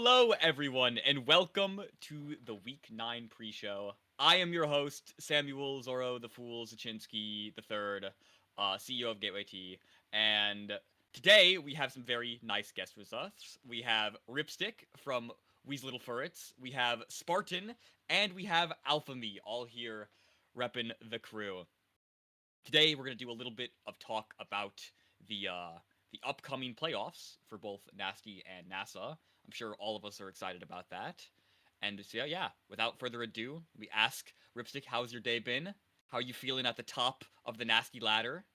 Hello, everyone, and welcome to the Week 9 pre-show. I am your host, Samuel Zorro the Fool Zaczynski III, CEO of Gateway T, and today we have some very nice guests with us. We have Ripstick from We's Little Furrets, we have Spartan, and we have Alpha Me, all here repping the crew. Today we're going to do a little bit of talk about the upcoming playoffs for both Nasty and NASA. I'm sure all of us are excited about that. And so yeah, without further ado, we ask Ripstick, how's your day been? How are you feeling at the top of the Nasty ladder?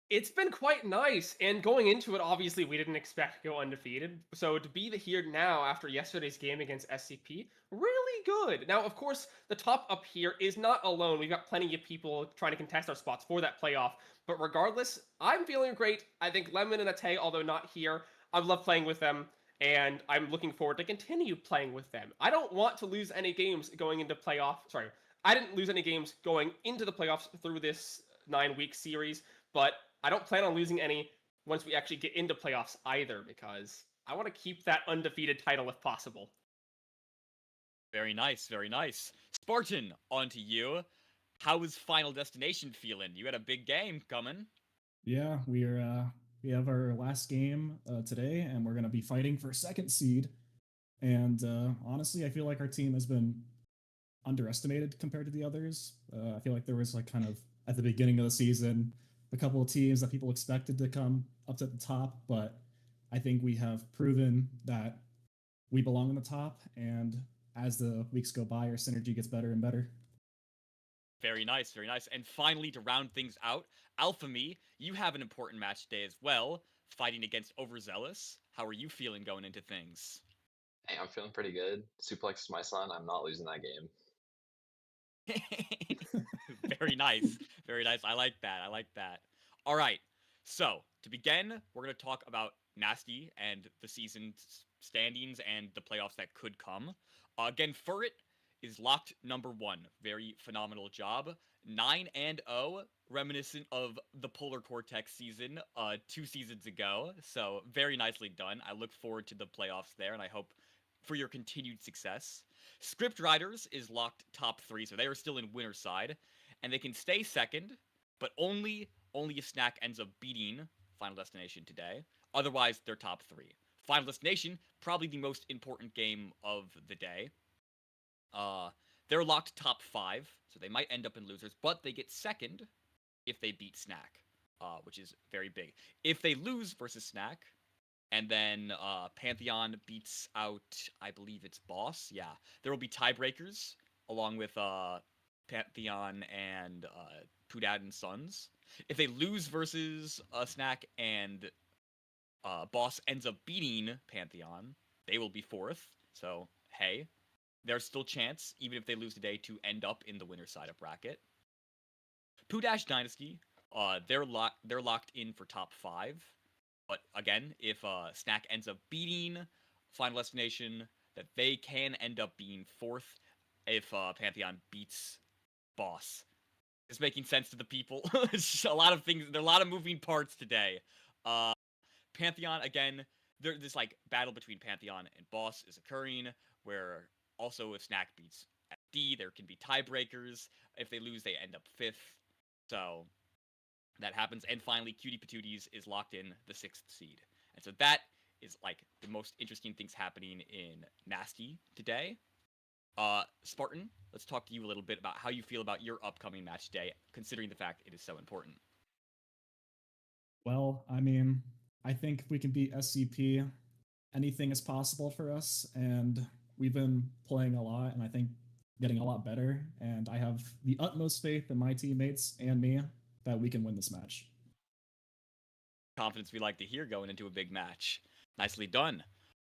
It's been quite nice, and going into it, obviously, we didn't expect to go undefeated. So to be here now after yesterday's game against SCP, really good. Now, of course, the top up here is not alone. We've got plenty of people trying to contest our spots for that playoff. But regardless, I'm feeling great. I think Lemon and Ate, although not here, I love playing with them, and I'm looking forward to continue playing with them. I don't want to lose any games going into playoff. Sorry, I didn't lose any games going into the playoffs through this 9-week series, but I don't plan on losing any once we actually get into playoffs either, because I want to keep that undefeated title if possible. Very nice, very nice. Spartan, on to you. How is Final Destination feeling? You had a big game coming. Yeah, we have our last game today, and we're gonna be fighting for second seed. And honestly, I feel like our team has been underestimated compared to the others. I feel like there was like kind of at the beginning of the season a couple of teams that people expected to come up to the top, but I think we have proven that we belong in the top. And as the weeks go by, our synergy gets better and better. Very nice, very nice. And finally, to round things out, Alpha Me, you have an important match today as well, fighting against Overzealous. How are you feeling going into things? Hey, I'm feeling pretty good. Suplex is my son. I'm not losing that game. Very nice, very nice. I like that. I like that. All right. So to begin, we're gonna talk about Nasty and the season standings and the playoffs that could come. Again, Furret is locked number one. Very phenomenal job. 9-0, reminiscent of the Polar Cortex season 2 seasons ago. So very nicely done. I look forward to the playoffs there, and I hope for your continued success. Script Riders is locked top 3, so they are still in winner's side, and they can stay second, but only if Snack ends up beating Final Destination today. Otherwise, they're top 3. Final Destination, probably the most important game of the day. They're locked top 5, so they might end up in losers, but they get second if they beat Snack, which is very big. If they lose versus Snack, and then Pantheon beats out, I believe it's Boss. Yeah, there will be tiebreakers along with Pantheon and Pudad and Sons. If they lose versus Snack and Boss ends up beating Pantheon, they will be 4th. So hey, there's still chance, even if they lose today, to end up in the winner's side of bracket. Pudash Dynasty, they're locked in for top 5. But again, if Snack ends up beating Final Destination, that they can end up being 4th if Pantheon beats Boss. It's making sense to the people. It's just a lot of things. There are a lot of moving parts today. Pantheon, again, this like battle between Pantheon and Boss is occurring, where also if Snack beats FD, there can be tiebreakers. If they lose, they end up 5th. So that happens. And finally, Cutie Patooties is locked in the 6th seed. And so that is like the most interesting things happening in Nasty today. Spartan, let's talk to you a little bit about how you feel about your upcoming match day, considering the fact it is so important. Well, I mean, I think if we can beat SCP, anything is possible for us. And we've been playing a lot, and I think getting a lot better. And I have the utmost faith in my teammates and me that we can win this match. Confidence we like to hear going into a big match. Nicely done.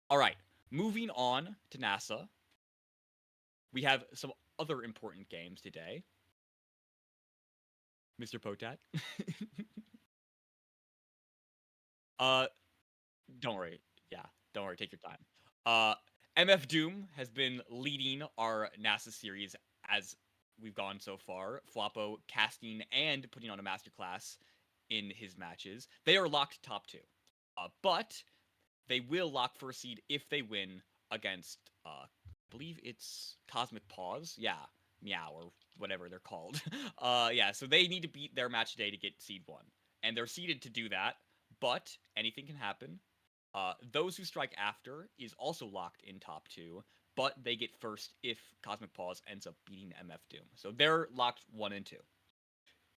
All right, moving on to NASA. We have some other important games today. Mr. Potat. Don't worry. Yeah, don't worry. Take your time. MF Doom has been leading our NASA series as we've gone so far. Floppo casting and putting on a masterclass in his matches. They are locked top 2. But they will lock first seed if they win against, I believe it's Cosmic Paws. Yeah, Meow or whatever they're called. Yeah, so they need to beat their match today to get seed 1. And they're seeded to do that, but anything can happen. Those who strike after is also locked in top 2, but they get first if Cosmic Paws ends up beating MF Doom. So they're locked 1 and 2.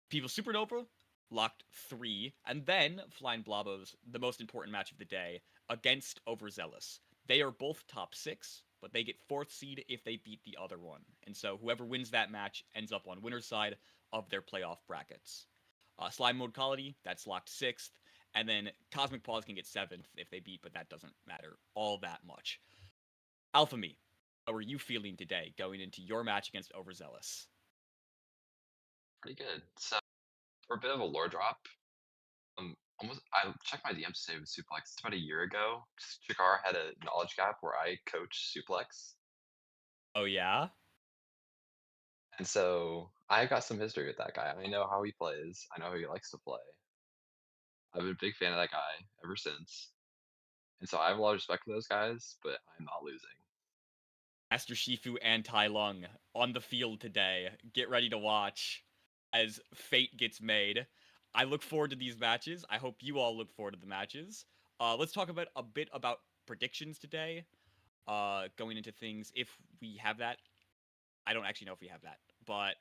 People Supernova locked 3, and then Flying Blobos, the most important match of the day, against Overzealous. They are both top 6, but they get 4th seed if they beat the other one. And so whoever wins that match ends up on winner's side of their playoff brackets. Slime Mode Quality, that's locked 6th. And then Cosmic Paws can get 7th if they beat, but that doesn't matter all that much. Alpha Me, how are you feeling today going into your match against Overzealous? Pretty good. So for a bit of a lore drop, almost I checked my DMs today with Suplex. It's about a year ago. Chikara had a knowledge gap where I coached Suplex, Oh, yeah? and so I got some history with that guy. I know how he plays. I know how he likes to play. I've been a big fan of that guy ever since, and so I have a lot of respect for those guys. But I'm not losing. Master Shifu and Tai Lung on the field today. Get ready to watch as fate gets made. I look forward to these matches. I hope you all look forward to the matches. Let's talk about a bit about predictions today. Going into things, if we have that. I don't actually know if we have that, but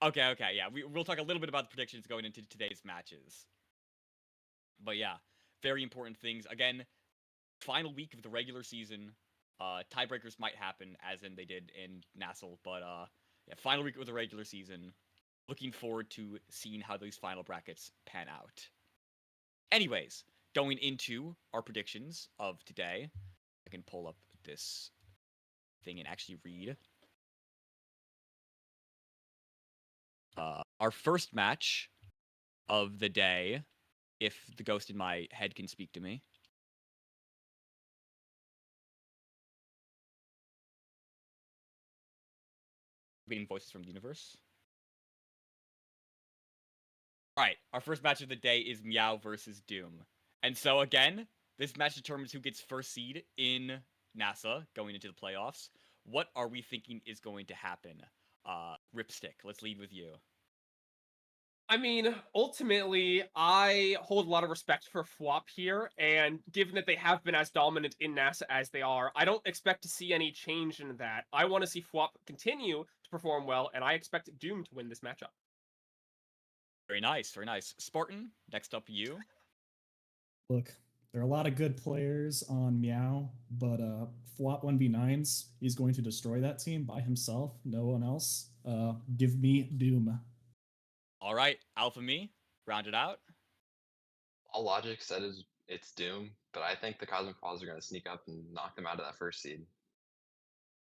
okay, yeah. We'll talk a little bit about the predictions going into today's matches. But yeah, very important things. Again, final week of the regular season. Tiebreakers might happen, as in they did in Nassel, but yeah, final week of the regular season. Looking forward to seeing how these final brackets pan out. Anyways, going into our predictions of today, I can pull up this thing and actually read. Our first match of the day, if the ghost in my head can speak to me. Getting voices from the universe. Alright, our first match of the day is Meow versus Doom. And so again, this match determines who gets first seed in NASA going into the playoffs. What are we thinking is going to happen? Ripstick, let's lead with you. I mean, ultimately, I hold a lot of respect for FWAP here, and given that they have been as dominant in NASA as they are, I don't expect to see any change in that. I want to see FWAP continue to perform well, and I expect Doom to win this matchup. Very nice, very nice. Spartan, next up you. Look, there are a lot of good players on Meow, but Flop 1v9s, he's going to destroy that team by himself, no one else. Give me Doom. Alright, Alpha Me, round it out. All logic said is it's Doom, but I think the Cosmic Paws are going to sneak up and knock them out of that first seed.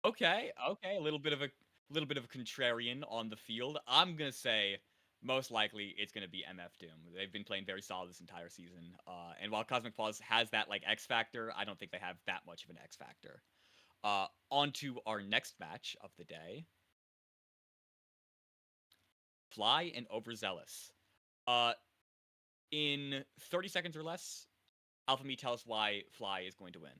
Okay, a little bit of a contrarian on the field. I'm gonna say most likely it's gonna be MF Doom. They've been playing very solid this entire season. And while Cosmic Paws has that like X factor, I don't think they have that much of an X factor. On to our next match of the day. Fly and Overzealous. In 30 seconds or less, Alpha Me, tell us why Fly is going to win.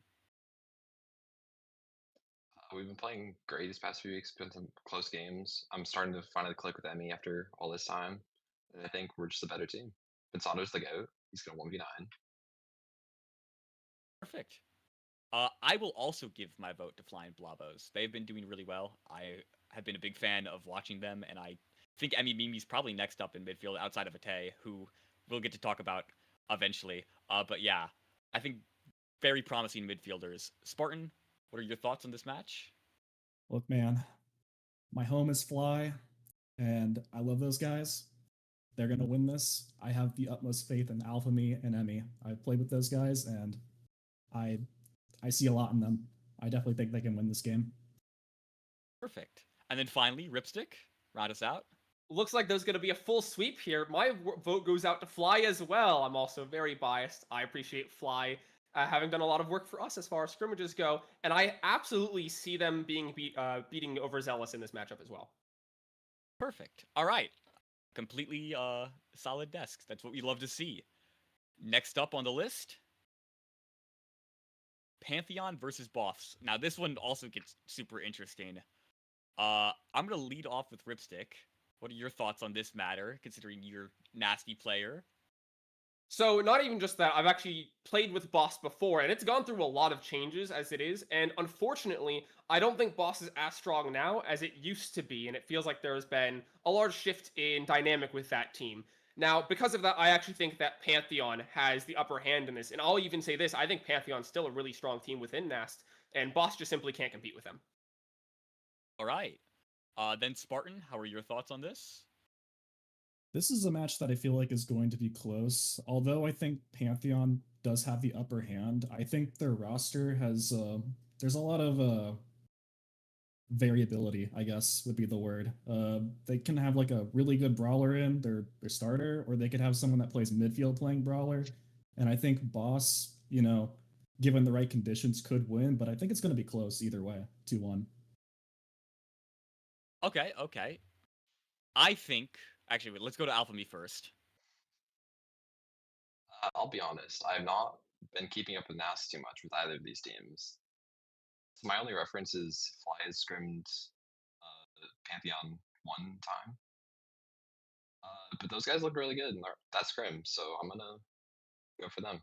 We've been playing great these past few weeks, been some close games. I'm starting to finally click with Emmy after all this time. And I think we're just a better team. Pensando's the GOAT. He's going to 1v9. Perfect. I will also give my vote to Flying Blobos. They've been doing really well. I have been a big fan of watching them, and I think Emmy Mimi's probably next up in midfield outside of Ate, who we'll get to talk about eventually. But yeah, I think very promising midfielders. Spartan, what are your thoughts on this match? Look, man, my home is Fly, and I love those guys. They're going to win this. I have the utmost faith in Alpha Me and Emmy. I've played with those guys, and I see a lot in them. I definitely think they can win this game. Perfect. And then finally, Ripstick, round us out. Looks like there's going to be a full sweep here. My vote goes out to Fly as well. I'm also very biased. I appreciate Fly having done a lot of work for us as far as scrimmages go, and I absolutely see them beating Overzealous in this matchup as well. Perfect. All right. Completely solid desks. That's what we love to see. Next up on the list, Pantheon versus Boss. Now this one also gets super interesting. I'm gonna lead off with Ripstick. What are your thoughts on this matter, considering you're nasty player? So not even just that, I've actually played with Boss before, and it's gone through a lot of changes as it is, and unfortunately, I don't think Boss is as strong now as it used to be, and it feels like there's been a large shift in dynamic with that team. Now, because of that, I actually think that Pantheon has the upper hand in this, and I'll even say this, I think Pantheon's still a really strong team within NAST, and Boss just simply can't compete with them. All right. Then Spartan, how are your thoughts on this? This is a match that I feel like is going to be close. Although I think Pantheon does have the upper hand, I think their roster has there's a lot of variability, I guess would be the word. They can have like a really good brawler in their starter, or they could have someone that plays midfield playing brawler. And I think Boss, given the right conditions, could win. But I think it's going to be close either way, 2-1. Okay. I think actually, wait, let's go to Alpha Me first. I'll be honest, I have not been keeping up with NAST too much with either of these teams. So my only reference is Fly has scrimmed Pantheon one time. But those guys look really good in that scrim, so I'm gonna go for them.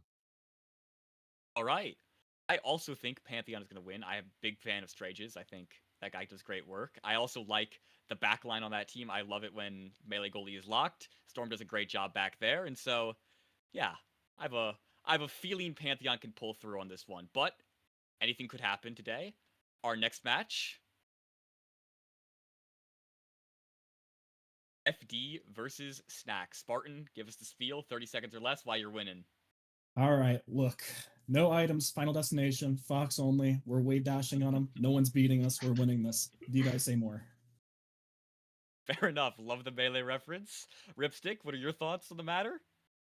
All right. I also think Pantheon is going to win. I am a big fan of Strages. I think that guy does great work. I also like the back line on that team. I love it when melee goalie is locked. Storm does a great job back there. And so, yeah, I have a feeling Pantheon can pull through on this one. But anything could happen today. Our next match, FD versus Snack. Spartan, give us the spiel, 30 seconds or less while you're winning. All right, look, no items, final destination, Fox only. We're wave dashing on them. No one's beating us. We're winning this. Do you guys say more? Fair enough. Love the melee reference. Ripstick, what are your thoughts on the matter?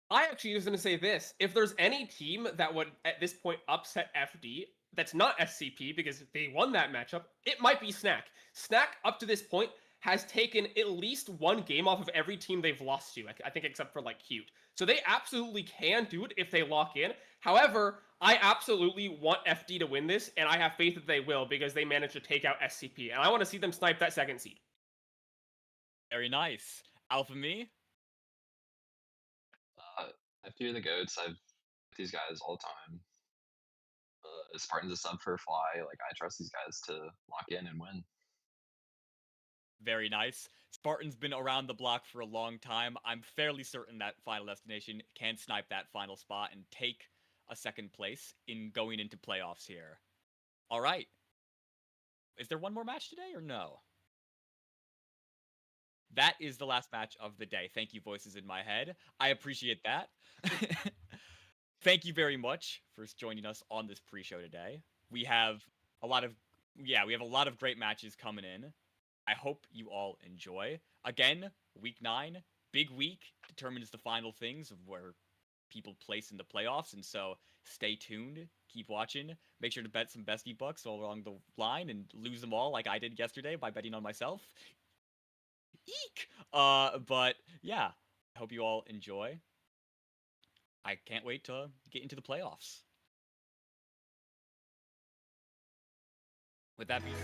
I actually was going to say this. If there's any team that would, at this point, upset FD, that's not SCP because they won that matchup, it might be Snack. Snack, up to this point, has taken at least one game off of every team they've lost to, I think except for, like, Cute. So they absolutely can do it if they lock in. However, I absolutely want FD to win this, and I have faith that they will because they managed to take out SCP, and I want to see them snipe that second seed. Very nice. Alpha Me? I fear the goats. I've with these guys all the time. Spartan's a sub for Fly. Like I trust these guys to lock in and win. Very nice. Spartan's been around the block for a long time. I'm fairly certain that Final Destination can snipe that final spot and take a second place in going into playoffs here. All right. Is there one more match today or no? That is the last match of the day. Thank you, voices in my head. I appreciate that. Thank you very much for joining us on this pre-show today. We have a lot of great matches coming in. I hope you all enjoy. Again, week 9, big week, determines the final things of where people place in the playoffs, and so stay tuned, keep watching, make sure to bet some bestie bucks all along the line and lose them all like I did yesterday by betting on myself. Eek! But yeah, I hope you all enjoy. I can't wait to get into the playoffs. With that being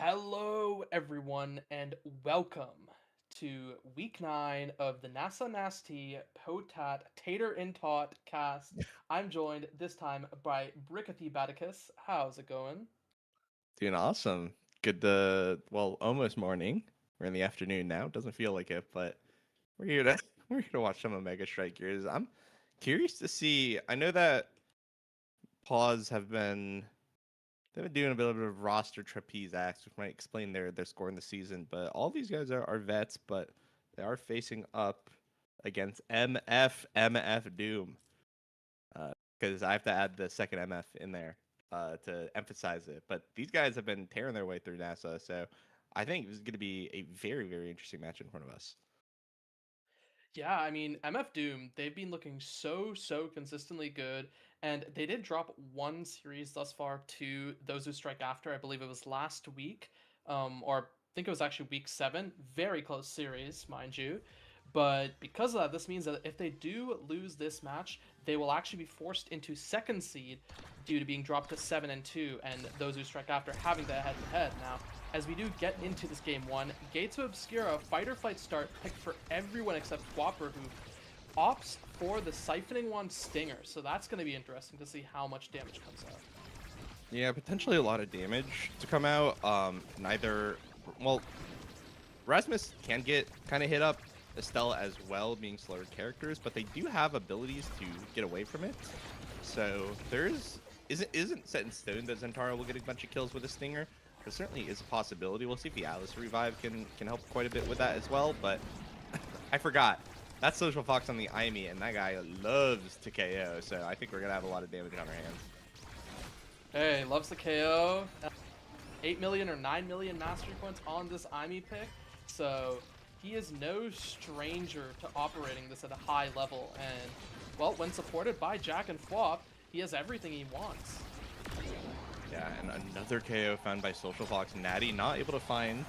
Hello, everyone, and welcome to week 9 of the NASA Nasty Potat Tater in Tot cast. I'm joined this time by Brickathy Baticus. How's it going? Doing awesome. Well, almost morning. We're in the afternoon now. Doesn't feel like it, but we're here to we're here to watch some Omega Strikers. I'm curious to see. I know that Paws they've been doing a bit of roster trapeze acts, which might explain their score in the season. But all these guys are vets, but they are facing up against MF Doom. Because I have to add the second MF in there to emphasize it. But these guys have been tearing their way through NASA, so I think this is going to be a very, very interesting match in front of us. Yeah, I mean, MF Doom, they've been looking so consistently good, and they did drop one series thus far to those who strike after. I believe it was last week, or I think it was actually week 7. Very close series, mind you. But because of that, this means that if they do lose this match, they will actually be forced into second seed due to being dropped to 7 and 2, and those who strike after having the head-to-head. Now, as we do get into this game 1, Gates of Obscura, fight or flight start, picked for everyone except Whopper, who opts for the Siphoning Wand Stinger. So that's going to be interesting to see how much damage comes out. Yeah, potentially a lot of damage to come out. Well, Rasmus can get kind of hit up, Estelle as well, being slower characters, but they do have abilities to get away from it. So isn't set in stone that Zentara will get a bunch of kills with a Stinger. There certainly is a possibility. We'll see if the Alice revive can help quite a bit with that as well. But I forgot. That's Social Fox on the IME, and that guy loves to KO. So I think we're going to have a lot of damage on our hands. Hey, loves the KO. 8 million or 9 million mastery points on this IME pick. So he is no stranger to operating this at a high level. And, well, when supported by Jack and Flop, he has everything he wants. Yeah, and another KO found by Social Fox. Natty not able to find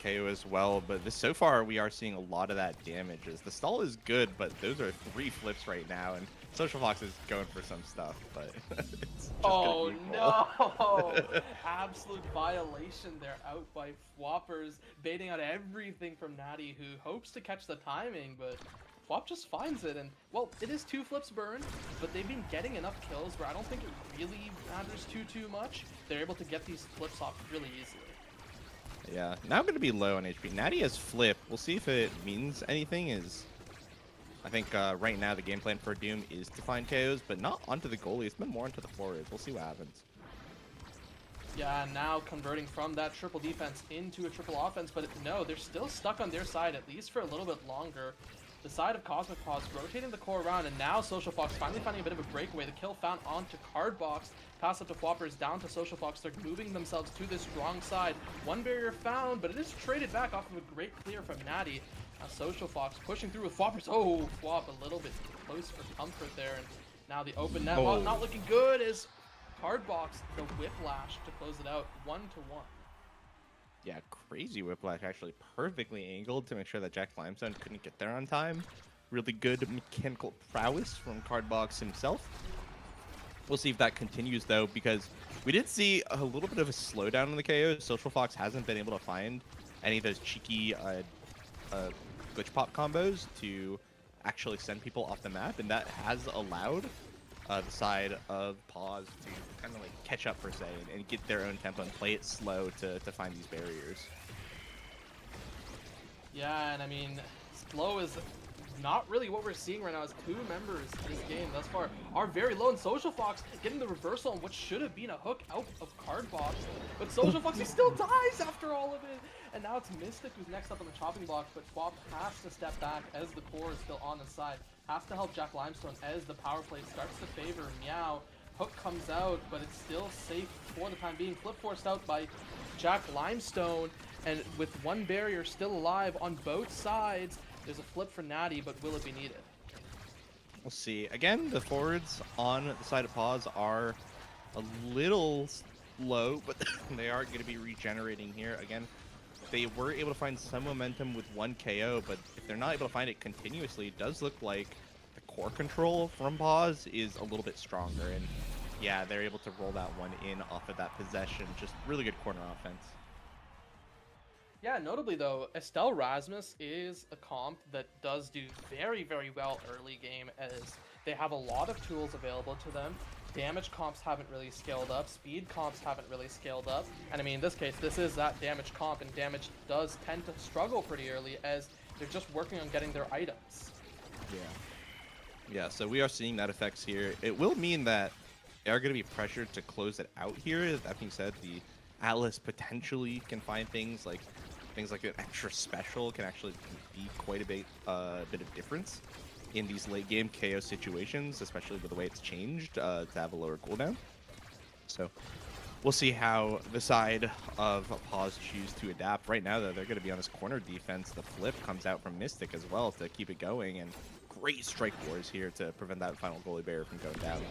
KO as well, but so far we are seeing a lot of that damage. The stall is good, but those are 3 flips right now, and Social Fox is going for some stuff, but it's just oh no! Absolute violation there out by Fwoppers, baiting out everything from Natty, who hopes to catch the timing, but Flop just finds it, and, well, it is 2 flips burned, but they've been getting enough kills where I don't think it really matters too much. They're able to get these flips off really easily. Yeah, now I'm going to be low on HP. Natty has flip. We'll see if it means anything. I think right now the game plan for Doom is to find KOs, but not onto the goalie. It's been more onto the forwards. We'll see what happens. Yeah, now converting from that triple defense into a triple offense, but no, they're still stuck on their side, at least for a little bit longer. The side of Cosmic Paws rotating the core around, and now Social Fox finally finding a bit of a breakaway. The kill found onto Cardbox, pass up to Floppers, down to Social Fox. They're moving themselves to this strong side. One barrier found, but it is traded back off of a great clear from Natty. Now Social Fox pushing through with Floppers. Oh, Flop a little bit close for comfort there, and now the open net, well, not looking good as Cardbox, the whiplash to close it out, 1-1. Yeah, crazy whiplash, actually perfectly angled to make sure that Jack Limestone couldn't get there on time. Really good mechanical prowess from Cardbox himself. We'll see if that continues, though, because we did see a little bit of a slowdown in the KOs. Social Fox hasn't been able to find any of those cheeky glitch pop combos to actually send people off the map, and that has allowed the side of Paws to kind of like catch up per se and get their own tempo and play it slow to find these barriers. Yeah, and I mean, slow is not really what we're seeing right now, as 2 members in this game thus far are very low, and Social Fox getting the reversal on what should have been a hook out of Cardbox, but Social Fox, he still dies after all of it, and now it's Mystic who's next up on the chopping block, but Swap has to step back as the core is still on the side, has to help Jack Limestone as the power play starts to favor Meow. Hook comes out, but it's still safe for the time being. Flip forced out by Jack Limestone, and with 1 barrier still alive on both sides, there's a flip for Natty, but will it be needed? We'll see. Again, the forwards on the side of Paws are a little low, but they are going to be regenerating here. Again, they were able to find some momentum with 1 KO, but if they're not able to find it continuously, it does look like the core control from Paws is a little bit stronger. And yeah, they're able to roll that one in off of that possession. Just really good corner offense. Yeah, notably though, Estelle Rasmus is a comp that does do very, very well early game as they have a lot of tools available to them. Damage comps haven't really scaled up, speed comps haven't really scaled up, and I mean in this case, this is that damage comp, and damage does tend to struggle pretty early as they're just working on getting their items. Yeah, so we are seeing that effects here. It will mean that they are going to be pressured to close it out here. That being said, the Atlas potentially can find things like an extra special can actually be quite a bit of difference in these late game KO situations, especially with the way it's changed to have a lower cooldown. So we'll see how the side of Pause choose to adapt. Right now, though, they're going to be on this corner defense. The flip comes out from Mystic as well to keep it going, and great strike wars here to prevent that final goalie barrier from going down.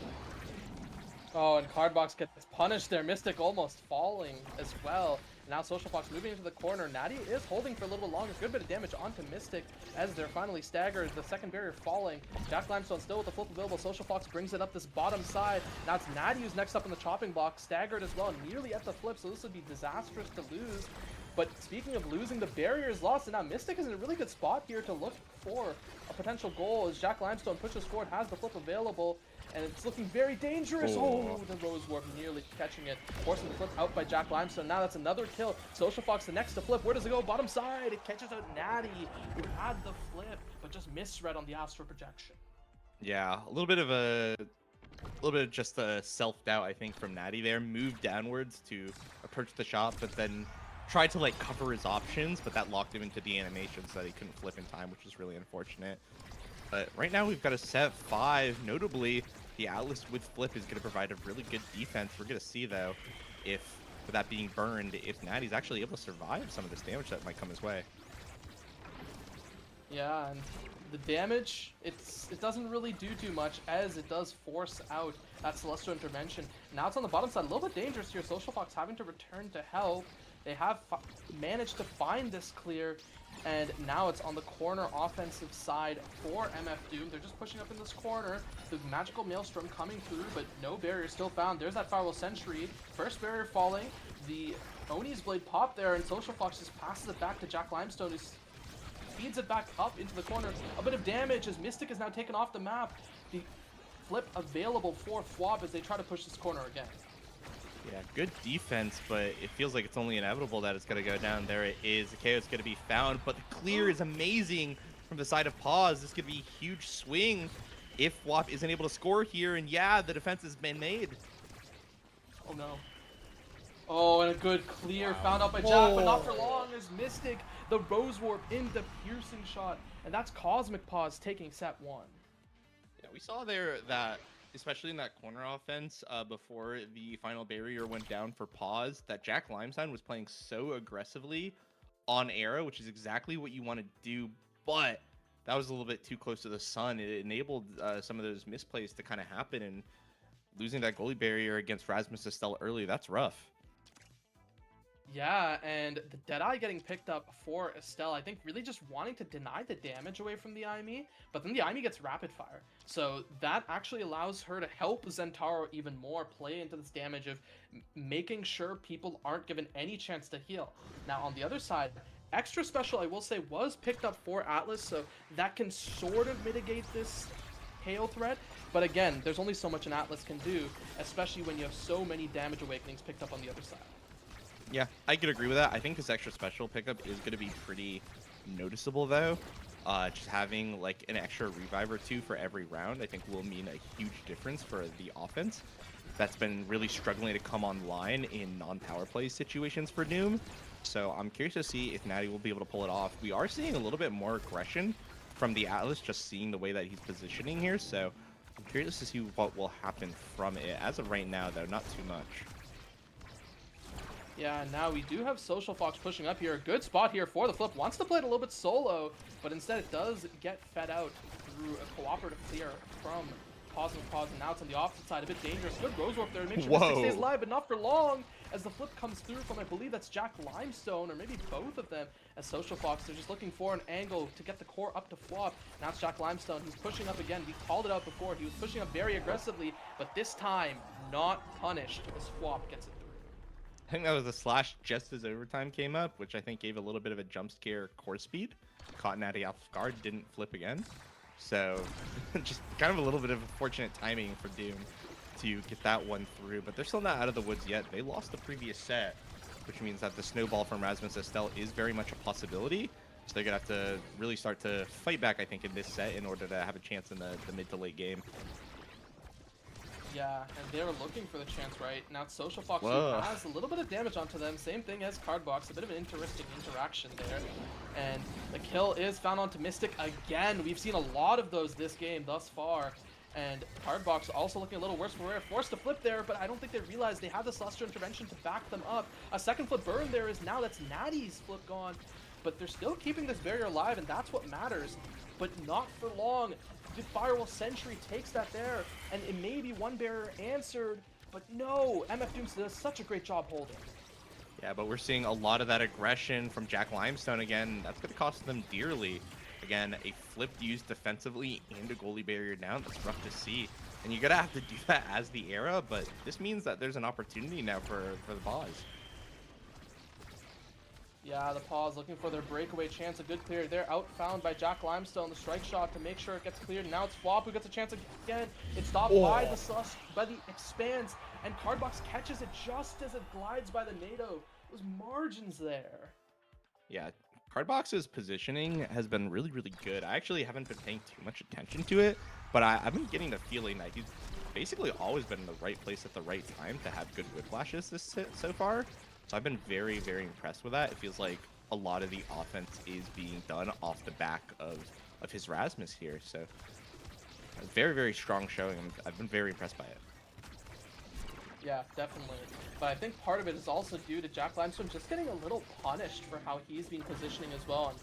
Oh, and Cardbox gets punished there. Mystic almost falling as well. Now Social Fox moving into the corner. Natty is holding for a little bit longer. Good bit of damage onto Mystic as they're finally staggered. The second barrier falling. Jack Limestone still with the flip available. Social Fox brings it up this bottom side. Now it's Natty who's next up in the chopping block. Staggered as well, nearly at the flip. So this would be disastrous to lose. But speaking of losing, the barrier is lost. And now Mystic is in a really good spot here to look for a potential goal as Jack Limestone pushes forward, has the flip available. And it's looking very dangerous. Oh, the Rose Warp nearly catching it. Forcing the flip out by Jack Limestone. Now that's another kill. Social Fox the next to flip. Where does it go? Bottom side. It catches out Natty, who had the flip, but just misread on the Astro projection. Yeah, a little bit of just a self-doubt, I think, from Natty there. Moved downwards to approach the shot, but then tried to like cover his options, but that locked him into the animation so that he couldn't flip in time, which is really unfortunate. But right now we've got a set 5. Notably, the Atlas with flip is going to provide a really good defense. We're going to see, though, if, with that being burned, if Natty's actually able to survive some of this damage that might come his way. Yeah, and the damage, it doesn't really do too much as it does force out that Celestial Intervention. Now it's on the bottom side, a little bit dangerous here. Social Fox having to return to help. They have managed to find this clear, and now it's on the corner offensive side for MF Doom. They're just pushing up in this corner. The Magical Maelstrom coming through, but no barrier still found. There's that Firewall Sentry. First barrier falling. The Oni's Blade pop there, and Social Fox just passes it back to Jack Limestone, who feeds it back up into the corner. A bit of damage as Mystic is now taken off the map. The flip available for Fwab as they try to push this corner again. Yeah, good defense, but it feels like it's only inevitable that it's going to go down. There it is. The KO is going to be found, but the clear is amazing from the side of Pause. This could be a huge swing if WAP isn't able to score here, and yeah, the defense has been made. Oh no. Oh, and a good clear found out by Jack, but not for long as Mystic, the Rose Warp in the piercing shot, and that's Cosmic Pause taking set 1. Yeah, we saw there that, especially in that corner offense, before the final barrier went down for Pause, that Jack Limestone was playing so aggressively on Arrow, which is exactly what you want to do, but that was a little bit too close to the sun. It enabled some of those misplays to kind of happen, and losing that goalie barrier against Rasmus Estelle early, that's rough. Yeah, and the Deadeye getting picked up for Estelle, I think really just wanting to deny the damage away from the IME, but then the IME gets rapid fire. So that actually allows her to help Zentaro even more play into this damage of making sure people aren't given any chance to heal. Now on the other side, Extra Special, I will say, was picked up for Atlas, so that can sort of mitigate this hail threat. But again, there's only so much an Atlas can do, especially when you have so many damage awakenings picked up on the other side. Yeah, I could agree with that. I think this extra special pickup is going to be pretty noticeable, though. Just having like an extra revive or two for every round, I think will mean a huge difference for the offense. That's been really struggling to come online in non-power play situations for Doom. So I'm curious to see if Natty will be able to pull it off. We are seeing a little bit more aggression from the Atlas, just seeing the way that he's positioning here. So I'm curious to see what will happen from it. As of right now, though, not too much. Yeah, now we do have Social Fox pushing up here. A good spot here for the flip. Wants to play it a little bit solo, but instead it does get fed out through a cooperative clear from Pause and Pause, and now it's on the opposite side. A bit dangerous. Good Rose Warp there to make sure Mystic stays alive, but not for long as the flip comes through from, I believe that's Jack Limestone, or maybe both of them, as Social Fox, they're just looking for an angle to get the core up to Flop. Now it's Jack Limestone. He's pushing up again. We called it out before. He was pushing up very aggressively, but this time not punished as Flop gets it through. I think that was a slash just as overtime came up, which I think gave a little bit of a jump scare core speed. Caught Natty off guard, didn't flip again. So just kind of a little bit of fortunate timing for Doom to get that one through. But they're still not out of the woods yet. They lost the previous set, which means that the snowball from Rasmus Estelle is very much a possibility. So they're going to have to really start to fight back, I think, in this set in order to have a chance in the mid to late game. Yeah, and they were looking for the chance, right? Now it's Social Fox who Whoa. has a little bit of damage onto them. Same thing as Cardbox, a bit of an interesting interaction there. And the kill is found onto Mystic again. We've seen a lot of those this game thus far. And Cardbox also looking a little worse for wear. Forced to flip there, but I don't think they realize they have the Celestial Intervention to back them up. A second flip burn there is now that's Natty's flip gone. But they're still keeping this barrier alive, and that's what matters. But not for long. The Firewall Sentry takes that there, and it may be one barrier answered, but no, MF Doom does such a great job holding. Yeah, but we're seeing a lot of that aggression from Jack Limestone again. That's going to cost them dearly. Again, a flip used defensively and a goalie barrier down. That's rough to see. And you're going to have to do that as the era, but this means that there's an opportunity now for the Paws. Yeah, the Paws looking for their breakaway chance. A good clear. They're outfound by Jack Limestone. The strike shot to make sure it gets cleared. Now it's Flop who gets a chance again. It's stopped by the Expanse, and Cardbox catches it just as it glides by the NATO. Those margins there. Yeah, Cardbox's positioning has been really, really good. I actually haven't been paying too much attention to it, but I've been getting the feeling that he's basically always been in the right place at the right time to have good whiplashes so far. So I've been very, very impressed with that. It feels like a lot of the offense is being done off the back of his Rasmus here. So a very, very strong showing. I've been very impressed by it. Yeah, definitely. But I think part of it is also due to Jack Limestone just getting a little punished for how he's been positioning as well. And,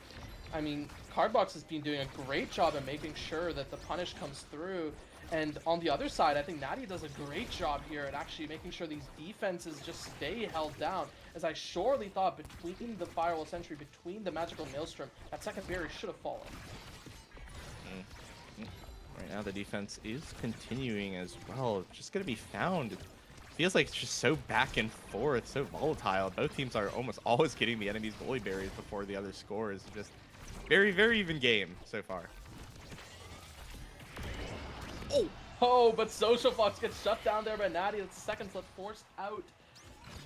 I mean, Cardbox has been doing a great job at making sure that the punish comes through. And on the other side, I think Natty does a great job here at actually making sure these defenses just stay held down. As I surely thought between the Firewall Sentry, between the Magical Maelstrom, that second barrier should have fallen. Right now the defense is continuing as well. It's just going to be found. It feels like it's just so back and forth, so volatile. Both teams are almost always getting the enemy's goalie barriers before the other scores. Just very, very even game so far. Oh, but Social Fox gets shut down there by Natty. That's the second flip forced out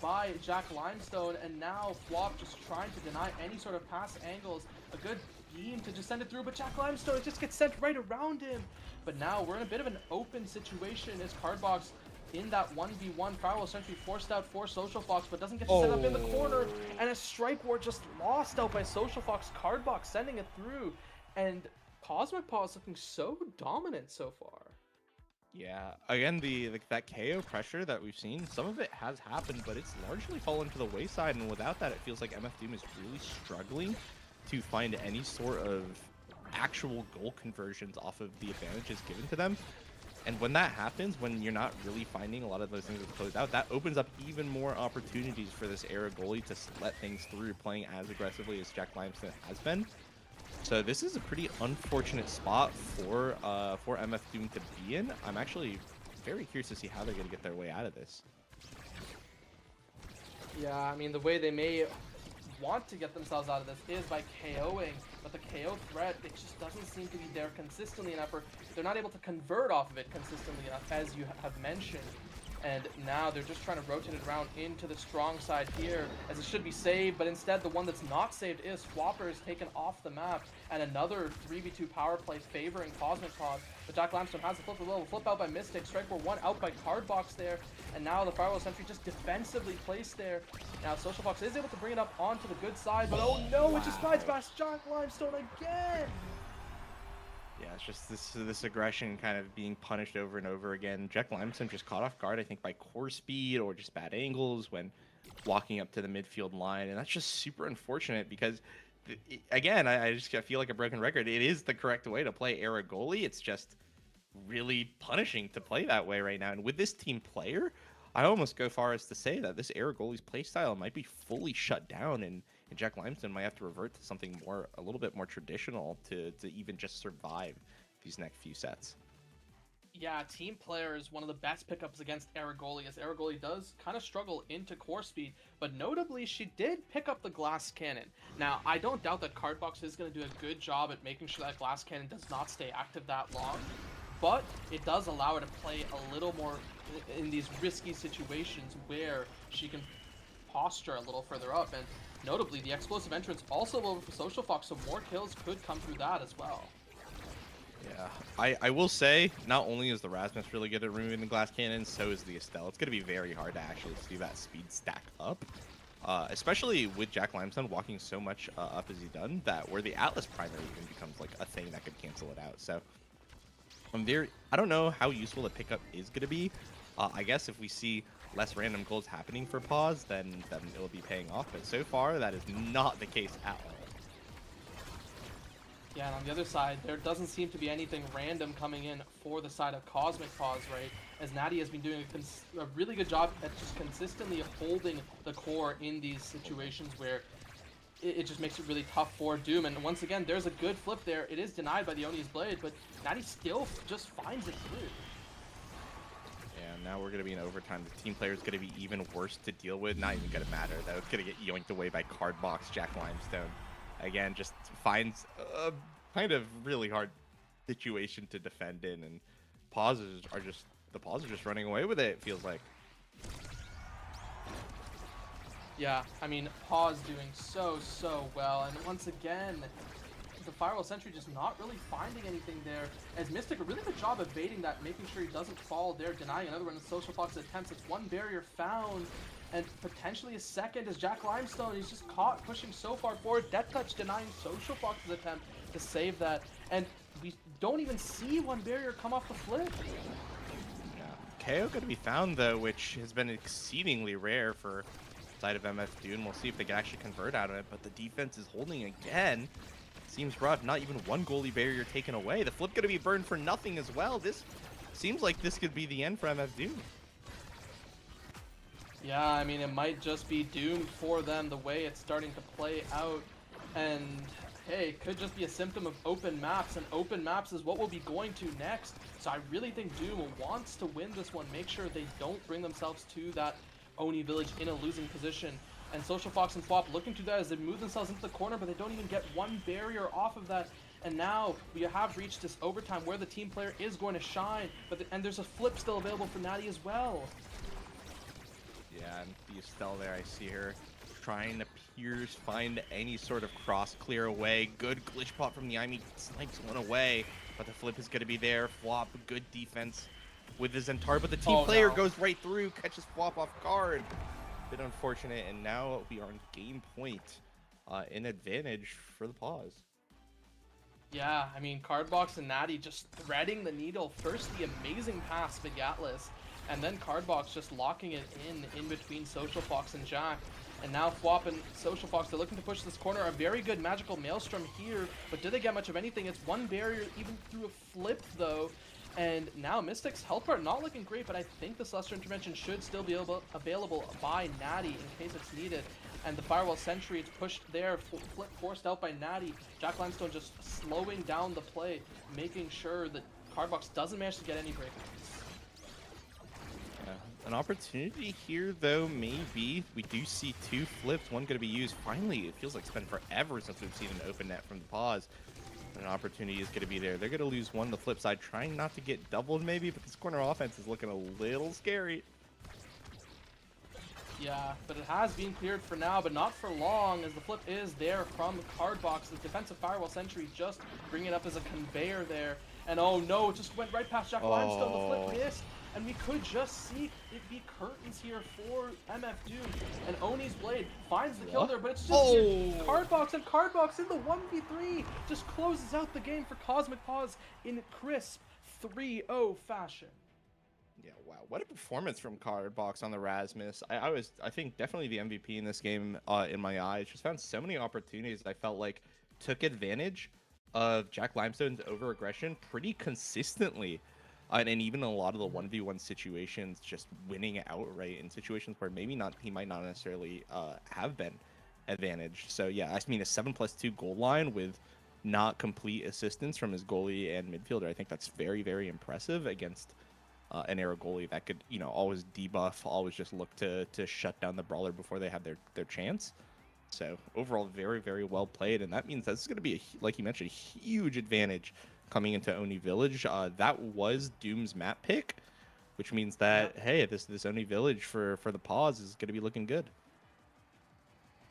by Jack Limestone. And now Flop just trying to deny any sort of pass angles. A good beam to just send it through, but Jack Limestone just gets sent right around him. But now we're in a bit of an open situation as Cardbox in that 1v1. Firewall Sentry forced out for Social Fox, but doesn't get to set up in the corner. And a strike ward just lost out by Social Fox. Cardbox sending it through. And Cosmic Paws looking so dominant so far. Yeah, again, that KO pressure that we've seen, some of it has happened, but it's largely fallen to the wayside, and without that, it feels like MF Doom is really struggling to find any sort of actual goal conversions off of the advantages given to them. And when that happens, when you're not really finding a lot of those things to close out, that opens up even more opportunities for this era goalie to let things through, playing as aggressively as Jack Limestone has been. So this is a pretty unfortunate spot for MF Doom to be in. I'm actually very curious to see how they're going to get their way out of this. Yeah, I mean, the way they may want to get themselves out of this is by KOing, but the KO threat, it just doesn't seem to be there consistently enough, or they're not able to convert off of it consistently enough, as you have mentioned. And now they're just trying to rotate it around into the strong side here, as it should be saved, but instead the one that's not saved is Swapper is taken off the map, and another 3v2 power play favoring Cosmic Paws. But Jack Limestone has the flip, a little flip out by Mystic, strike for one out by Cardbox there, and now the Firewall Sentry just defensively placed there. Now Social Fox is able to bring it up onto the good side, but oh no, it just glides past Jack Limestone again! Yeah, it's just this aggression kind of being punished over and over again. Jack Limestone just caught off guard, I think, by core speed or just bad angles when walking up to the midfield line, and that's just super unfortunate because, again, I just feel like a broken record. It is the correct way to play era goalie. It's just really punishing to play that way right now. And with this team player, I almost go far as to say that this era goalie's playstyle might be fully shut down, and Jack Limestone might have to revert to something a little bit more traditional to even just survive these next few sets. Yeah, team player is one of the best pickups against Aragoli, as Aragoli does kind of struggle into core speed, but notably she did pick up the glass cannon. Now, I don't doubt that Cardbox is going to do a good job at making sure that glass cannon does not stay active that long, but it does allow her to play a little more in these risky situations where she can posture a little further up, and notably the explosive entrance also over for Social Fox, so more kills could come through that as well. Yeah, I will say, not only is the Rasmus really good at removing the glass cannon, so is the Estelle. It's going to be very hard to actually see that speed stack up, especially with Jack Limestone walking so much up as he's done, that where the Atlas primary even becomes like a thing that could cancel it out. So I don't know how useful the pickup is going to be. I guess if we see less random goals happening for pause, then it will be paying off. But so far, that is not the case at all. Yeah, and on the other side, there doesn't seem to be anything random coming in for the side of Cosmic Pause, right? As Natty has been doing a really good job at just consistently holding the core in these situations where it just makes it really tough for Doom. And once again, there's a good flip there. It is denied by the Oni's Blade, but Natty still just finds it through. Yeah, now we're going to be in overtime. The team player is going to be even worse to deal with. Not even going to matter, though. It's going to get yoinked away by Cardbox, Jack Limestone. Again, just finds a kind of really hard situation to defend in, and the pauses are just running away with it, it feels like. Yeah, I mean, Pause doing so well, and once again, the Firewall Sentry just not really finding anything there, as Mystic a really good job evading that, making sure he doesn't fall there, denying another one of Social Fox's attempts. It's one barrier found, and potentially a second as Jack Limestone. He's just caught pushing so far forward. Death Touch denying Social Fox's attempt to save that. And we don't even see one barrier come off the flip. Yeah. KO going to be found, though, which has been exceedingly rare for side of MF Dune. We'll see if they can actually convert out of it. But the defense is holding again. Seems rough. Not even one goalie barrier taken away. The flip going to be burned for nothing as well. This seems like this could be the end for MF Dune. Yeah, I mean, it might just be doomed for them the way it's starting to play out. And hey, it could just be a symptom of open maps, and open maps is what we'll be going to next. So I really think Doom wants to win this one, make sure they don't bring themselves to that Oni village in a losing position. And Social Fox and Flop looking to that as they move themselves into the corner, but they don't even get one barrier off of that. And now we have reached this overtime where the team player is going to shine, and there's a flip still available for Natty as well. Yeah, and the Estelle there, I see her trying to pierce, find any sort of cross clear away. Good glitch pot from the Imi, snipes one away, but the flip is going to be there. Flop, good defense with the Zentar, but the team player goes right through, catches Flop off guard. Bit unfortunate, and now we are on game point in advantage for the pause. Yeah, I mean, Cardbox and Natty just threading the needle. First, the amazing pass by Gatlas, and then Cardbox just locking it in between Social Fox and Jack. And now Flop and Social Fox, they're looking to push this corner. A very good magical Maelstrom here, but do they get much of anything? It's one barrier even through a flip, though. And now Mystic's health bar not looking great, but I think the Celestial Intervention should still be available by Natty in case it's needed. And the Firewall Sentry, it's pushed there, flip forced out by Natty. Jack Limestone just slowing down the play, making sure that Cardbox doesn't manage to get any breakouts. An opportunity here, though, maybe. We do see two flips, one going to be used. Finally, it feels like it's been forever since we've seen an open net from the pause. An opportunity is going to be there. They're going to lose one on the flip side, trying not to get doubled maybe, but this corner offense is looking a little scary. Yeah, but it has been cleared for now, but not for long, as the flip is there from Cardbox. The defensive Firewall Sentry just bringing it up as a conveyor there. And oh no, it just went right past Jack Limestone. The flip missed, and we could just see it be curtains here for MF Doom. And Oni's Blade finds the kill there, but it's just Cardbox, and Cardbox in the 1v3 just closes out the game for Cosmic Pause in crisp 3-0 fashion. Yeah, wow, what a performance from Cardbox on the Rasmus. I think definitely the MVP in this game in my eyes. Just found so many opportunities I felt like took advantage of Jack Limestone's over-aggression pretty consistently. And even a lot of the 1v1 situations, just winning outright in situations where maybe not, he might not necessarily have been advantaged. So yeah, I mean a 7+2 goal line with not complete assistance from his goalie and midfielder. I think that's very, very impressive against an arrow goalie that could, always debuff, always just look to shut down the brawler before they have their chance. So overall, very, very well played, and that means that's going to be, like you mentioned, a huge advantage coming into Oni Village. That was Doom's map pick, which means that hey, this Oni Village for the pause is going to be looking good.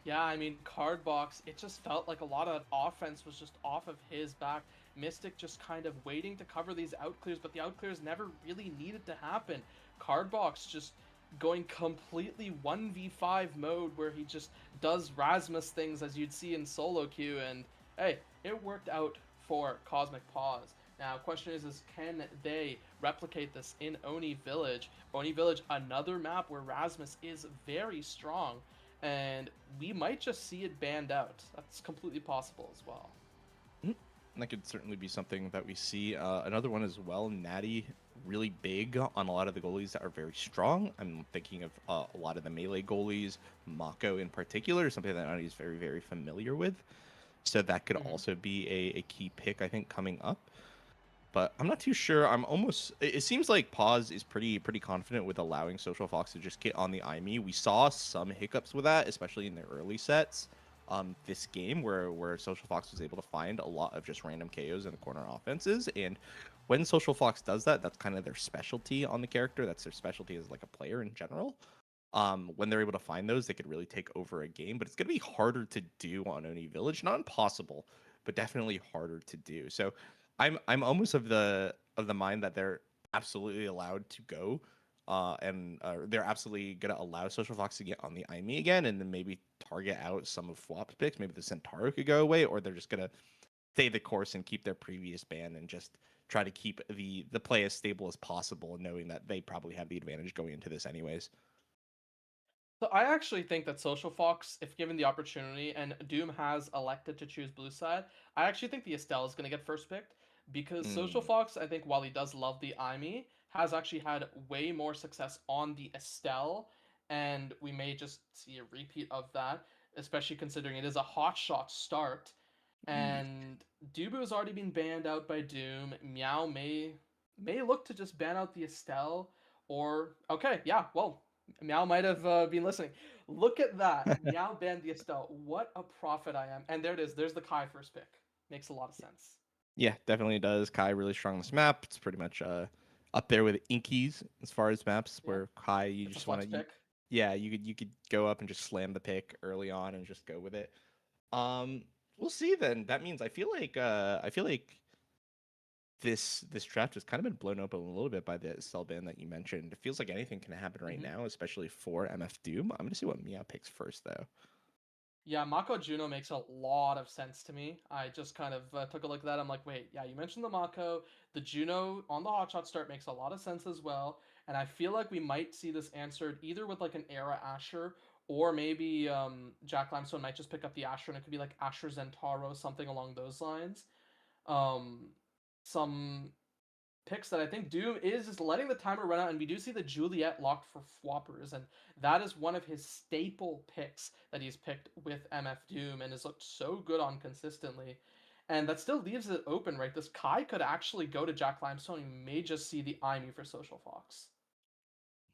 Yeah, I mean, Card Box, it just felt like a lot of offense was just off of his back. Mystic just kind of waiting to cover these outclears, but the outclears never really needed to happen. Card Box just going completely 1v5 mode where he just does Rasmus things as you'd see in solo queue, and hey, it worked out for Cosmic Pause. Now, question is can they replicate this in Oni Village? Oni Village, another map where Rasmus is very strong, and we might just see it banned out. That's completely possible as well. That could certainly be something that we see. Another one as well, Natty, really big on a lot of the goalies that are very strong. I'm thinking of a lot of the melee goalies, Mako in particular, something that Natty is very, very familiar with. So that could also be a key pick, I think, coming up. But I'm not too sure. It seems like Pause is pretty confident with allowing Social Fox to just get on the IME. We saw some hiccups with that, especially in the early sets. This game where Social Fox was able to find a lot of just random KOs in the corner offenses, and when Social Fox does that, that's kind of their specialty on the character. That's their specialty as like a player in general. When they're able to find those, they could really take over a game. But it's gonna be harder to do on Oni Village. Not impossible, but definitely harder to do. So I'm almost of the mind that they're absolutely allowed to go. And they're absolutely going to allow Social Fox to get on the IME again and then maybe target out some of Flop's picks. Maybe the Centauro could go away, or they're just going to stay the course and keep their previous ban and just try to keep the play as stable as possible, knowing that they probably have the advantage going into this anyways. So I actually think that Social Fox, if given the opportunity, and Doom has elected to choose blue side, I actually think the Estelle is going to get first picked because Social Fox, I think while he does love the IME, has actually had way more success on the Estelle, and we may just see a repeat of that, especially considering it is a hot shot start. And Dubu has already been banned out by Doom. Meow may look to just ban out the Estelle, or okay, yeah, well, Meow might have been listening. Look at that. Meow banned the Estelle. What a prophet I am. And there it is. There's the Kai first pick. Makes a lot of sense. Yeah, definitely does. Kai really strong on this map. It's pretty much up there with Inkies as far as maps Yeah. where Kai you It's a just want flex to pick. yeah, you could go up and just slam the pick early on and just go with it. We'll see then. That means I feel like this draft has kind of been blown open a little bit by the cell ban that you mentioned. It feels like anything can happen right now, especially for MF Doom. I'm gonna see what Mia picks first though. Yeah, Mako Juno makes a lot of sense to me. I just kind of took a look at that. I'm like, wait, yeah, you mentioned the Mako. The Juno on the hotshot start makes a lot of sense as well. And I feel like we might see this answered either with like an Era Asher, or maybe Jack Limestone might just pick up the Asher and it could be like Asher Zentaro, something along those lines. Um, some picks that I think Doom is just letting the timer run out, and we do see the Juliet locked for Fwoppers, and that is one of his staple picks that he's picked with MF Doom and has looked so good on consistently. And that still leaves it open, right? This Kai could actually go to Jack Limestone. You may just see the IME for Social Fox.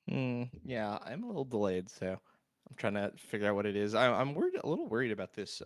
Yeah, I'm a little delayed, so I'm trying to figure out what it is. I'm worried, a little worried about this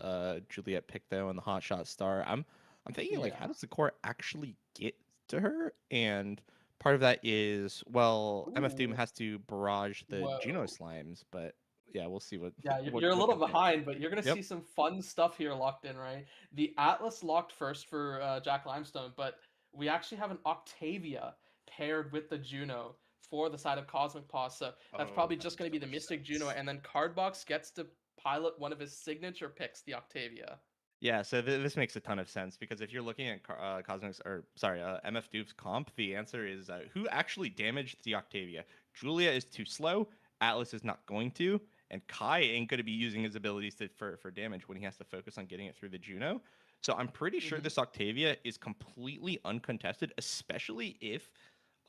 Juliet pick though, and the hotshot star. I'm thinking like, how Yeah. does the core actually get to her? And part of that is, well, MF Doom Ooh. has to barrage the Juno Whoa. slimes, but yeah, we'll see what Yeah, what you're a what little comes next. behind, but you're gonna Yep. see some fun stuff here locked in, right? The Atlas locked first for Jack Limestone, but we actually have an Octavia paired with the Juno for the side of Cosmic Paw, so that's Oh, probably that just makes gonna so be the much Mystic Juno, sense. and then Cardbox gets to pilot one of his signature picks, the Octavia. Yeah, so this makes a ton of sense because if you're looking at Cosmic's or sorry, MF Doom's comp, the answer is who actually damaged the Octavia. Julia is too slow. Atlas is not going to, and Kai ain't going to be using his abilities for damage when he has to focus on getting it through the Juno. So I'm pretty sure this Octavia is completely uncontested, especially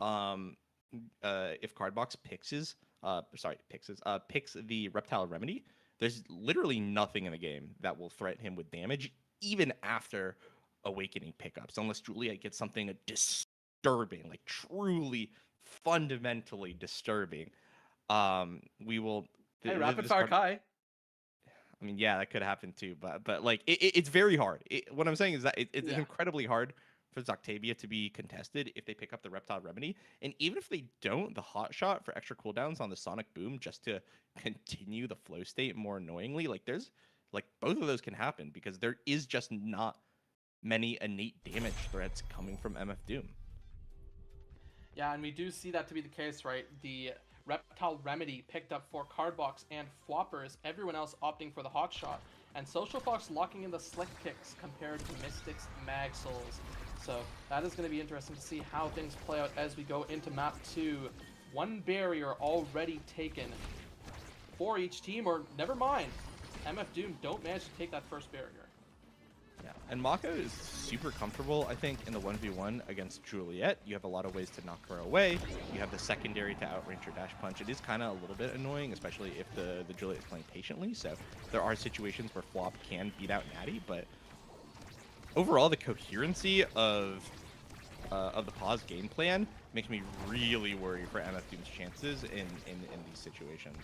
um if Cardbox picks the Reptile Remedy. There's literally nothing in the game that will threaten him with damage, even after Awakening pickups unless Juliet gets something disturbing, like truly fundamentally disturbing. We will. Hey, rapid This fire card, Kai. I mean, yeah, that could happen too, but like it's very hard. What I'm saying is that it's Yeah. incredibly hard for Octavia to be contested if they pick up the Reptile Remedy, and even if they don't, the hot shot for extra cooldowns on the Sonic Boom just to continue the flow state more annoyingly. Like there's like both of those can happen because there is just not many innate damage threats coming from MF Doom. Yeah, and we do see that to be the case, right? The Reptile Remedy picked up for Cardbox and Floppers, everyone else opting for the Hot Shot, and Social Fox locking in the Slick Kicks compared to Mystic's Mag Souls. So that is going to be interesting to see how things play out as we go into map 2. One barrier already taken for each team, or never mind, MF Doom don't manage to take that first barrier. Yeah, and Mako is super comfortable, I think, in the 1v1 against Juliet. You have a lot of ways to knock her away. You have the secondary to outrange her dash punch. It is kind of a little bit annoying, especially if the Juliet is playing patiently. So there are situations where Flop can beat out Natty, but overall, the coherency of the pause game plan makes me really worry for MF Doom's chances in these situations.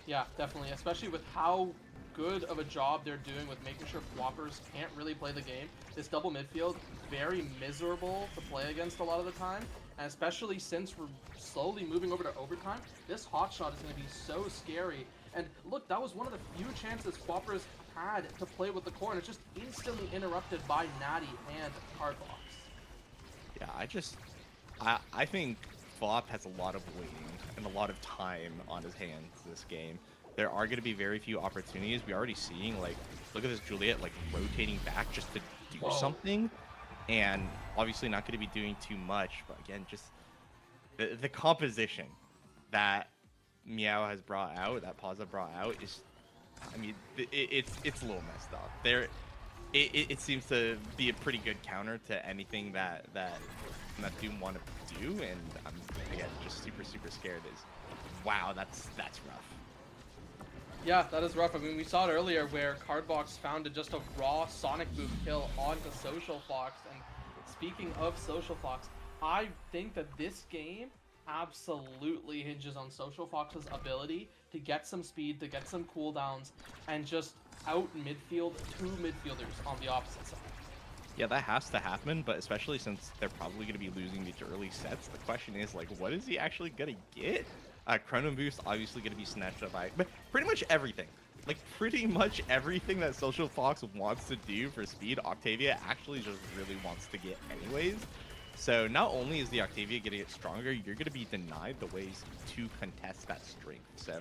Yeah, definitely, especially with how good of a job they're doing with making sure floppers can't really play the game. This double midfield, very miserable to play against a lot of the time, and especially since we're slowly moving over to overtime, this hot shot is going to be so scary. And look, that was one of the few chances floppers had to play with the core, and it's just instantly interrupted by Natty and Cardbox. Yeah, I think Flop has a lot of waiting and a lot of time on his hands this game. There are going to be very few opportunities. We're already seeing, like, look at this Juliet, like, rotating back just to do something. And obviously not going to be doing too much. But again, just the composition that Meow has brought out, that Pazza brought out, is, I mean, it's a little messed up. It seems to be a pretty good counter to anything that Doom want to do. And I'm, again, just super scared. Wow, that's rough. Yeah, that is rough. I mean, we saw it earlier where Cardbox found just a raw Sonic Boom kill onto Social Fox. And speaking of Social Fox, I think that this game absolutely hinges on Social Fox's ability to get some speed, to get some cooldowns, and just out midfield two midfielders on the opposite side. Yeah, that has to happen, but especially since they're probably going to be losing these early sets, the question is, like, what is he actually going to get? Chrono Boost obviously going to be snatched up by pretty much everything. Like, pretty much everything that Social Fox wants to do for speed, Octavia actually just really wants to get anyways. So not only is the Octavia going to get stronger, you're going to be denied the ways to contest that strength. So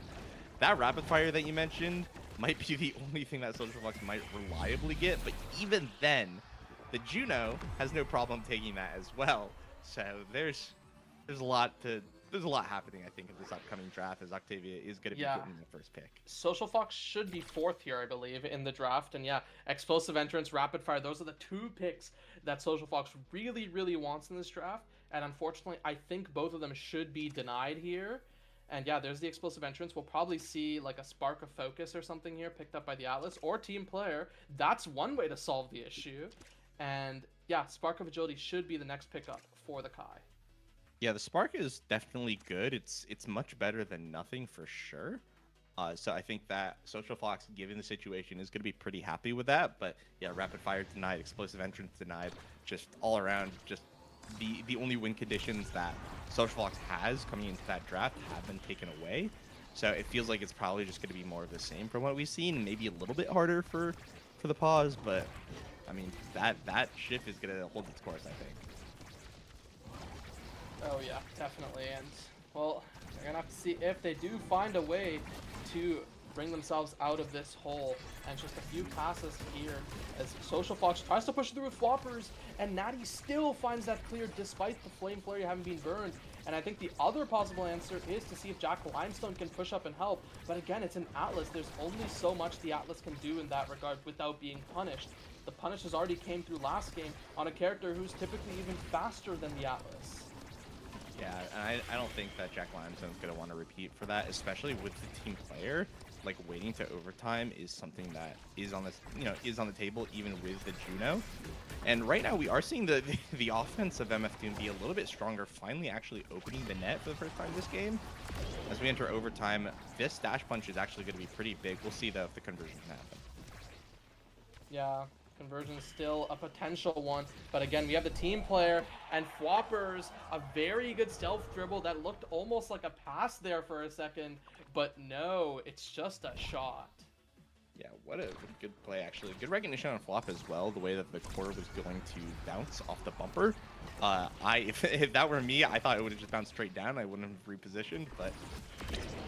that rapid fire that you mentioned might be the only thing that Social Fox might reliably get, but even then, the Juno has no problem taking that as well. So there's a lot happening, I think, in this upcoming draft, as Octavia is going to be getting the first pick. Social Fox should be 4th here, I believe, in the draft. And yeah, Explosive Entrance, Rapid Fire, those are the 2 picks that Social Fox really wants in this draft. And unfortunately, I think both of them should be denied here. And yeah, there's the Explosive Entrance. We'll probably see like a Spark of Focus or something here picked up by the Atlas or Team Player. That's one way to solve the issue. And yeah, Spark of Agility should be the next pickup for the Kai. Yeah, the Spark is definitely good. It's much better than nothing for sure. So I think that Social Fox, given the situation, is going to be pretty happy with that. But yeah, Rapid Fire denied, Explosive Entrance denied, just all around, just the only win conditions that Social Fox has coming into that draft have been taken away. So it feels like it's probably just going to be more of the same from what we've seen, maybe a little bit harder for the pause. But I mean, that shift is going to hold its course, I think. Oh yeah, definitely. And well, we're gonna have to see if they do find a way to bring themselves out of this hole. And just a few passes here as Social Fox tries to push through with floppers, and Natty still finds that clear despite the Flame Flurry having been burned. And I think the other possible answer is to see if Jack Limestone can push up and help. But again, it's an Atlas. There's only so much the Atlas can do in that regard without being punished. The punishes already came through last game on a character who's typically even faster than the Atlas. Yeah, and I don't think that Jack Limestone's going to want to repeat for that, especially with the Team Player. like waiting to overtime is something that is on this, is on the table even with the Juno. And right now we are seeing the offense of MF Doom be a little bit stronger, finally actually opening the net for the first time this game. As we enter overtime, this dash punch is actually going to be pretty big. We'll see though if the conversion can happen. Yeah, conversion still a potential one, but again, we have the team player and Fwoppers, a very good stealth dribble that looked almost like a pass there for a second, but no, it's just a shot. Yeah, what a good play, actually. Good recognition on Flop as well, the way that the core was going to bounce off the bumper. If that were me, I thought it would have just bounced straight down. I wouldn't have repositioned, but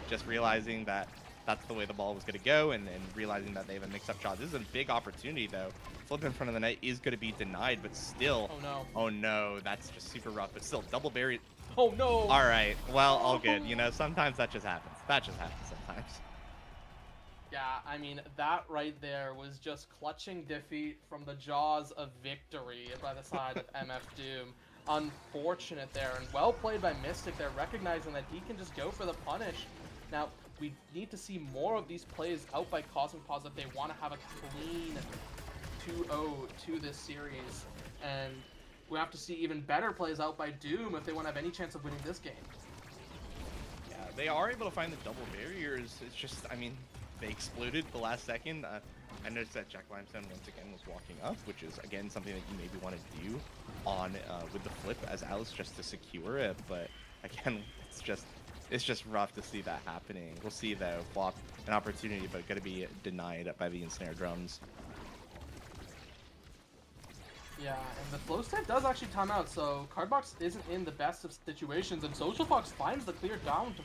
just realizing that that's the way the ball was going to go, and realizing that they have a mix-up shot. This is a big opportunity, though. Flip in front of the net is going to be denied, but still... Oh, no. Oh, no. That's just super rough, but still, double bury... Oh, no! All right. Well, all good. Sometimes that just happens. That just happens sometimes. Yeah, I mean, that right there was just clutching defeat from the jaws of victory by the side of MF Doom. Unfortunate there, and well played by Mystic there, recognizing that he can just go for the punish. Now, we need to see more of these plays out by Cosmic Paws if they want to have a clean 2-0 to this series. And we have to see even better plays out by Doom if they want to have any chance of winning this game. Yeah, they are able to find the double barriers. It's just, I mean... They exploded the last second. I noticed that Jack Limestone once again was walking up, which is again something that you maybe want to do on with the flip as Alice just to secure it. But again, it's just rough to see that happening. We'll see though. Flop an opportunity, but going to be denied by the Ensnare Drums. Yeah, and the flow step does actually time out, so Cardbox isn't in the best of situations, and Social Fox finds the clear down to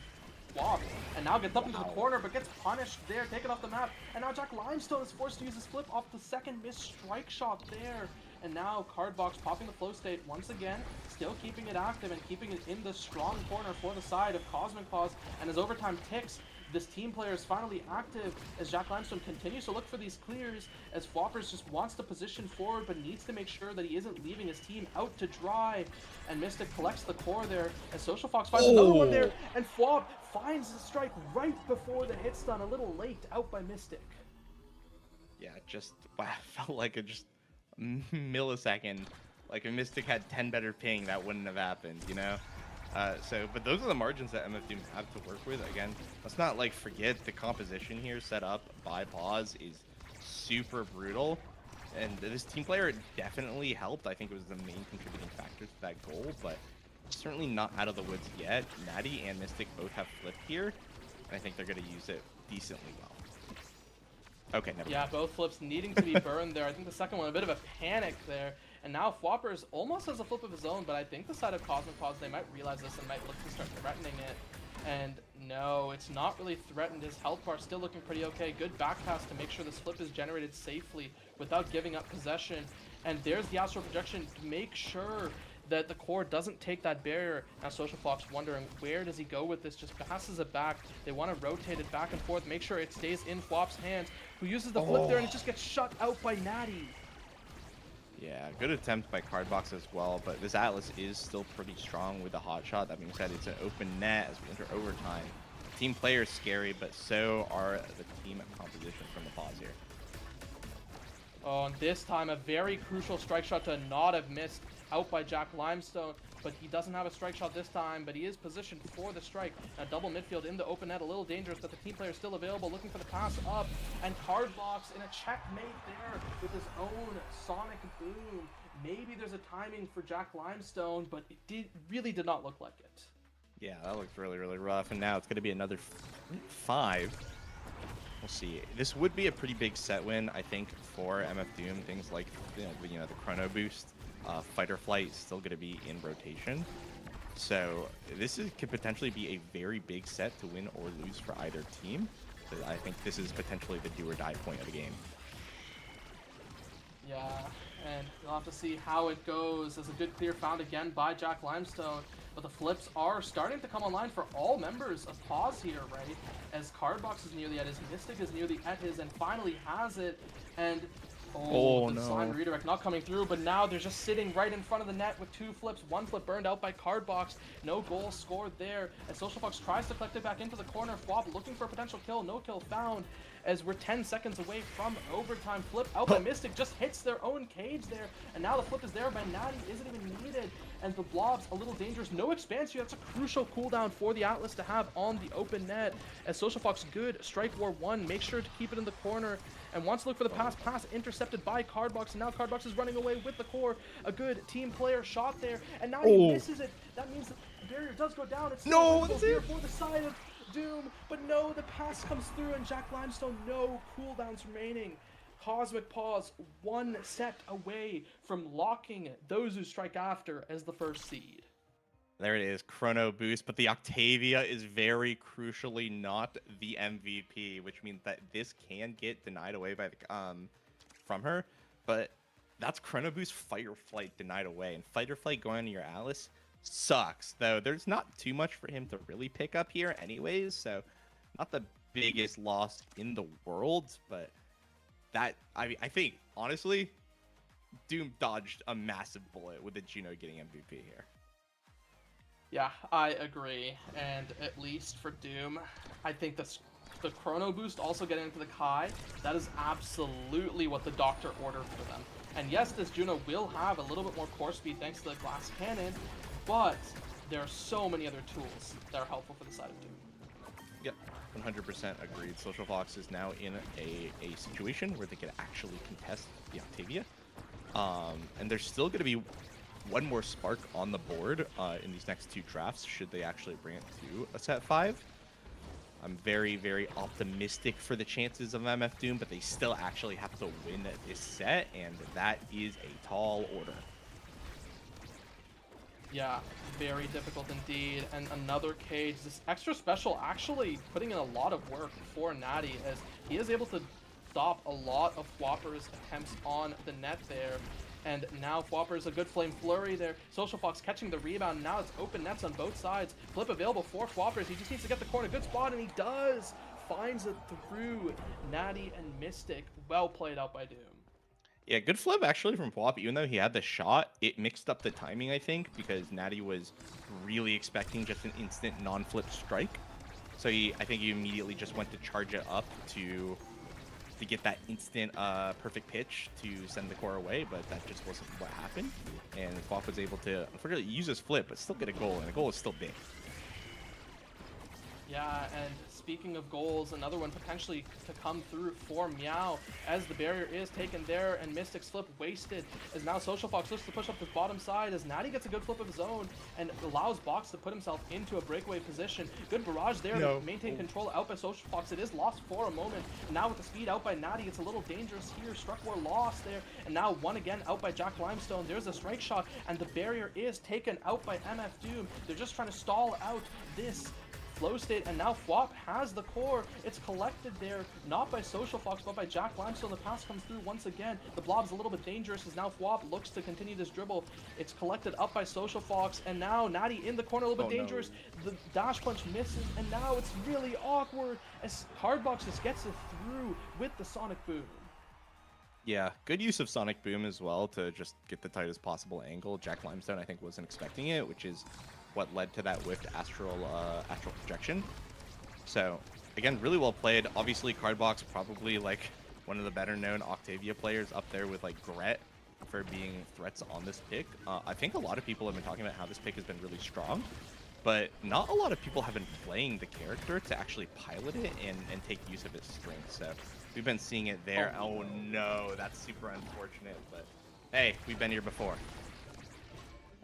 Flop, and now gets up into the corner, but gets punished there, taken off the map, and now Jack Limestone is forced to use his flip off the second missed strike shot there, and now Cardbox popping the flow state once again, still keeping it active and keeping it in the strong corner for the side of Cosmic Paws, and as overtime ticks, this team player is finally active as Jack Limestone continues to look for these clears as Fwoppers just wants to position forward but needs to make sure that he isn't leaving his team out to dry. And Mystic collects the core there as Social Fox finds another one there, and Fwop finds the strike right before the hit stun, a little late out by Mystic. Yeah, just felt like a just millisecond. Like if Mystic had 10 better ping, that wouldn't have happened, but those are the margins that MF Doom have to work with. Again, let's not forget the composition here set up by Paws is super brutal, and this team player definitely helped. I think it was the main contributing factor to that goal, but certainly not out of the woods yet. Natty and Mystic both have flipped here, and I think they're going to use it decently well. Okay, never mind. Both flips needing to be burned there. I think the second one, a bit of a panic there. And now Fwoppers almost has a flip of his own, but I think the side of Cosmic Paws, they might realize this and might look to start threatening it. And no, it's not really threatened. His health bar still looking pretty okay. Good back pass to make sure this flip is generated safely without giving up possession. And there's the astral projection to make sure that the core doesn't take that barrier. Now Social Fox wondering where does he go with this, just passes it back. They want to rotate it back and forth, make sure it stays in Fwop's hands, who uses the flip there and it just gets shut out by Natty. Yeah, good attempt by Cardbox as well, but this Atlas is still pretty strong with the hot shot. That being said, it's an open net as we enter overtime. Team player is scary, but so are the team composition from the Paws here. Oh, and this time a very crucial strike shot to not have missed out by Jack Limestone, but he doesn't have a strike shot this time, but he is positioned for the strike. A double midfield in the open net, a little dangerous, but the team player is still available, looking for the pass up, and Cardbox in a checkmate there with his own sonic boom. Maybe there's a timing for Jack Limestone, but it really did not look like it. Yeah, that looked really, really rough, and now it's going to be another 5. We'll see. This would be a pretty big set win, I think, for MF Doom. Things like the chrono boost, fight or flight is still going to be in rotation. So this could potentially be a very big set to win or lose for either team. So I think this is potentially the do or die point of the game. Yeah, and we'll have to see how it goes. There's a good clear found again by Jack Limestone, but the flips are starting to come online for all members of Paws here, right? As Cardbox is nearly at his, Mystic is nearly at his, and finally has it. And Oh, the no. design redirect not coming through, but now they're just sitting right in front of the net with 2 flips. 1 flip burned out by Cardbox. No goal scored there. And Social Fox tries to collect it back into the corner. Flop looking for a potential kill. No kill found. As we're 10 seconds away from overtime. Flip out by Mystic just hits their own cage there. And now the flip is there by Natty. Isn't even needed. And the blob's a little dangerous. No expansion. That's a crucial cooldown for the Atlas to have on the open net. As Social Fox good. Strike War 1. Make sure to keep it in the corner. And wants to look for the pass intercepted by Cardbox, and now Cardbox is running away with the core. A good team player shot there, and now he misses it. That means the barrier does go down. It's No, still here for the side of Doom, but no, the pass comes through, and Jack Limestone, no cooldowns remaining. Cosmic Pause 1 set away from locking those who strike after as the first seed. There it is, Chrono Boost, but the Octavia is very crucially not the MVP, which means that this can get denied away by the from her. But that's Chrono Boost Fight or Flight denied away, and Fight or Flight going on your Alice sucks. Though there's not too much for him to really pick up here, anyways. So not the biggest loss in the world, but that I think honestly, Doom dodged a massive bullet with the Juno getting MVP here. Yeah, I agree, and at least for Doom, I think the Chrono Boost also getting into the Kai, that is absolutely what the Doctor ordered for them. And yes, this Juno will have a little bit more core speed thanks to the Glass Cannon, but there are so many other tools that are helpful for the side of Doom. Yep, 100% agreed. Social Fox is now in a situation where they can actually contest the Octavia. And there's still going to be one more spark on the board in these next 2 drafts, should they actually bring it to a set 5. I'm very, very optimistic for the chances of MF Doom, but they still actually have to win this set, and that is a tall order. Yeah, very difficult indeed. And another cage, this extra special actually putting in a lot of work for Natty, as he is able to stop a lot of Whopper's attempts on the net there. And now Whopper's a good flame flurry there. Social Fox catching the rebound. Now it's open nets on both sides. Flip available for Whoppers. He just needs to get the corner. Good spot, and he does. Finds it through Natty and Mystic. Well played out by Doom. Yeah, good flip actually from Whop. Even though he had the shot, it mixed up the timing, I think, because Natty was really expecting just an instant non-flip strike. So I think he immediately just went to charge it up to get that instant perfect pitch to send the core away, but that just wasn't what happened. And Whop was able to, unfortunately, use his flip, but still get a goal, and the goal is still big. Yeah, and speaking of goals, another one potentially to come through for Meow as the barrier is taken there and Mystic's flip wasted, as now Social Fox looks to push up the bottom side as Natty gets a good flip of his own and allows Box to put himself into a breakaway position. Good barrage there to maintain control out by Social Fox. It is lost for a moment. And now with the speed out by Natty, it's a little dangerous here. Struck War lost there, and now one again out by Jack Limestone. There's a strike shot, and the barrier is taken out by MF Doom. They're just trying to stall out this flow state, and now Flop has the core. It's collected there, not by Social Fox, but by Jack Limestone. The pass comes through once again. The blob's a little bit dangerous as now Flop looks to continue this dribble. It's collected up by Social Fox, and now Natty in the corner, a little bit dangerous. The dash punch misses, and now it's really awkward as Cardbox just gets it through with the Sonic Boom. Yeah, good use of Sonic Boom as well to just get the tightest possible angle. Jack Limestone, I think, wasn't expecting it, which is what led to that whiffed astral projection. So again, really well played. Obviously Cardbox probably like one of the better known Octavia players, up there with like Gret for being threats on this pick. I think a lot of people have been talking about how this pick has been really strong, but not a lot of people have been playing the character to actually pilot it and take use of its strengths. So we've been seeing it there. Oh no, that's super unfortunate, but hey, we've been here before.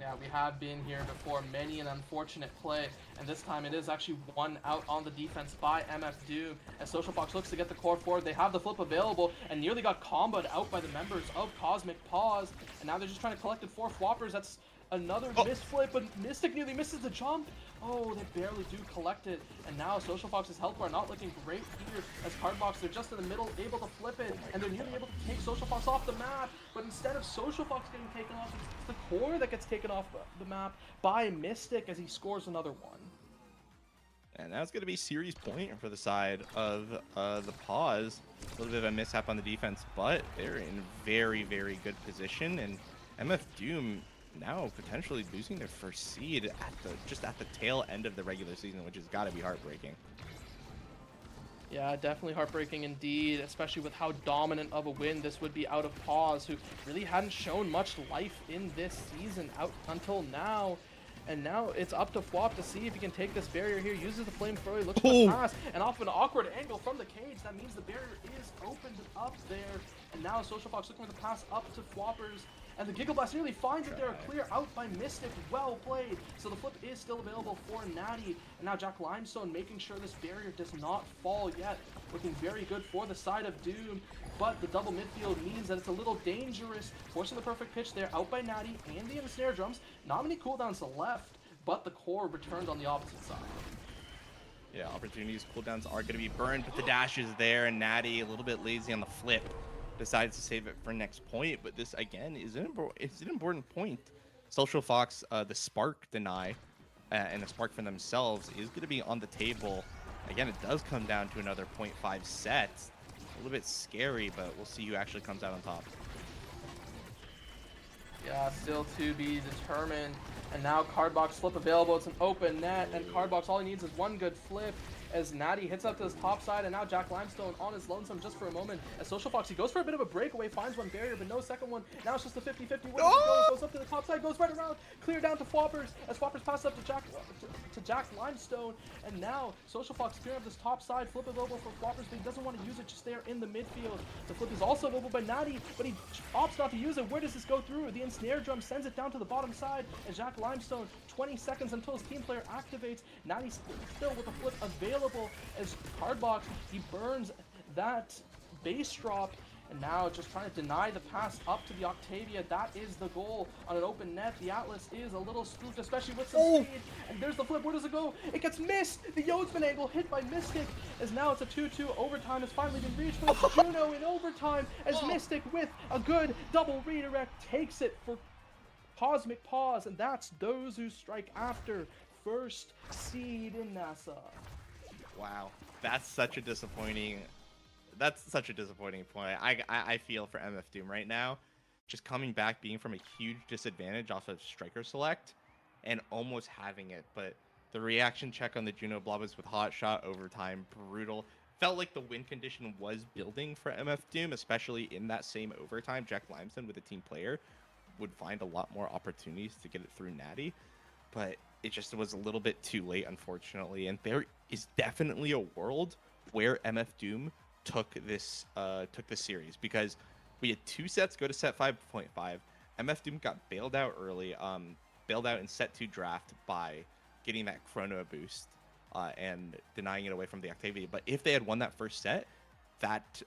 Yeah, we have been here before, many an unfortunate play, and this time it is actually one out on the defense by MF Doom. As Social Fox looks to get the core forward, they have the flip available, and nearly got comboed out by the members of Cosmic Pause, and now they're just trying to collect it for Whoppers. That's another missed flip, but Mystic nearly misses the jump. Oh, they barely do collect it, and now Social Fox's health bar not looking great here as Cardbox, they're just in the middle, able to flip it, and they're nearly able to take Social Fox off the map, but instead of Social Fox getting taken off, it's the core that gets taken off the map by Mystic as he scores another one. And now it's going to be series point for the side of the Pause. A little bit of a mishap on the defense, but they're in very, very good position. And MF Doom now potentially losing their first seed at the tail end of the regular season, which has got to be heartbreaking. Yeah, definitely heartbreaking indeed, especially with how dominant of a win this would be out of Pause, who really hadn't shown much life in this season out until now. And now it's up to Flop to see if he can take this barrier here. Uses the flamethrower, looks for the pass, and off an awkward angle from the cage. That means the barrier is opened up there. And now Social Fox looking for the pass up to Floppers. And the Giggle Blast nearly finds it there. Clear out by Mystic. Well played. So the flip is still available for Natty. And now Jack Limestone making sure this barrier does not fall yet. Looking very good for the side of Doom. But the double midfield means that it's a little dangerous. Forcing the perfect pitch there out by Natty and the snare drums. Not many cooldowns left, but the core returned on the opposite side. Yeah, opportunities, cooldowns are going to be burned, but the dash is there, and Natty, a little bit lazy on the flip, decides to save it for next point. But this, again, is an important point. Social Fox, the Spark deny, and the Spark for themselves is going to be on the table. Again, it does come down to another 0.5 sets. A little bit scary, but we'll see who actually comes out on top. Yeah, still to be determined. And now Cardbox flip available. It's an open net, and Cardbox, all he needs is one good flip as Natty hits up to his top side, and now Jack Limestone on his lonesome just for a moment. As Social Fox, he goes for a bit of a breakaway, finds one barrier, but no second one. Now it's just a 50-50. Where goes up to the top side, goes right around, clear down to Floppers, as Floppers pass up to Jack Limestone. And now Social Fox clearing up this top side, flip available for Floppers, but he doesn't want to use it just there in the midfield. The flip is also available by Natty, but he opts not to use it. Where does this go through? The ensnare drum sends it down to the bottom side, and Jack Limestone, 20 seconds until his team player activates. Natty still with a flip available as Cardbox, he burns that base drop, and now just trying to deny the pass up to the Octavia. That is the goal on an open net. The Atlas is a little spooked, especially with some speed. And there's the flip. Where does it go? It gets missed. The Yodsman angle hit by Mystic, as now it's a 2-2. Overtime has finally been reached, but it's Juno in overtime as Mystic with a good double redirect takes it for Cosmic Pause, and that's those who strike after first seed in NASA. Wow, that's such a disappointing point. I feel for MF Doom right now, just coming back, being from a huge disadvantage off of striker select, and almost having it. But the reaction check on the Juno Blob was with hot shot, overtime, brutal. Felt like the win condition was building for MF Doom, especially in that same overtime. Jack Limestone with a team player would find a lot more opportunities to get it through Natty, but it just was a little bit too late, unfortunately. And there is definitely a world where MF Doom took this series, because we had 2 sets go to set 5.5. MF Doom got bailed out early, bailed out in set 2 draft by getting that chrono boost and denying it away from the Octavia. But if they had won that first set, that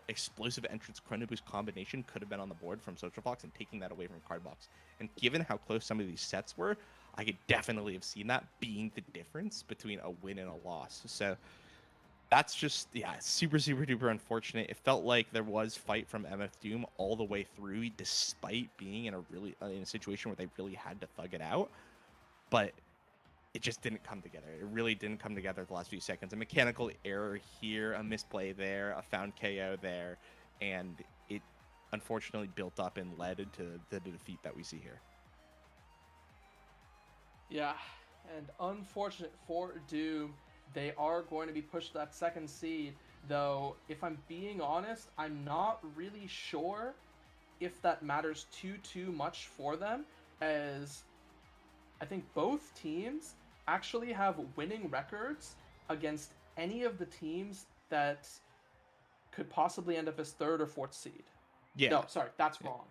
explosive entrance chrono boost combination could have been on the board from Social Fox and taking that away from Cardbox. And given how close some of these sets were, I could definitely have seen that being the difference between a win and a loss. So that's just, yeah, super, super duper unfortunate. It felt like there was fight from MF Doom all the way through, despite being in a situation where they really had to thug it out. But it just didn't come together. It really didn't come together the last few seconds. A mechanical error here, a misplay there, a found KO there, and it unfortunately built up and led to the defeat that we see here. Yeah, and unfortunate for Doom, they are going to be pushed to that second seed, though if I'm being honest, I'm not really sure if that matters too much for them, as I think both teams actually have winning records against any of the teams that could possibly end up as 3rd or 4th seed. Yeah. No, sorry, that's wrong.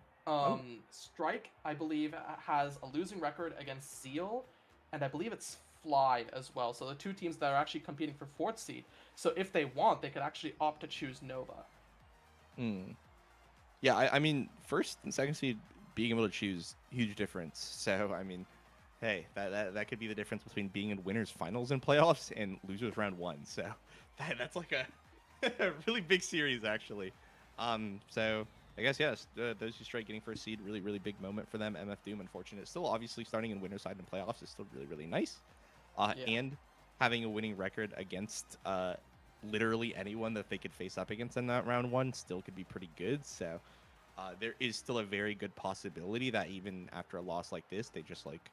Strike, I believe, has a losing record against Seal, and I believe it's Fly as well. So the 2 teams that are actually competing for 4th seed. So if they want, they could actually opt to choose Nova. Yeah, I mean, 1st and 2nd seed being able to choose, huge difference. So, I mean, hey, that could be the difference between being in winners finals and playoffs and losers round 1. So that's like a really big series, actually. So I guess, yes, those who strike getting first seed, really, really big moment for them. MF Doom, unfortunate. Still, obviously, starting in winner side and playoffs is still really, really nice. Yeah. And having a winning record against literally anyone that they could face up against in that round one still could be pretty good. So there is still a very good possibility that even after a loss like this, they just like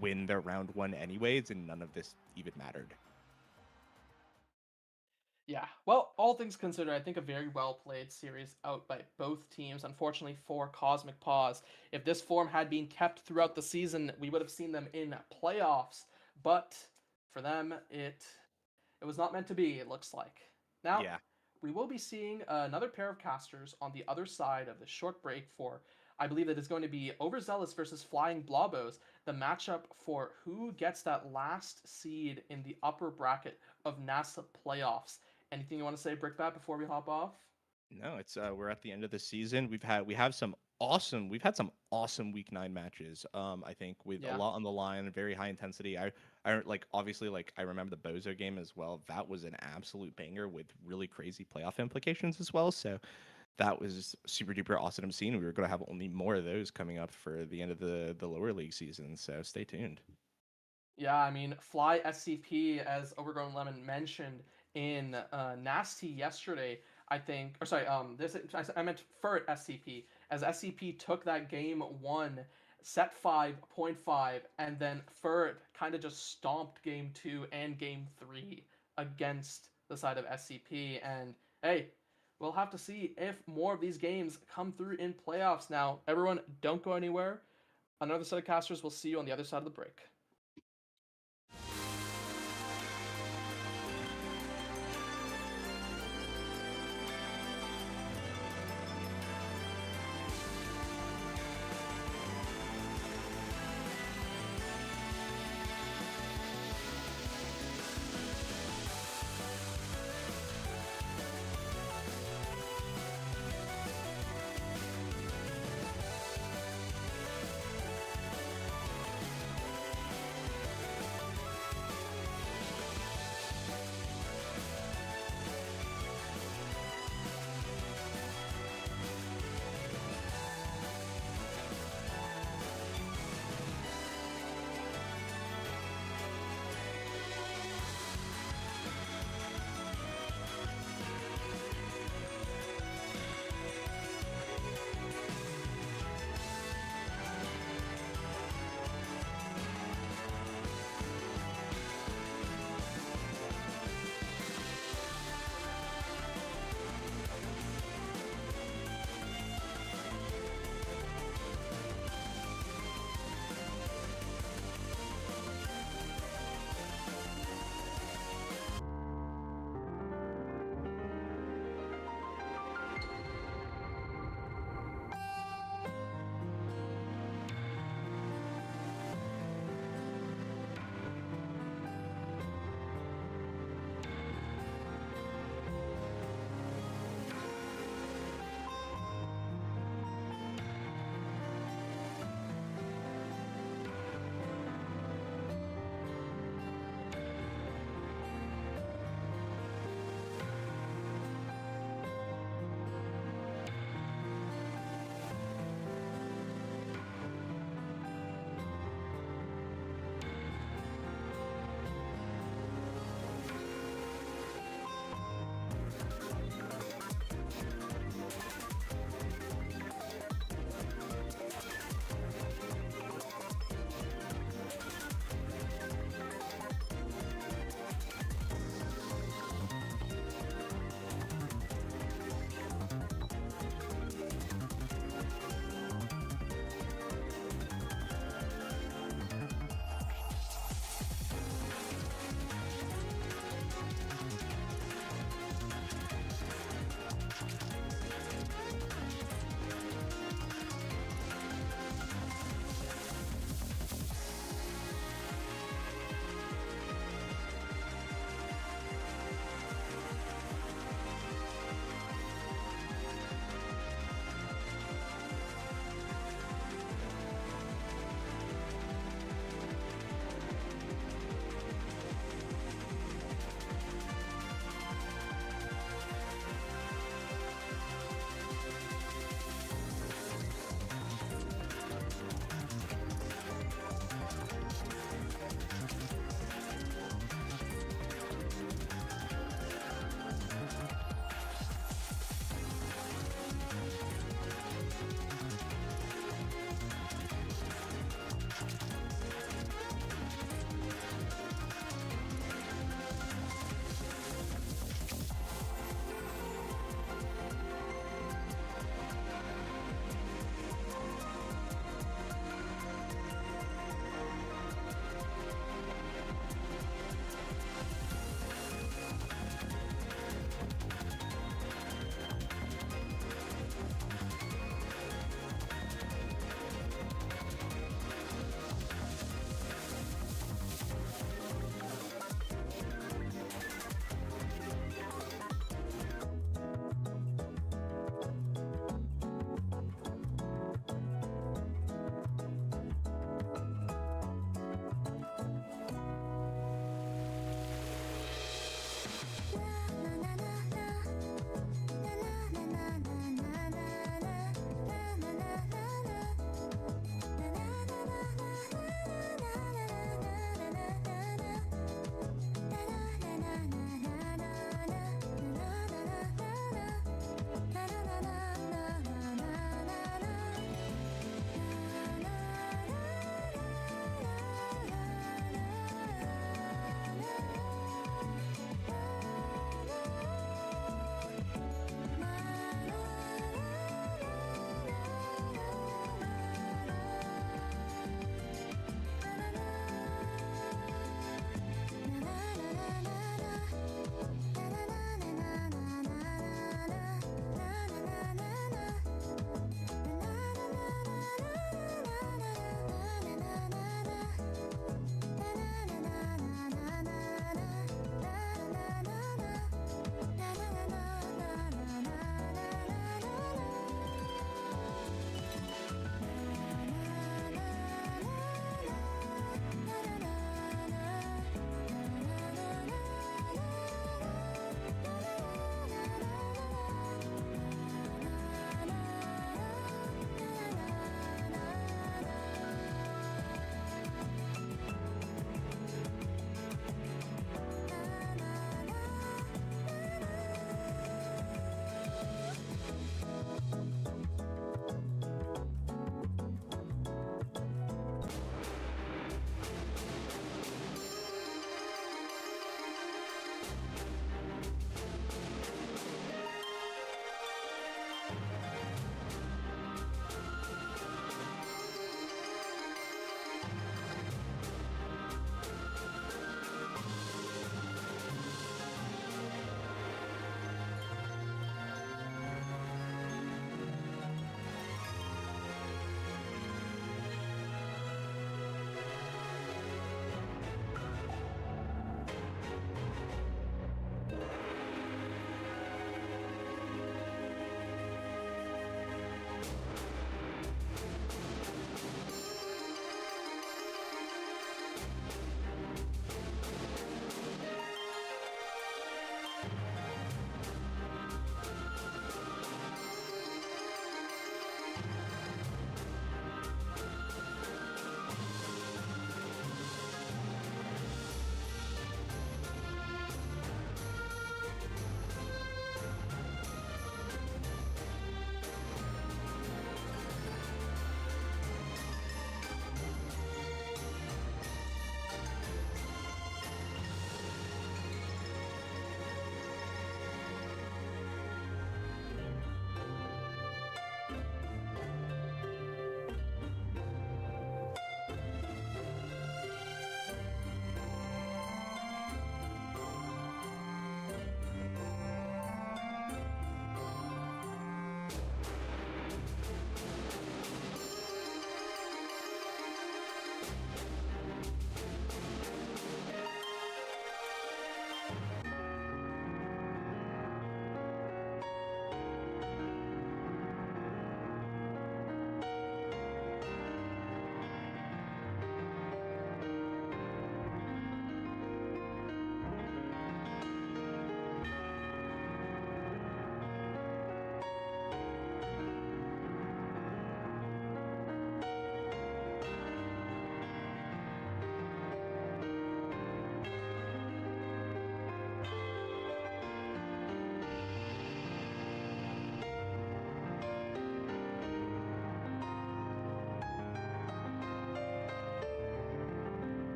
win their round one anyways, and none of this even mattered. Yeah, well, all things considered, I think a very well played series out by both teams. Unfortunately for Cosmic Paws, if this form had been kept throughout the season, we would have seen them in playoffs. But for them, it was not meant to be, it looks like. Now, Yeah. we will be seeing another pair of casters on the other side of the short break for, I believe that is going to be Overzealous versus Flying Blobos, the matchup for who gets that last seed in the upper bracket of NASA playoffs. Anything you want to say, Brickbat, before we hop off? No, it's we're at the end of the season. We've had some awesome week 9 matches. I think with a Yeah. lot on the line, very high intensity. I like obviously like I remember the Bozo game as well. That was an absolute banger with really crazy playoff implications as well. So that was super duper awesome scene. We were going to have only more of those coming up for the end of the lower league season. So stay tuned. Yeah, I mean, Fly SCP, as Overgrown Lemon mentioned in Nasty yesterday, I think, or sorry, I meant Furt SCP, as SCP took that game 1, set 5.5, and then Furt kind of just stomped game 2 and game 3 against the side of SCP. And hey, we'll have to see if more of these games come through in playoffs. Now, everyone, don't go anywhere. Another set of casters, we'll see you on the other side of the break.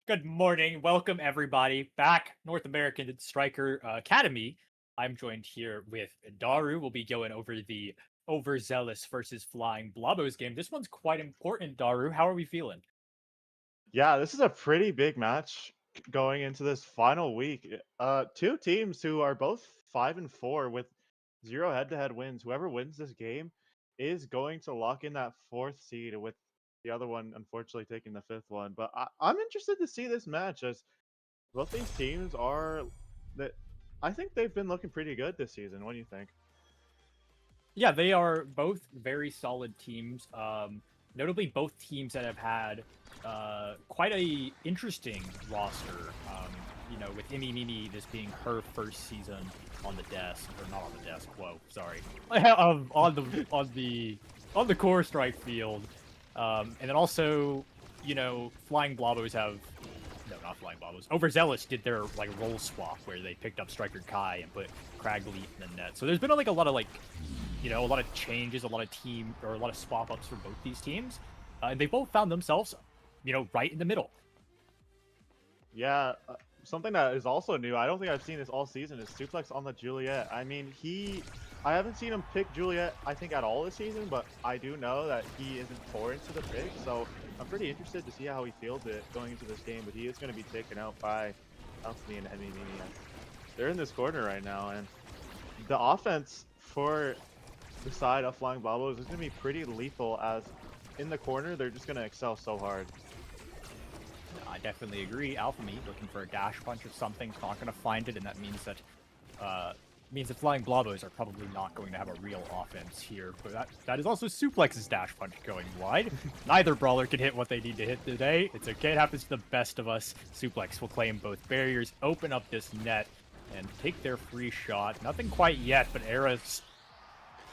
Good morning. Welcome, everybody, back North American Striker Academy. I'm joined here with Daru. We'll be going over the Overzealous versus Flying Blobos game. This one's quite important, Daru. How are we feeling? Yeah, this is a pretty big match going into this final week. Two teams who are both 5-4 with 0 head-to-head wins. Whoever wins this game is going to lock in that 4th seed, with the other one unfortunately taking the 5th one. But I'm interested to see this match, as both these teams are that I think they've been looking pretty good this season. What do you think? Yeah, they are both very solid teams. Notably, both teams that have had quite a interesting roster. With Imi Mimi this being her first season on the desk, or not on the desk. Whoa, sorry. on the core strike field, and then also, Flying Blobos have. No, not Flying Blobos. Overzealous did their role swap where they picked up Striker Kai and put Cragleaf in the net. So there's been a lot of a lot of changes, a lot of swap ups for both these teams, and they both found themselves, right in the middle. Yeah, something that is also new, I don't think I've seen this all season, is Suplex on the Juliet. I mean, I haven't seen him pick Juliet, I think, at all this season, but I do know that he isn't foreign to the pick, so I'm pretty interested to see how he feels it going into this game, but he is going to be taken out by Alchemy and Emi Mimi. They're in this corner right now, and the offense for the side of Flying Blobos is going to be pretty lethal, as in the corner, they're just going to excel so hard. I definitely agree. Alphamy looking for a dash punch of something, not going to find it, and that means that Flying Blobos are probably not going to have a real offense here. But that is also Suplex's dash punch going wide. Neither brawler can hit what they need to hit today. It's okay. It happens to the best of us. Suplex will claim both barriers, open up this net, and take their free shot. Nothing quite yet, but Era's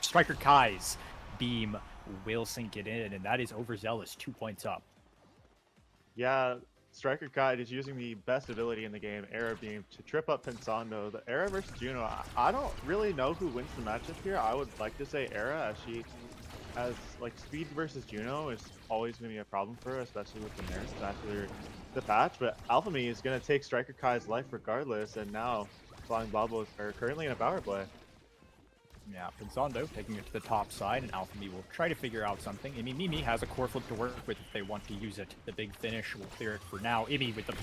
Striker Kai's beam will sink it in, and that is Overzealous 2 points up. Yeah, Striker Kai is using the best ability in the game, Era Beam, to trip up Pensando. The Era versus Juno, I don't really know who wins the matchup here. I would like to say Era, as she has, speed versus Juno is always going to be a problem for her, especially with the nerfs after the patch. But Alchemy is going to take Striker Kai's life regardless, and now Flying Blobos are currently in a power play. Yeah, Pensando taking it to the top side, and Alchemy will try to figure out something. Imi Mimi has a core flip to work with if they want to use it. The big finish will clear it for now. Imi with the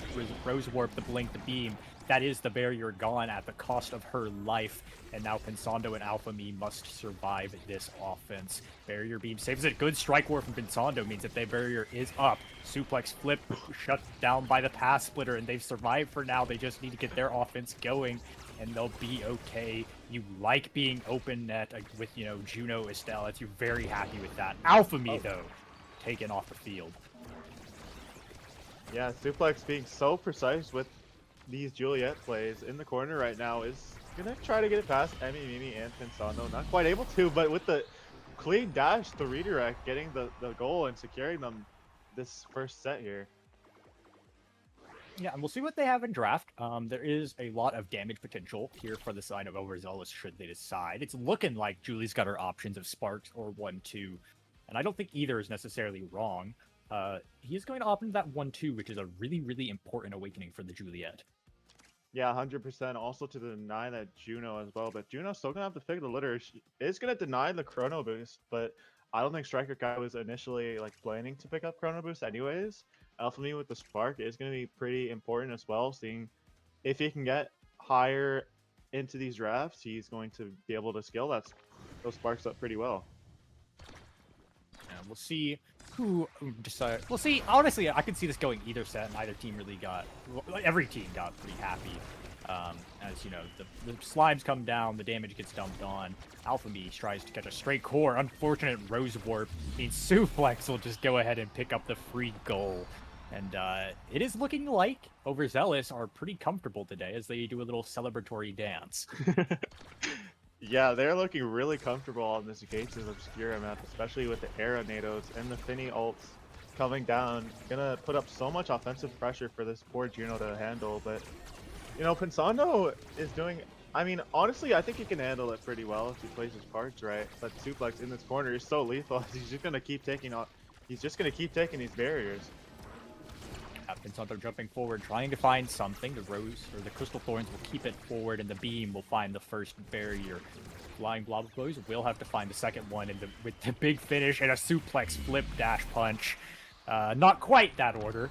Rose Warp, the Blink, the Beam. That is the barrier gone at the cost of her life. And now Pensando and Alchemy must survive this offense. Barrier Beam saves it. Good strike war from Pensando means that their barrier is up. Suplex flip shut down by the pass splitter, and they've survived for now. They just need to get their offense going, and they'll be okay. You like being open net with, Juno Estelle. You're very happy with that. Alchemy, though, taken off the field. Yeah, Suplex being so precise with these Juliet plays in the corner right now is going to try to get it past Emi, Mimi, and Pensando. Not quite able to, but with the clean dash, the redirect, getting the goal and securing them this first set here. Yeah, and we'll see what they have in draft. There is a lot of damage potential here for the side of Overzealous should they decide. It's looking like Julie's got her options of Sparks or 1-2, and I don't think either is necessarily wrong. He is going to opt into that 1-2, which is a really, really important awakening for the Juliet. Yeah, 100%. Also to deny that Juno as well, but Juno's still going to have to pick the litter. She is going to deny the Chrono Boost, but I don't think Striker Kai was initially planning to pick up Chrono Boost anyways. Alchemy with the Spark is going to be pretty important as well, seeing if he can get higher into these drafts, he's going to be able to scale those Sparks up pretty well. And we'll see who decides. We'll see. Honestly, I could see this going either set, and either team really every team got pretty happy. As the slimes come down, the damage gets dumped on. Alchemy tries to catch a straight core. Unfortunate Rose Warp means Suplex will just go ahead and pick up the free goal. And it is looking like Overzealous are pretty comfortable today as they do a little celebratory dance. Yeah, they're looking really comfortable on this Gates of Obscura map, especially with the Era Nados and the Finny ults coming down. Gonna put up so much offensive pressure for this poor Juno to handle, but Pensando is doing, honestly, I think he can handle it pretty well if he plays his parts right. But Suplex in this corner is so lethal. He's just gonna keep taking these barriers. Pensando jumping forward, trying to find something. The Rose or the Crystal Thorns will keep it forward, and the Beam will find the first barrier. Flying Blob Blows will have to find the second one, and with the big finish and a suplex flip dash punch. Not quite that order.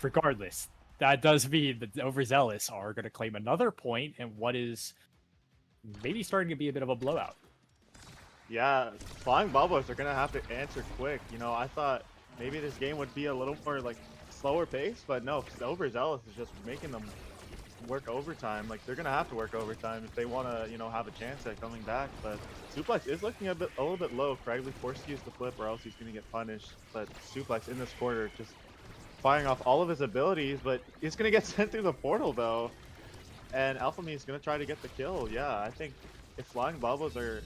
Regardless, that does mean that the Overzealous are going to claim another point, and what is maybe starting to be a bit of a blowout. Yeah, Flying Bubbles are gonna have to answer quick. You know, I thought maybe this game would be a little more like slower pace, but no, because Overzealous is just making them work overtime. Like they're gonna have to work overtime if they want to, you know, have a chance at coming back. But Suplex is looking a little bit low. Craigley forced to use the flip, or else he's gonna get punished. But Suplex in this quarter just firing off all of his abilities, but he's gonna get sent through the portal though. And Alphamy is gonna try to get the kill. Yeah, I think if Flying Bubbles are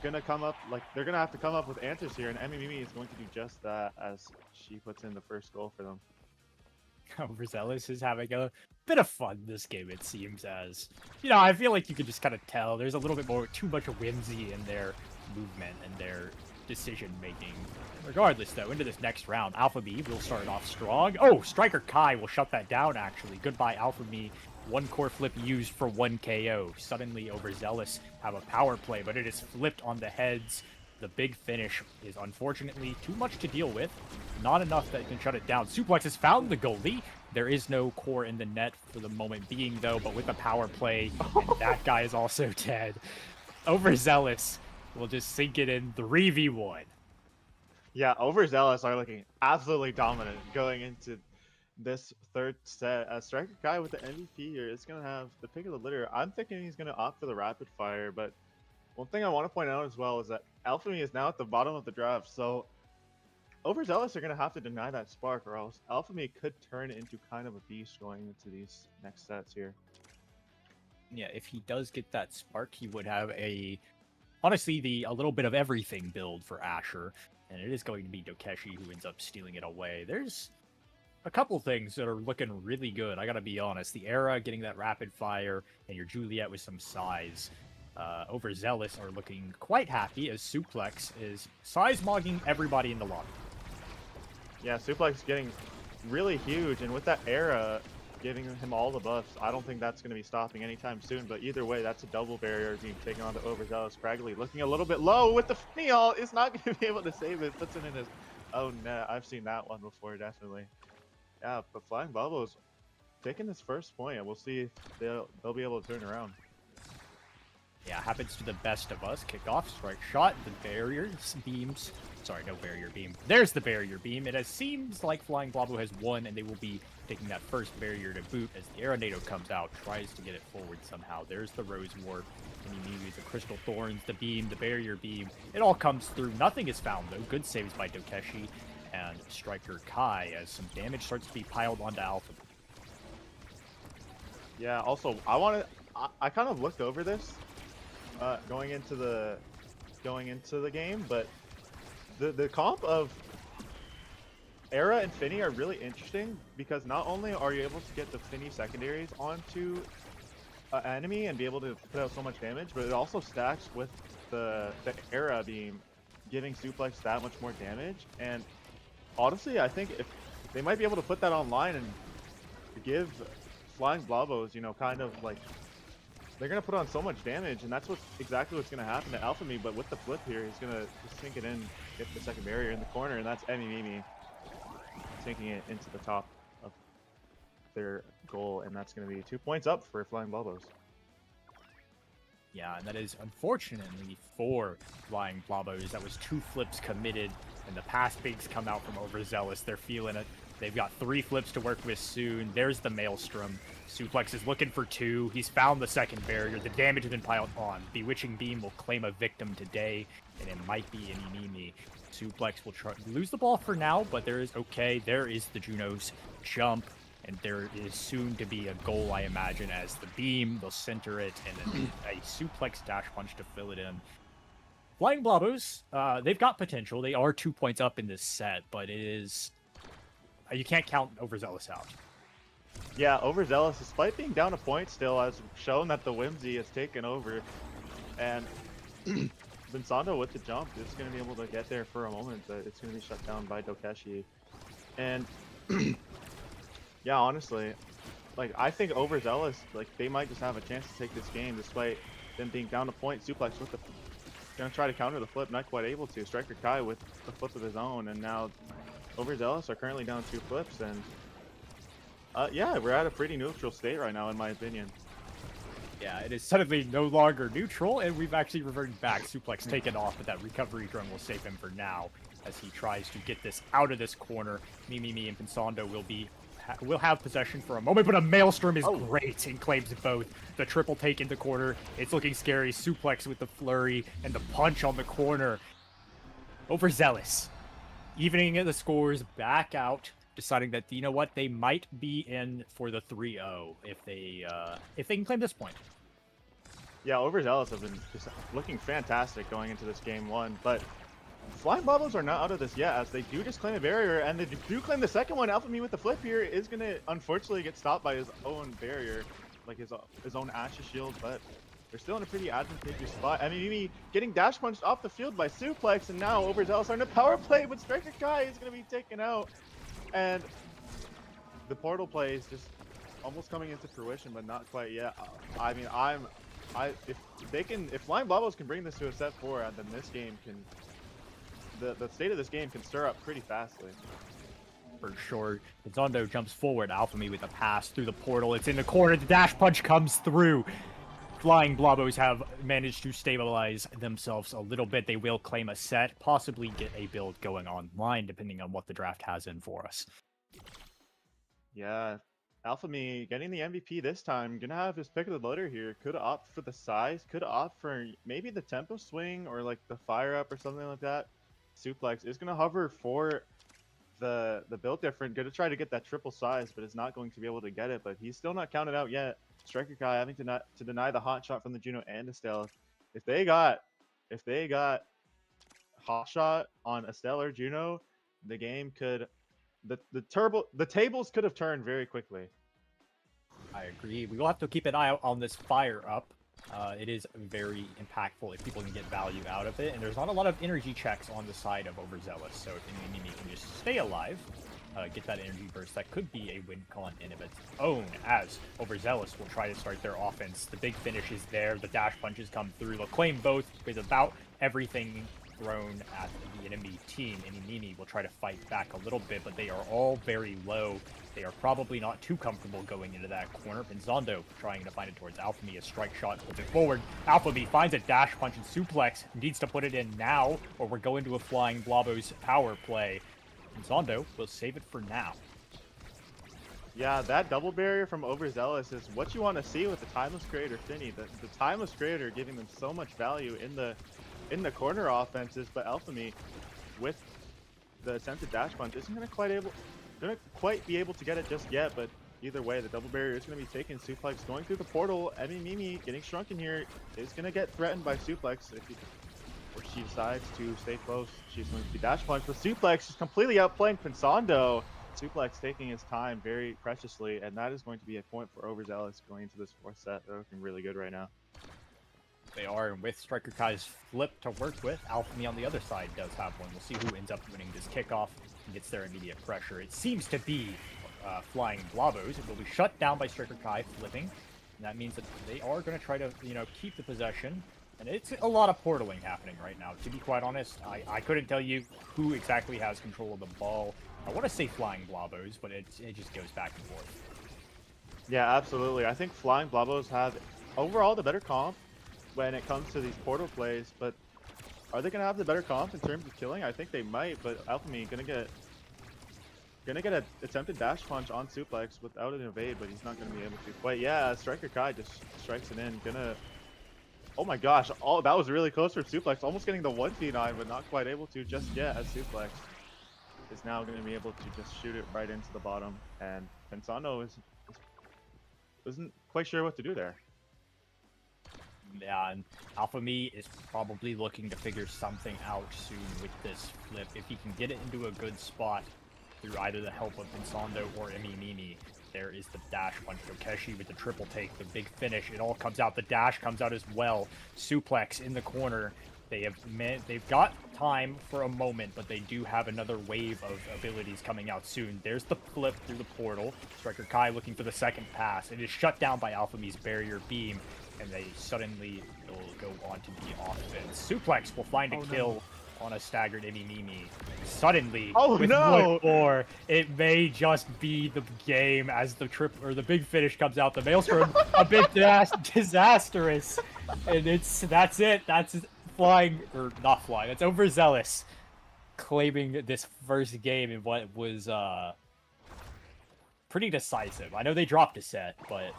gonna come up, like they're gonna have to come up with answers here, and Mimi is going to do just that as she puts in the first goal for them. Overzealous is having a bit of fun this game, it seems, as I feel like you can just kind of tell there's a little bit too much whimsy in their movement and their decision making. Regardless, though, into this next round, Alpha B will start off strong. Oh, Striker Kai will shut that down, actually. Goodbye, Alpha B. One core flip used for 1 KO. Suddenly, Overzealous have a power play, but it is flipped on the heads. The big finish is unfortunately too much to deal with. Not enough that can shut it down. Suplex has found the goalie. There is no core in the net for the moment being, though, but with the power play, and that guy is also dead. Overzealous will just sink it in 3v1. Yeah, Overzealous are looking absolutely dominant going into this third set. Striker Kai with the MVP here is going to have the pick of the litter. I'm thinking he's going to opt for the rapid fire, but one thing I want to point out as well is that Alphamy is now at the bottom of the draft, so Overzealous are going to have to deny that spark, or else Alphamy could turn into kind of a beast going into these next sets here. Yeah, if he does get that spark, he would have honestly, a little bit of everything build for Asher, and it is going to be Dokeshi who ends up stealing it away. There's a couple things that are looking really good, I gotta be honest. The Era getting that rapid fire, and your Juliet with some size. Overzealous are looking quite happy as Suplex is size-mogging everybody in the lobby. Yeah, Suplex getting really huge, and with that Era giving him all the buffs, I don't think that's going to be stopping anytime soon, but either way, that's a double barrier being taken on to Overzealous. Craigley looking a little bit low with the Finial, is not going to be able to save it, puts it in his own net. I've seen that one before, definitely. Yeah, but Flying Bubbles taking this first point, and we'll see if they'll be able to turn around. Yeah, happens to the best of us. Kickoff, strike shot, the barriers, beams. Sorry, no barrier beam. There's the barrier beam. It seems like Flying Blobbo has won, and they will be taking that first barrier to boot as the Aeronado comes out, tries to get it forward somehow. There's the Rose Warp, and immediately the Crystal Thorns, the beam, the barrier beam. It all comes through. Nothing is found, though. Good saves by Dokeshi and Striker Kai as some damage starts to be piled onto Alpha. Yeah, also, I kind of looked over this going into the game, but the comp of Era and Finny are really interesting because not only are you able to get the Finny secondaries onto an enemy and be able to put out so much damage, but it also stacks with the Era beam, giving Suplex that much more damage. And honestly, I think if they might be able to put that online and give Flying Blobos, kind of like, they're going to put on so much damage, and that's exactly what's going to happen to Alphamy. But with the flip here, he's going to just sink it in, get the second barrier in the corner, and that's Mimi sinking it into the top of their goal, and that's going to be 2 points up for Flying Blobos. Yeah, and that is unfortunately for Flying Blobos. That was 2 flips committed, and the pass bigs come out from Overzealous. They're feeling it. They've got 3 flips to work with soon. There's the Maelstrom. Suplex is looking for 2. He's found the second barrier. The damage has been piled on. Bewitching Beam will claim a victim today, and it might be Mimi. Suplex will try to lose the ball for now, but there is the Juno's jump, and there is soon to be a goal, I imagine, as the beam, they'll center it, and then a Suplex dash punch to fill it in. Flying Blobos, they've got potential. They are 2 points up in this set, but it is... you can't count Overzealous out. Yeah, Overzealous, despite being down a point still, has shown that the whimsy has taken over. And Pensando with the jump is going to be able to get there for a moment, but it's going to be shut down by Dokeshi. And Yeah, honestly, like I think overzealous, like they might just have a chance to take this game despite them being down a point. Suplex with the gonna try to counter the flip, not quite able to. Striker Kai with the flip of his own, and now overzealous are currently down 2 flips, and yeah, we're at a pretty neutral state right now, in my opinion. Yeah, it is suddenly no longer neutral, and we've actually reverted back. Suplex taken off, but that recovery drone will save him for now as he tries to get this out of this corner. Mimimi and Pensando will have possession for a moment, but a Maelstrom is great and claims both. The triple take in the corner. It's looking scary. Suplex with the flurry and the punch on the corner. Overzealous. Evening the scores back out, deciding that, you know what, they might be in for the 3-0 if they can claim this point. Yeah, overzealous have been just looking fantastic going into this game 1, but Flying Bobos are not out of this yet, as they do just claim a barrier, and they do claim the second one. Alpha Me with the flip here is going to unfortunately get stopped by his own barrier, like his own Ashes shield, but they're still in a pretty advantageous spot. I mean, Mimi getting dash punched off the field by Suplex, and now overzealous are in a power play, but Striker Kai is going to be taken out, and the portal play is just almost coming into fruition, but not quite yet. I mean, if Flying Bobos can bring this to a set 4, then this game can, the state of this game can stir up pretty fastly. For sure. Zondo jumps forward. Alpha Me with a pass through the portal. It's in the corner. The dash punch comes through. Flying Blobos have managed to stabilize themselves a little bit. They will claim a set, possibly get a build going online, depending on what the draft has in for us. Yeah, Alpha Me getting the MVP this time. Gonna have his pick of the litter here. Could opt for the size. Could opt for maybe the tempo swing or like the fire up or something like that. Suplex is gonna hover for the build different. Gonna try to get that triple size, but is not going to be able to get it. But he's still not counted out yet. Striker Kai having to deny the hot shot from the Juno and Estelle. If they got hot shot on Estelle or Juno, the game could the tables could have turned very quickly. I agree. We will have to keep an eye out on this fire up. It is very impactful if people can get value out of it, and there's not a lot of energy checks on the side of Overzealous, so if Mimi can just stay alive, get that energy burst, that could be a win con in of its own, as Overzealous will try to start their offense. The big finish is there, the dash punches come through, they'll claim both with about everything thrown at the enemy team. Mimi will try to fight back a little bit, but they are all very low. They are probably not too comfortable going into that corner. Pinzondo trying to find it towards Alpha Me. A strike shot puts it forward. Alpha Me finds a dash punch and suplex. Needs to put it in now, or we're going to a Flying Blobos power play. Pinzondo will save it for now. Yeah, that double barrier from Overzealous is what you want to see with the Timeless Creator Finny. The Timeless Creator giving them so much value in the corner offenses, but Alpha Me with the attempted dash punch isn't going to quite be able to get it just yet, but either way, the double barrier is going to be taken. Suplex going through the portal. Mimi getting shrunken here is going to get threatened by Suplex if she decides to stay close. She's going to be dash punch, but Suplex is completely outplaying Pensando. Suplex taking his time very preciously, and that is going to be a point for Overzealous going into this 4th set. They're looking really good right now. They are, and with Striker Kai's flip to work with, Alpha Me on the other side does have one. We'll see who ends up winning this kickoff and gets their immediate pressure. It seems to be Flying Blobos. It will be shut down by Striker Kai flipping, and that means that they are going to try to, keep the possession. And it's a lot of portaling happening right now. To be quite honest, I couldn't tell you who exactly has control of the ball. I want to say Flying Blobos, but it just goes back and forth. Yeah, absolutely. I think Flying Blobos have overall the better comp when it comes to these portal plays, but are they going to have the better comp in terms of killing? I think they might, but Alpha Me gonna get an attempted dash punch on Suplex without an evade, but he's not going to be able to. But yeah, Striker Kai just strikes it in. Oh my gosh, that was really close for Suplex, almost getting the 1v9, but not quite able to just yet, as Suplex is now going to be able to just shoot it right into the bottom, and Pensando isn't quite sure what to do there. Yeah, and Alpha Me is probably looking to figure something out soon with this flip. If he can get it into a good spot through either the help of Pensando or Mimi, there is the dash punch. Kokeshi with the triple take, the big finish. It all comes out. The dash comes out as well. Suplex in the corner. they've got time for a moment, but they do have another wave of abilities coming out soon. There's the flip through the portal. Striker Kai looking for the second pass. It is shut down by Alphami's barrier beam, and they suddenly will go on to the offense. Suplex will find a kill on a staggered Mimi. Suddenly, with no! 1-4, it may just be the game as the the big finish comes out. The Maelstrom a bit disastrous, and that's it. That's flying, or not flying. That's overzealous, claiming this first game in what was pretty decisive. I know they dropped a set, but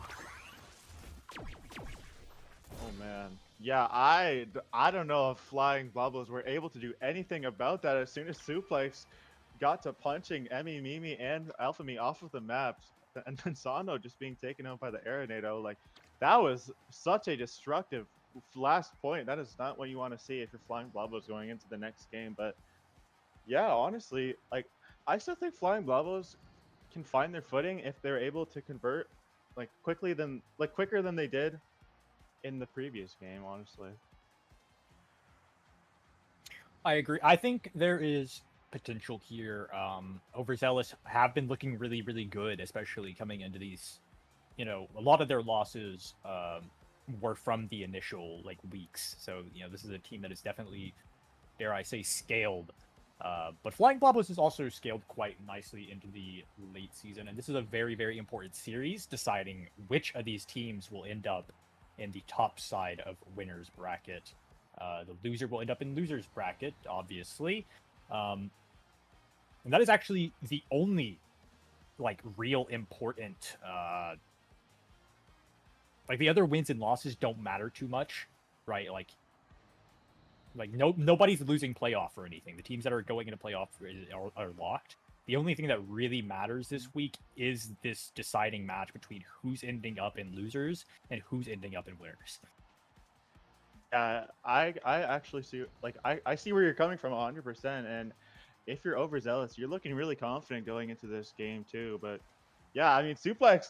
Oh man. Yeah, I don't know if Flying Bubbles were able to do anything about that. As soon as Suplex got to punching Emmy, Mimi, and Alphamy off of the maps, and then Sano just being taken out by the Arenado, like, that was such a destructive last point. That is not what you want to see if you're Flying Bubbles going into the next game. But yeah, honestly, like, I still think Flying Bubbles can find their footing if they're able to convert quicker than they did in the previous game, honestly. I agree. I think there is potential here. Overzealous have been looking really, really good, especially coming into these. A lot of their losses were from the initial weeks. So this is a team that is definitely, dare I say, scaled. But Flying Blobos is also scaled quite nicely into the late season, and this is a very, very important series deciding which of these teams will end up in the top side of winners bracket. The loser will end up in losers bracket, obviously, and that is actually the only real important. The other wins and losses don't matter too much, right? Nobody's losing playoff or anything. The teams that are going into playoff are locked. The only thing that really matters this week is this deciding match between who's ending up in losers and who's ending up in winners. I actually see I see where you're coming from 100%, and if you're overzealous, you're looking really confident going into this game too. But yeah, I mean, Suplex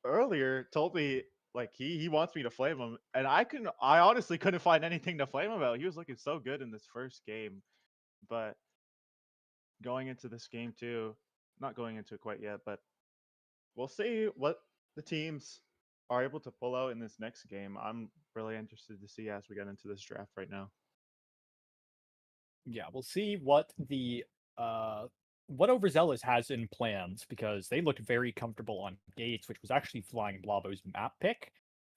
earlier told me he wants me to flame him, and I honestly couldn't find anything to flame him about. He was looking so good in this first game, but going into this game too, not going into it quite yet, but we'll see what the teams are able to pull out in this next game. I'm really interested to see as we get into this draft right now. Yeah, we'll see what what Overzealous has in plans, because they looked very comfortable on Gates, which was actually Flying Blobo's map pick.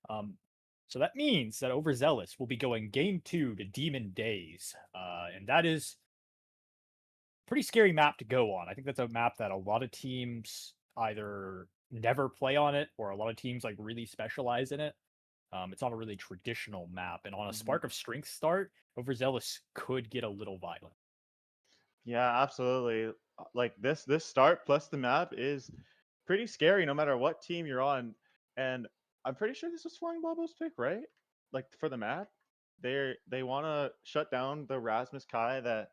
So that means that Overzealous will be going game 2 to Demon Days, and that is a pretty scary map to go on. I think that's a map that a lot of teams either never play on it, or a lot of teams really specialize in it. It's not a really traditional map, and on a Spark of Strength start, Overzealous could get a little violent. Yeah, absolutely. This start plus the map is pretty scary no matter what team you're on. And I'm pretty sure this was Flying Bobo's pick, right? For the map. They want to shut down the Rasmus Kai that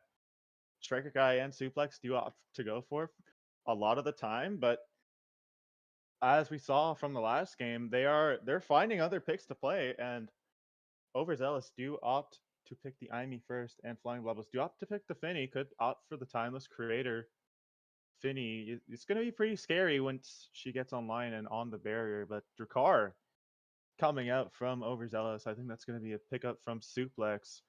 Striker Kai and Suplex do opt to go for a lot of the time, but as we saw from the last game, they're finding other picks to play, and Overzealous do opt to pick the Imi first, and Flying Blobbles do opt to pick the Finny, could opt for the Timeless Creator. Finny, it's going to be pretty scary once she gets online and on the barrier, but Drakkar coming out from Overzealous, I think that's going to be a pickup from Suplex.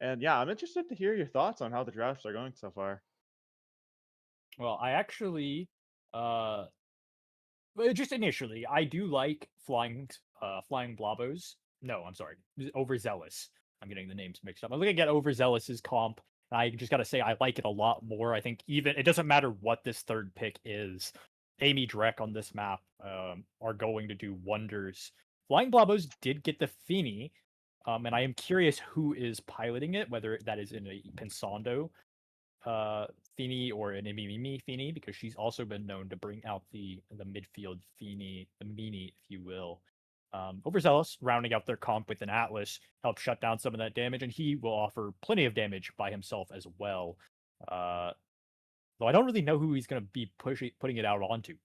And yeah, I'm interested to hear your thoughts on how the drafts are going so far. Well, I actually, just initially, I do like Flying Blobos. No, I'm sorry, Overzealous. I'm getting the names mixed up. I'm looking at Overzealous's comp, and I just gotta say I like it a lot more. I think even it doesn't matter what this third pick is. Amy Drek on this map are going to do wonders. Flying Blobos did get the Fini, and I am curious who is piloting it, whether that is in a Pensando Fini or an Mimi Fini, because she's also been known to bring out the midfield Fini, the Mini, if you will. Overzealous, rounding out their comp with an Atlas, help shut down some of that damage, and he will offer plenty of damage by himself as well. Though I don't really know who he's going to be putting it out onto.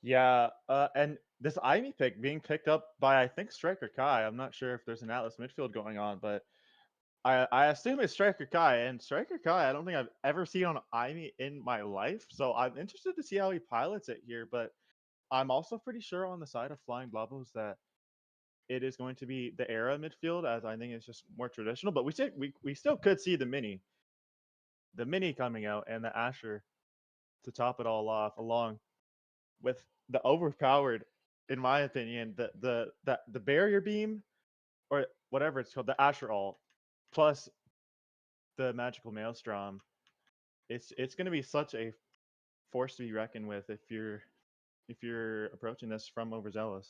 Yeah, and this Ivy pick being picked up by I think Striker Kai. I'm not sure if there's an Atlas midfield going on, but I assume it's Striker Kai. And Striker Kai, I don't think I've ever seen on Ivy in my life. So I'm interested to see how he pilots it here. But I'm also pretty sure on the side of Flying Blobos that it is going to be the era midfield, as I think it's just more traditional. But we still could see the mini coming out and the Asher to top it all off, along with the overpowered, in my opinion, the barrier beam or whatever it's called, the Asher ult, plus the magical maelstrom. It's going to be such a force to be reckoned with if you're approaching this from overzealous.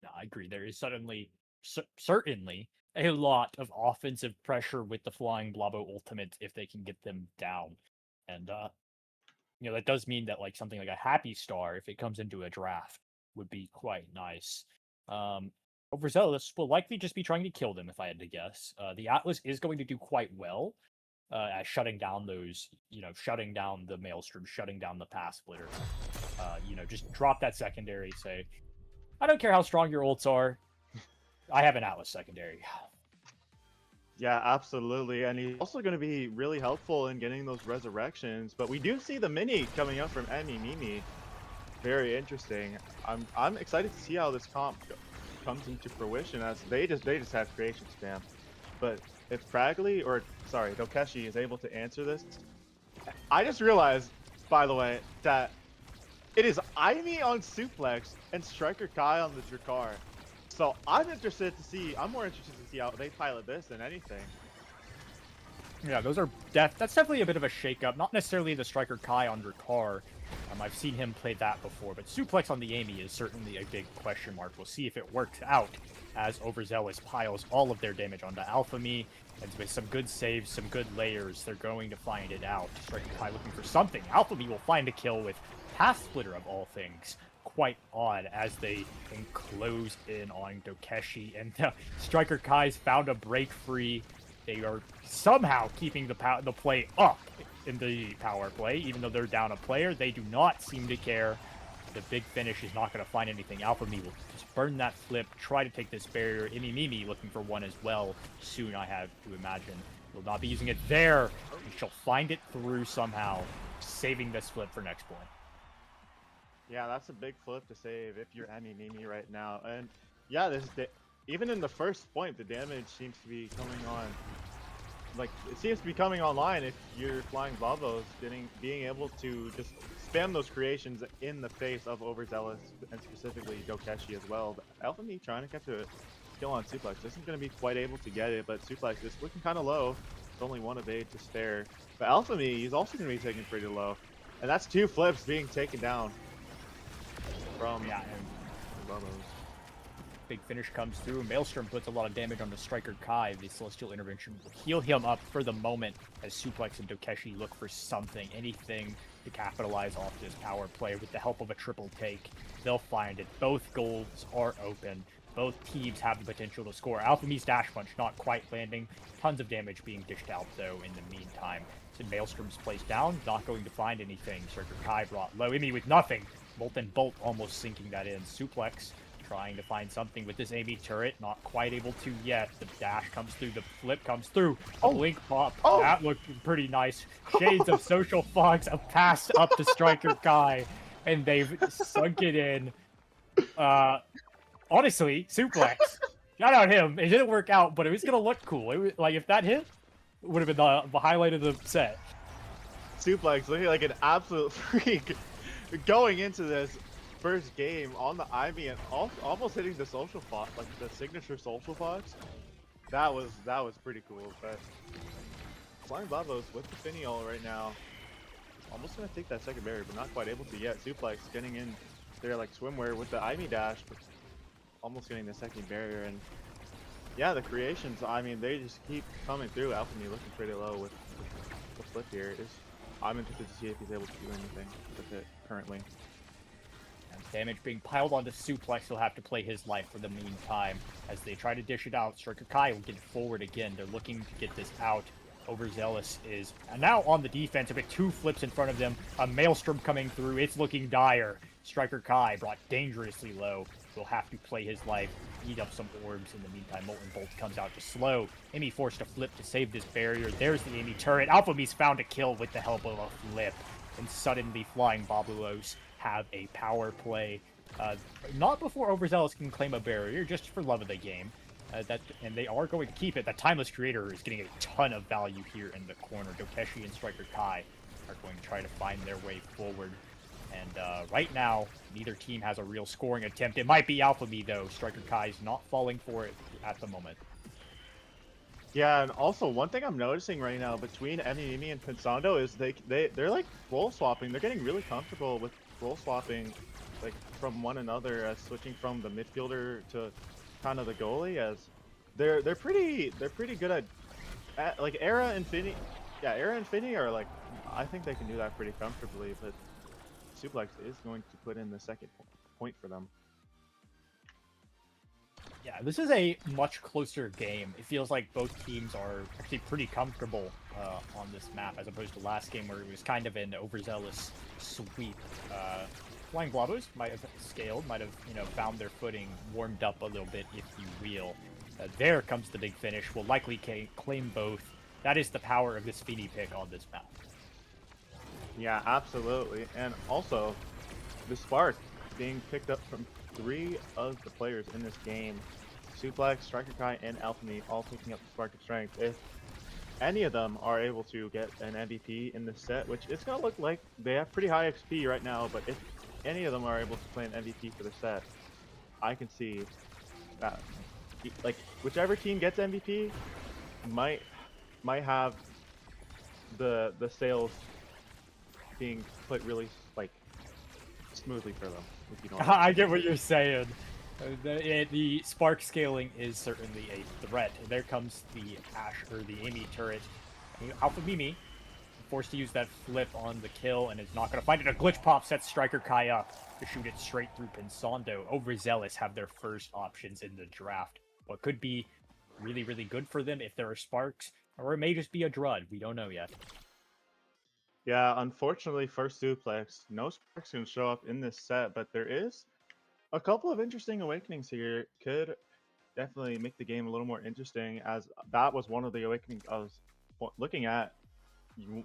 No, I agree. There is certainly a lot of offensive pressure with the Flying Blobbo ultimate if they can get them down. And that does mean that like something like a Happy Star, if it comes into a draft, would be quite nice. Overzealous will likely just be trying to kill them, if I had to guess. The Atlas is going to do quite well at shutting down shutting down the Maelstrom, shutting down the Pass Splitter. Just drop that secondary, say, I don't care how strong your ults are, I have an Atlas secondary. Yeah, absolutely. And he's also going to be really helpful in getting those resurrections. But we do see the mini coming up from Emmy Mimi. Very interesting. I'm excited to see how this comp comes into fruition, as they just have creation spam. But if Dokeshi is able to answer this, I just realized, by the way, that it is Ivy on Suplex and Striker Kai on the Drakkar. So I'm more interested to see how they pilot this than anything. Yeah, that's definitely a bit of a shakeup. Not necessarily the Striker Kai on Drakkar. I've seen him play that before, but Suplex on the Amy is certainly a big question mark. We'll see if it works out as Overzealous piles all of their damage onto Alphamy, and with some good saves, some good layers, they're going to find it out. Striker Kai looking for something. Alphamy will find a kill with Path Splitter of all things. Quite odd as they enclose in on Dokeshi, and Striker Kai's found a break free. They are somehow keeping the play up in the power play, even though they're down a player. They do not seem to care. The big finish is not going to find anything. Alphamy will just burn that flip, try to take this barrier. Imi Mimi looking for one as well. Soon, I have to imagine. Will not be using it there. And she'll find it through somehow, saving this flip for next point. Yeah, that's a big flip to save if you're Emmy Mimi right now. And yeah, even in the first point, the damage seems to be coming on. Like, it seems to be coming online if you're Flying Blobos, being able to just spam those creations in the face of Overzealous, and specifically Dokeshi as well. But Alphamy trying to catch a kill on Suplex isn't going to be quite able to get it, but Suplex is looking kind of low. It's only one evade to spare. But Alphamy, he's also going to be taken pretty low. And that's 2 flips being taken down from Blobos. Big finish comes through. Maelstrom puts a lot of damage on the Striker Kai. The Celestial Intervention will heal him up for the moment as Suplex and Dokeshi look for anything to capitalize off this power play with the help of a triple take. They'll find it. Both goals are open. Both teams have the potential to score. Alphamy's dash punch not quite landing. Tons of damage being dished out, though, in the meantime. So Maelstrom's placed down, not going to find anything. Striker Kai brought low. Imi with nothing. Molten Bolt almost sinking that in. Suplex trying to find something with this Amy turret, not quite able to yet. The dash comes through, the flip comes through, the blink pop, that looked pretty nice. Shades of Social Fox, a pass up to Striker Kai, and they've sunk it in. Honestly, Suplex, shout out him. It didn't work out, but it was gonna look cool. It was, like, if that hit, it would have been the highlight of the set. Suplex looking like an absolute freak going into this first game on the Ivy and almost hitting the Social Fox, like the signature Social Fox. That was pretty cool. But Flying Blobos with the Finial right now, almost gonna take that second barrier, but not quite able to yet. Suplex getting in there like swimwear with the Ivy dash, but almost getting the second barrier. And yeah, the creations, I mean, they just keep coming through. Alchemy looking pretty low with the flip here. I'm interested to see if he's able to do anything with it currently. Damage being piled onto Suplex, he'll have to play his life for the meantime. As they try to dish it out, Striker Kai will get forward again. They're looking to get this out. Overzealous is now on the defense with 2 flips in front of them. A Maelstrom coming through. It's looking dire. Striker Kai brought dangerously low. Will have to play his life, eat up some orbs. In the meantime, Molten Bolt comes out to slow. Amy forced to flip to save this barrier. There's the Amy turret. Alpha Me's found a kill with the help of a flip. And suddenly, Flying Bobulos have a power play. Not before Overzealous can claim a barrier, just for love of the game. And they are going to keep it. The Timeless Creator is getting a ton of value here in the corner. Dokeshi and Striker Kai are going to try to find their way forward. And right now, neither team has a real scoring attempt. It might be Alpha Me, though. Striker Kai's not falling for it at the moment. Yeah, and also one thing I'm noticing right now between Mimi and Pensando is they're like role swapping. They're getting really comfortable with role swapping, like from one another, switching from the midfielder to kind of the goalie. As they're pretty good at like Era and Finny. Yeah, Era and Finny are like, I think they can do that pretty comfortably. But Suplex is going to put in the second point for them. Yeah, this is a much closer game. It feels like both teams are actually pretty comfortable on this map, as opposed to last game where it was kind of an overzealous sweep. Flying Blobos might have scaled, might have found their footing, warmed up a little bit, if you will. There comes the big finish. Will likely claim both. That is the power of this Feeny pick on this map. Yeah, absolutely. And also, the Spark being picked up from 3 of the players in this game. Suplex, Striker Kai, and Alpha Me all picking up the Spark of Strength. If any of them are able to get an MVP in this set, which it's going to look like they have pretty high XP right now, but if any of them are able to play an MVP for the set, I can see that, like, whichever team gets MVP might have the sales being put really like smoothly for them. If you know what I get what you're saying. The Spark scaling is certainly a threat. There comes the the Amy turret. Alpha Mimi forced to use that flip on the kill and is not going to find it. A glitch pop sets Striker Kai up to shoot it straight through Pensando. Overzealous have their first options in the draft. What could be really, really good for them if there are sparks, or it may just be a Drud. We don't know yet. Yeah, unfortunately for Suplex, no sparks can show up in this set, but there is a couple of interesting awakenings here. Could definitely make the game a little more interesting, as that was one of the awakenings I was looking at.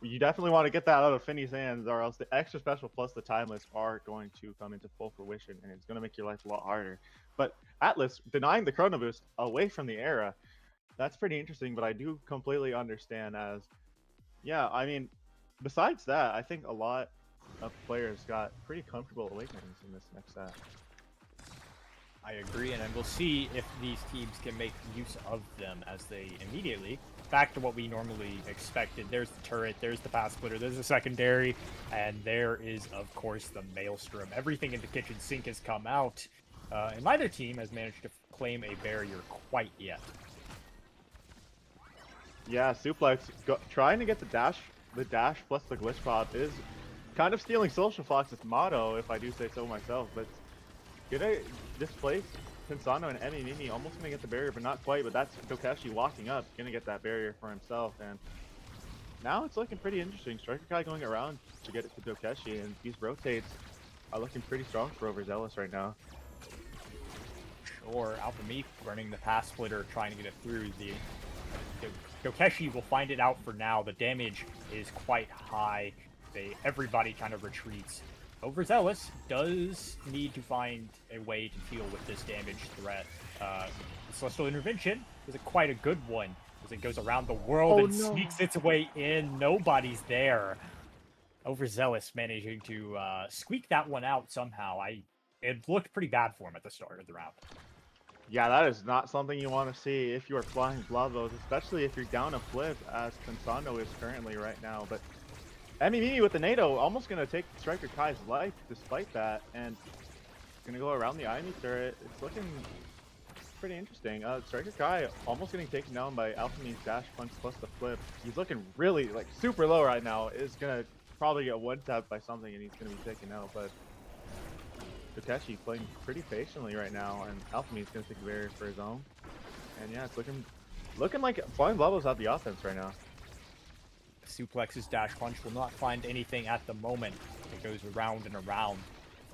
You definitely want to get that out of Finny's hands, or else the extra special plus the timeless are going to come into full fruition, and it's going to make your life a lot harder. But Atlas denying the Chrono Boost away from the Era, that's pretty interesting, but I do completely understand, as, yeah, I mean, besides that, I think a lot of players got pretty comfortable awakenings in this next set. I agree, and we'll see if these teams can make use of them as they immediately, back to what we normally expected. There's the turret, there's the path splitter, there's the secondary, and there is, of course, the Maelstrom. Everything in the kitchen sink has come out, and neither team has managed to claim a barrier quite yet. Yeah, Suplex trying to get the dash plus the glitch pop is kind of stealing Social Fox's motto, if I do say so myself, but gonna displace Pensando and Mimi, almost gonna get the barrier, but not quite. But that's Dokeshi walking up, gonna get that barrier for himself, and now it's looking pretty interesting. Striker Kai going around to get it to Dokeshi, and these rotates are looking pretty strong for Overzealous right now. Sure, Alpha Me running the path splitter, trying to get it through. The Dokeshi will find it out for now. The damage is quite high. Everybody kind of retreats. Overzealous does need to find a way to deal with this damage threat. Celestial Intervention is quite a good one, as it goes around the world sneaks its way in. Nobody's there. Overzealous managing to squeak that one out somehow. It looked pretty bad for him at the start of the round. Yeah, that is not something you want to see if you are flying Blobos, especially if you're down a flip, as Pensando is currently right now. But Mimi with the NATO almost going to take Striker Kai's life despite that, and going to go around the Imi turret. It's looking pretty interesting. Striker Kai almost getting taken down by Alpha Me's dash punch plus the flip. He's looking really, like, super low right now. Is going to probably get one-tapped by something, and he's going to be taken out, but Dokeshi playing pretty patiently right now, and Alpha Me's going to take the barrier for his own. And yeah, it's looking like Flying Blobos have the offense right now. Suplex's dash punch will not find anything at the moment. It goes around and around.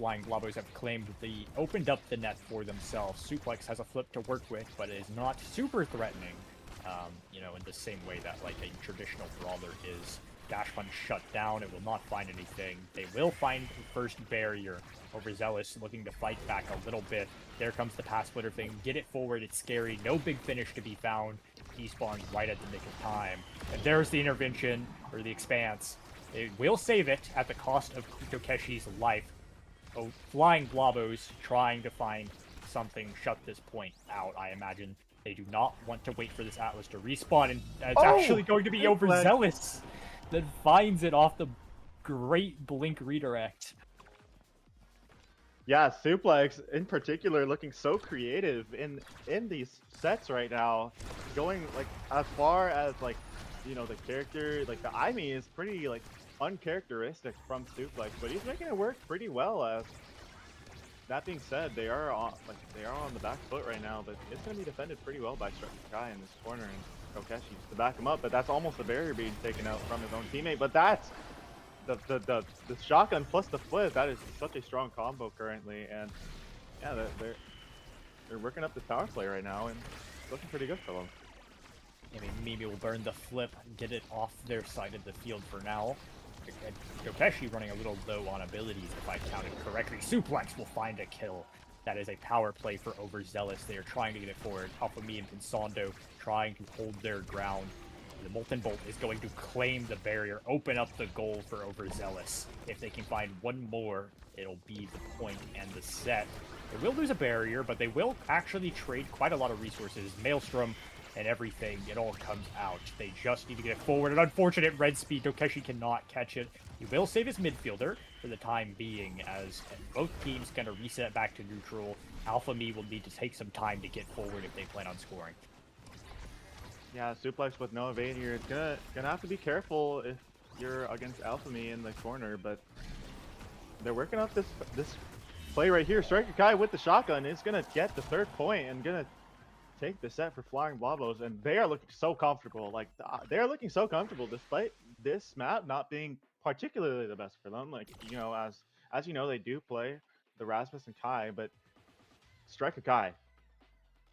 Flying Blobos have claimed they opened up the net for themselves. Suplex has a flip to work with, but it is not super threatening, in the same way that like a traditional brawler is. Dash Punch shut down, it will not find anything. They will find the first barrier. Overzealous looking to fight back a little bit. There comes the pass splitter thing. Get it forward, it's scary. No big finish to be found. He spawns right at the nick of time. And there's the intervention, or the expanse. It will save it at the cost of Dokeshi's life. Oh, Flying Blobos trying to find something, shut this point out, I imagine. They do not want to wait for this Atlas to respawn, and it's actually going to be Overzealous that finds it off the great Blink redirect. Yeah, Suplex in particular looking so creative in these sets right now, going like as far as like the character, like the Aimi is pretty like uncharacteristic from Suplex, but he's making it work pretty well. As that being said, they are on the back foot right now, but it's going to be defended pretty well by Striker Kai in this corner and Kokeshi to back him up. But that's almost a barrier being taken out from his own teammate. But that's the shotgun plus the flip. That is such a strong combo currently, and yeah, they're working up the power play right now, and it's looking pretty good for them. I mean, Mimi will burn the flip, get it off their side of the field for now. Kokeshi running a little low on abilities, if I counted correctly. Suplex will find a kill. That is a power play for Overzealous. They are trying to get it forward. Alpha Me and Pensando trying to hold their ground. The Molten Bolt is going to claim the barrier, open up the goal for Overzealous. If they can find one more, it'll be the point and the set. They will lose a barrier, but they will actually trade quite a lot of resources. Maelstrom and everything, it all comes out. They just need to get it forward. An unfortunate red speed. Dokeshi cannot catch it. He will save his midfielder for the time being, as both teams kind of reset back to neutral. Alpha Me will need to take some time to get forward if they plan on scoring. Yeah, Suplex with no evade here. It's gonna have to be careful if you're against Alpha Me in the corner, but they're working up this play right here. Striker Kai with the shotgun is gonna get the third point and gonna take the set for Flying Blobos, and they are looking so comfortable. Like they are looking so comfortable despite this map not being particularly the best for them. Like as you know, they do play the Rasmus and Kai, but Striker Kai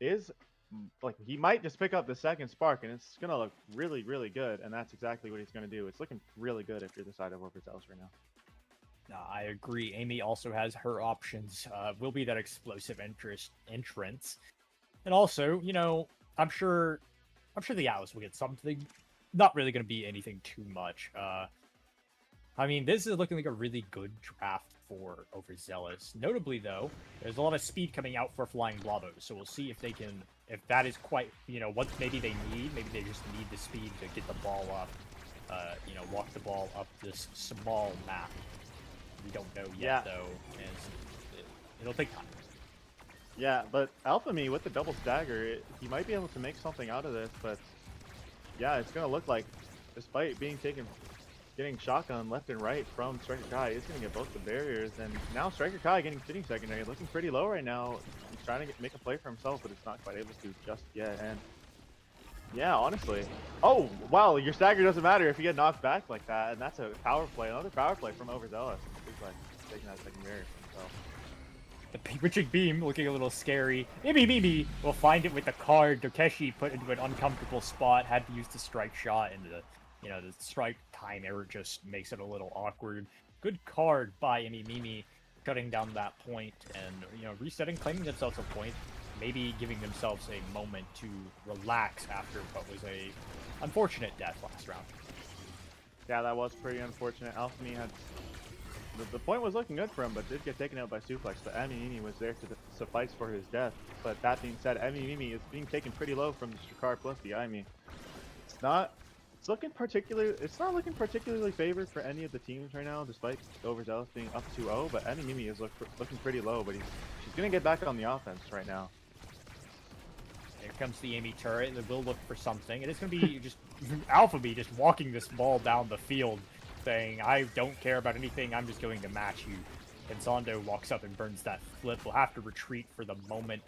is like he might just pick up the second spark, and it's gonna look really, really good. And that's exactly what he's gonna do. It's looking really good if you're the side of Overzealous right now. I agree. Amy also has her options. Will be that explosive entrance. And also, I'm sure the Atlas will get something. Not really going to be anything too much. I mean, this is looking like a really good draft for Overzealous. Notably, though, there's a lot of speed coming out for Flying Blobos, so we'll see if they can, if that is quite, what maybe they need. Maybe they just need the speed to get the ball up, walk the ball up this small map. We don't know yet, though, and it'll take time. Yeah, but Alpha Me with the double stagger, he might be able to make something out of this, but yeah, it's going to look like, despite getting shotgun left and right from Striker Kai, it's going to get both the barriers, and now Striker Kai getting sitting secondary, looking pretty low right now. He's trying to make a play for himself, but it's not quite able to just yet, and yeah, honestly. Oh, wow, your stagger doesn't matter if you get knocked back like that, and that's a power play, another power play from Overzealous. He's like taking that second barrier for himself. The Witching Beam looking a little scary. Mimi will find it with the card. Dokeshi put into an uncomfortable spot, had to use the strike shot, and the strike time error just makes it a little awkward. Good card by Mimi, shutting down that point and, resetting, claiming themselves a point, maybe giving themselves a moment to relax after what was a unfortunate death last round. Yeah, that was pretty unfortunate. Alchemy had the point was looking good for him, but did get taken out by Suplex. But Mimi was there to suffice for his death. But that being said, Mimi is being taken pretty low from the Shikar plus the Aimi. It's not looking particularly favored for any of the teams right now, despite Overzealous being up 2-0. But Mimi is looking pretty low, but she's gonna get back on the offense right now. Here comes the Amy turret. They will look for something. It is going to be just Alpha B just walking this ball down the field, saying, I don't care about anything. I'm just going to match you. And Zondo walks up and burns that flip. We'll have to retreat for the moment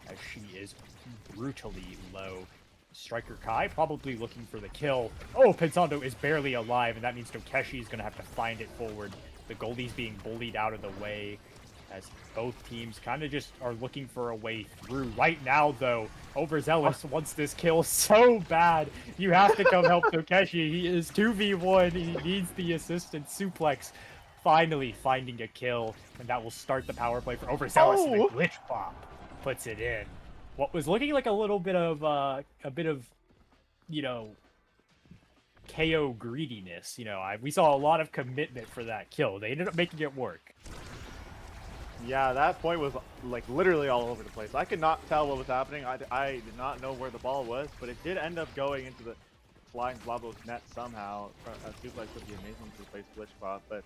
as she is brutally low. Striker Kai probably looking for the kill. Oh, Pensando is barely alive, and that means Dokeshi is going to have to find it forward. The Goldie's being bullied out of the way. as both teams kind of just are looking for a way through. Right now, though, Overzealous wants this kill so bad. You have to come help Tokeshi. He is 2v1. He needs the assistant. Suplex finally finding a kill, and that will start the power play for Overzealous. And the glitch pop puts it in. What was looking like a little bit of, you know, KO greediness. You know, we saw a lot of commitment for that kill. They ended up making it work. Yeah, that point was like literally all over the place. I could not tell what was happening. I did not know where the ball was, but it did end up going into the flying Blabbo's net somehow. Suplex with the amazing replace glitch pop, but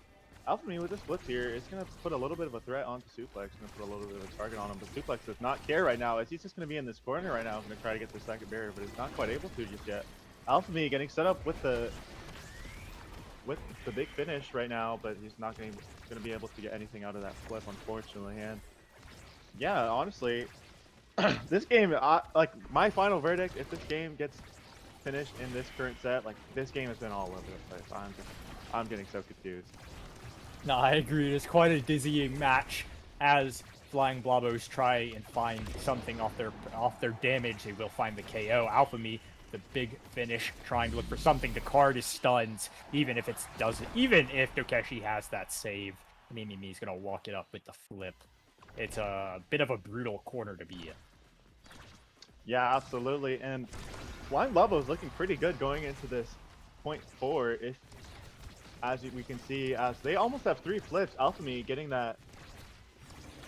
Alpha Me with this blitz here is going to put a little bit of a threat onto Suplex, and put a little bit of a target on him, but Suplex does not care right now, as he's just going to be in this corner right now, going to try to get the second barrier, but he's not quite able to just yet. Alpha Me getting set up with the big finish right now, but he's not going to be able to get anything out of that flip, unfortunately. And yeah, honestly, this game, like my final verdict, if this game gets finished in this current set, like this game has been all over the place. I'm getting so confused. No, I agree. It's quite a dizzying match as Flying Blabbos try and find something off their damage. They will find the KO. Alpha Me, the big finish, trying to look for something to card his stuns, even if Tokeshi has that save. Mimi's gonna walk it up with the flip. It's a bit of a brutal corner to be in. Yeah, absolutely. And Flying Blabbo is looking pretty good going into this point 4. As we can see, as they almost have 3 flips, Alpha Me getting that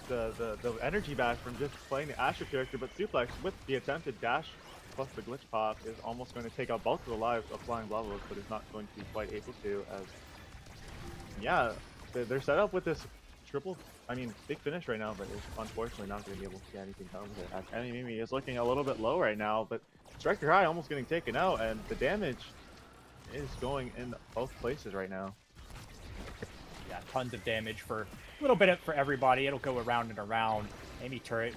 the energy back from just playing the Asher character, but Suplex with the attempted dash plus the glitch pop is almost going to take out both of the lives of Flying Blabos, but is not going to be quite able to, as yeah, they're set up with this big finish right now, but it's unfortunately not going to be able to get anything done with it. As Mimi is looking a little bit low right now, but Striker High almost getting taken out, and the damage is going in both places right now. Yeah, tons of damage for a little bit for everybody. It'll go around and around. Amy Turret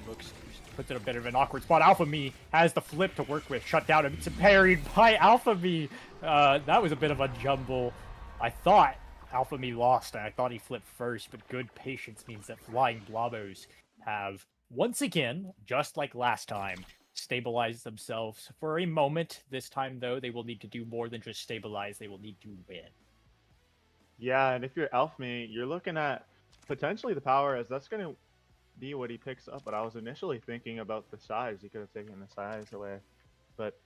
puts in a bit of an awkward spot. Alpha Me has the flip to work with. Shut down and it's parried by Alpha Me. That was a bit of a jumble. I thought Alpha Me lost, and I thought he flipped first, but good patience means that Flying Blabbos have, once again, just like last time, stabilized themselves for a moment. This time, though, they will need to do more than just stabilize. They will need to win. Yeah, and if you're Alpha Me, you're looking at potentially the power, as that's going to be what he picks up, but I was initially thinking about the size. He could have taken the size away, but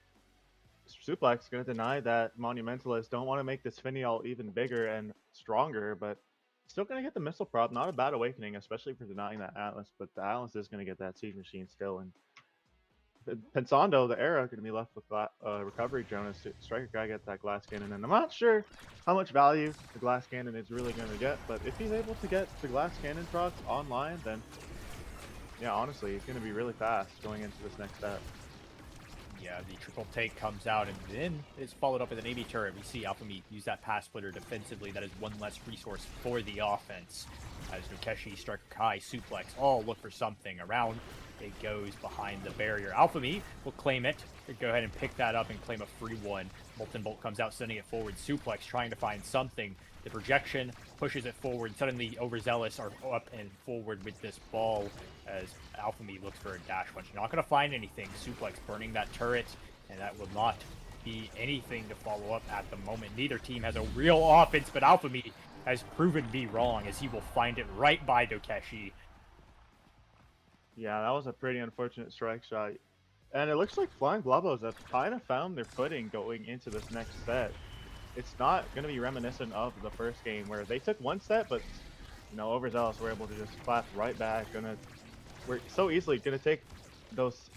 Suplex is going to deny that. Monumentalists don't want to make this Finial even bigger and stronger, but still going to get the missile prop. Not a bad awakening, especially for denying that Atlas, but the Atlas is going to get that Siege Machine still. And Pensando, the era, going to be left with recovery Jonas. Striker Guy gets that glass cannon, and I'm not sure how much value the glass cannon is really going to get, but if he's able to get the glass cannon procs online, then yeah, honestly, he's going to be really fast going into this next step. Yeah, the triple take comes out, and then it's followed up with an AB turret. We see Alpha Me use that pass splitter defensively. That is one less resource for the offense. As Nukeshi, Striker Kai, Suplex all look for something. Around it goes behind the barrier. Alpha Me will claim it. Go ahead and pick that up and claim a free one. Molten Bolt comes out, sending it forward. Suplex trying to find something. The projection pushes it forward. Suddenly, Overzealous are up and forward with this ball as Alpha Me looks for a dash punch. Not going to find anything. Suplex burning that turret, and that will not be anything to follow up at the moment. Neither team has a real offense, but Alpha Me has proven to be wrong, as he will find it right by Dokeshi. Yeah, that was a pretty unfortunate strike shot. And it looks like Flying Blabbos have kind of found their footing going into this next set. It's not going to be reminiscent of the first game where they took one set, but you know, Overzealous were able to just clap right back. We're so easily going to take those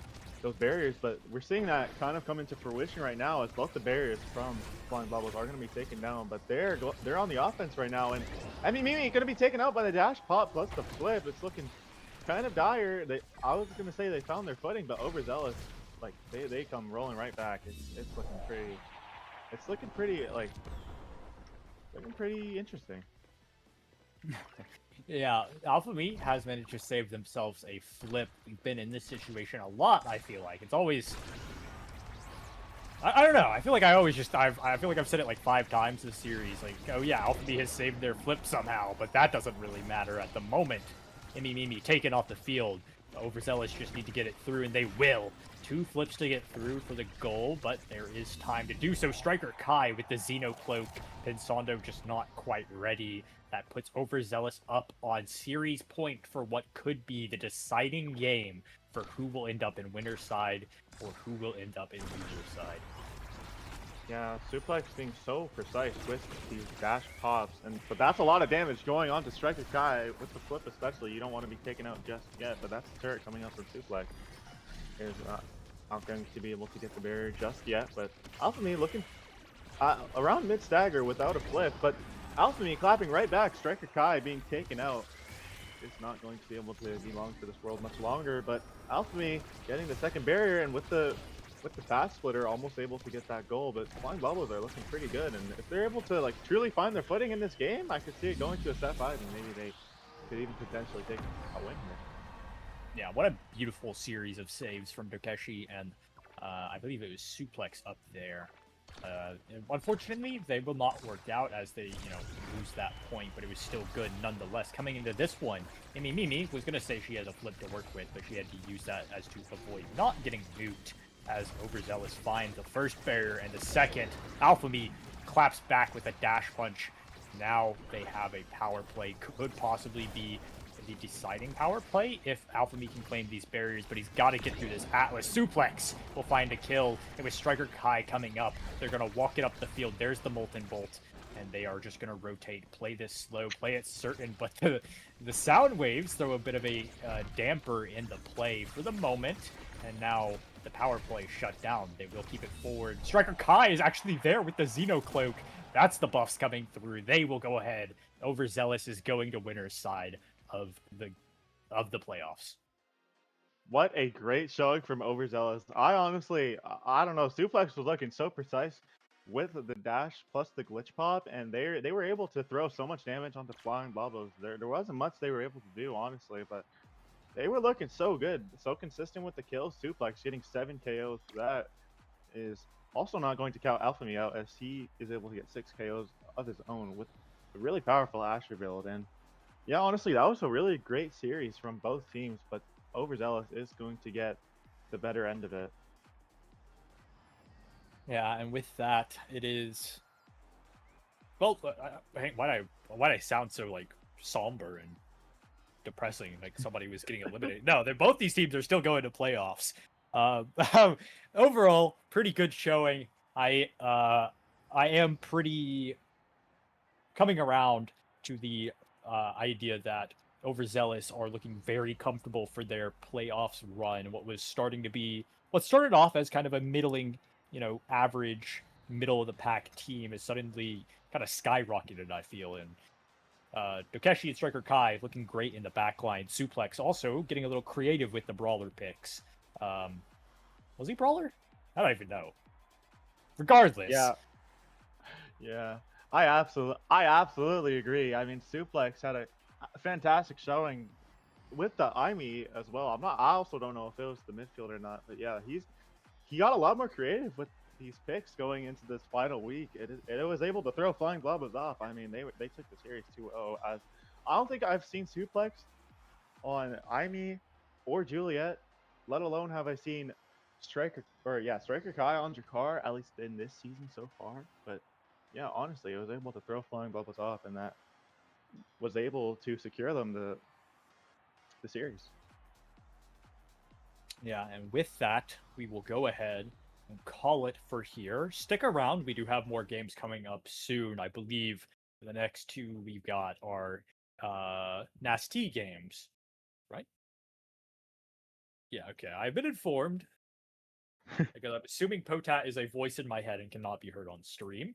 barriers, but we're seeing that kind of come into fruition right now, as both the barriers from Flying Blabbos are going to be taken down, but they're on the offense right now. And I mean, Mimi going to be taken out by the dash pop plus the flip. It's looking kind of dire. I was going to say they found their footing, but Overzealous, like they come rolling right back. It's looking pretty. It's looking pretty interesting. Yeah, Alpha Me has managed to save themselves a flip. We've been in this situation a lot, I feel like. It's always... I don't know. I feel like I feel like I've said it like 5 times this series. Like, oh yeah, Alpha Me has saved their flip somehow, but that doesn't really matter at the moment. Mimi taken off the field. Overzealous just need to get it through, and they will. 2 flips to get through for the goal, but there is time to do so. Striker Kai with the Xeno Cloak. Pensando just not quite ready. That puts Overzealous up on series point for what could be the deciding game for who will end up in winner's side or who will end up in loser's side. Yeah, Suplex being so precise with these dash pops, but that's a lot of damage going on to Striker Kai with the flip especially. You don't want to be taken out just yet, but that's the turret coming up from Suplex. Is not going to be able to get the barrier just yet, but Alphamy looking around mid stagger without a flip, but Alphamy clapping right back. Striker Kai being taken out is not going to be able to belong to this world much longer, but Alphamy getting the second barrier, and with the fast splitter almost able to get that goal. But Flying Bubbles are looking pretty good, and if they're able to like truly find their footing in this game, I could see it going to a set 5, and maybe they could even potentially take a win here. Yeah, what a beautiful series of saves from Dokeshi, and I believe it was Suplex up there. Unfortunately, they will not work out as they, lose that point, but it was still good nonetheless. Coming into this one, Mimi was going to say she has a flip to work with, but she had to use that as to avoid not getting nuked, as Overzealous finds the first barrier and the second. Alphamy claps back with a dash punch. Now they have a power play. Could possibly be the deciding power play if Alphamy can claim these barriers, but he's got to get through this. Atlas Suplex will find a kill, and with Striker Kai coming up, they're going to walk it up the field. There's the Molten Bolt, and they are just going to rotate, play this slow, play it certain, but the sound waves throw a bit of a damper in the play for the moment, and now the power play shut down. They will keep it forward. Striker Kai is actually there with the Xeno Cloak. That's the buffs coming through. They will go ahead. Overzealous is going to winner's side of the playoffs. What a great showing from Overzealous. I honestly, I don't know, Suplex was looking so precise with the dash plus the glitch pop, and they were able to throw so much damage onto Flying Bubbles. There wasn't much they were able to do, honestly, but they were looking so good, so consistent with the kills. Suplex getting 7 KOs. That is also not going to count Alphamy out, as he is able to get 6 KOs of his own with a really powerful Asher build. And yeah, honestly, that was a really great series from both teams, but Overzealous is going to get the better end of it. Yeah, and with that, it is. Well, why I sound so like somber and depressing, like somebody was getting eliminated? No, both these teams are still going to playoffs. Overall, pretty good showing. I am pretty coming around to the idea that Overzealous are looking very comfortable for their playoffs run. What started off as kind of a middling, average middle of the pack team is suddenly kind of skyrocketed, I feel. And Dokeshi and Striker Kai looking great in the backline. Suplex also getting a little creative with the brawler picks. Was he brawler? I don't even know. Regardless. Yeah. I absolutely agree. I mean, Suplex had a fantastic showing with the IME as well. I also don't know if it was the midfield or not, but yeah, he got a lot more creative with these picks going into this final week. It was able to throw Flying Bubbles off. I mean, they took the series 2-0. As I don't think I've seen Suplex on IME or Juliet, let alone have I seen Striker Kai on Jakar, at least in this season so far. But yeah, honestly, it was able to throw Flying Bubbles off, and that was able to secure them the series. Yeah, and with that, we will go ahead and call it for here. Stick around. We do have more games coming up soon. I believe the next 2 we've got are NAST games, right? Yeah, okay. I've been informed. Because I'm assuming Potat is a voice in my head and cannot be heard on stream.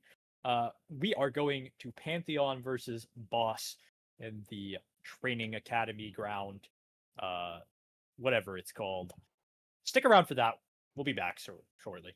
We are going to Pantheon versus Boss in the training academy ground, whatever it's called. Stick around for that. We'll be back shortly.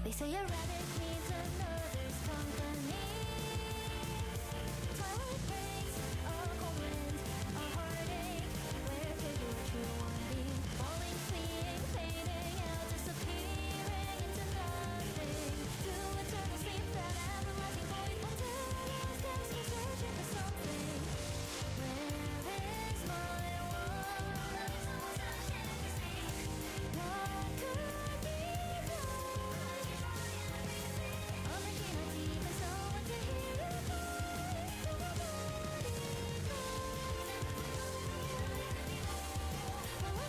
They say a rabbit needs another's company. Twilight breaks, a cold wind, a heartache. Where could your true one be? Falling, fleeing, fading out, disappearing into nothing. To eternal sleep, that everlasting void. Until I was desperately searching for something. Where is my one? What could be I'm making a deep and someone to hear your voice. So nobody knows.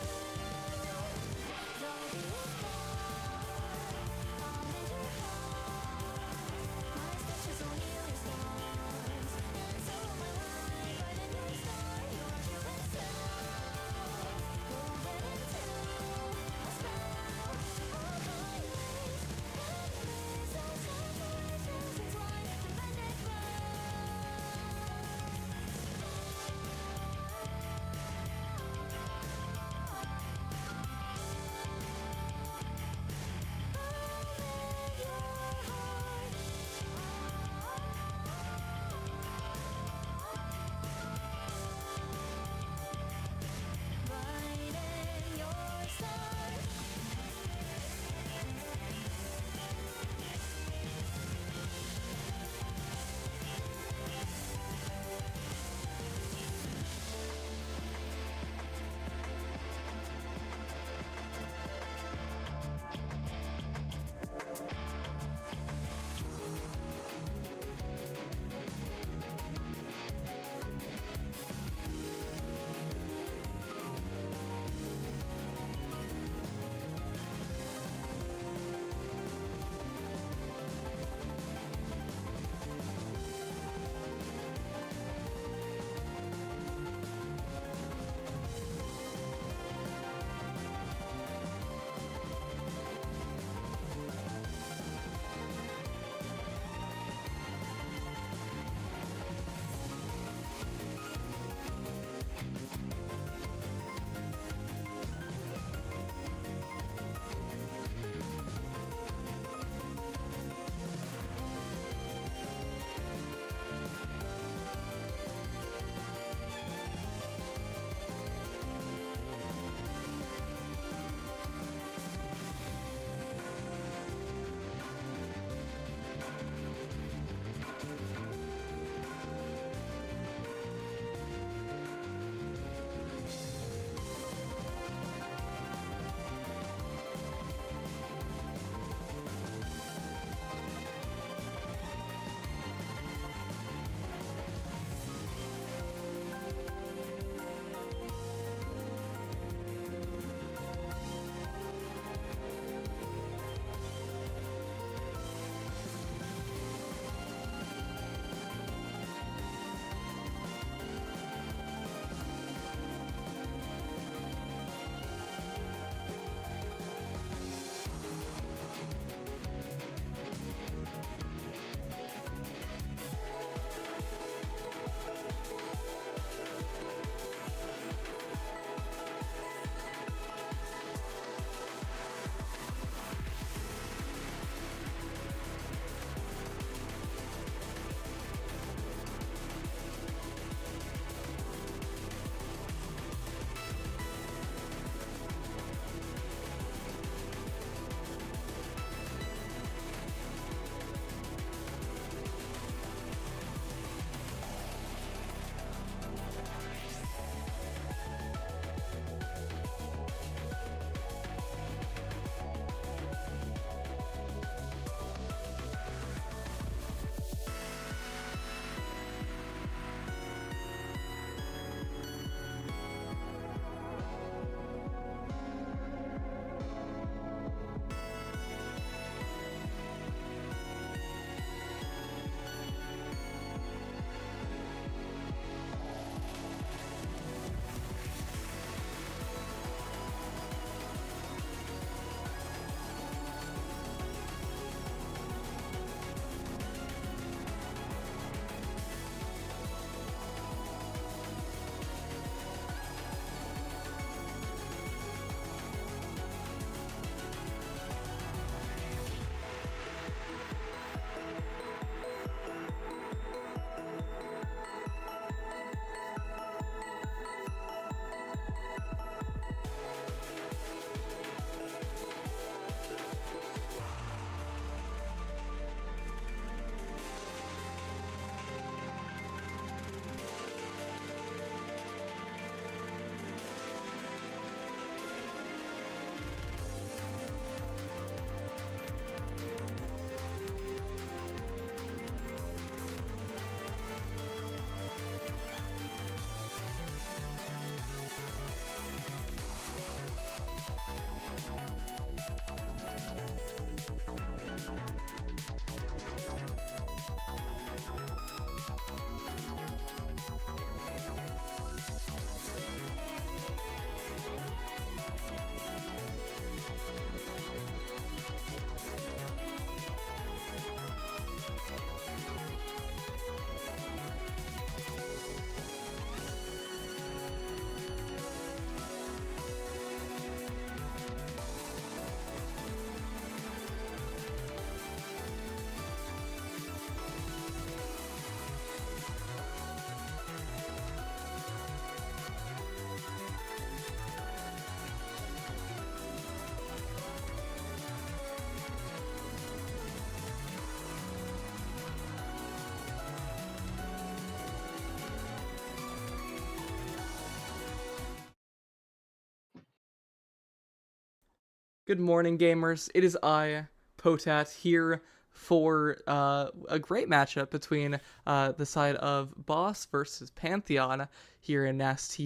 Good morning, gamers. It is I, Potat, here for a great matchup between the side of Boss versus Pantheon here in NAST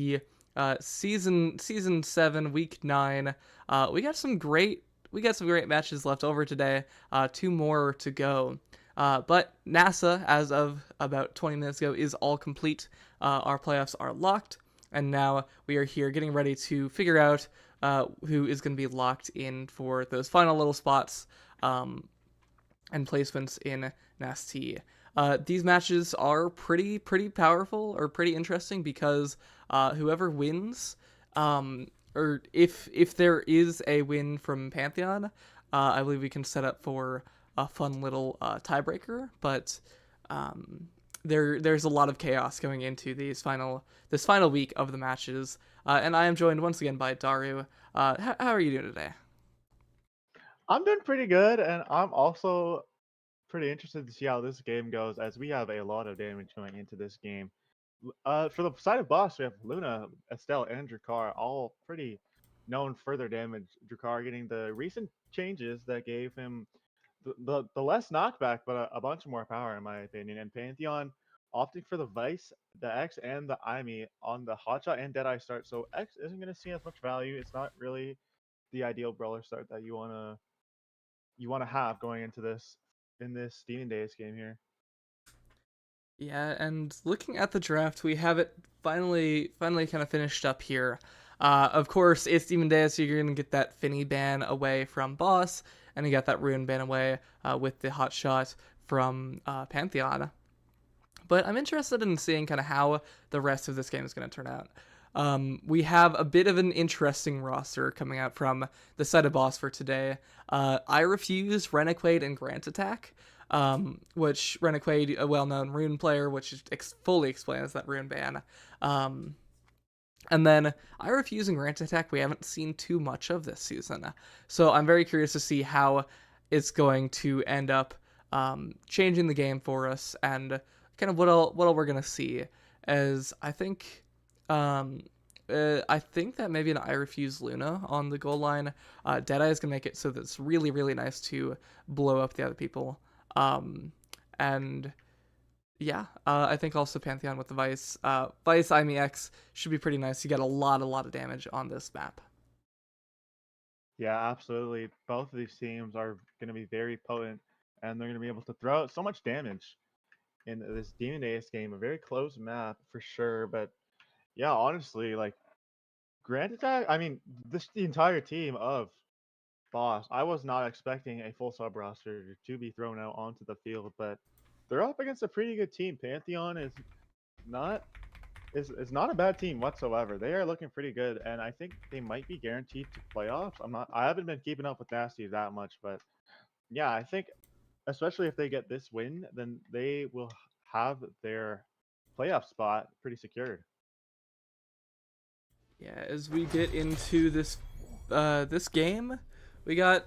season 7, week 9. We got some great matches left over today. 2 more to go. But NASA, as of about 20 minutes ago, is all complete. Our playoffs are locked, and now we are here getting ready to figure out who is going to be locked in for those final little spots and placements in NAST. These matches are pretty powerful or pretty interesting because whoever wins, or if there is a win from Pantheon, I believe we can set up for a fun little tiebreaker. But there's a lot of chaos going into this final week of the matches, and I am joined once again by Daru. How are you doing today? I'm doing pretty good, and I'm also pretty interested to see how this game goes, as we have a lot of damage going into this game. For the side of Boss, we have Luna, Estelle, and Drakkar, all pretty known for their damage. Drakkar getting the recent changes that gave him the less knockback, but a bunch more power, in my opinion. And Pantheon opting for the Vice, the X, and the Imi on the Hotshot and Deadeye start. So X isn't going to see as much value. It's not really the ideal brawler start that you wanna have going into this in this Demon Days game here. Yeah, and looking at the draft, we have it finally kind of finished up here. Of course, it's Demon Days, so you're gonna get that Finny ban away from Boss, and you got that Ruin ban away with the Hot Shot from Pantheon. But I'm interested in seeing kind of how the rest of this game is going to turn out. We have a bit of an interesting roster coming out from the side of Boss for today. I Refuse, Renegade, and Grant Attack, which Renegade, a well-known Rune player, which fully explains that Rune ban. And then I Refuse and Grant Attack we haven't seen too much of this season. So I'm very curious to see how it's going to end up changing the game for us, and kind of what all we're going to see. As I think that maybe an I Refuse Luna on the goal line. Deadeye is going to make it so that it's really nice to blow up the other people. And yeah, I think also Pantheon with the Vice. Vice Imi X should be pretty nice. You get a lot of damage on this map. Yeah, absolutely. Both of these teams are going to be very potent, and they're going to be able to throw out so much damage in this Demon Days game. A very close map for sure, but yeah, honestly, like Grand Attack, I mean, the entire team of Boss, I was not expecting a full sub roster to be thrown out onto the field, but they're up against a pretty good team. Pantheon not is not a bad team whatsoever. They are looking pretty good, and I think they might be guaranteed to playoffs. I haven't been keeping up with Nasty that much, but yeah, I think especially if they get this win, then they will have their playoff spot pretty secured. Yeah, as we get into this game, we got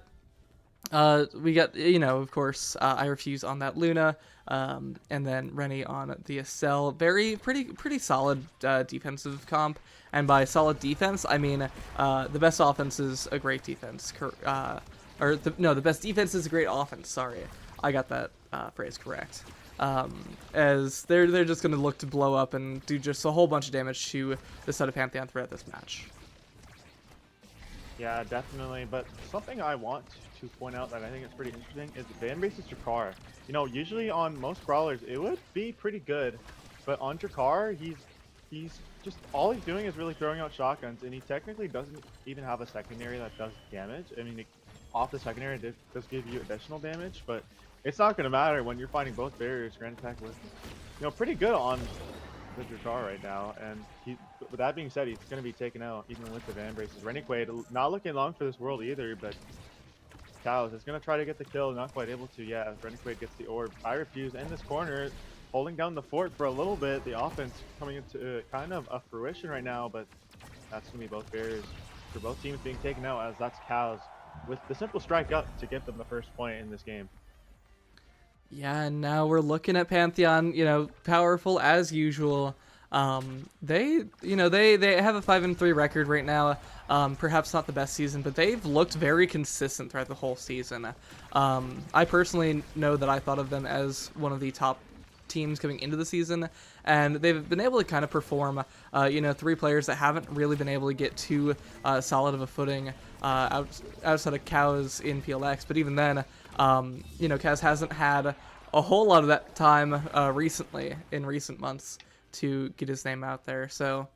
of course I Refuse on that Luna, and then Rennie on the Estelle. Pretty solid defensive comp, and by solid defense I mean the best offense is a great defense. The best defense is a great offense. Sorry, I got that phrase correct. As they're just going to look to blow up and do just a whole bunch of damage to the side of Pantheon throughout this match. Yeah, definitely. But something I want to point out that I think is pretty interesting is Van Base's Drakkar. You know, usually on most brawlers it would be pretty good, but on Drakkar he's just all he's doing is really throwing out shotguns, and he technically doesn't even have a secondary that does damage. I mean, off the secondary it does give you additional damage, but it's not going to matter when you're fighting both barriers. Grand Attack was, pretty good on the Drakkar right now, and with that being said, he's going to be taken out even with the Van Braces. Renegade not looking long for this world either, but Cows is going to try to get the kill, not quite able to yet as Renegade gets the orb. I Refuse in this corner, holding down the fort for a little bit. The offense coming into kind of a fruition right now, but that's going to be both barriers for both teams being taken out, as that's Cows with the simple strike up to get them the first point in this game. Yeah, and now we're looking at Pantheon, powerful as usual. They have a 5-3 record right now. Perhaps not the best season, but they've looked very consistent throughout the whole season. I personally know that I thought of them as one of the top teams coming into the season, and they've been able to kind of perform. Three players that haven't really been able to get too solid of a footing outside of Cows in PLX, but even then, Cows hasn't had a whole lot of that time recently in recent months to get his name out there. So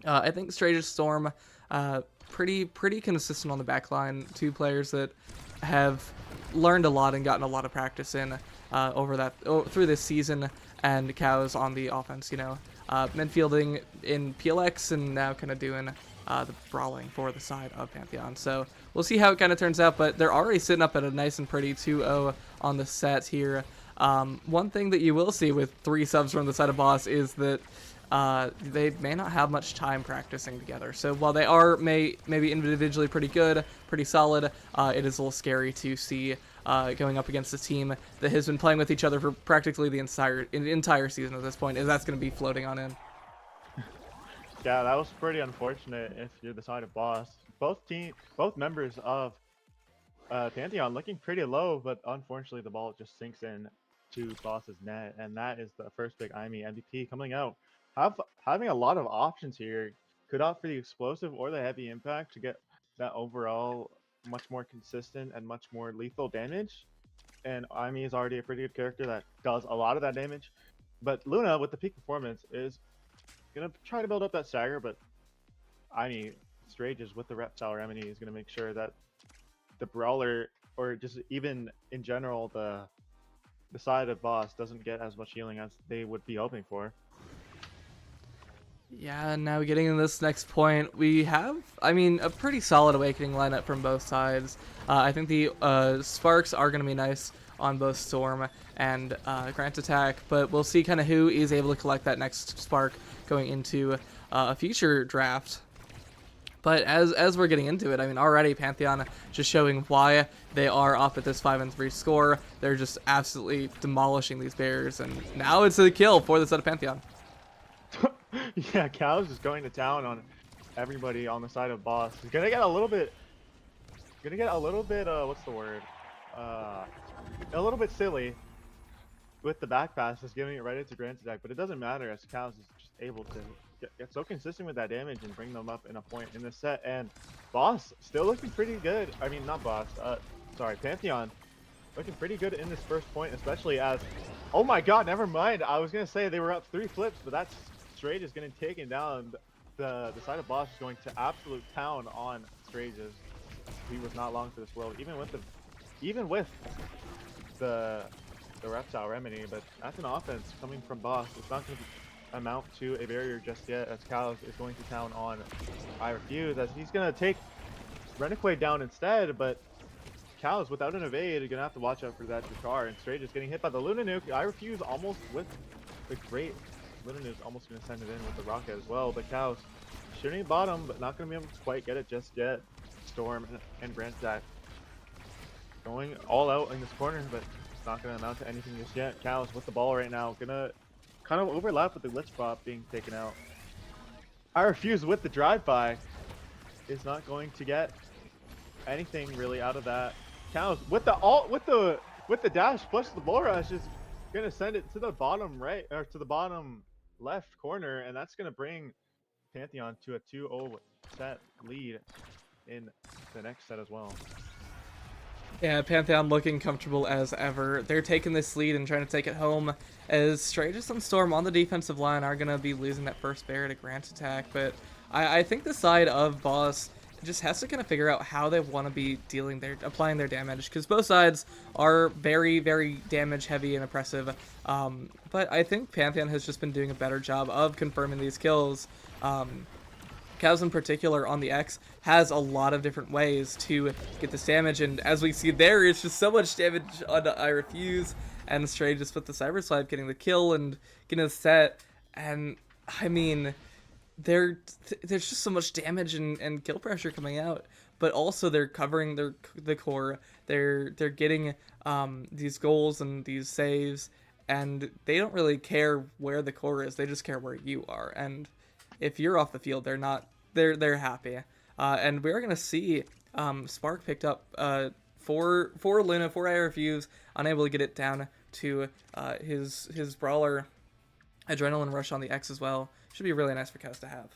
I think Strage's Storm, pretty consistent on the back line. Two players that have learned a lot and gotten a lot of practice in through this season, and Cows on the offense, midfielding in PLX and now kind of doing the brawling for the side of Pantheon. So we'll see how it kind of turns out, but they're already sitting up at a nice and pretty 2-0 on the set here. One thing that you will see with 3 subs from the side of Boss is that they may not have much time practicing together. So while they are maybe individually pretty good, pretty solid, it is a little scary to see going up against a team that has been playing with each other for practically the entire season at this point, is that's going to be floating on in. Yeah, that was pretty unfortunate if you're the side of Boss. Both members of Pantheon looking pretty low, but unfortunately the ball just sinks in to Boss's net, and that is the first big IME MVP coming out. Having a lot of options here, could opt for the explosive or the heavy impact to get that overall much more consistent and much more lethal damage. And IME is already a pretty good character that does a lot of that damage. But Luna, with the peak performance, is gonna try to build up that stagger, but IME Strages with the Reptile Remedy is gonna make sure that the Brawler, or just even in general, the side of Boss doesn't get as much healing as they would be hoping for. Yeah, now getting in this next point, we have, a pretty solid Awakening lineup from both sides. I think the Sparks are going to be nice on both Storm and Grant Attack, but we'll see kind of who is able to collect that next Spark going into a future draft. But as we're getting into it, already Pantheon just showing why they are up at this 5-3 score. They're just absolutely demolishing these bears, and now it's a kill for the side of Pantheon. Yeah, Cows is going to town on everybody on the side of Boss. He's gonna get a little bit, what's the word? A little bit silly with the back pass, just giving it right into Grant Attack, but it doesn't matter as Cows is just able to get so consistent with that damage and bring them up in a point in this set. And Boss still looking pretty good. Not Boss, Pantheon looking pretty good in this first point, especially as, oh my god, never mind. I was gonna say they were up 3 flips, but that's Strage is getting taken down. The side of Boss is going to absolute town on Strages. He was not long for this world, even with the Reptile Remedy, but that's an offense coming from Boss. It's not going to amount to a barrier just yet, as Cows is going to town on I Refuse, as he's going to take Renekwe down instead, but Cows, without an evade, are going to have to watch out for that Jakar, and Strage is getting hit by the Luna Nuke. I Refuse almost with the great Luna Nuke, almost going to send it in with the rocket as well, but Cows shooting at bottom, but not going to be able to quite get it just yet. Storm and Grant Attack going all out in this corner, but it's not going to amount to anything just yet. Cows with the ball right now, gonna kind of overlap with the glitch bot being taken out. I Refuse with the drive-by is not going to get anything really out of that. Cows with the ult, with the dash plus the bull rush is gonna send it to the bottom right, or to the bottom left corner, and that's gonna bring Pantheon to a 2-0 set lead in the next set as well. Yeah, Pantheon looking comfortable as ever. They're taking this lead and trying to take it home, as Stratus and Storm on the defensive line are going to be losing that first bear to Grant Attack, but I think the side of Boss just has to kind of figure out how they want to be applying their damage, because both sides are very, very damage heavy and oppressive, but I think Pantheon has just been doing a better job of confirming these kills. Cows in particular on the X has a lot of different ways to get this damage, and as we see there, it's just so much damage on I Refuse, and Stray just with the Cyber Swipe getting the kill and getting the set, and there's just so much damage and kill pressure coming out, but also they're covering the core, they're getting these goals and these saves, and they don't really care where the core is. They just care where you are. And if you're off the field, they're happy. And we're gonna see Spark picked up for Luna, 4 air fuse, unable to get it down to his brawler. Adrenaline rush on the X as well. Should be really nice for Kaz to have.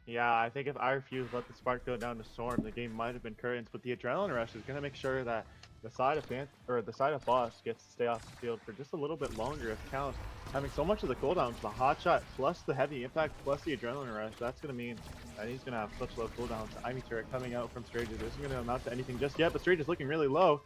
Yeah, I think if I refuse let the spark go down to Storm, the game might have been curtains. But the adrenaline rush is gonna make sure that the side of Boss gets to stay off the field for just a little bit longer. If Counts having so much of the cooldowns, the hot shot plus the heavy impact plus the adrenaline rush, that's gonna mean that he's gonna have such low cooldowns. The Ivy turret coming out from Strages isn't gonna amount to anything just yet, but Strage is looking really low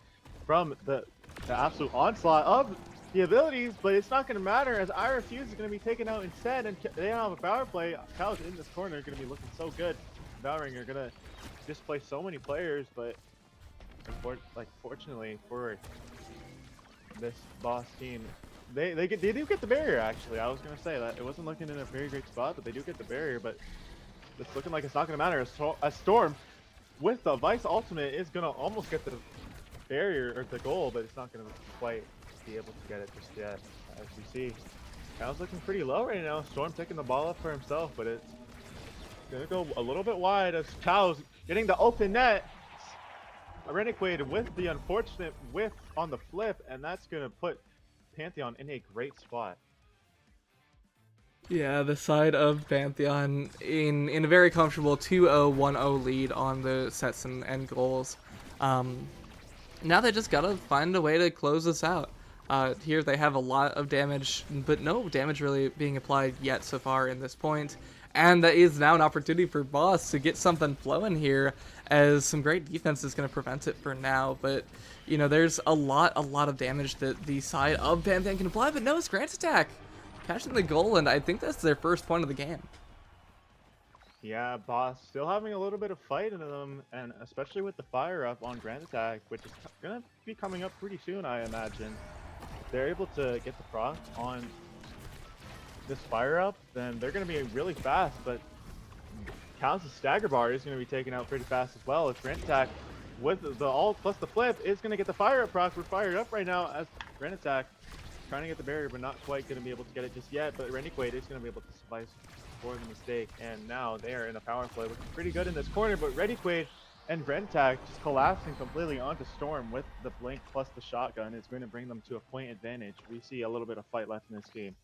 from the absolute onslaught of the abilities, but it's not going to matter as I Refuse is going to be taken out instead, and they don't have a power play. Cows in this corner are going to be looking so good. Bowering are going to display so many players, but fortunately for this Boss team, they do get the barrier. Actually, I was going to say that it wasn't looking in a very great spot, but they do get the barrier. But it's looking like it's not going to matter. As Storm with the Vice ultimate is going to almost get the barrier or the goal, but it's not going to quite be able to get it just yet. As you see, Cal's looking pretty low right now. Storm taking the ball up for himself, but it's gonna go a little bit wide as Cal's getting the open net. Renegade with the unfortunate whiff on the flip, and that's gonna put Pantheon in a great spot. Yeah, the side of Pantheon in a very comfortable 2-0, 1-0 lead on the sets and goals. Now they just gotta find a way to close this out. Here they have a lot of damage, but no damage really being applied yet so far in this point. And that is now an opportunity for Boss to get something flowing here, as some great defense is going to prevent it for now. But, you know, there's a lot of damage that the side of Pantheon can apply, but no, it's Grant's attack. Catching the goal, and I think that's their first point of the game. Yeah, Boss still having a little bit of fight in them, and especially with the fire up on Grand Attack, which is going to be coming up pretty soon, I imagine. They're able to get the proc on this fire up, then they're going to be really fast, but Counts' stagger bar is going to be taken out pretty fast as well. As Grand Attack with the ult plus the flip is going to get the fire up proc. We're fired up right now as Grand Attack trying to get the barrier, but not quite going to be able to get it just yet. But Renegade is going to be able to suffice for the mistake, and now they are in a power play, which is pretty good in this corner. But Renegade and Grand Attack just collapsing completely onto Storm with the blink plus the shotgun is going to bring them to a point advantage. We see a little bit of fight left in this game.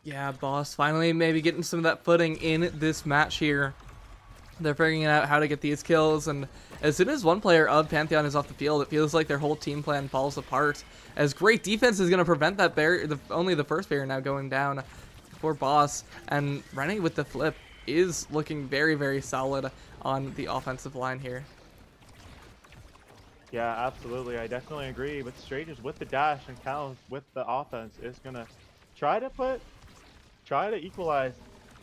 Yeah, Boss finally maybe getting some of that footing in this match here. They're figuring out how to get these kills, and as soon as one player of Pantheon is off the field, it feels like their whole team plan falls apart. As great defense is going to prevent that barrier, only the first barrier now going down for Boss, and Rennie with the flip is looking very solid on the offensive line here. Yeah, absolutely. I definitely agree. But Strangers with the dash and Cal with the offense is going to try to equalize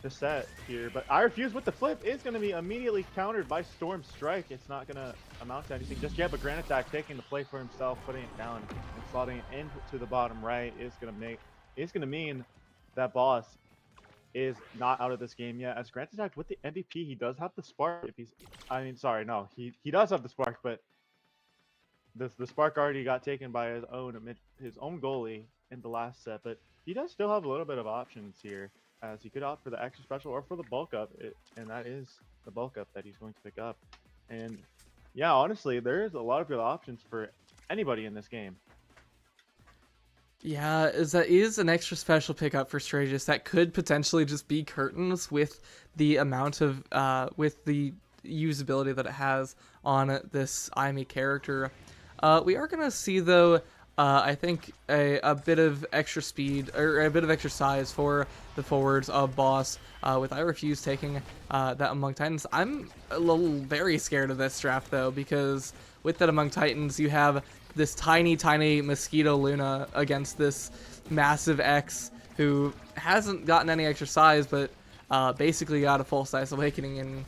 the set here. But I Refuse with the flip is going to be immediately countered by Storm Strike. It's not going to amount to anything just yet, but Grand Attack taking the play for himself, putting it down and slotting it into the bottom right is going to mean that Boss is not out of this game yet. As Grand Attack with the MVP, he does have the spark. He does have the spark, but the spark already got taken by his own goalie in the last set. But he does still have a little bit of options here, as he could opt for the extra special or for the bulk up, and that is the bulk up that he's going to pick up. And yeah, honestly, there's a lot of good options for anybody in this game. Yeah, that is an extra special pickup for Stratus that could potentially just be curtains with the amount of with the usability that it has on this IME character. We are gonna see though, I think a bit of extra speed or a bit of extra size for the forwards of Boss with I Refuse taking that Among Titans. I'm a little very scared of this draft though, because with that Among Titans you have this tiny Mosquito Luna against this massive X who hasn't gotten any extra size, but basically got a full size awakening in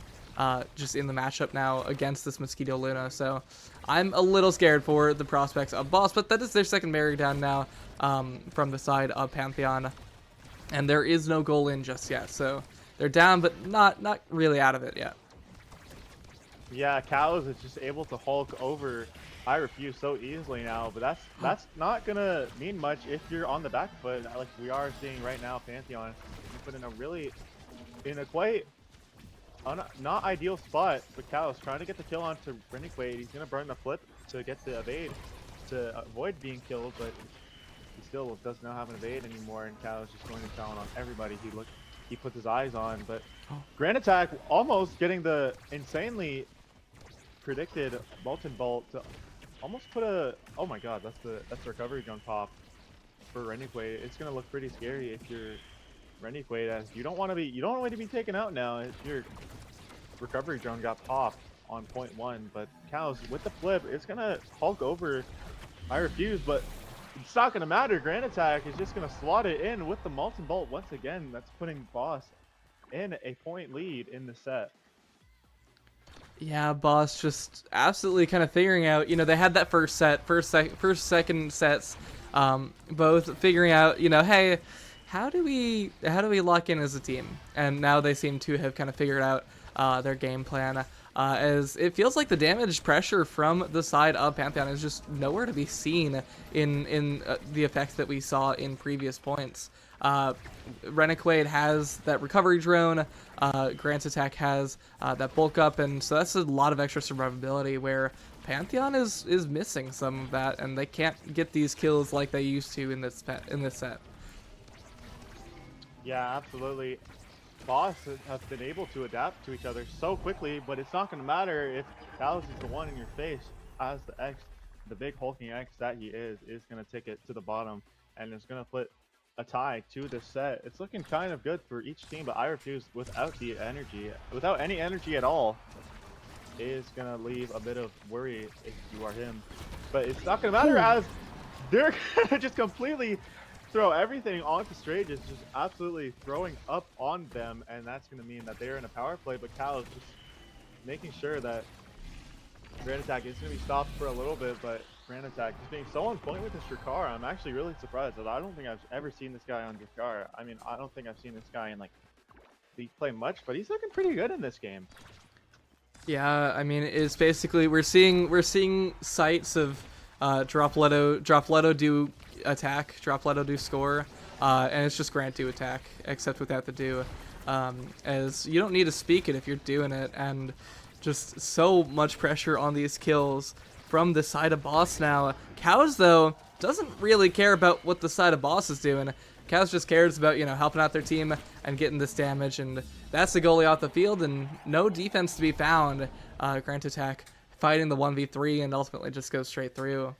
just in the matchup now against this Mosquito Luna. So I'm a little scared for the prospects of Boss, but that is their second barrier down now from the side of Pantheon, and there is no goal in just yet. So they're down, but not really out of it yet. Yeah, Cows is just able to Hulk over I Refuse so easily now, but that's not gonna mean much if you're on the back foot, like we are seeing right now. Pantheon put in a quite not ideal spot, but Cows trying to get the kill onto Renegade. He's gonna burn the flip to get the evade to avoid being killed, but he still does not have an evade anymore, and Cows just going to challenge on everybody he puts his eyes on. But Grand Attack almost getting the insanely predicted Molten Bolt to almost put a, oh my god, that's the recovery drone pop for Renegade. It's gonna look pretty scary if you're Renegade, as you don't want to be taken out now if your recovery drone got popped on point 1. But Cows with the flip, it's gonna Hulk over I Refuse, but it's not gonna matter. Grand Attack is just gonna slot it in with the Molten Bolt once again. That's putting Boss in a point lead in the set. Yeah, Boss just absolutely kind of figuring out, they had that first second sets, both figuring out, hey, how do we lock in as a team? And now they seem to have kind of figured out their game plan, as it feels like the damage pressure from the side of Pantheon is just nowhere to be seen in the effects that we saw in previous points. Renegade has that recovery drone, Grant's attack has that bulk up, and so that's a lot of extra survivability where Pantheon is missing some of that, and they can't get these kills like they used to in this set. Yeah, absolutely. Boss have been able to adapt to each other so quickly, but it's not going to matter if Cows is the one in your face as the big hulking X that he is going to take it to the bottom, and it's going to put a tie to this set. It's looking kind of good for each team, but I Refuse without any energy at all is going to leave a bit of worry if you are him. But it's not going to matter, as they're going to just completely throw everything onto Strages, just absolutely throwing up on them, and that's going to mean that they're in a power play, but Cal is just making sure that Grand Attack is going to be stopped for a little bit, but Grand Attack is being so on point with his Drakar. I'm actually really surprised that I don't think I've ever seen this guy on Drakar. I mean, I don't think I've seen this guy in like League play much, but he's looking pretty good in this game. Yeah, I mean, it's basically we're seeing sights of drop Leto do attack, drop Leto do score, and it's just Grant do attack, except without the do, as you don't need to speak it if you're doing it, and just so much pressure on these kills from the side of Boss now. Cows, though, doesn't really care about what the side of Boss is doing. Cows just cares about, helping out their team and getting this damage, and that's the goalie off the field, and no defense to be found. Grant Attack fighting the 1v3 and ultimately just goes straight through.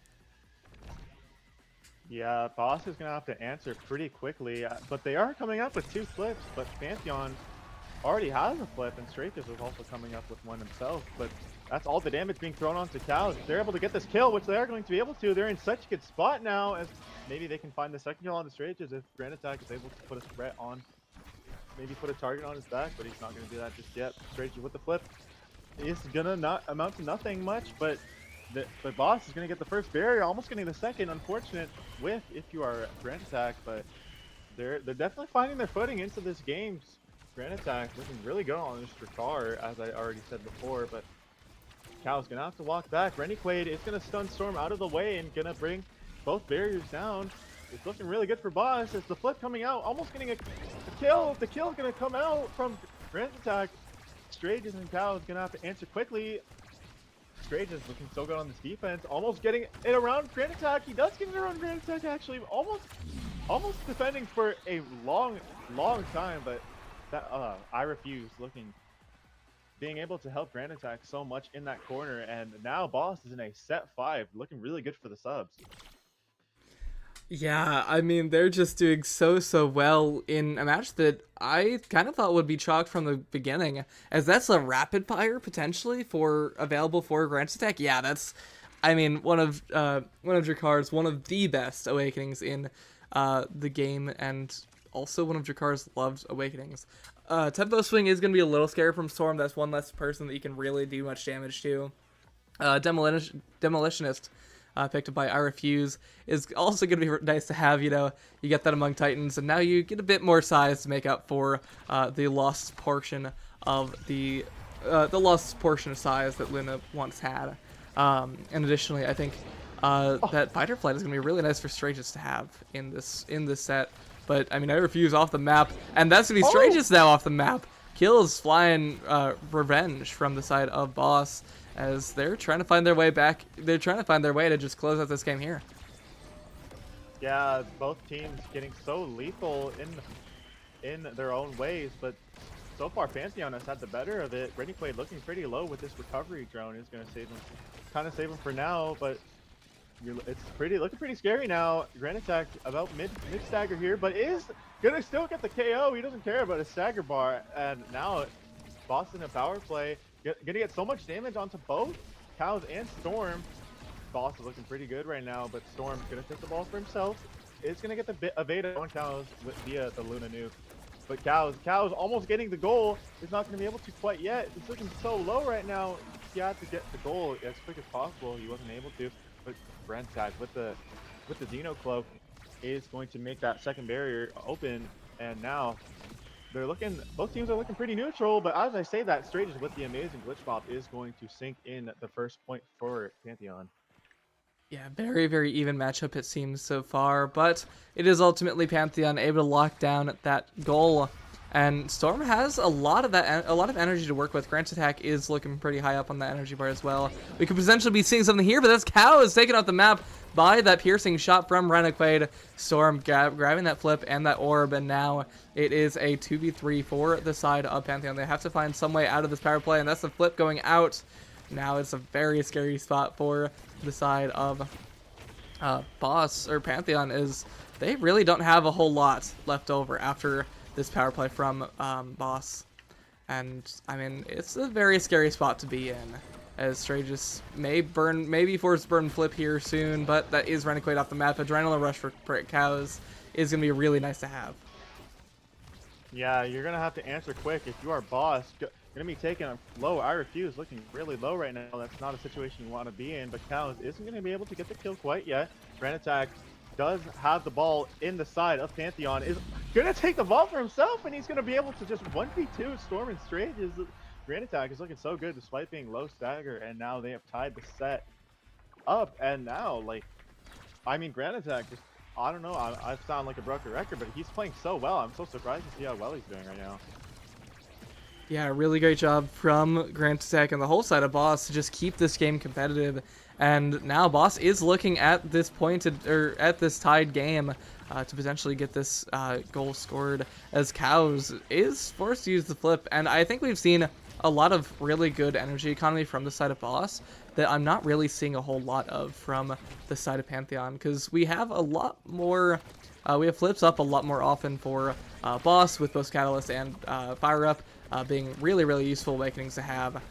Yeah, Boss is going to have to answer pretty quickly, but they are coming up with 2 flips, but Pantheon already has a flip, and Stratus is also coming up with one himself, but that's all the damage being thrown onto Cows. They're able to get this kill, which they are going to be able to. They're in such a good spot now, as maybe they can find the second kill on the Stratus if Grand Attack is able to put a threat on, maybe put a target on his back, but he's not going to do that just yet. Stratus with the flip is going to not amount to nothing much, but Boss is going to get the first barrier, almost getting the second. Unfortunate whiff if you are Grand Attack, but they're definitely finding their footing into this game. Grand Attack looking really good on this Drakar, as I already said before, but Cow's going to have to walk back. Renegade is going to stun Storm out of the way and going to bring both barriers down. It's looking really good for Boss as the flip coming out, almost getting a kill. The kill is going to come out from Grand Attack. Strages and Cow is going to have to answer quickly. Strages looking so good on this defense, almost getting it around Grand Attack. He does get it around Grand Attack, actually, almost defending for a long time, but that I Refuse being able to help Grand Attack so much in that corner, and now Boss is in a set 5, looking really good for the subs. Yeah, I mean, they're just doing so well in a match that I kind of thought would be chalked from the beginning, as that's a rapid fire potentially available for Grand Attack. Yeah, that's, I mean, one of Drakar's one of the best awakenings in the game, and also one of Drakar's loved awakenings. Tempo Swing is going to be a little scary from Storm. That's one less person that you can really do much damage to. Demolitionist, picked up by I Refuse, is also going to be nice to have. You get that among Titans, and now you get a bit more size to make up for the lost portion of the portion of size that Luna once had. And additionally, I think that fighter flight is going to be really nice for Straigist to have in this set. But I mean, I refuse off the map, and that's going to be Straigist now off the map. Kills flying revenge from the side of Boss as they're trying to find their way back. They're trying to find their way to just close out this game here. Yeah, both teams getting so lethal in their own ways, but so far Pantheon has had the better of it. Rennie looking pretty low with this recovery drone is going to save him, kind of save him for now, but it's looking pretty scary now. Grand Attack about mid stagger here, but is gonna still get the KO. He doesn't care about his stagger bar, and now Boss in a power play, gonna get so much damage onto both Cows and Storm. Boss is looking pretty good right now, but Storm's gonna take the ball for himself. It's gonna get the evade on Cows via the Luna nuke. But Cows almost getting the goal. Is not gonna be able to quite yet. It's looking so low right now. He had to get the goal as quick as possible. He wasn't able to. But Grand Attack with the Xeno cloak is going to make that second barrier open, and now both teams are looking pretty neutral. But as I say that, Straigist with the amazing glitch pop is going to sink in the first point for Pantheon. Yeah, very, very even matchup it seems so far, but it is ultimately Pantheon able to lock down that goal. And Storm has a lot of energy to work with. Grand Attack is looking pretty high up on the energy bar as well. We could potentially be seeing something here, but that's Cows taken off the map by that piercing shot from Renegade. Storm grabbing that flip and that orb, and now it is a 2v3 for the side of Pantheon. They have to find some way out of this power play, and that's the flip going out. Now it's a very scary spot for the side of Boss, or Pantheon, is they really don't have a whole lot left over after this power play from Boss. And I mean, it's a very scary spot to be in, as Straigist maybe force burn flip here soon, but that is Renegade off the map. Adrenaline rush for Cows is going to be really nice to have. Yeah, you're going to have to answer quick if you are Boss. Going to be taking a low. I refuse, looking really low right now. That's not a situation you want to be in, but Cows isn't going to be able to get the kill quite yet. Grand Attack does have the ball in the side of Pantheon, is going to take the ball for himself, and he's going to be able to just 1v2 Storm and Straigist. Grand Attack is looking so good despite being low stagger, and now they have tied the set up. And now, like, I mean, Grand Attack just, I don't know, I sound like a broken record, but he's playing so well. I'm so surprised to see how well he's doing right now. Yeah, really great job from Grand Attack and the whole side of Boss to just keep this game competitive. And now Boss is looking at this at this tied game to potentially get this goal scored, as Cows is forced to use the flip. And I think we've seen a lot of really good energy economy from the side of Boss that I'm not really seeing a whole lot of from the side of Pantheon, because we have a lot more, we have flips up a lot more often for Boss, with both Catalyst and Fire Up being really, really useful awakenings to have.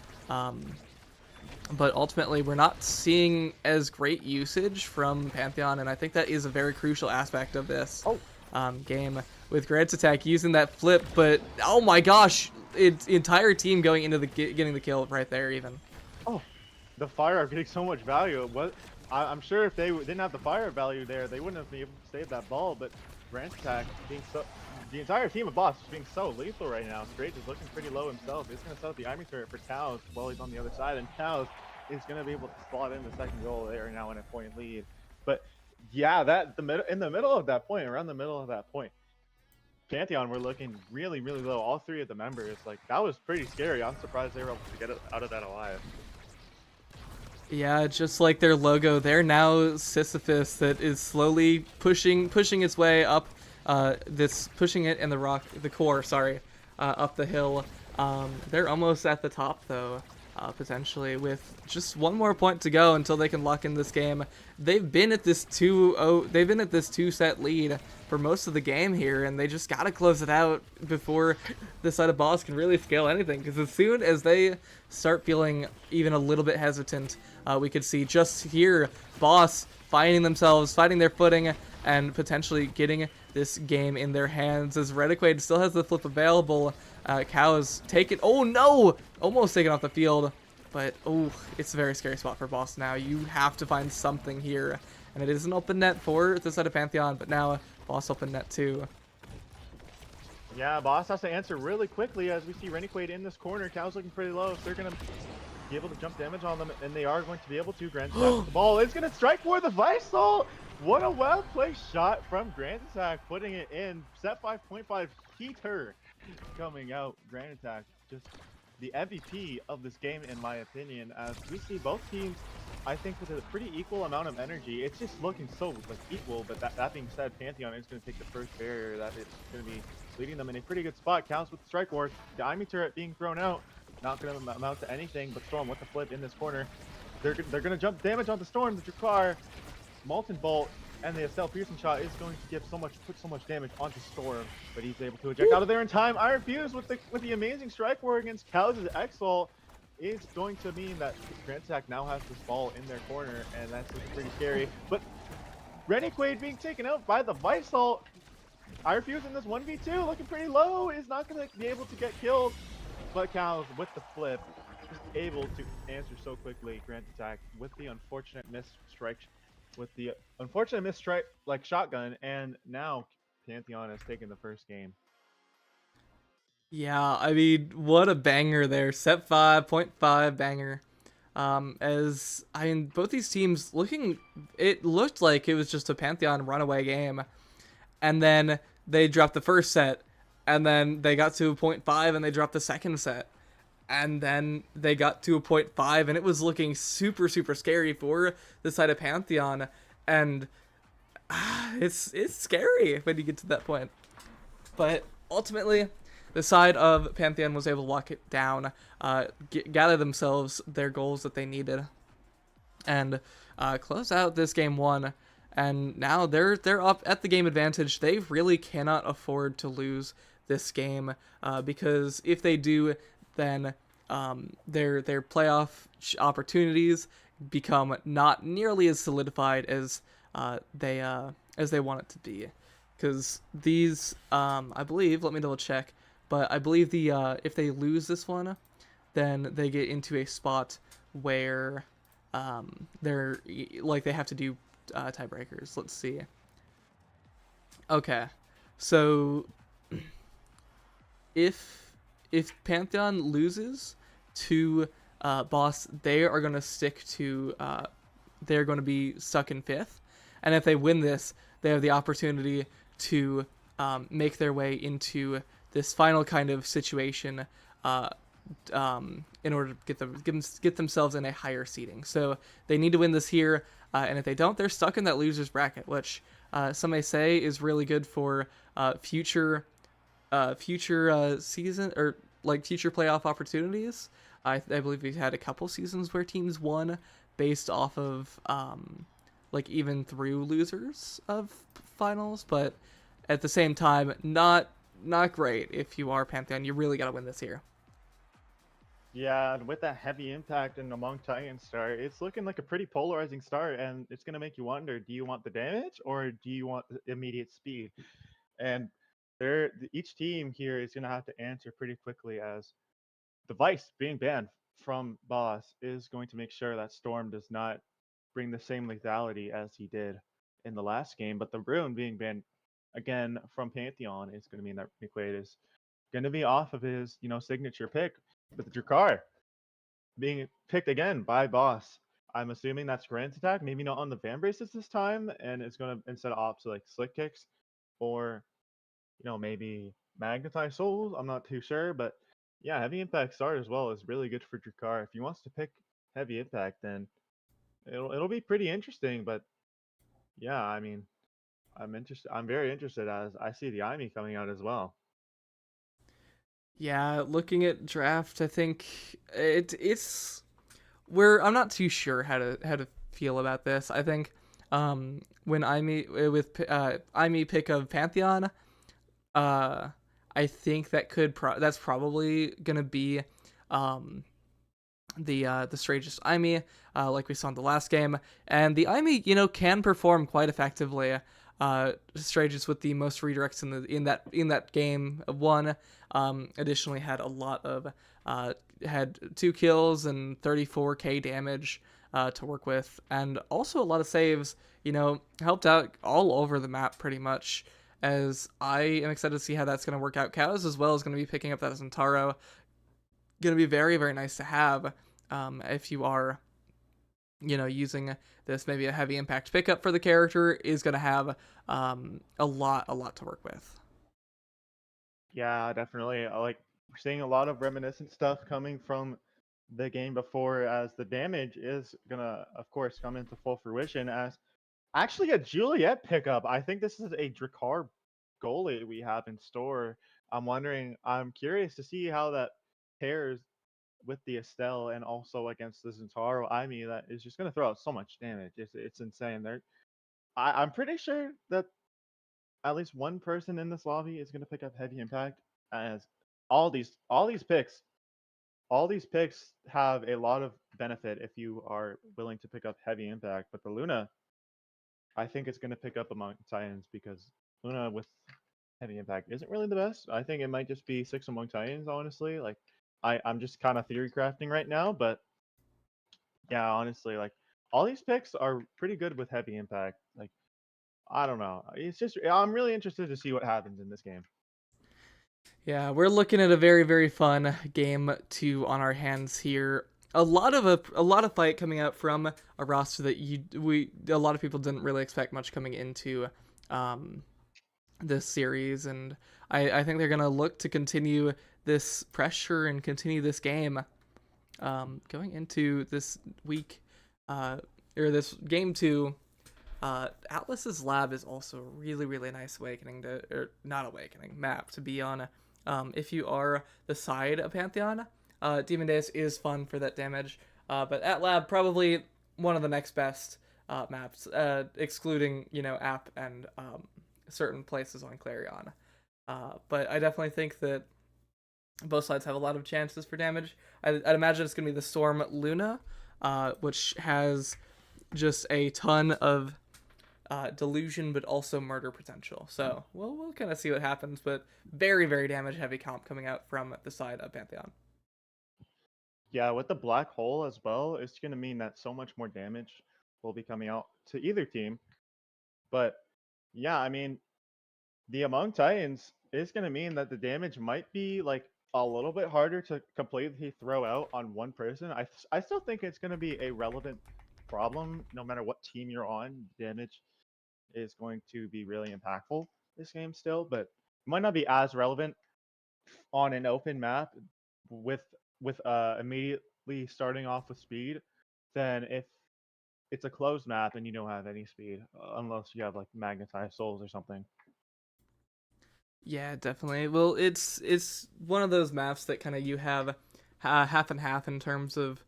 But ultimately, we're not seeing as great usage from Pantheon, and I think that is a very crucial aspect of this game, with Grand Attack using that flip. But oh my gosh, its entire team going into getting the kill right there even. Oh, the fire are getting so much value. I'm sure if they didn't have the fire value there, they wouldn't have been able to save that ball. But Grand Attack being so, the entire team of Boss is being so lethal right now. Straigist is looking pretty low himself. He's going to set up the Ivy turret for Cows while he's on the other side, and Cows is going to be able to slot in the second goal. They are now in a point lead. But yeah, in the middle of that point, around the middle of that point, Pantheon were looking really, really low. All three of the members, like, that was pretty scary. I'm surprised they were able to get it out of that alive. Yeah, just like their logo, they're now Sisyphus that is slowly pushing its way up, pushing it in the core, up the hill. They're almost at the top though, potentially, with just one more point to go until they can lock in this game. They've been at this 2-set lead for most of the game here, and they just gotta close it out before the side of Boss can really scale anything, because as soon as they start feeling even a little bit hesitant, we could see just here Boss finding their footing, and potentially getting this game in their hands, as Rediquade still has the flip available. Cows take it. Oh no! Almost taken off the field. But, oh, it's a very scary spot for Boss now. You have to find something here. And it is an open net for the side of Pantheon, but now Boss open net too. Yeah, Boss has to answer really quickly as we see Rennequade in this corner. Cow's looking pretty low, so they're going to be able to jump damage on them, and they are going to be able to. Grand Attack with the ball is going to strike for the Visal. What a well-placed shot from Grand Attack, putting it in. Set 5.5 heater coming out. Grand Attack just the MVP of this game, in my opinion, as we see both teams, I think, with a pretty equal amount of energy. It's just looking so like equal, but that being said, Pantheon is going to take the first barrier. That it's going to be leading them in a pretty good spot. Counts with the strike ward. The Imi turret being thrown out, not going to amount to anything, but Storm with the flip in this corner. They're going to jump damage onto Storm. The Drakkar, Molten Bolt, and the Estelle Pearson shot is going to put so much damage onto Storm, but he's able to eject out of there in time. Iron Fuse with the amazing strike ward against Cow's Exalt is going to mean that Grand Attack now has this ball in their corner, and that's looking pretty scary. But Rennequade being taken out by the Visal. Iron Fuse in this 1v2 looking pretty low, is not going to be able to get killed, but Cows with the flip is able to answer so quickly. Grand Attack with the unfortunate misstrike like shotgun, and now Pantheon has taken the first game. Yeah, I mean, what a banger there. Set 5.5 banger. As I mean, both these teams it looked like it was just a Pantheon runaway game. And then they dropped the first set, and then they got to a 0.5 and they dropped the second set. And then they got to a 0.5 and it was looking super, super scary for the side of Pantheon. And it's scary when you get to that point. But ultimately, the side of Pantheon was able to lock it down, gather themselves their goals that they needed, and close out this game 1. And now they're up at the game advantage. They really cannot afford to lose this game, because if they do, then their playoff opportunities become not nearly as solidified as they want it to be. Because these, I believe, let me double check, but I believe if they lose this one, then they get into a spot where they're like they have to do tiebreakers. Let's see. Okay, so if Pantheon loses to Boss, they are going to stick to they're going to be stuck in 5th, and if they win this, they have the opportunity to make their way into this final kind of situation in order to get themselves in a higher seeding. So they need to win this here, and if they don't, they're stuck in that loser's bracket, which some may say is really good for future season or like future playoff opportunities. I believe we've had a couple seasons where teams won based off of like even through losers of finals, but at the same time, not great. If you are Pantheon, you really got to win this here. Yeah, and with that heavy impact and Among Titans start, it's looking like a pretty polarizing start, and it's going to make you wonder, do you want the damage or do you want the immediate speed? And each team here is going to have to answer pretty quickly, as the Vice being banned from Boss is going to make sure that Storm does not bring the same lethality as he did in the last game, but the Ruin being banned again from Pantheon is going to mean that Rennequade is going to be off of his, signature pick, with the Drakkar being picked again by Boss. I'm assuming that's Grand Attack, maybe not on the Van Braces this time, and it's going to, instead of opt to like Slick Kicks or, maybe Magnetize Souls. I'm not too sure, but yeah, Heavy Impact start as well is really good for Drakkar. If he wants to pick Heavy Impact, then it'll be pretty interesting. But yeah, I mean, I'm interested. I'm very interested, as I see the IME coming out as well. Yeah, looking at draft, I think it's where I'm not too sure how to feel about this. I think when IME IME pick of Pantheon, I think that that's probably gonna be the strangest IME, like we saw in the last game, and the IME can perform quite effectively. Strangest with the most redirects in that game one. Additionally had a lot of had 2 kills and 34k damage to work with, and also a lot of saves. Helped out all over the map pretty much. as I am excited to see how that's going to work out. Cows as well is going to be picking up that Zentaro. Going to be very, very nice to have if you are, using this, maybe a heavy impact pickup for the character is going to have a lot to work with. Yeah, definitely. Like we're seeing a lot of reminiscent stuff coming from the game before, as the damage is gonna, of course, come into full fruition as actually a Juliet pickup. I think this is a Drakkar goalie we have in store. I'm curious to see how that pairs with the Estelle and also against the Zentaro. I mean, that is just gonna throw out so much damage. It's insane. I'm pretty sure that at least one person in this lobby is going to pick up heavy impact, as all these picks have a lot of benefit if you are willing to pick up heavy impact. But the Luna, I think it's going to pick up among Titans, because Luna with heavy impact isn't really the best. I think it might just be six among Titans, honestly. Like I'm just kind of theory crafting right now, but yeah, honestly, like all these picks are pretty good with heavy impact. Like I don't know. It's just I'm really interested to see what happens in this game. Yeah, we're looking at a very, very fun game two on our hands here. A lot of fight coming out from a roster that a lot of people didn't really expect much coming into this series, and I think they're gonna look to continue this pressure and continue this game going into this week or this game two. Atlas's lab is also really, really nice map to be on. If you are the side of Pantheon, Demon Days is fun for that damage. But at lab, probably one of the next best maps, excluding, App and certain places on Clarion. But I definitely think that both sides have a lot of chances for damage. I'd imagine it's going to be the Storm Luna, which has just a ton of delusion, but also murder potential. So we'll kind of see what happens, but very, very damage heavy comp coming out from the side of Pantheon. Yeah, with the black hole as well, it's going to mean that so much more damage will be coming out to either team. But yeah, I mean, the Among Titans is going to mean that the damage might be like a little bit harder to completely throw out on one person. I still think it's going to be a relevant problem no matter what team you're on. Damage is going to be really impactful this game still, but it might not be as relevant on an open map with immediately starting off with speed than if it's a closed map and you don't have any speed, unless you have like magnetized souls or something. Yeah, definitely. Well, it's one of those maps that kind of you have half and half in terms of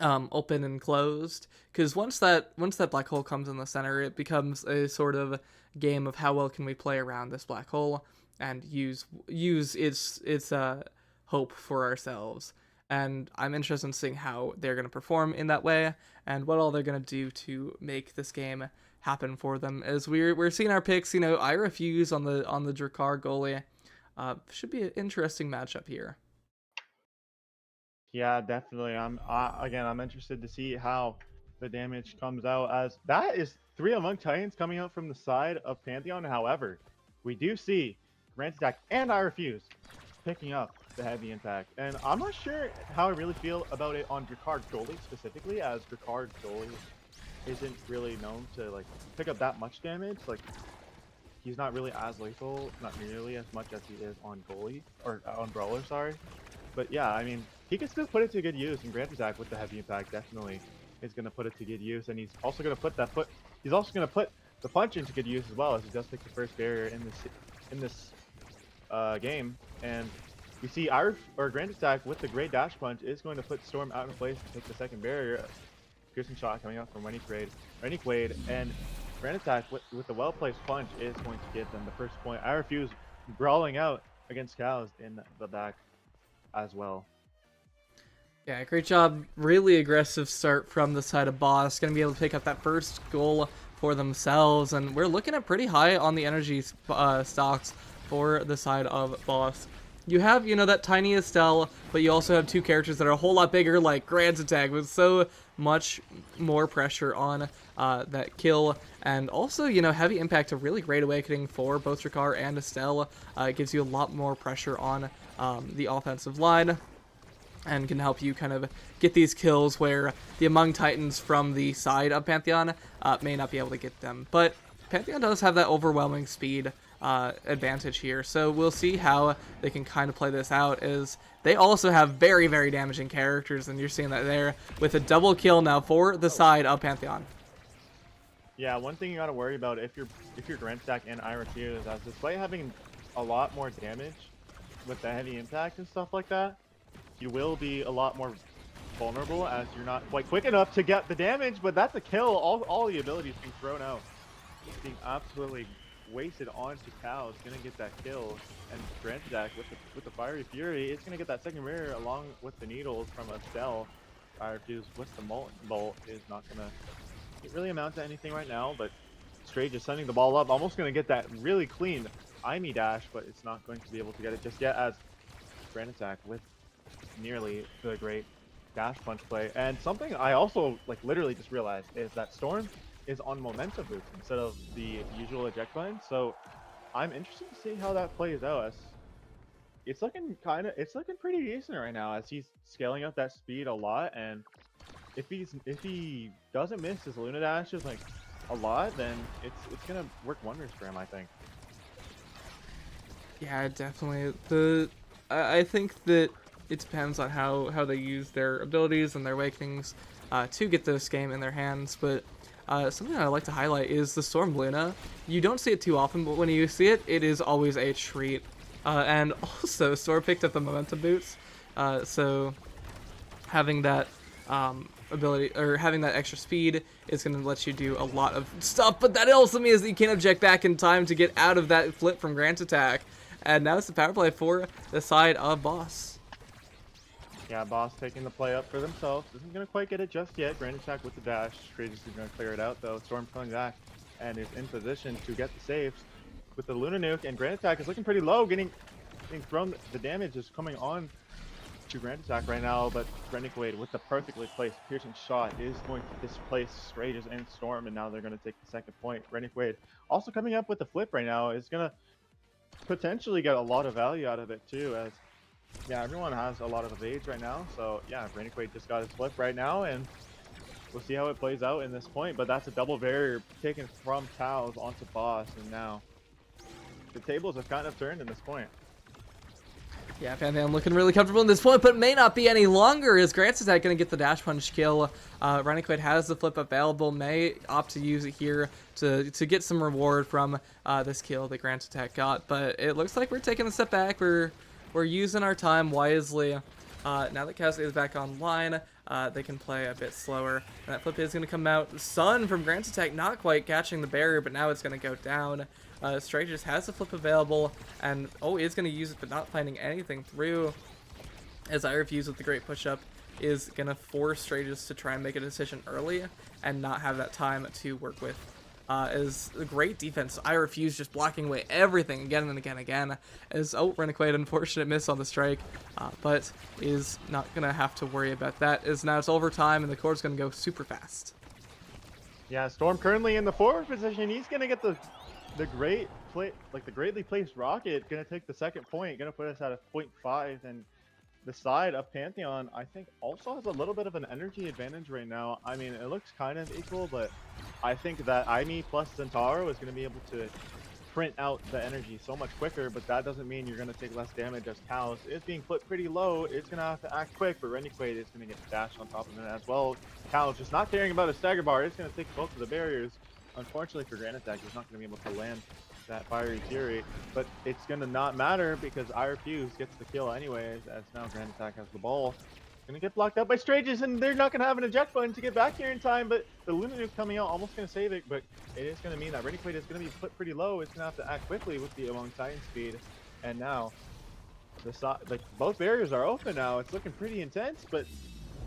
open and closed, because once that black hole comes in the center, it becomes a sort of game of how well can we play around this black hole and use its hope for ourselves. And I'm interested in seeing how they're going to perform in that way and what all they're going to do to make this game happen for them. As we're seeing our picks, I refuse on the Drakkar goalie. Should be an interesting matchup here. Yeah, definitely. I'm interested to see how the damage comes out, as that is 3 Among Titans coming out from the side of Pantheon. However, we do see Grant Attack and I Refuse picking up the heavy impact, and I'm not sure how I really feel about it on Drakkar goalie specifically, as Drakkar goalie isn't really known to like pick up that much damage. Like he's not really as lethal, not nearly as much as he is on goalie or on brawler, sorry. But yeah, I mean, he can still put it to good use, and Grant Attack with the heavy impact definitely is going to put it to good use, and he's also going to put the punch into good use as well, as he does pick the first barrier in this game. And we see Grant Attack with the great dash punch is going to put Storm out of place to take the second barrier. Piercing shot coming out from Rennie Quaid, and Grant Attack with the well-placed punch is going to give them the first point. I Refuse brawling out against Cows in the back as well. Yeah, great job. Really aggressive start from the side of Boss. Going to be able to pick up that first goal for themselves, and we're looking at pretty high on the energy stocks for the side of Boss. you have, that tiny Estelle, but you also have two characters that are a whole lot bigger, like Grant's attack, with so much more pressure on that kill, and also, heavy impact, a really great awakening for both Drakkar and Estelle. It gives you a lot more pressure on the offensive line, and can help you kind of get these kills where the Among Titans from the side of Pantheon may not be able to get them. But Pantheon does have that overwhelming speed advantage here, so we'll see how they can kind of play this out, as they also have very, very damaging characters, and you're seeing that there with a double kill now for the side of Pantheon. Yeah, one thing you gotta worry about if you're Grand Stack and Ira Q is that despite having a lot more damage with the heavy impact and stuff like that, you will be a lot more vulnerable as you're not quite quick enough to get the damage, but that's a kill. All the abilities being thrown out. Being absolutely wasted onto Cow is gonna get that kill, and Grand Stack with the Fiery Fury, it's gonna get that second mirror along with the needles from Estelle. Fire Fuse with the Molten Bolt is not gonna really amount to anything right now, but Stray just sending the ball up, almost gonna get that really clean Imi dash, but it's not going to be able to get it just yet as Grand Attack with nearly the great dash punch play. And something I also literally just realized is that Storm is on momentum boost instead of the usual eject button, so I'm interested to see how that plays out. As it's looking pretty decent right now as he's scaling up that speed a lot, and if he doesn't miss his Luna dashes a lot, then it's gonna work wonders for him, I think. Yeah, definitely. I think that it depends on how they use their abilities and their awakenings to get this game in their hands, but something I like to highlight is the Storm Luna. You don't see it too often, but when you see it, it is always a treat. And also, Storm picked up the momentum boots, so having that ability, or having that extra speed, is going to let you do a lot of stuff, but that also means that you can't object back in time to get out of that flip from Grant attack. And now it's the power play for the side of Boss. Yeah, Boss taking the play up for themselves. Isn't going to quite get it just yet. Grand Attack with the dash. Strays is going to clear it out, though. Storm coming back and is in position to get the saves with the Luna Nuke. And Grand Attack is looking pretty low, getting thrown. The damage is coming on to Grand Attack right now, but Renegade with the perfectly placed piercing shot is going to displace Strays and Storm, and now they're going to take the second point. Renegade also coming up with the flip right now is going to potentially get a lot of value out of it, too, as yeah, everyone has a lot of evades right now, so yeah, Renegade just got his flip right now, and we'll see how it plays out in this point, but that's a double barrier taken from Cows onto Boss, and now the tables have kind of turned in this point. Yeah, Pantheon looking really comfortable in this point, but may not be any longer. Is Grant's attack going to get the dash punch kill? Renegade has the flip available, may opt to use it here to get some reward from this kill that Grant's attack got, but it looks like we're taking a step back. We're using our time wisely. Now that Cascade is back online, they can play a bit slower. And that flip is going to come out. Sun from Grant's attack not quite catching the barrier, but now it's going to go down. Stray just has the flip available, and is going to use it, but not finding anything through. As I refuse with the great push-up, is going to force Stray just to try and make a decision early and not have that time to work with. Is a great defense. I refuse just blocking away everything again and again and again. As Renegade, unfortunate miss on the strike, but is not gonna have to worry about that. As now it's overtime and the core's gonna go super fast. Yeah, Storm currently in the forward position. He's gonna get the greatly placed rocket. Gonna take the second point. Gonna put us at a 0.5, and the side of Pantheon, I think, also has a little bit of an energy advantage right now. I mean, it looks kind of equal, but I think that Imi plus Centauro is going to be able to print out the energy so much quicker, but that doesn't mean you're going to take less damage as Taos is being flipped pretty low. It's going to have to act quick, but Renegade is going to get dashed on top of it as well. Taos just not caring about a stagger bar. It's going to take both of the barriers. Unfortunately for Grand Attack, he's not going to be able to land that Fiery Fury, but it's going to not matter because IRFuse gets the kill anyways, as now Grand Attack has the ball. Gonna get blocked out by Strages, and they're not gonna have an eject button to get back here in time, but the Luna Nuke coming out almost gonna save it, but it is gonna mean that Renegade is gonna be put pretty low. It's gonna have to act quickly with the Among Titan speed, and now both barriers are open now. It's looking pretty intense, but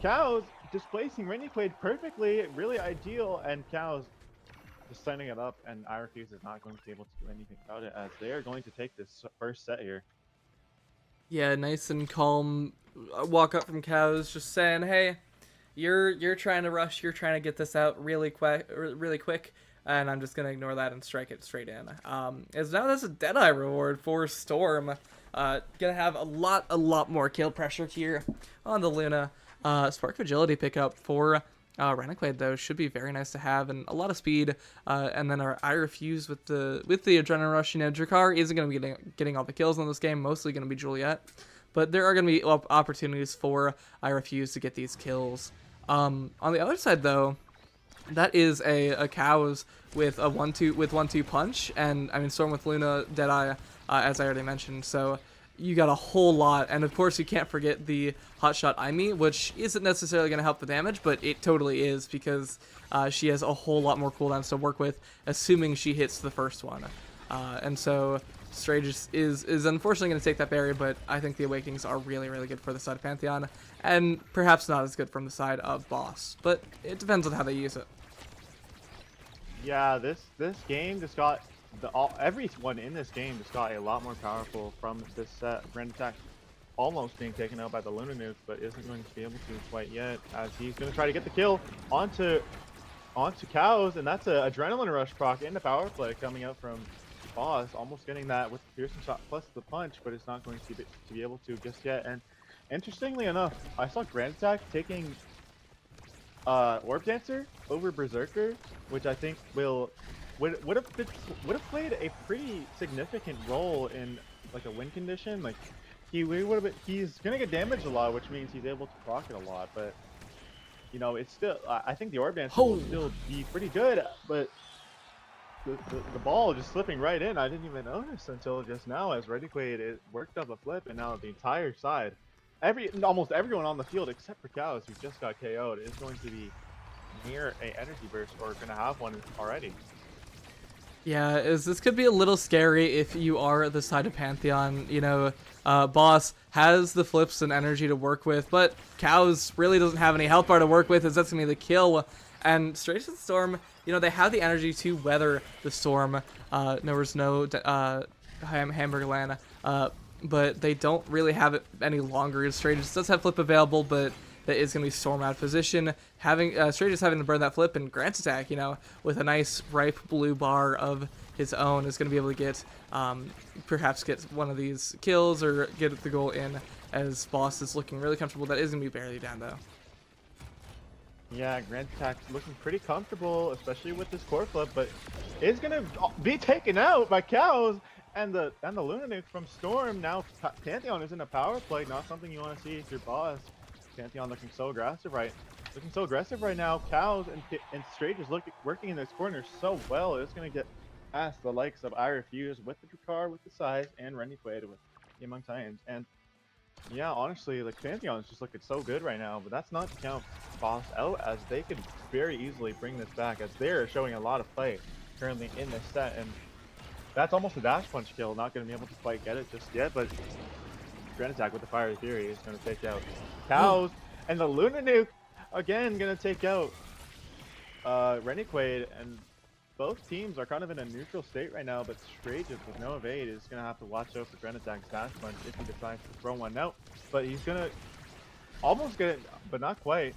Cows displacing Renegade perfectly, really ideal, and Cows just setting it up, and IRFuse is not going to be able to do anything about it, as they are going to take this first set here. Yeah, nice and calm. Walk up from Cows, just saying, "Hey, you're trying to rush. You're trying to get this out really quick, and I'm just gonna ignore that and strike it straight in." As now that's a Deadeye reward for Storm. Gonna have a lot more kill pressure here on the Luna. Spark of Agility pickup for Renegade though should be very nice to have, and a lot of speed. And then our I Refuse with the Adrenaline Rush. You know, Drakkar isn't gonna be getting all the kills in this game. Mostly gonna be Juliet, but there are gonna be opportunities for I Refuse to get these kills. On the other side though, that is a Cows with a 1-2 punch, and I mean Storm with Luna, Deadeye, as I already mentioned. So you got a whole lot, and of course you can't forget the Hotshot Aimee, which isn't necessarily going to help the damage, but it totally is because she has a whole lot more cooldowns to work with, assuming she hits the first one. And so Stray is unfortunately going to take that barrier, but I think the Awakenings are really good for the side of Pantheon, and perhaps not as good from the side of Boss, but it depends on how they use it. Yeah, this game just got everyone in this game just got a lot more powerful from this set. Grand Attack almost being taken out by the Luna Nuke, but isn't going to be able to quite yet, as he's going to try to get the kill onto Cows, and that's a Adrenaline Rush proc into power play coming out from Boss, almost getting that with the Piercing Shot plus the punch, but it's not going to be able to just yet. And interestingly enough, I saw Grand Attack taking Orb Dancer over Berserker, which I think would have played a pretty significant role in like a win condition. Like he's gonna get damaged a lot, which means he's able to proc it a lot. But you know, it's still I think the Orb Dancer will still be pretty good, but the ball just slipping right in. I didn't even notice until just now as Renegade it worked up a flip, and now the entire side, almost everyone on the field except for Cows, who just got KO'd, is going to be near a energy burst or gonna have one already. Yeah, this could be a little scary if you are the side of Pantheon. You know, Boss has the flips and energy to work with, but Cows really doesn't have any health bar to work with, as that's going to be the kill. And Straight to the Storm, you know, they have the energy to weather the storm. There's no Hamburger Land, but they don't really have it any longer. Straight does have flip available, but that is going to be Storm out of position. Straight just having to burn that flip, and Grant Attack, you know, with a nice ripe blue bar of his own, is going to be able to get, perhaps get one of these kills or get the goal in, as Boss is looking really comfortable. That is going to be barely down though. Yeah, Grand Attack looking pretty comfortable, especially with this core flip, but is going to be taken out by Cows, and the Luna Nuke from Storm. Now Pantheon is in a power play, not something you want to see if you're Boss. Pantheon looking so aggressive right now. Cows and Straight is working in this corner so well. It's going to get past the likes of I Refuse with the Drakkar, with the size, and Renegade with the Among Titans. And yeah, honestly, like Pantheon is just looking so good right now, but that's not to count Boss out, as they could very easily bring this back, as they're showing a lot of play currently in this set. And that's almost a dash punch kill. Not going to be able to quite get it just yet, but Grand Attack with the Fiery Fury is going to take out Cows, and the Luna Nuke again going to take out Renegade. And both teams are kind of in a neutral state right now, but Straight, just with no evade, is going to have to watch out for Grand Attack's dash punch if he decides to throw one out. But he's going to almost get it, but not quite.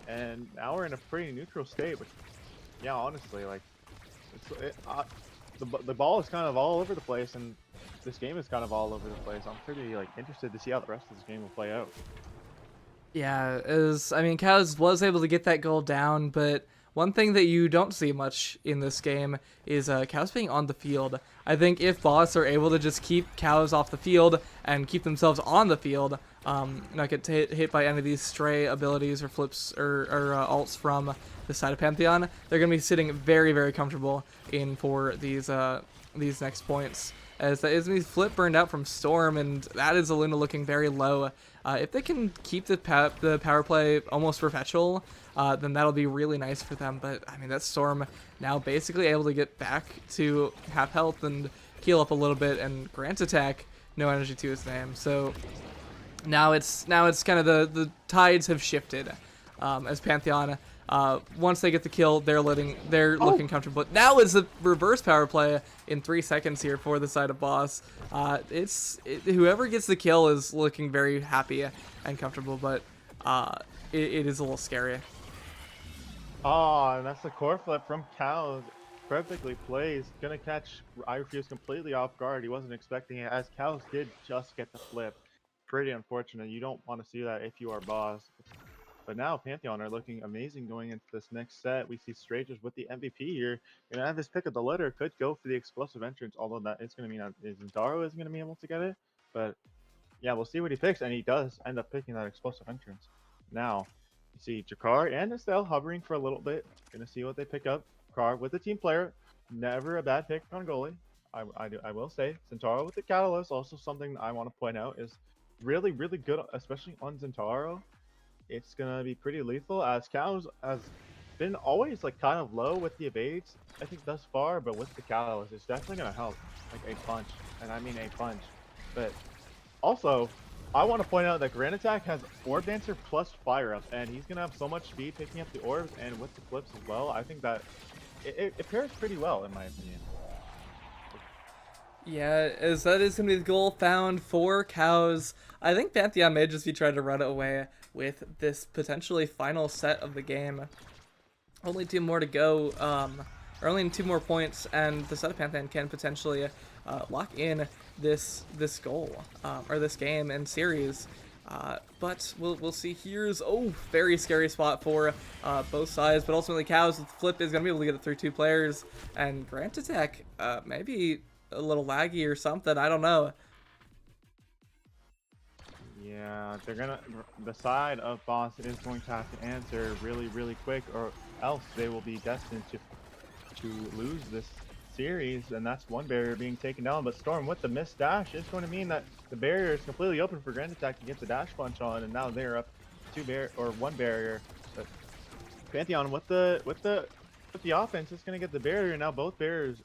And now we're in a pretty neutral state, which, yeah, honestly, like, the ball is kind of all over the place, and this game is kind of all over the place. I'm pretty interested to see how the rest of this game will play out. Yeah, I mean, Cows was able to get that goal down, but one thing that you don't see much in this game is Cows being on the field. I think if Boss are able to just keep Cows off the field and keep themselves on the field, not get hit by any of these stray abilities or flips or ults from the side of Pantheon, they're going to be sitting very comfortable in for these next points. As that is going to be flip burned out from Storm, and that is Luna looking very low. If they can keep the power play almost perpetual, then that'll be really nice for them. But I mean, that Storm now basically able to get back to half health and heal up a little bit, and Grant Attack, no energy to his name. So now it's kind of the tides have shifted, as Pantheon Once they get the kill, they're looking comfortable. But now is the reverse power play in 3 seconds here for the side of Boss. Whoever gets the kill is looking very happy and comfortable, but it is a little scary. Oh, and that's the core flip from Cows. Perfectly placed. Gonna catch iRefuse completely off guard. He wasn't expecting it, as Cows did just get the flip. Pretty unfortunate. You don't want to see that if you are Boss. But now Pantheon are looking amazing going into this next set. We see Strangers with the MVP here. Gonna have his pick of the litter. Could go for the explosive entrance, although that is gonna mean that Zendaro isn't gonna be able to get it. But yeah, we'll see what he picks, and he does end up picking that explosive entrance. Now, you see Jakar and Estelle hovering for a little bit. Gonna see what they pick up. Car with the team player. Never a bad pick on goalie. I will say. Centauro with the Catalyst, also something I want to point out, is really, really good, especially on Centauro. It's gonna be pretty lethal, as Cows has been always like kind of low with the evades, I think thus far, but with the Catalyst, it's definitely gonna help like a punch, and I mean a punch. But also, I want to point out that Grand Attack has Orb Dancer plus Fire Up, and he's gonna have so much speed picking up the orbs and with the flips as well. I think that it pairs pretty well in my opinion. Yeah, as that is going to be the goal found for Cows. I think Pantheon may just be trying to run it away with this potentially final set of the game. Only 2 more to go, or only 2 more points, and the set of Pantheon can potentially lock in this goal, or this game and series. But we'll see. Here's very scary spot for both sides, but ultimately Cows with the flip is gonna be able to get it through 2 players, and Grant Attack maybe a little laggy or something. I don't know. Yeah, the side of Boss is going to have to answer really, really quick, or else they will be destined to lose this series, and that's one barrier being taken down. But Storm with the missed dash is going to mean that the barrier is completely open for Grand Attack to get the dash punch on, and now they're up 1 barrier. But Pantheon with the offense is going to get the barrier, and now both barriers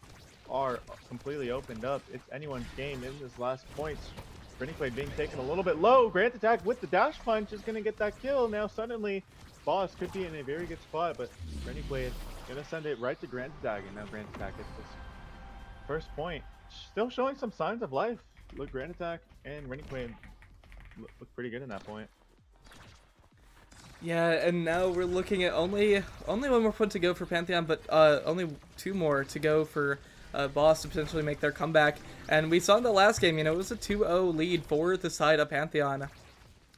are completely opened up. It's anyone's game in this last points. Renegade being taken a little bit low. Grand Attack with the dash punch is going to get that kill. Now suddenly Boss could be in a very good spot, but Renegade going to send it right to Grand Attack, and now Grand Attack gets this first point. Still showing some signs of life. Look, Grand Attack and Renegade look pretty good in that point. Yeah, and now we're looking at only 1 more point to go for Pantheon, but only 2 more to go for Boss to potentially make their comeback. And we saw in the last game, it was a 2-0 lead for the side of Pantheon,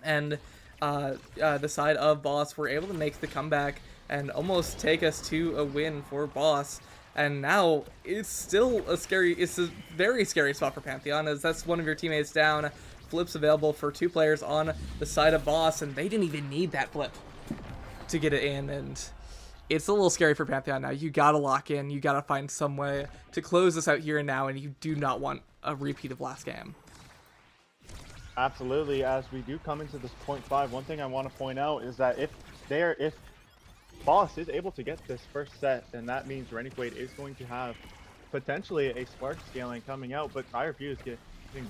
and the side of Boss were able to make the comeback and almost take us to a win for Boss. And now it's still it's a very scary spot for Pantheon, as that's one of your teammates down. Flips available for 2 players on the side of Boss, and they didn't even need that flip to get it in, and it's a little scary for Pantheon now. You gotta lock in, you gotta find some way to close this out here and now, and you do not want a repeat of last game. Absolutely. As we do come into this point 5, one thing I want to point out is that if Boss is able to get this first set, then that means Renegade is going to have potentially a spark scaling coming out, but I refuse getting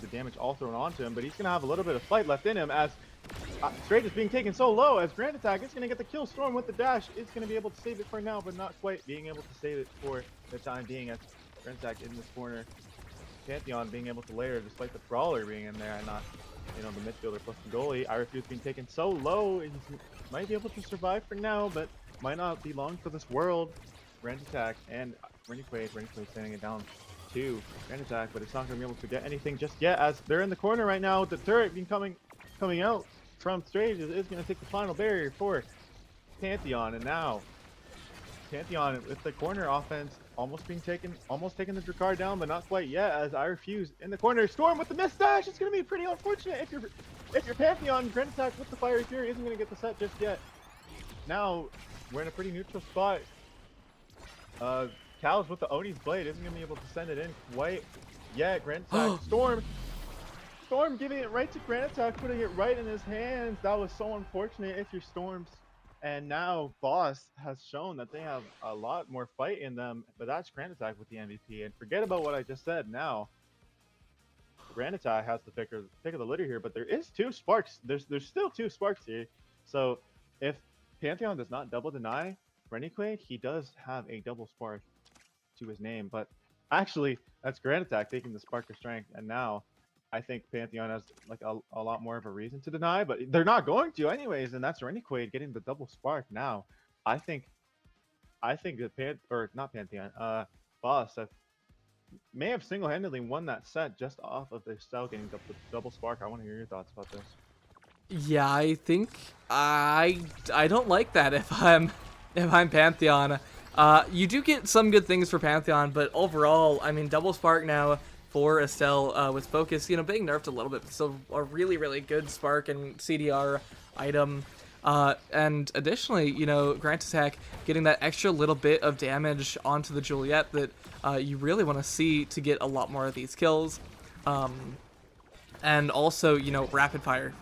the damage all thrown onto him, but he's going to have a little bit of fight left in him, as Straight is being taken so low, as Grand Attack is going to get the kill. Storm with the dash is going to be able to save it for now, but not quite being able to save it for the time being, as Grand Attack in this corner. Pantheon being able to layer despite the Brawler being in there and not, the midfielder plus the goalie. I refuse being taken so low, he might be able to survive for now, but might not be long for this world. Grand Attack and Renegade sending it down to Grand Attack, but it's not going to be able to get anything just yet, as they're in the corner right now. The turret being coming out from Strange is going to take the final barrier for Pantheon, and now Pantheon with the corner offense almost taking the Drakkar down, but not quite yet, as I refuse in the corner. Storm with the missed dash. It's going to be pretty unfortunate if you're Pantheon. Grand Attack with the Fiery Fury isn't going to get the set just yet. Now we're in a pretty neutral spot. Cows with the Oni's Blade isn't going to be able to send it in quite yet. Grand Attack. Storm giving it right to Grand Attack, putting it right in his hands. That was so unfortunate if you're Storms. And now Boss has shown that they have a lot more fight in them, but that's Grand Attack with the MVP. And forget about what I just said. Now Grand Attack has the pick of the litter here, but there is 2 sparks. There's still 2 sparks here. So if Pantheon does not double deny, Renique, he does have a double spark to his name, but actually, that's Grand Attack taking the Spark of Strength, and now I think Pantheon has like a lot more of a reason to deny, but they're not going to anyways, and that's Renique getting the double spark now. I think that not Pantheon, Boss may have single-handedly won that set just off of their cell getting the double spark. I want to hear your thoughts about this. Yeah, I think I don't like that if I'm Pantheon. You do get some good things for Pantheon, but overall, I mean, double spark now for Estelle with focus, you know, being nerfed a little bit, but still a really, really good spark and CDR item. And additionally, you know, Grant Attack getting that extra little bit of damage onto the Juliet that you really want to see to get a lot more of these kills. And also, you know, rapid fire.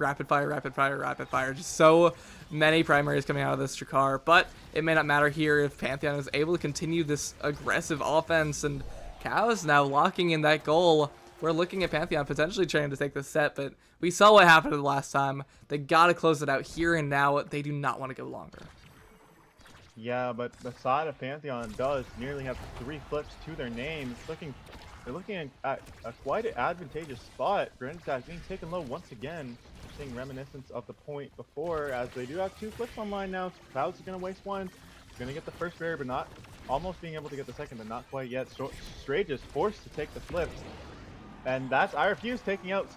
Just so many primaries coming out of this Drakkar. But it may not matter here if Pantheon is able to continue this aggressive offense. And Cows now locking in that goal. We're looking at Pantheon potentially trying to take this set, but we saw what happened the last time. They got to close it out here and now. They do not want to go longer. Yeah, but the side of Pantheon does nearly have 3 flips to their name. They're looking at a quite an advantageous spot. Grand Attack being taken low once again, seeing reminiscence of the point before, as they do have 2 flips online now. Clouds is going to waste 1. He's going to get the first barrier, but not almost being able to get the second, but not quite yet. Strage is forced to take the flips. And that's I Refuse taking out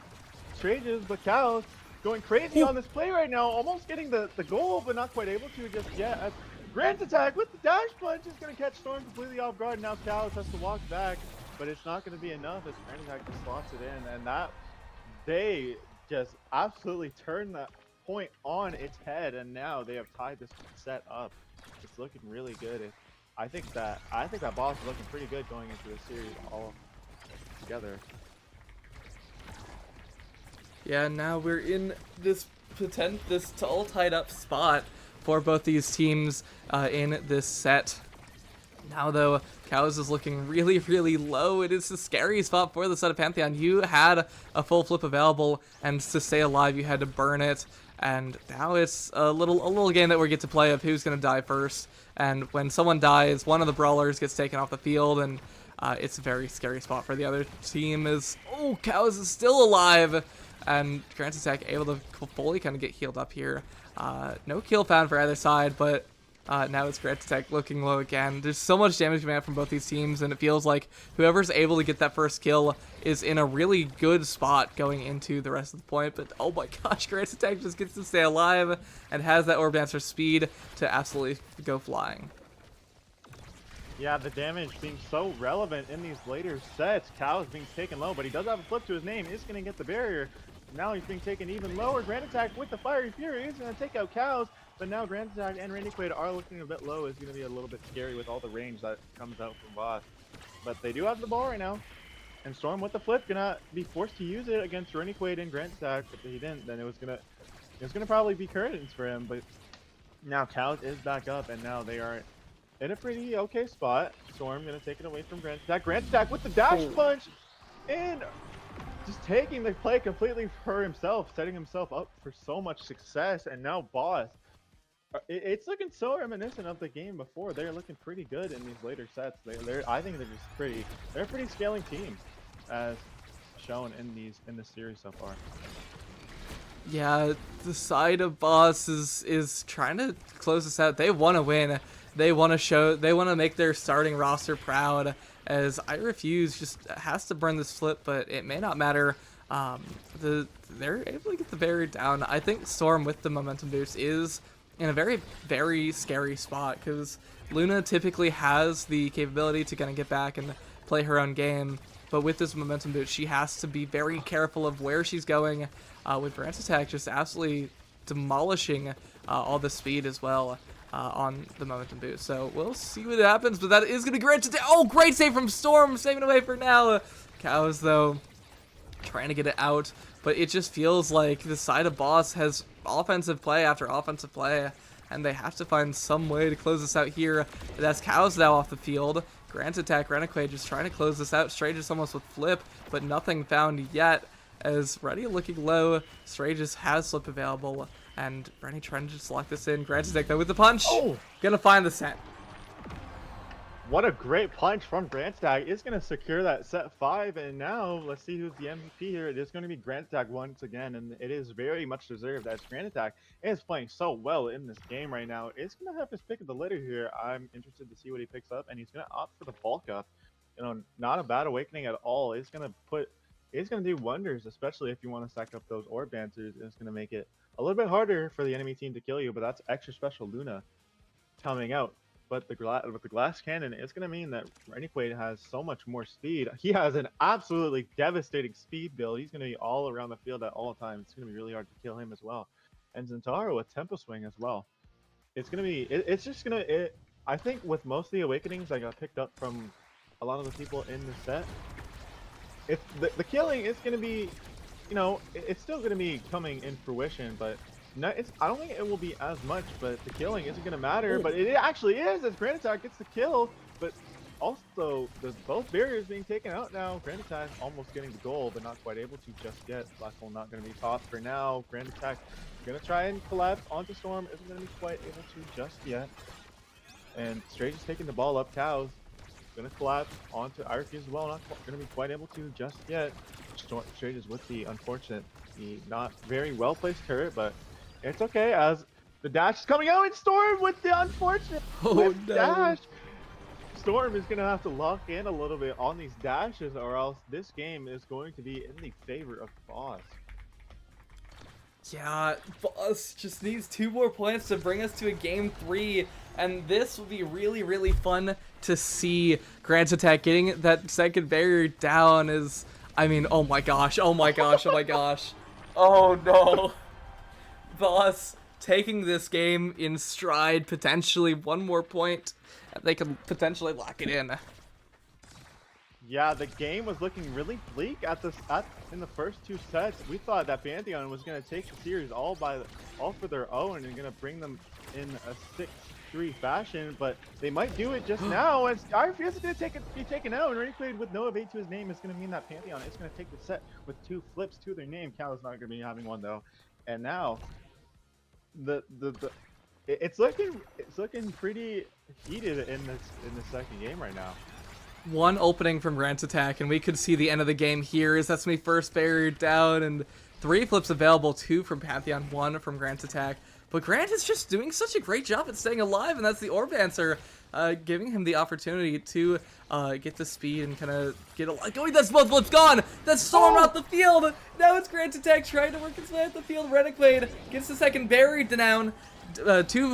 Strages, but Cows going crazy on this play right now, almost getting the goal, but not quite able to just yet. As Grand Attack with the dash punch is going to catch Storm completely off guard. Now Cows has to walk back, but it's not going to be enough as Grand Attack just slots it in, and that they just absolutely turned that point on its head, and now they have tied this set up. It's looking really good. I think that Boss is looking pretty good going into this series all together. Yeah, now we're in this all tied up spot for both these teams in this set. Now, though, Cows is looking really, really low. It is a scary spot for the set of Pantheon. You had a full flip available, and to stay alive, you had to burn it. And now it's a little game that we get to play of who's going to die first. And when someone dies, one of the brawlers gets taken off the field, and it's a very scary spot for the other team. Cows is still alive, and Grant Attack able to fully kind of get healed up here. No kill found for either side, but now it's Grant Attack looking low again. There's so much damage coming out from both these teams, and it feels like whoever's able to get that first kill is in a really good spot going into the rest of the point. But oh my gosh, Grant Attack just gets to stay alive and has that Orb Dancer speed to absolutely go flying. Yeah, the damage being so relevant in these later sets. Cows being taken low, but he does have a flip to his name. He's going to get the barrier. Now he's being taken even lower. Grand Attack with the Fiery Fury is going to take out Cows. But now Grand Attack and Renique are looking a bit low. It's going to be a little bit scary with all the range that comes out from Boss. But they do have the ball right now. And Storm with the flip gonna be forced to use it against Renique and Grand Attack. If he didn't, then it was gonna probably be curtains for him. But now Cows is back up, and now they are in a pretty okay spot. Storm gonna take it away from Grand Attack. Grand Attack with the dash punch, and just taking the play completely for himself, setting himself up for so much success. And now Boss, it's looking so reminiscent of the game before. They're looking pretty good in these later sets. I think they're a pretty scaling team, as shown in this series so far. Yeah, the side of Boss is trying to close this out. They want to win. They want to make their starting roster proud, as I Refuse just has to burn this flip, but it may not matter. They're able to get the barrier down. I think Storm with the momentum boost is in a very, very scary spot, because Luna typically has the capability to kind of get back and play her own game, but with this momentum boost, she has to be very careful of where she's going, with Grant Attack just absolutely demolishing all the speed as well on the momentum boost. So we'll see what happens, but that is going to Grant Attack. Oh, great save from Storm, saving away for now. Cows, though, trying to get it out, but it just feels like the side of Boss has offensive play after offensive play, and they have to find some way to close this out here. That's Cows now off the field. Grant Attack, Renique just trying to close this out. Strages almost with flip, but nothing found yet, as Ready looking low. Strages has flip available. And Rennie trying to just lock this in. Grantitech though with the punch. Oh! Gonna find the set. What a great punch from Grantstag. It's going to secure that set 5, and now let's see who's the MVP here. It is going to be Grantstag once again, and it is very much deserved as Grantstag is playing so well in this game right now. It's going to have his pick of the litter here. I'm interested to see what he picks up, and he's going to opt for the bulk up. You know, not a bad awakening at all. It's going to do wonders, especially if you want to stack up those orb dancers. It's going to make it a little bit harder for the enemy team to kill you, but that's extra special Luna coming out. But with the glass cannon, it's going to mean that Rennequaid has so much more speed. He has an absolutely devastating speed build. He's going to be all around the field at all times. It's going to be really hard to kill him as well. And Zentaro with Tempo Swing as well. It's going to be, it's just going to, I think with most of the awakenings I got picked up from a lot of the people in the set, if the killing is going to be, you know, it's still going to be coming in fruition, but no, I don't think it will be as much, but the killing isn't going to matter. But it actually is, as Granitak gets the kill. But also, there's both barriers being taken out now. Granitak almost getting the goal, but not quite able to just yet. Black Hole not going to be topped for now. Granitak going to try and collapse onto Storm. Isn't going to be quite able to just yet. And Strage is taking the ball up. Cows going to collapse onto Irefuse as well. Not going to be quite able to just yet. Strage is with the unfortunate, the not very well placed turret, but it's okay as the dash is coming out and Storm with the unfortunate dash. Storm is going to have to lock in a little bit on these dashes or else this game is going to be in the favor of Boss. Yeah, Boss just needs 2 more points to bring us to a game 3, and this will be really, really fun to see. Grantitech getting that second barrier down is, I mean, oh my gosh, oh my gosh, oh my gosh. Oh no. Boss taking this game in stride, potentially 1 more point, and they can potentially lock it in. Yeah, the game was looking really bleak in the first 2 sets. We thought that Pantheon was going to take the series all for their own and going to bring them in a 6-3 fashion, but they might do it just now as Irefuse is going to be taken out, and Rennequaid with no evade to his name is going to mean that Pantheon is going to take the set with 2 flips to their name. Cal is not going to be having one though, and now it's looking pretty heated in the second game right now. 1 opening from Grantitech, and we could see the end of the game here as that's my first barrier down, and 3 flips available, 2 from Pantheon, 1 from Grantitech. But Grant is just doing such a great job at staying alive, and that's the Orb Answer, giving him the opportunity to get the speed and kind of get a lot going. That's both flips gone! That's Storm out the field! Now it's Grantitech trying to work his way out the field. Rennequaid gets the second barrier down. 2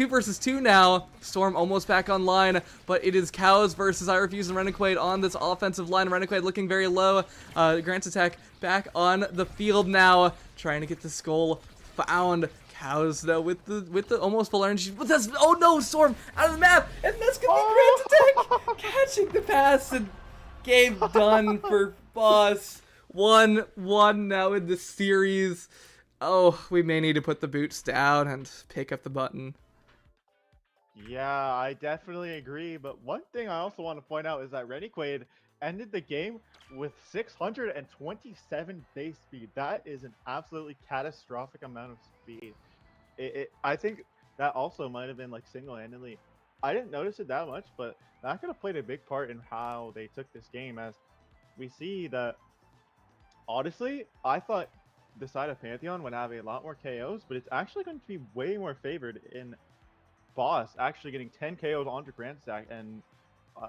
versus 2 now. Storm almost back online, but it is Cows versus Irefuse and Rennequaid on this offensive line. Rennequaid looking very low. Grantitech back on the field now, trying to get this goal found. Cows though with the almost full energy, but that's, oh no, Storm out of the map, and that's gonna be Grantitech catching the pass, and game done for Boss. 1-1 now in the series. Oh, we may need to put the boots down and pick up the button. Yeah, I definitely agree. But one thing I also want to point out is that Rennequaid ended the game with 627 base speed. That is an absolutely catastrophic amount of speed. I think that also might have been like single-handedly. I didn't notice it that much, but that could have played a big part in how they took this game. As we see that, honestly, I thought the side of Pantheon would have a lot more KOs, but it's actually going to be way more favored in Boss actually getting 10 KOs onto Grandstack and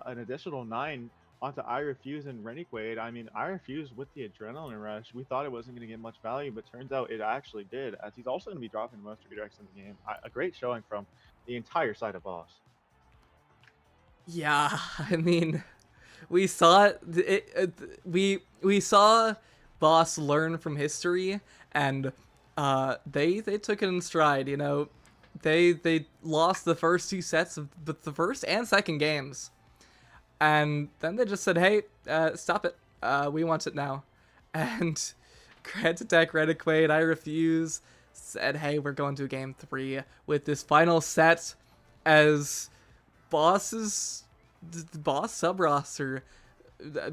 an additional 9 onto Irefuse and Rennequaid. I mean, Irefuse with the adrenaline rush, we thought it wasn't going to get much value, but turns out it actually did, as he's also going to be dropping most redirects in the game. A great showing from the entire side of Boss. Yeah, I mean, we saw we saw Boss learn from history, and they took it in stride. You know, they lost the first 2 sets of the first and second games, and then they just said, "Hey, stop it. We want it now." And Grantitech, Rennequaid, Irefuse said, "Hey, we're going to game 3 with this final set as Boss sub roster,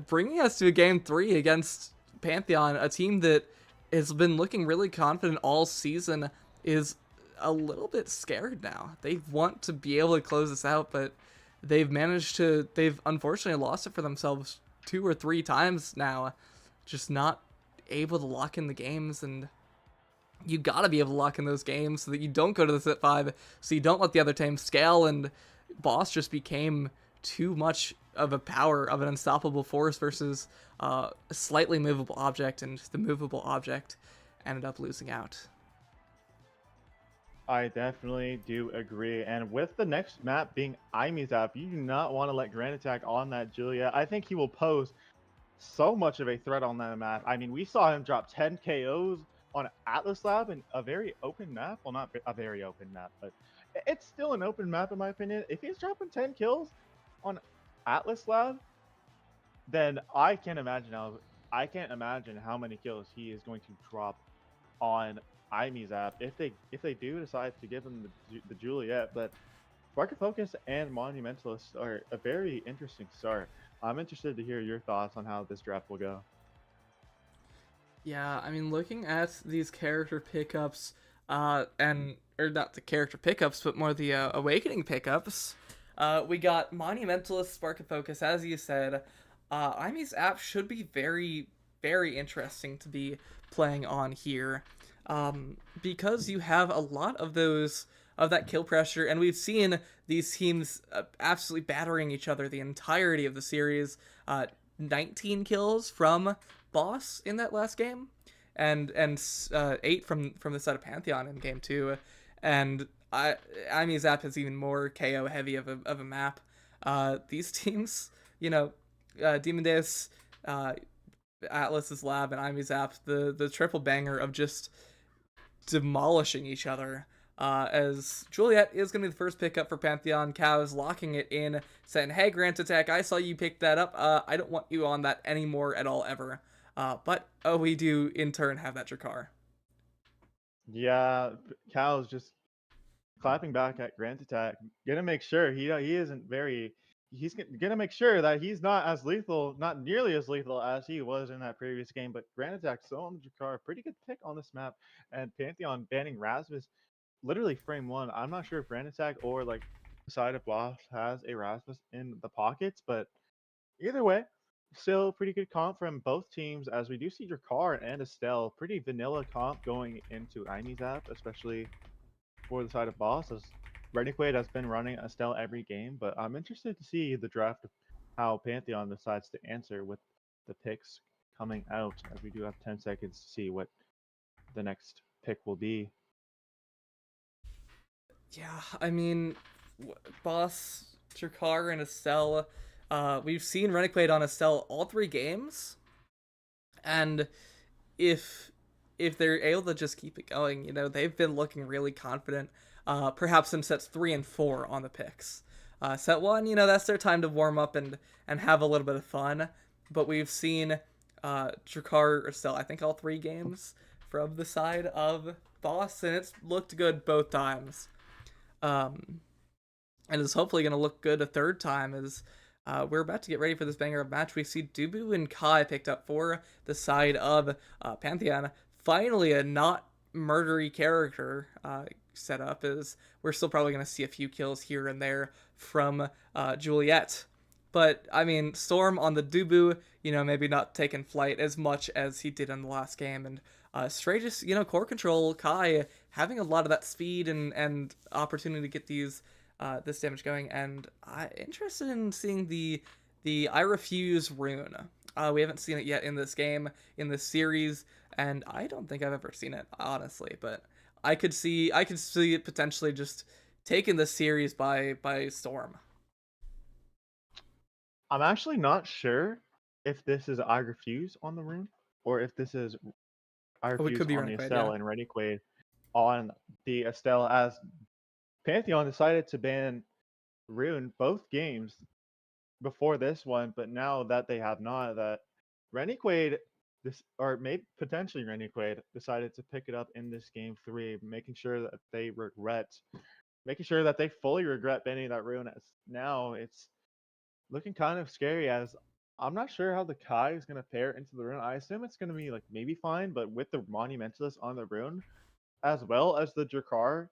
bringing us to a game 3 against Pantheon, a team that has been looking really confident all season is a little bit scared now. They want to be able to close this out, but they've unfortunately lost it for themselves 2 or 3 times now, just not able to lock in the games. And you gotta be able to lock in those games so that you don't go to the sit 5, so you don't let the other team scale. And Boss just became too much of a power, of an unstoppable force versus a slightly movable object, and the movable object ended up losing out. I definitely do agree. And with the next map being Imizap, you do not want to let Grand Attack on that Juliet. I think he will pose so much of a threat on that map. I mean, we saw him drop 10 KOs on Atlas Lab in a very open map. Well, not a very open map, but it's still an open map in my opinion. If he's dropping 10 kills on Atlas Lab, then I can't imagine how many kills he is going to drop on Imizap if they do decide to give him the Juliet. But Spark Focus and Monumentalist are a very interesting start. I'm interested to hear your thoughts on how this draft will go. Yeah, I mean, looking at these character pickups, or not the character pickups, but more the Awakening pickups, we got Monumentalist, Spark of Focus, as you said. Imi's app should be very, very interesting to be playing on here, because you have a lot of that kill pressure, and we've seen these teams absolutely battering each other the entirety of the series. 19 kills from Boss in that last game, and 8 from the side of Pantheon in game 2, and Imi's app is even more KO heavy of a map. These teams, Demon Deus, Atlas's Lab, and Imi's app, the triple banger of just demolishing each other. As Juliet is going to be the first pickup for Pantheon. Cow is locking it in, saying, "Hey, Grant Attack, I saw you pick that up. I don't want you on that anymore at all, ever." But we do in turn have that Drakkar. Yeah, Cal's just clapping back at Grant Attack, gonna make sure he isn't very. He's gonna make sure that he's not as lethal, not nearly as lethal as he was in that previous game. But Grant Attack still on the Drakkar, pretty good pick on this map, and Pantheon banning Rasmus literally frame 1. I'm not sure if Grand Attack or like the side of Boss has a Rasmus in the pockets, but either way, still pretty good comp from both teams, as we do see Drakkar and Estelle. Pretty vanilla comp going into Imi's app, especially for the side of Boss, as Renegade has been running Estelle every game. But I'm interested to see the draft of how Pantheon decides to answer with the picks coming out, as we do have 10 seconds to see what the next pick will be. Yeah, I mean, Boss, Drakkar, and Estelle. We've seen Renegade on Estelle all 3 games, and if they're able to just keep it going, they've been looking really confident. Perhaps in sets 3 and 4 on the picks. Set 1, that's their time to warm up and have a little bit of fun. But we've seen Drakkar or Estelle, I think all 3 games from the side of Boss, and it's looked good both times. And it's hopefully going to look good a third time, as we're about to get ready for this banger of match. We see Dubu and Kai picked up for the side of Pantheon. Finally, a not murdery character set up, as we're still probably going to see a few kills here and there from Juliet. But, I mean, Storm on the Dubu, maybe not taking flight as much as he did in the last game. And straight just, core control, Kai having a lot of that speed and opportunity to get this damage going. And I'm interested in seeing the I Refuse rune. We haven't seen it yet in this game, in this series, and I don't think I've ever seen it, honestly. But I could see it potentially just taking the series by storm. I'm actually not sure if this is I Refuse on the rune, or if this is I it Refuse could be on the Renegade, Estelle yeah. and Renegade on the Estelle, as Pantheon decided to ban rune both games before this one. But now that they have not, that Renegade, or maybe potentially Renegade, decided to pick it up in this game 3, making sure that they fully regret banning that rune. As now it's looking kind of scary, as I'm not sure how the Kai is going to pair into the rune. I assume it's going to be like maybe fine, but with the Monumentalist on the rune, as well as the Drakar,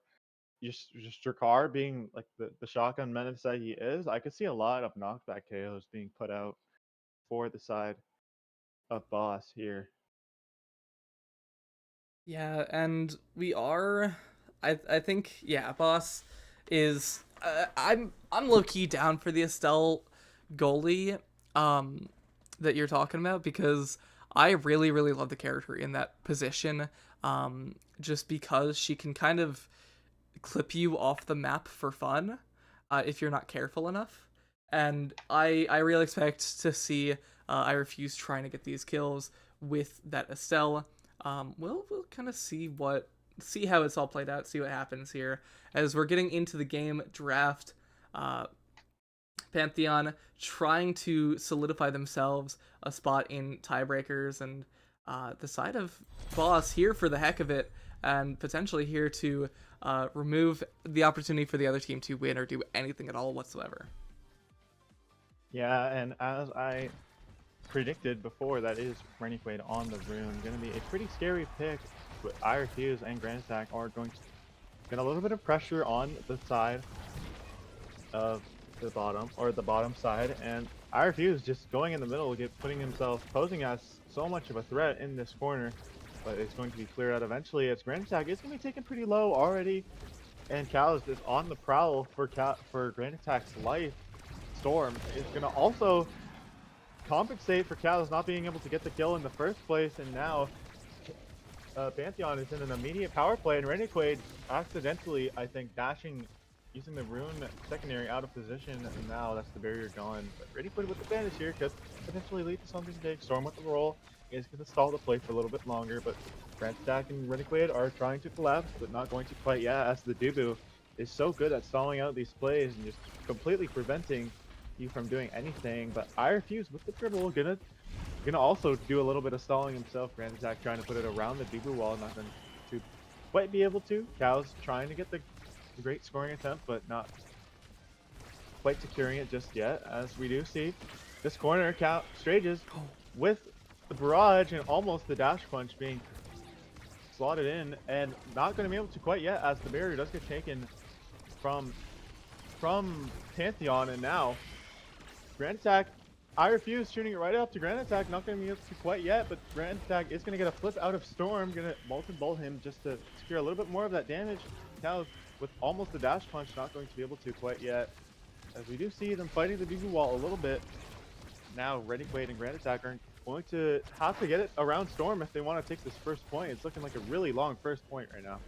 just Drakar being like the shotgun menace that he is, I could see a lot of knockback KOs being put out for the side of Boss here. Yeah, and we are. I think Boss is. I'm low key down for the Estelle goalie that you're talking about because I really love the character in that position. Just because she can kind of clip you off the map for fun, if you're not careful enough. And I really expect to see I Refuse trying to get these kills with that Estelle. We'll kind of see how it's all played out, see what happens here as we're getting into the game draft. Pantheon trying to solidify themselves a spot in tiebreakers, and the side of Boss here for the heck of it, and potentially here to remove the opportunity for the other team to win or do anything at all whatsoever. Yeah, and as I predicted before, that is Renegade on the rune. Going to be a pretty scary pick. But I Refuse and Grand Attack are going to get a little bit of pressure on the side of the bottom side, and I Refuse just going in the middle, putting himself, posing as so much of a threat in this corner, but it's going to be cleared out eventually. As Grand Attack is going to be taken pretty low already, and Cal is just on the prowl for Grand Attack's life. Storm is going to also compensate for Cal's not being able to get the kill in the first place, and now Pantheon is in an immediate power play, and Renegade accidentally, I think, using the rune secondary out of position, and now that's the barrier gone. But Renegade with the advantage here could potentially lead to something big. Storm with the roll is going to stall the play for a little bit longer, but Grand Attack and Renegade are trying to collapse, but not going to quite yet, as the Dubu is so good at stalling out these plays and just completely preventing you from doing anything. But I Refuse with the dribble, gonna also do a little bit of stalling himself. Grand Attack trying to put it around the Dubu wall, not going to quite be able to. Cow's trying to get the great scoring attempt, but not quite securing it just yet, as we do see this corner. Strages with the barrage and almost the dash punch being slotted in, and not going to be able to quite yet, as the barrier does get taken from Pantheon. And now Grand Attack, I Refuse shooting it right up to Grand Attack, not going to be able to quite yet, but Grand Attack is going to get a flip out of Storm, going to molten bolt him just to secure a little bit more of that damage. Now with almost the dash punch, not going to be able to quite yet, as we do see them fighting the Dubu wall a little bit. Now Renegade and Grand Attack are going to have to get it around Storm if they want to take this first point. It's looking like a really long first point right now.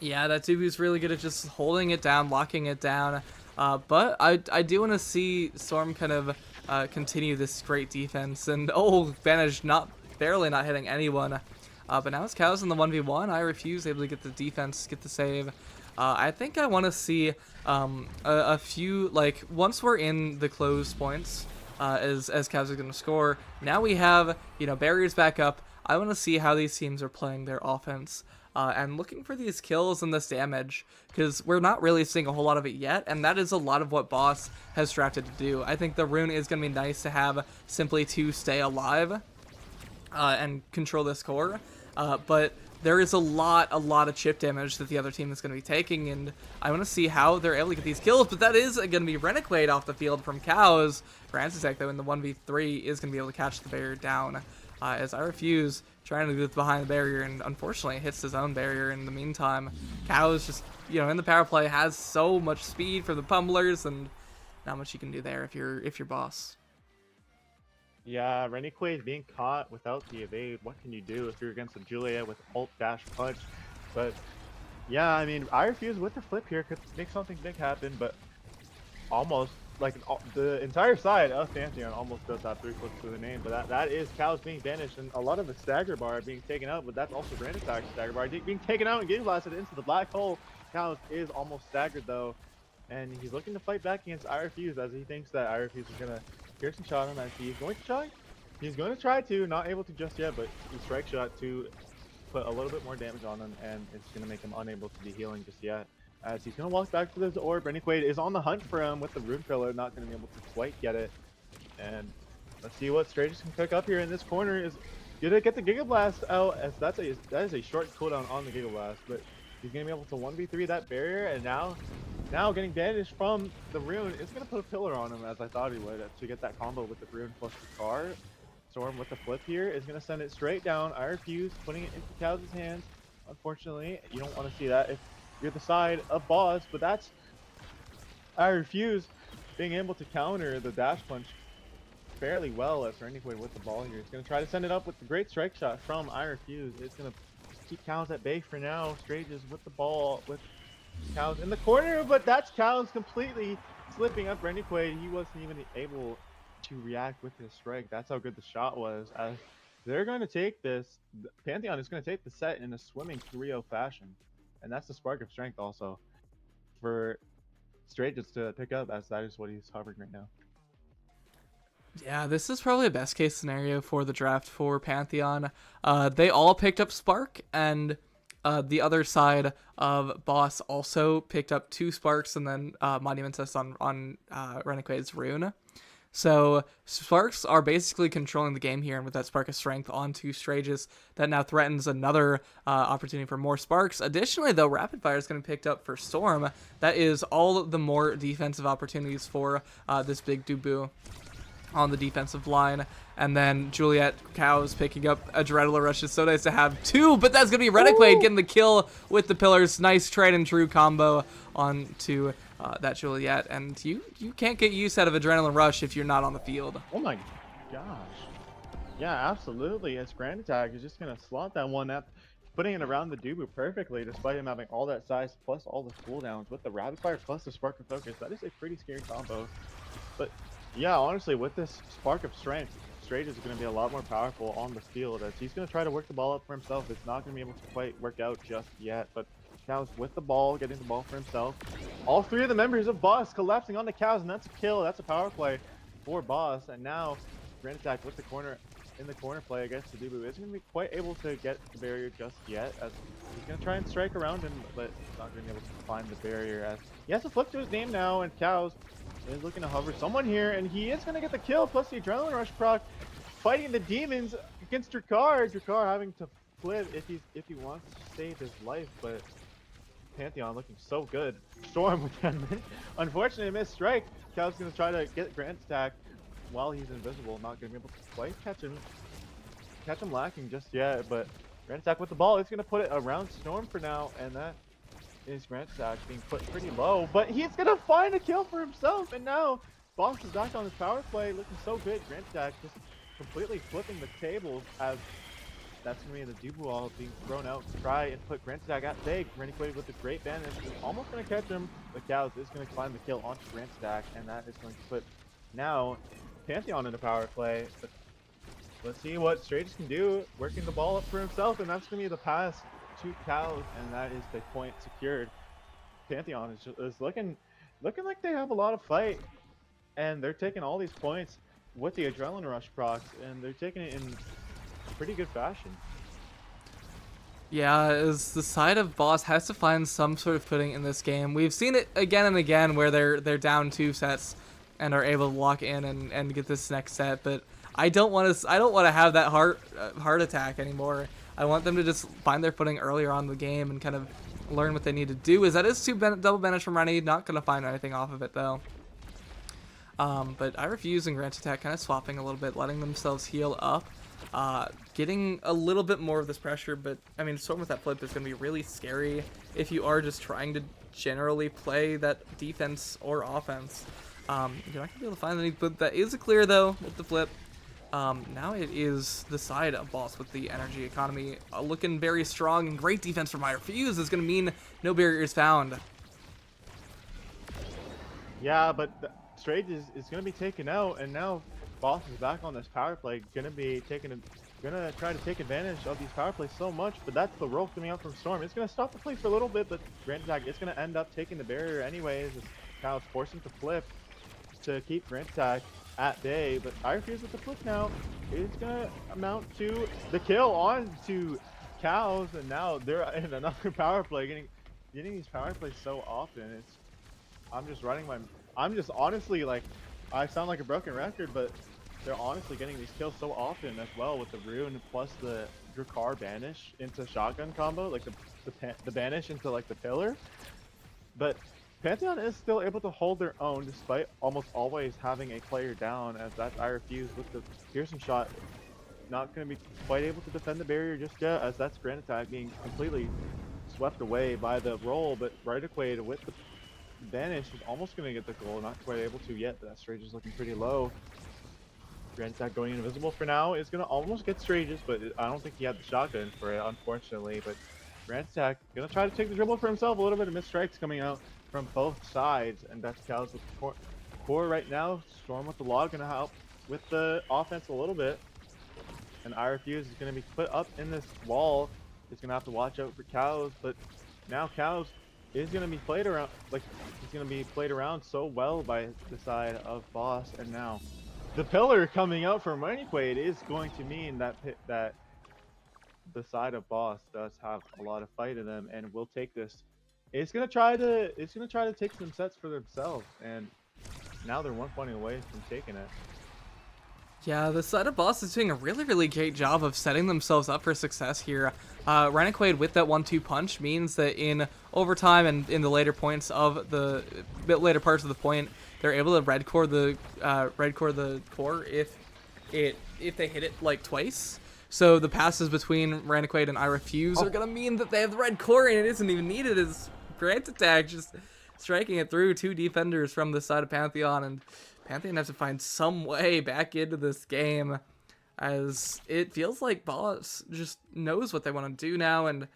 Yeah, that Dubu's really good at just holding it down, locking it down. But I do want to see Storm kind of continue this great defense. And Vantage barely not hitting anyone. But now it's Cows in the 1v1. I Refuse able to get the defense, get the save. I think I want to see a few, like, once we're in the closed points, as Cavs are going to score, now we have, barriers back up. I want to see how these teams are playing their offense, and looking for these kills and this damage, because we're not really seeing a whole lot of it yet, and that is a lot of what Boss has drafted to do. I think the rune is going to be nice to have simply to stay alive and control this core, but there is a lot of chip damage that the other team is going to be taking, and I want to see how they're able to get these kills. But that is going to be Renegade off the field from Cows. Grand Attack, though, in the 1v3 is going to be able to catch the barrier down, as I Refuse trying to get behind the barrier, and unfortunately hits his own barrier in the meantime. Cows just, in the power play has so much speed for the pummelers, and not much you can do there if you're Boss. Yeah, Renegade being caught without the evade. What can you do if you're against a Juliet with ult dash punch? But yeah, I mean, I Refuse with the flip here could make something big happen, but almost like the entire side of Pantheon almost does have 3 flips to the name. But that is Cows being banished, and a lot of the stagger bar being taken out. But that's also Grand Attack's stagger bar being taken out and getting blasted into the black hole. Cows is almost staggered though, and he's looking to fight back against I Refuse, as he thinks that I Refuse is gonna Pearson shot him, as he's going to try. He's going to try to, not able to just yet, but he strike shot to put a little bit more damage on him, and it's going to make him unable to be healing just yet. As he's going to walk back to this orb, Renegade is on the hunt for him with the rune pillar, not going to be able to quite get it. And let's see what Stratus can pick up here in this corner. Is gonna get the Giga Blast out, as that is a short cooldown on the Giga Blast, but he's gonna be able to 1v3 that barrier, and now getting banished from the rune is gonna put a pillar on him, as I thought he would, to get that combo with the rune plus the car. Storm with the flip here is gonna send it straight down. I refuse, putting it into Cow's hands. Unfortunately, you don't want to see that if you're the side of Boss, but that's I refuse being able to counter the dash punch fairly well as Renegade with the ball here. He's going to try to send it up with the great strike shot from I Refuse. It's going to keep Cows at bay for now. Strages with the ball with Cows in the corner, but that's Cows completely slipping up Renegade. He wasn't even able to react with his strike. That's how good the shot was. As they're going to take this, Pantheon is going to take the set in a swimming 3-0 fashion. And that's the spark of strength also for Strages to pick up, as that is what he's hovering right now. Yeah, this is probably a best case scenario for the draft for Pantheon. They all picked up Spark, and the other side of Boss also picked up 2 Sparks and then Monument Test on Renegade's Rune. So Sparks are basically controlling the game here, and with that Spark of Strength onto Strages, that now threatens another opportunity for more Sparks. Additionally, though, Rapid Fire is going to be picked up for Storm. That is all the more defensive opportunities for this big Dubu on the defensive line. And then Juliet Cows picking up Adrenaline Rush. It's so nice to have 2, but that's going to be Renegade getting the kill with the pillars. Nice Trade and Drew combo onto that Juliet. And you can't get use out of Adrenaline Rush if you're not on the field. Oh my gosh. Yeah, absolutely. His Grand Attack is just going to slot that one up, putting it around the Dubu perfectly, despite him having all that size plus all the cooldowns with the Rapid Fire plus the Spark of Focus. That is a pretty scary combo. But yeah, honestly, with this Spark of Strength, Straight is going to be a lot more powerful on the field, as he's going to try to work the ball up for himself. It's not going to be able to quite work out just yet, but Cows with the ball, getting the ball for himself. All 3 of the members of Boss collapsing on the Cows, and that's a kill. That's a power play for Boss, and now Grand Attack with the corner in the corner play against the Dubu isn't going to be quite able to get the barrier just yet, as he's going to try and strike around him, but he's not going to be able to find the barrier, as he has to flip to his name now, and Cows is looking to hover someone here, and he is going to get the kill, plus the Adrenaline Rush proc, fighting the demons against Drakkar. Drakkar having to flip if he wants to save his life, but Pantheon looking so good. Storm with that unfortunately missed strike. Cow's going to try to get Grand Attack while he's invisible, not going to be able to quite catch him lacking just yet, but Grand Attack with the ball is going to put it around Storm for now, and that is Grand Attack being put pretty low, but he's going to find a kill for himself, and now Boss is back on his power play, looking so good. Grand Attack just completely flipping the tables, as that's going to be the Dubu Wall being thrown out to try and put Grand Attack at bay. Renegade with the great banish is almost going to catch him, but Cows is going to find the kill onto Grand Attack, and that is going to put now Pantheon in the power play. But let's see what Stratus can do, working the ball up for himself, and that's going to be the pass to Cows, and that is the point secured. Pantheon is looking like they have a lot of fight, and they're taking all these points with the Adrenaline Rush procs, and they're taking it in pretty good fashion. Yeah, as the side of Boss has to find some sort of footing in this game. We've seen it again and again where they're down 2 sets and are able to lock in and get this next set, but I don't want to have that heart attack anymore. I want them to just find their footing earlier on in the game and kind of learn what they need to do. Is that is 2 double banish from Rennie, not going to find anything off of it though. But I Refuse and Grand Attack kind of swapping a little bit, letting themselves heal up. Getting a little bit more of this pressure, but I mean, Storm with that flip is going to be really scary if you are just trying to generally play that defense or offense. You're not going to be able to find any, but that is a clear though with the flip. Now it is the side of Boss with the energy economy looking very strong, and great defense from I Refuse is going to mean no barriers found. Yeah, but Strage is going to be taken out, and now Boss is back on this power play, gonna try to take advantage of these power plays so much, but that's the roll coming out from Storm. It's gonna stop the play for a little bit, but Grand Attack is gonna end up taking the barrier anyways, as Cows forcing to flip to keep Grand Attack at bay, but I Refuse with the flip now. It's gonna amount to the kill on to Cows, and now they're in another power play, getting these power plays so often. I'm just honestly, like, I sound like a broken record, but they're honestly getting these kills so often as well with the rune plus the Drakkar banish into shotgun combo, like the banish into like the pillar. But Pantheon is still able to hold their own despite almost always having a player down, as that I refuse with the piercing shot. Not going to be quite able to defend the barrier just yet, as that's Grand Attack being completely swept away by the roll. But Ritiquade with the banish is almost going to get the goal, not quite able to yet, but that Strage is looking pretty low. Grand Attack going invisible for now is going to almost get Strages, but I don't think he had the shotgun for it, unfortunately. But Grand Attack going to try to take the dribble for himself. A little bit of missed strikes coming out from both sides, and that's Cal's with the core right now. Storm with the log going to help with the offense a little bit. And I Refuse is going to be put up in this wall. He's going to have to watch out for Cows, but now Cows is going to be played around, like, he's going to be played around so well by the side of Boss. And now the pillar coming out from Ritiquade is going to mean that that the side of Boss does have a lot of fight in them and will take this. It's gonna try to take some sets for themselves, and now they're 1 point away from taking it. Yeah, the side of Boss is doing a really, really great job of setting themselves up for success here. Ritiquade with that 1-2 punch means that in overtime and in the later points of the later parts of the point, they're able to red core the core if they hit it like twice. So the passes between Ritiquade and I Refuse are gonna mean that they have the red core, and it isn't even needed as Grand Attack just striking it through 2 defenders from the side of Pantheon, and Pantheon has to find some way back into this game, as it feels like Boss just knows what they want to do now, and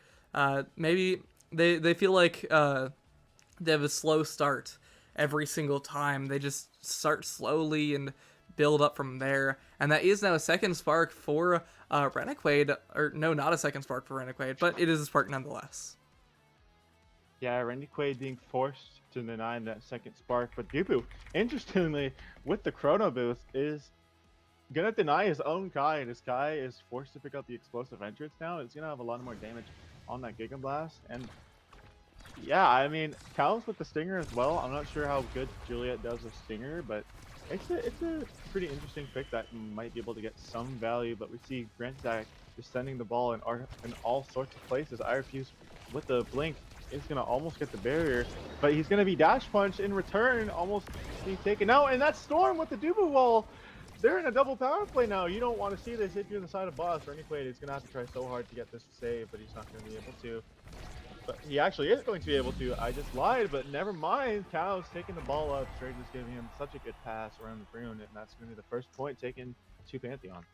maybe they feel like they have a slow start every single time. They just start slowly and build up from there, and that is now a second spark for Ritiquade, or no, not a second spark for Ritiquade, but it is a spark nonetheless. Yeah, Ritiquade being forced to deny that second spark, but Dubu, interestingly, with the Chrono Boost, is gonna deny his own Kai, and his Kai is forced to pick up the explosive entrance now. It's gonna have a lot more damage on that Giga Blast, and yeah, I mean, Cal's with the Stinger as well. I'm not sure how good Juliet does with Stinger, but it's a pretty interesting pick that might be able to get some value. But we see Grand Attack just sending the ball in all sorts of places. I Refuse with the blink is gonna almost get the barrier, but he's gonna be dash punched in return, almost being taken out. And that Storm with the Dubu wall. They're in a double power play now. You don't want to see this if you're the side of Boss. Ritiquade is gonna have to try so hard to get this to save, but he's not gonna be able to. But he actually is going to be able to. I just lied, but never mind. Cow's taking the ball up. Straight just giving him such a good pass around the rune, and that's going to be the first point taken to Pantheon.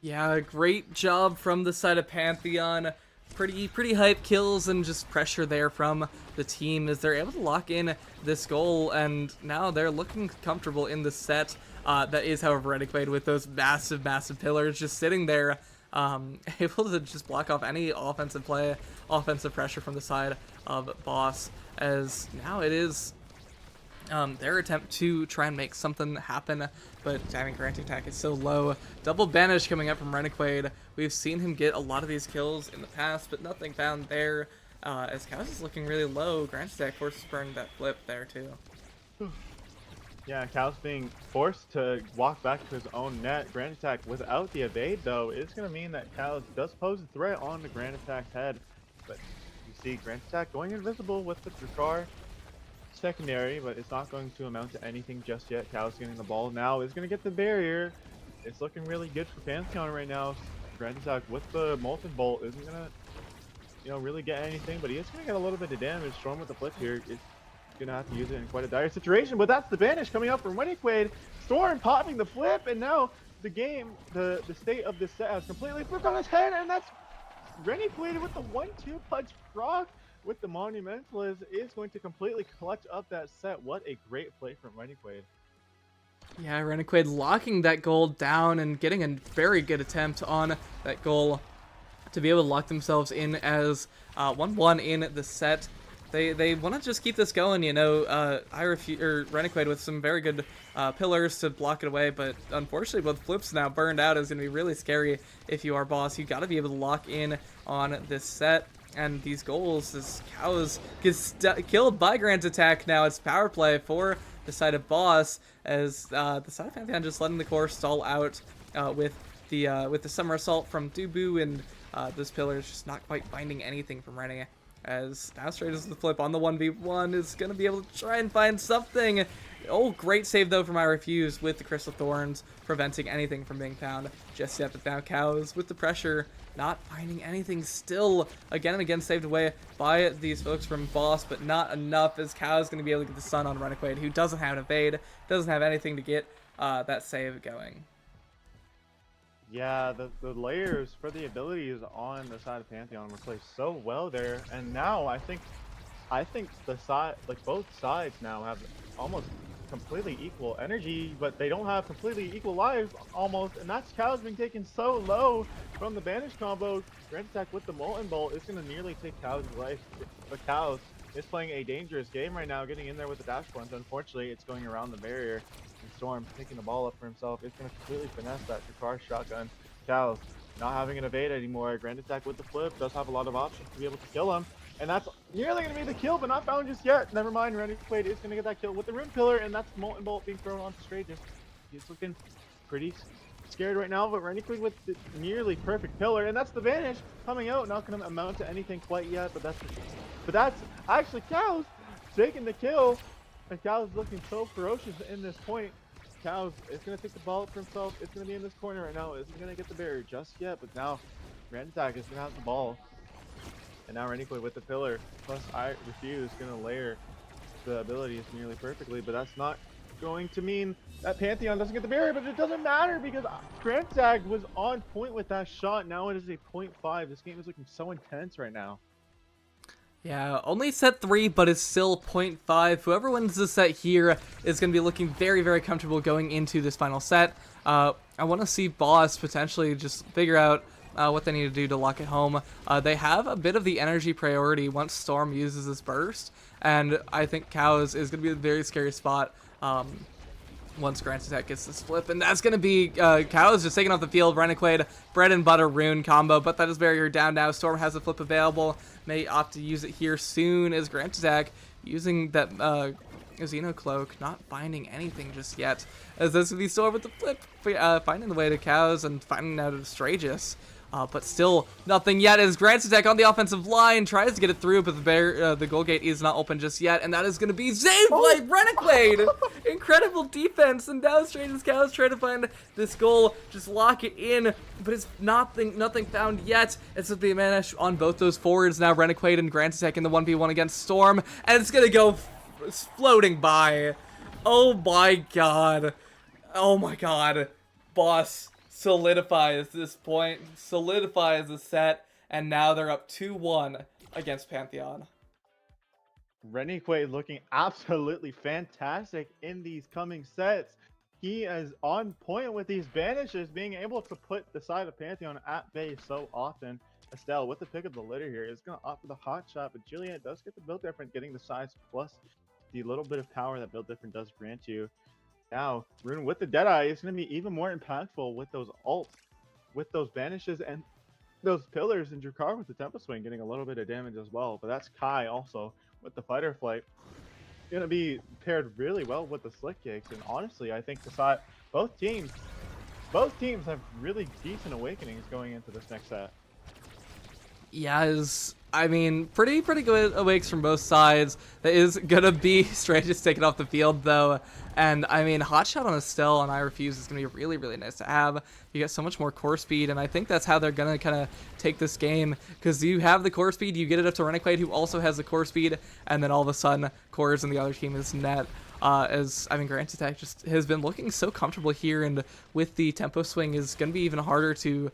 Yeah, great job from the side of Pantheon. Pretty hype kills and just pressure there from the team as they're able to lock in this goal, and now they're looking comfortable in the set. That is, however, Ritiquade with those massive pillars just sitting there, able to just block off any offensive pressure from the side of Boss, as now it is their attempt to try and make something happen, but timing Grand Attack is so low. Double banish coming up from Ritiquade. We've seen him get a lot of these kills in the past, but nothing found there, as Chaos is looking really low. Grand Attack forces burn that flip there too. Yeah, Cal's being forced to walk back to his own net. Grand Attack without the evade, though, is going to mean that Cal does pose a threat on the Grand Attack's head. But you see Grand Attack going invisible with the Drakkar secondary, but it's not going to amount to anything just yet. Cal's getting the ball now, is going to get the barrier. It's looking really good for Pantheon right now. Grand Attack with the Molten Bolt isn't going to, really get anything, but he is going to get a little bit of damage. Storm with the flip here. It's gonna have to use it in quite a dire situation, but that's the banish coming up from Ritiquade. Storm popping the flip, and now the game, the state of this set has completely flipped on its head, and that's Ritiquade with the 1-2 punch proc with the Monumentalist is going to completely clutch up that set. What a great play from Ritiquade. Yeah, Ritiquade locking that goal down and getting a very good attempt on that goal to be able to lock themselves in as 1-1 in the set. They want to just keep this going, Ritiquade with some very good pillars to block it away, but unfortunately both flips now burned out is going to be really scary if you are Boss. You got to be able to lock in on this set, and these goals, as Cows gets killed by Grand Attack now. It's power play for the side of Boss, as the side of Pantheon just letting the core stall out with the Summer Assault from Dubu, and this pillar is just not quite finding anything from Rennie. As now straight as the flip on the 1v1 is going to be able to try and find something. Oh, great save though from I Refuse with the Crystal Thorns, preventing anything from being found just yet. But now Cows with the pressure, not finding anything, still again and again saved away by these folks from Boss, but not enough, as Cows going to be able to get the stun on Renegade, who doesn't have an evade, doesn't have anything to get that save going. Yeah, the layers for the abilities on the side of Pantheon were placed so well there, and now I think the side, like both sides now have almost completely equal energy, but they don't have completely equal lives almost, and that's Cow's being taken so low from the Banish combo. Grand attack with the Molten Bolt is going to nearly take Cow's life, but Cow's is playing a dangerous game right now, getting in there with the dash points. Unfortunately, it's going around the barrier. And Storm picking the ball up for himself. It's going to completely finesse that Jakar shotgun. Cows not having an evade anymore. Grand attack with the flip does have a lot of options to be able to kill him. And that's nearly going to be the kill, but not found just yet. Never mind, Renegade is going to get that kill with the Rune Pillar, and that's Molten Bolt being thrown onto Stratus. He's looking pretty scared right now, but Renegade with the nearly perfect pillar, and that's the Vanish coming out. Not going to amount to anything quite yet, but that's actually Cows taking the kill, and Cows looking so ferocious in this point. Cows is going to take the ball up for himself. It's going to be in this corner right now. Isn't going to get the barrier just yet, but now Grand Attack is going to have the ball. And now Renegade with the pillar, plus I Refuse, going to layer the abilities nearly perfectly, but that's not going to mean that Pantheon doesn't get the barrier, but it doesn't matter because Grand Attack was on point with that shot. Now it is a 0.5. This game is looking so intense right now. Yeah, only set 3, but it's still 0.5. Whoever wins this set here is going to be looking very, very comfortable going into this final set. I want to see Boss potentially just figure out what they need to do to lock it home. They have a bit of the energy priority once Storm uses this burst, and I think Cows is going to be a very scary spot once Grand Attack gets this flip, and that's going to be Cows just taking off the field. Renegade, bread and butter rune combo, but that is barrier down now. Storm has the flip available, may opt to use it here soon as Grand Attack using that Xeno Cloak, not finding anything just yet. As this would be Storm with the flip, finding the way to Cows and finding out of Stratus. But still nothing yet as Grand Attack on the offensive line tries to get it through, but the goal gate is not open just yet, and that is going to be saved by Renegade! Incredible defense, and now Stratus Cows trying to find this goal, just lock it in, but it's nothing found yet. It's going to be a manage on both those forwards now, Renegade and Grand Attack in the 1v1 against Storm, and it's going to go floating by. Oh my god. Oh my god. Boss solidifies this point, solidifies the set, and now they're up 2-1 against Pantheon. Renegade looking absolutely fantastic in these coming sets. He is on point with these banishes, being able to put the side of Pantheon at bay so often. Estelle with the pick of the litter here is going to opt for the hot shot, but Juliet does get the build different, getting the size plus the little bit of power that build different does grant you. Now, Rune with the Deadeye is going to be even more impactful with those ults, with those banishes, and those pillars, and Jakar with the Tempo Swing getting a little bit of damage as well. But that's Kai also with the Fighter Flight. Going to be paired really well with the Slick Kicks, and honestly, I think both teams have really decent awakenings going into this next set. Yeah, I mean, pretty good awakes from both sides. That is gonna be straight just taken off the field though, and I mean, hot shot on Estelle on I Refuse is gonna be really, really nice to have. You get so much more core speed, and I think that's how they're gonna kind of take this game, because you have the core speed, you get it up to Renegade, who also has the core speed, and then all of a sudden, cores in the other team is net. As I mean, Grand Attack just has been looking so comfortable here, and with the Tempo Swing is going to be even harder to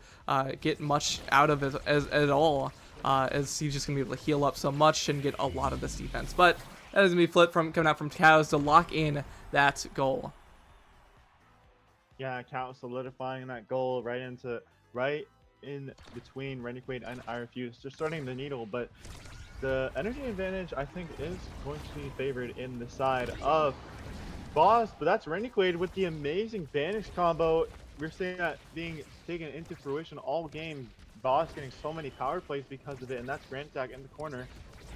get much out of it at all, as he's just going to be able to heal up so much and get a lot of this defense. But that is going to be flipped from coming out from Cows to lock in that goal. Yeah, Cows solidifying that goal right in between Renegade and I Refuse. Just starting the needle, but the energy advantage, I think, is going to be favored in the side of Boss, but that's Renegade with the amazing Banish combo. We're seeing that being taken into fruition all game. Boss getting so many power plays because of it, and that's Grand Attack in the corner.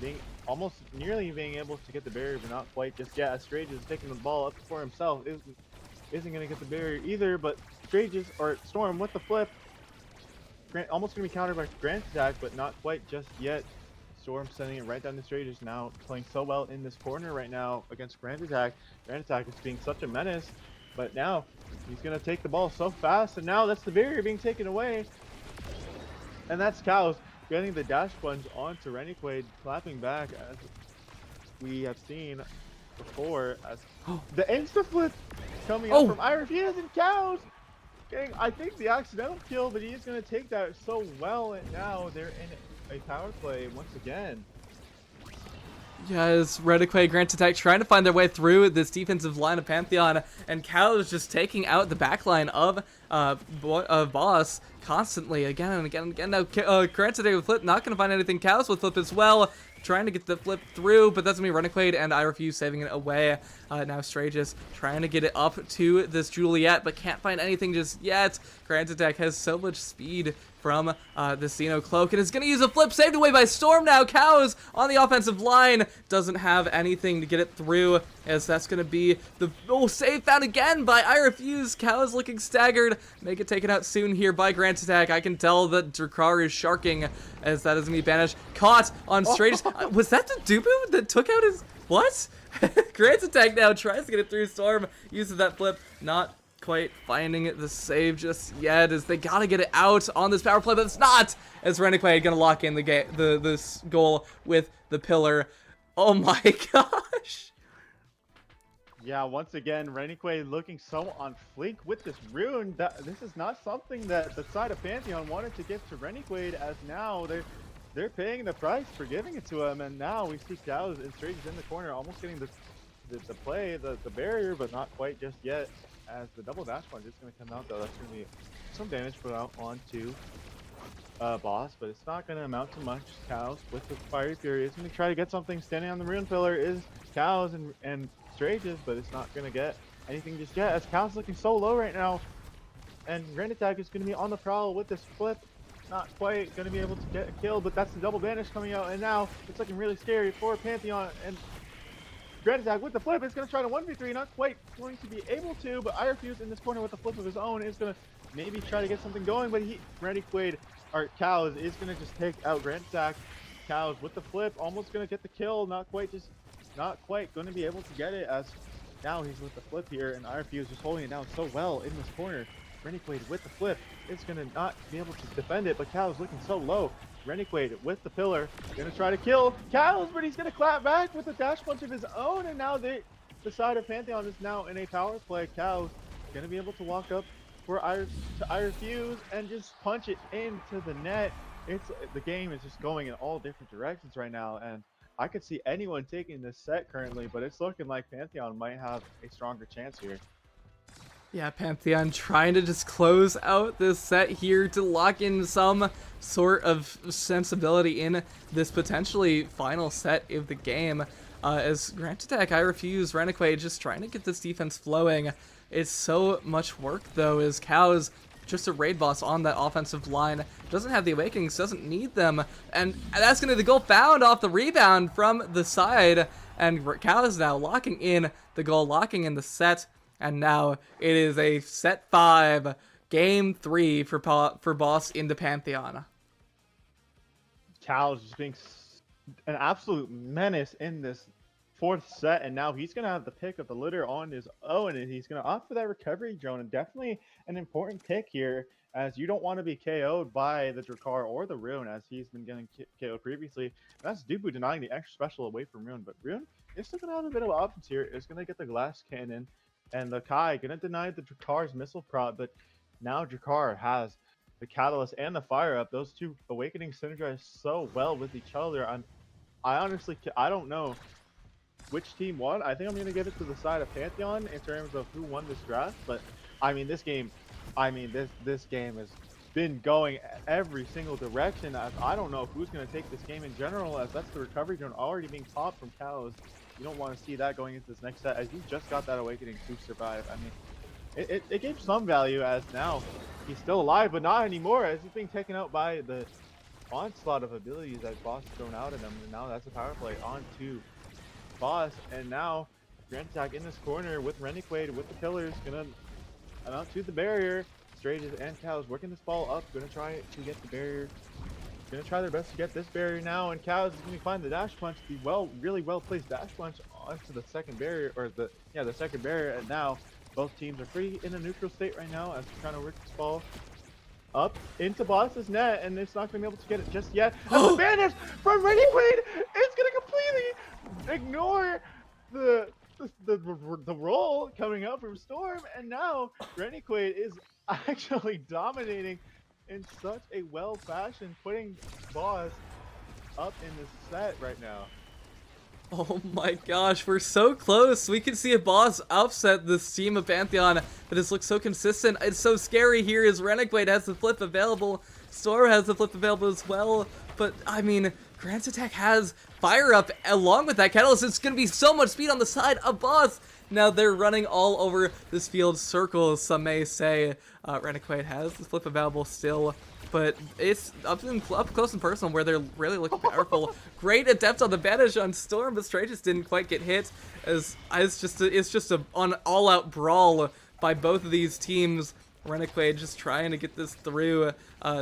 being almost nearly being able to get the barrier, but not quite just yet. As Strages is taking the ball up for himself, isn't going to get the barrier either. But Strages or Storm with the flip, almost going to be countered by Grant Attack, but not quite just yet. Storm sending it right down to Strages, now playing so well in this corner right now against Grand Attack. Grand Attack is being such a menace, but now he's going to take the ball so fast, and now that's the barrier being taken away. And that's Cows getting the dash plunge onto Reniquade, clapping back as we have seen before, as the insta flip coming up from Iron Fuse, and Cows getting, I think, the accidental kill, but he's going to take that so well, and now they're in a power play once again. Yes, Reniquade, Grant Attack trying to find their way through this defensive line of Pantheon, and Cal is just taking out the backline of Boss constantly, again and again and again. Now, Grant Attack with flip, not going to find anything. Cal's with flip as well, trying to get the flip through, but that's going to be Reniquade and I Refuse saving it away. Now Strages trying to get it up to this Juliet, but can't find anything just yet. Grant Attack has so much speed from the Xeno Cloak, and is going to use a flip, saved away by Storm now. Cows on the offensive line, doesn't have anything to get it through, as that's going to be the save found again by I Refuse. Cows looking staggered, make it taken out soon here by Grant Attack. I can tell that Drakkar is sharking, as that is going to be banished. Caught on Stratus. Was that the Dubu that took out his... What? Grant Attack now tries to get it through. Storm uses that flip, not quite finding the save just yet, as they gotta get it out on this power play, but it's not, as Reniquade gonna lock in this goal with the pillar. Oh my gosh. Yeah, once again, Reniquade looking so on fleek with this rune. This is not something that the side of Pantheon wanted to give to Reniquade, as now they're paying the price for giving it to him, and now we see Cows and Strages in the corner, almost getting the barrier, but not quite just yet. As the double dash punch is going to come out, though, that's going to be some damage put out onto Boss, but it's not going to amount to much. Cows with the Fiery Fury is going to try to get something. Standing on the rune pillar is Cows and Strages, but it's not going to get anything just yet, as Cows looking so low right now. And Grand Attack is going to be on the prowl with this flip. Not quite going to be able to get a kill, but that's the double banish coming out, and now it's looking really scary for Pantheon. And Grand Attack with the flip is going to try to 1v3, not quite going to be able to, but I Refuse in this corner with the flip of his own is going to maybe try to get something going, but Reniquade, or Cows, is going to just take out Grand Attack. Cows with the flip, almost going to get the kill, not quite going to be able to get it, as now he's with the flip here, and I Refuse just holding it down so well in this corner. Reniquade with the flip is going to not be able to defend it, but Cows looking so low. Reniquade with the pillar, gonna try to kill Cows, but he's gonna clap back with a dash punch of his own, and now the side of Pantheon is now in a power play. Cows gonna be able to walk up for I Refuse and just punch it into the net. The game is just going in all different directions right now, and I could see anyone taking this set currently, but it's looking like Pantheon might have a stronger chance here. Yeah, Pantheon trying to just close out this set here to lock in some sort of sensibility in this potentially final set of the game. As Grant Attack, I Refuse, Reniquade just trying to get this defense flowing. It's so much work, though, as Cows, just a raid boss on that offensive line, doesn't have the Awakenings, doesn't need them, and that's going to be the goal found off the rebound from the side, and Cows now locking in the goal, locking in the set. And now it is a set 5, game 3 for Boss into Pantheon. Cows just being an absolute menace in this 4th set, and now he's going to have the pick of the litter on his own, and he's going to opt for that recovery drone, and definitely an important pick here, as you don't want to be KO'd by the Drakkar or the Rune, as he's been getting KO'd previously. And that's Dubu denying the extra special away from Rune, but Rune is still going to have a bit of options here. It's going to get the glass cannon, and the Kai gonna deny the Drakkar's missile prod, but now Drakkar has the catalyst and the fire up. Those two awakenings synergize so well with each other. I don't know which team won. I think I'm gonna give it to the side of Pantheon in terms of who won this draft. But I mean, this game has been going every single direction. As I don't know who's gonna take this game in general, as that's the recovery drone already being popped from Cows. You don't want to see that going into this next set, as you just got that awakening to survive. I mean, it gave some value, as now he's still alive, but not anymore, as he's being taken out by the onslaught of abilities that Boss thrown out at him, and now that's a power play on to Boss, and now Grand Attack in this corner with Renegade with the pillars, gonna out to the barrier. Strages and Cows working this ball up, gonna try to get the barrier. Gonna try their best to get this barrier now, and Cows is gonna find the dash punch, the really well placed dash punch onto the second barrier, or the second barrier, and now both teams are pretty in a neutral state right now as they're trying to work this ball up into Boss's net, and it's not gonna be able to get it just yet. And the banish from Renegade is gonna completely ignore the roll coming up from Storm, and now Renegade is actually dominating in such a well fashion, putting Boss up in this set right now. Oh my gosh, we're so close. We can see a Boss upset this team of Pantheon that has looked so consistent. It's so scary here as Renegade has the flip available. Storm has the flip available as well. But, I mean, Grant's attack has Fire Up along with that Catalyst. It's going to be so much speed on the side of Boss. Now they're running all over this field circles, some may say. Renegade has the flip available still. But it's up close and personal where they're really looking powerful. Great attempt on the banish on Storm, but Stray just didn't quite get hit. As it's just an all-out brawl by both of these teams. Renegade just trying to get this through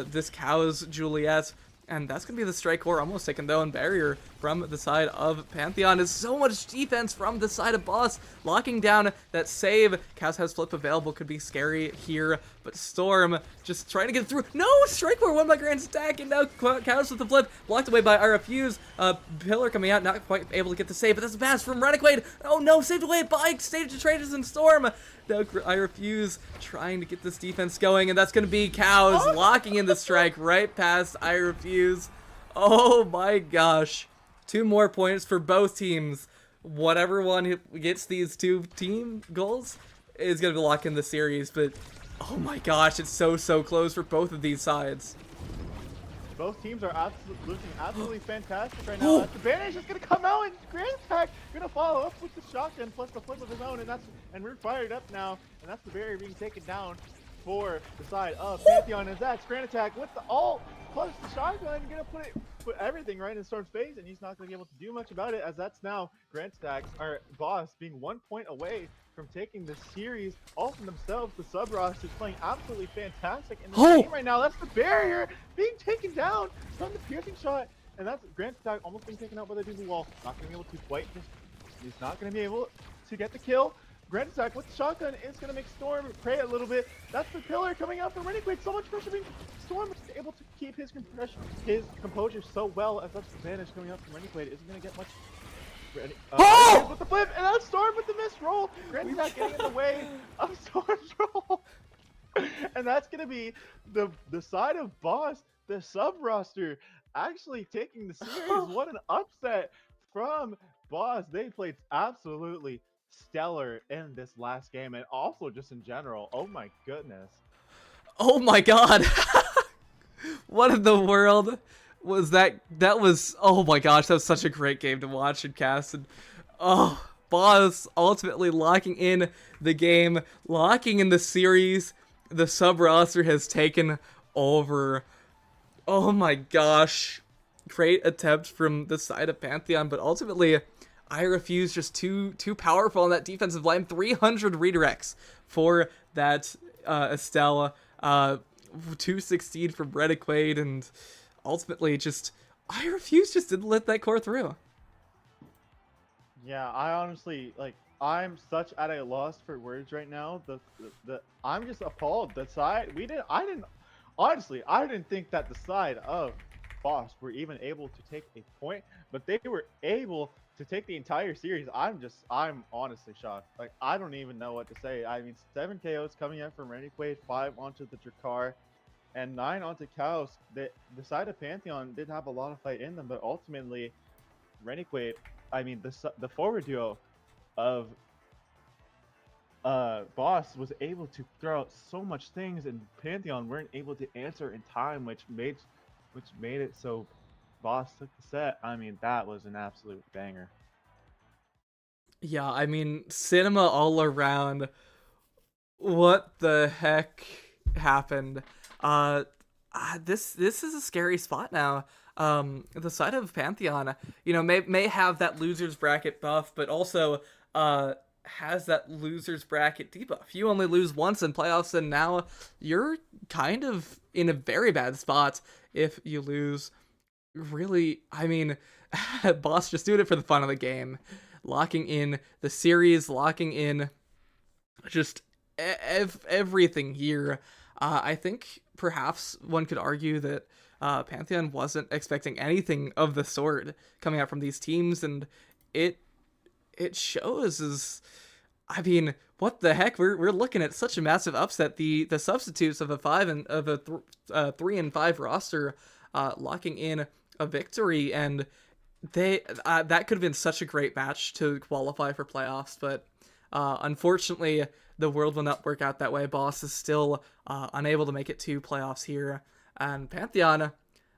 this Cows Juliet. And that's going to be the strike core almost taken though, and barrier from the side of Pantheon is so much defense from the side of Boss. Locking down that save. Cows has flip available, could be scary here, but Storm just trying to get through. No, strike core won by Grand's attack, and now Cows with the flip, blocked away by iRefuse. Pillar coming out, not quite able to get the save, but that's a pass from Renegade. Oh no, saved away by Stage Traders and Storm. Now iRefuse trying to get this defense going, and that's going to be Cows locking in the strike right past iRefuse. Oh my gosh. 2 more points for both teams. Whatever one gets these 2 team goals is going to be locking the series, but oh my gosh, it's so close for both of these sides. Both teams are looking absolutely fantastic right now. The banish is gonna come out, and Grand Attack gonna follow up with the shotgun plus the flip of his own, and we're fired up now, and that's the barrier being taken down for the side of Pantheon. As that's Grand Attack with the ult plus the shotgun, gonna put everything right in Storm's face, and he's not gonna be able to do much about it, as that's now Grand Attack's Boss being 1 point away from taking the series all from themselves. The sub roster is playing absolutely fantastic in this game right now. That's the barrier being taken down from the piercing shot, and that's Grand Attack almost being taken out by the Doobie Wall. Not gonna be able to quite he's not gonna be able to get the kill. Grand Attack with the shotgun is gonna make Storm pray a little bit. That's the pillar coming out from Renegade. So much pressure being Storm is able to keep his composure so well, as that's the advantage coming out from Renegade. Isn't gonna get much. With the flip, and that's Storm with the missed roll. Grand Attack getting in the way of Storm's roll. And that's gonna be the side of Boss, the sub roster, actually taking the series. What an upset from Boss. They played absolutely stellar in this last game, and also just in general. Oh my goodness. Oh my god. What in the world was that? That was, oh my gosh, that was such a great game to watch and cast. And Boss ultimately locking in the game, locking in the series. The sub roster has taken over. Oh my gosh. Great attempt from the side of Pantheon, but ultimately iRefuse just too powerful on that defensive line. 300 redirects for that Estelle. 216 from Renegade, and ultimately just iRefuse just didn't let that core through. Yeah, I honestly, like, I'm such at a loss for words right now. I'm just appalled. The side I didn't think that the side of Boss were even able to take a point, but they were able to take the entire series. I'm honestly shocked. Like, I don't even know what to say. I mean, 7 KOs coming in from Renegade, 5 onto the Drakkar, and 9 onto Kaos. The side of Pantheon did have a lot of fight in them, but ultimately, Renegade, I mean, the forward duo of Boss was able to throw out so much things, and Pantheon weren't able to answer in time, which made it so Boss took the set. I mean, that was an absolute banger. Yeah, I mean, cinema all around. What the heck happened? this is a scary spot now. The side of Pantheon, may have that losers bracket buff, but also has that losers bracket debuff. You only lose once in playoffs, and now you're kind of in a very bad spot if you lose. Really, I mean, Boss just doing it for the fun of the game, locking in the series, locking in just everything here. I think perhaps one could argue that Pantheon wasn't expecting anything of the sort coming out from these teams, and it shows as, I mean, what the heck? We're looking at such a massive upset. The substitutes of a 3-5 roster locking in a victory, and they that could have been such a great match to qualify for playoffs, but unfortunately the world will not work out that way. Boss is still unable to make it to playoffs here, and Pantheon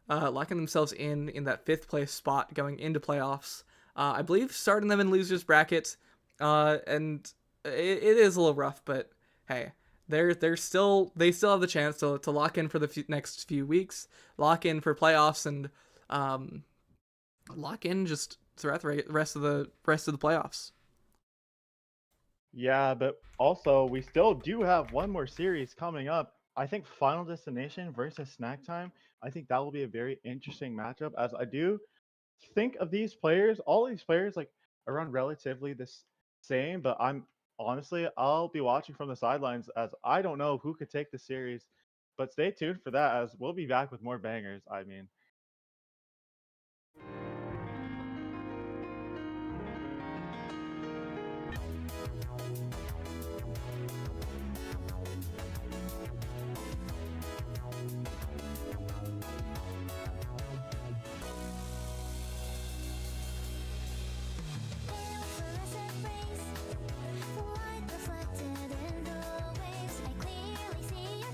locking themselves in that 5th place spot going into playoffs. I believe starting them in losers bracket, and it is a little rough, but hey, they still have the chance to lock in for the next few weeks, lock in for playoffs, and lock in just throughout the rest of the playoffs. Yeah, but also we still do have one more series coming up. I think Final Destination versus Snack Time. I think that will be a very interesting matchup, as I do think of these players, all these players, like around relatively the same. But I'll be watching from the sidelines, as I don't know who could take the series. But stay tuned for that, as we'll be back with more bangers. I mean. Before me, you can reorganize.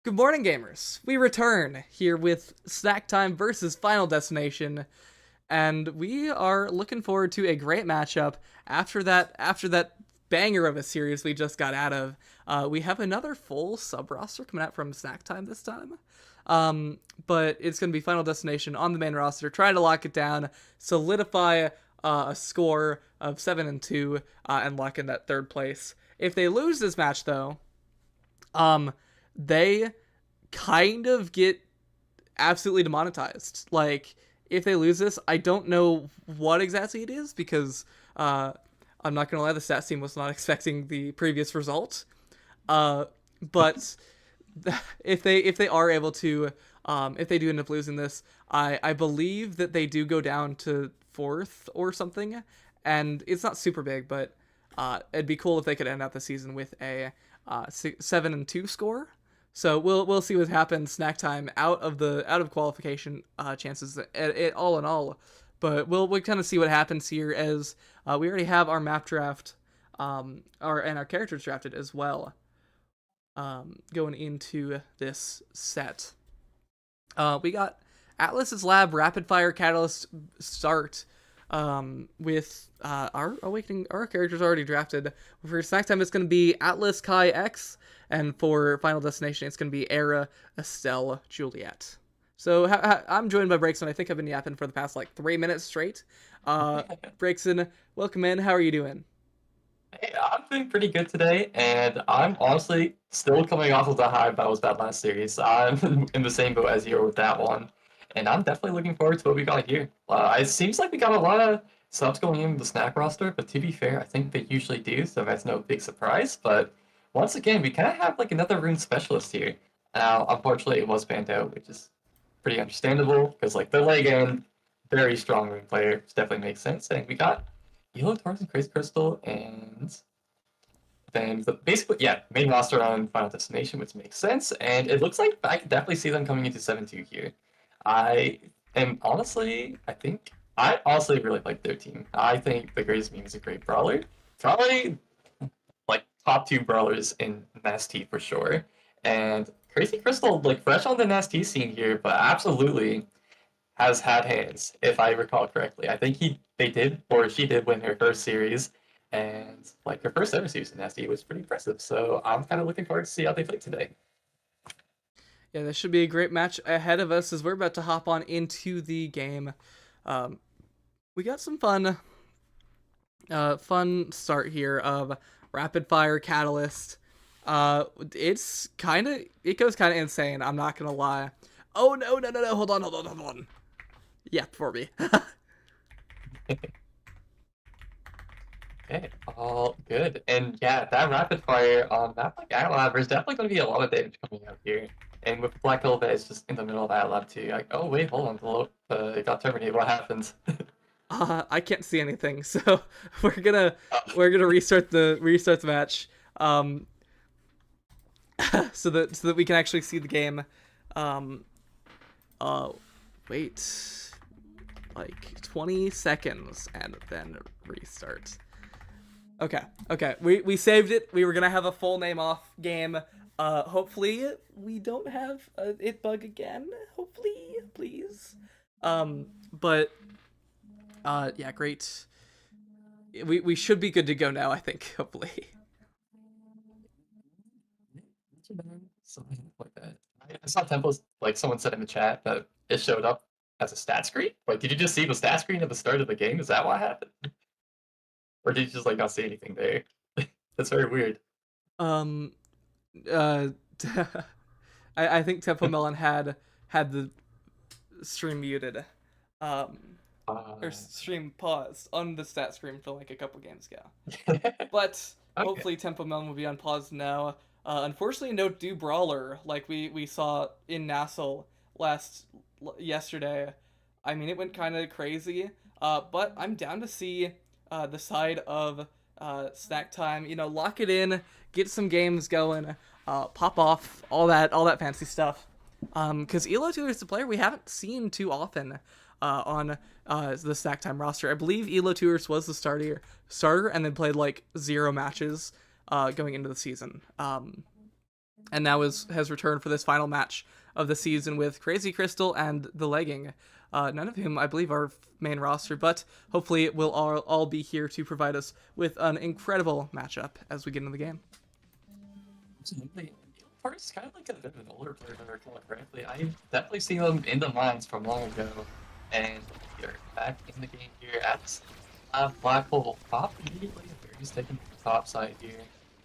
Good morning, gamers. We return here with Snack Time versus Final Destination, and we are looking forward to a great matchup after that banger of a series we just got out of. We have another full sub roster coming out from Snack Time this time. But it's going to be Final Destination on the main roster, trying to lock it down, solidify a score of 7-2, and lock in that third place. If they lose this match, though, they kind of get absolutely demonetized. Like, if they lose this, I don't know what exactly it is, because I'm not gonna lie, the stats team was not expecting the previous result. But if they are able to, if they do end up losing this, I believe that they do go down to 4th or something, and it's not super big, but it'd be cool if they could end out the season with a 7-2 score. So we'll see what happens. Snack Time out of qualification chances all in all, but we'll kind of see what happens here, as we already have our map draft, and our characters drafted as well, going into this set. We got Atlas's Lab Rapid Fire Catalyst start with our Awakening. Our characters already drafted. For Snack Time, it's going to be Atlas, Kai, X, and for Final Destination, it's going to be Era, Estelle, Juliet. So I'm joined by Breakson. I think I've been yapping for the past 3 minutes straight. Breakson, welcome in. How are you doing? Hey, I'm doing pretty good today, and I'm honestly still coming off of the high that was that last series. I'm in the same boat as you were with that one, and I'm definitely looking forward to what we got here. It seems like we got a lot of subs going in the snack roster, but to be fair, I think they usually do, so that's no big surprise. But once again, we kind of have another rune specialist here. Now, unfortunately, it was banned out, which is pretty understandable, because the late game, very strong rune player, which definitely makes sense. And we got Yellow Taurus and Crazy Crystal, and then basically, main roster on Final Destination, which makes sense. And it looks like I can definitely see them coming into 7-2 here. I honestly really like their team. I think the Greatest Meme is a great brawler. Probably top 2 brawlers in NAST for sure. And Crazy Crystal, fresh on the NAST scene here, but absolutely has had hands, if I recall correctly. I think she did win her first series, and her first ever series in NAST was pretty impressive. So I'm kind of looking forward to see how they play today. Yeah, this should be a great match ahead of us as we're about to hop on into the game. We got some fun start here of Rapid Fire Catalyst. It goes kind of insane, I'm not gonna lie. Oh no, hold on. Yeah, for me. Okay, all good. And yeah, that rapid fire on that Lab, there's definitely going to be a lot of damage coming out here. And with Black Velvet, it's just in the middle of that lab too. Oh wait, hold on, it got terminated. What happens? I can't see anything, so we're gonna restart the match, so that we can actually see the game. Wait, 20 seconds and then restart. Okay, we saved it. We were gonna have a full name off game. Hopefully we don't have it bug again. Hopefully, please. But yeah, great. We should be good to go now, I think, hopefully. Something like that. I saw Temple's, someone said in the chat that it showed up as a stat screen. Did you just see the stat screen at the start of the game? Is that what happened? Or did you just not see anything there? That's very weird. I think Tempo Melon had the stream muted. Or stream paused on the stat screen for a couple games ago. But okay. Hopefully Tempo Melon will be on pause now. Unfortunately, no do brawler like we saw in Nassau yesterday. I mean, it went kind of crazy. But I'm down to see the side of Snack Time. Lock it in, get some games going, pop off all that fancy stuff. Because Elo2 is the player we haven't seen too often on the Snack Time roster. I believe Elo2ers was the starter and then played 0 matches going into the season. and now has returned for this final match of the season with Crazy Crystal and the Legging. None of whom I believe are main roster, but hopefully it will all be here to provide us with an incredible matchup as we get into the game. Absolutely. Park's kind of like a bit of an older player, if I recall correctly. I've definitely seen him in the mines from long ago, and you're back in the game here at Black Hole. Pop immediately, he's taking the top side here.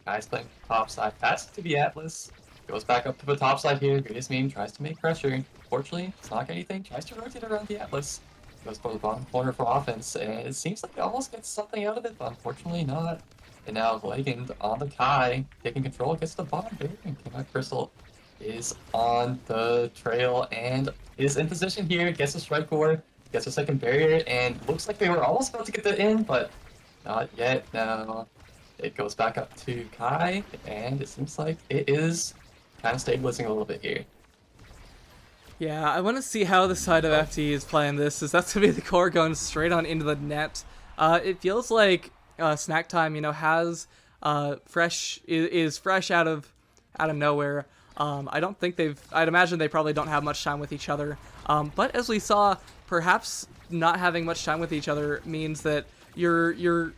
Guys playing top side, passes to the Atlas, goes back up to the top side here. Greatest Meme tries to make pressure. Fortunately, it's not anything. Tries to rotate around the Atlas. Goes for the bottom corner for offense, and it seems like he almost gets something out of it, but unfortunately not. And now Legend on the Kai, taking control, gets the bottom barrier, and King Crystal is on the trail and is in position here, gets a strike core, gets a second barrier, and looks like they were almost about to get the in, but not yet. Now it goes back up to Kai, and it seems like it is kind of stabilizing a little bit here. Yeah, I want to see how the side of FT is playing this, as that's going to be the core going straight on into the net. It feels like Snack Time, has fresh out of nowhere. I don't think I'd imagine they probably don't have much time with each other. But as we saw, perhaps not having much time with each other means that you're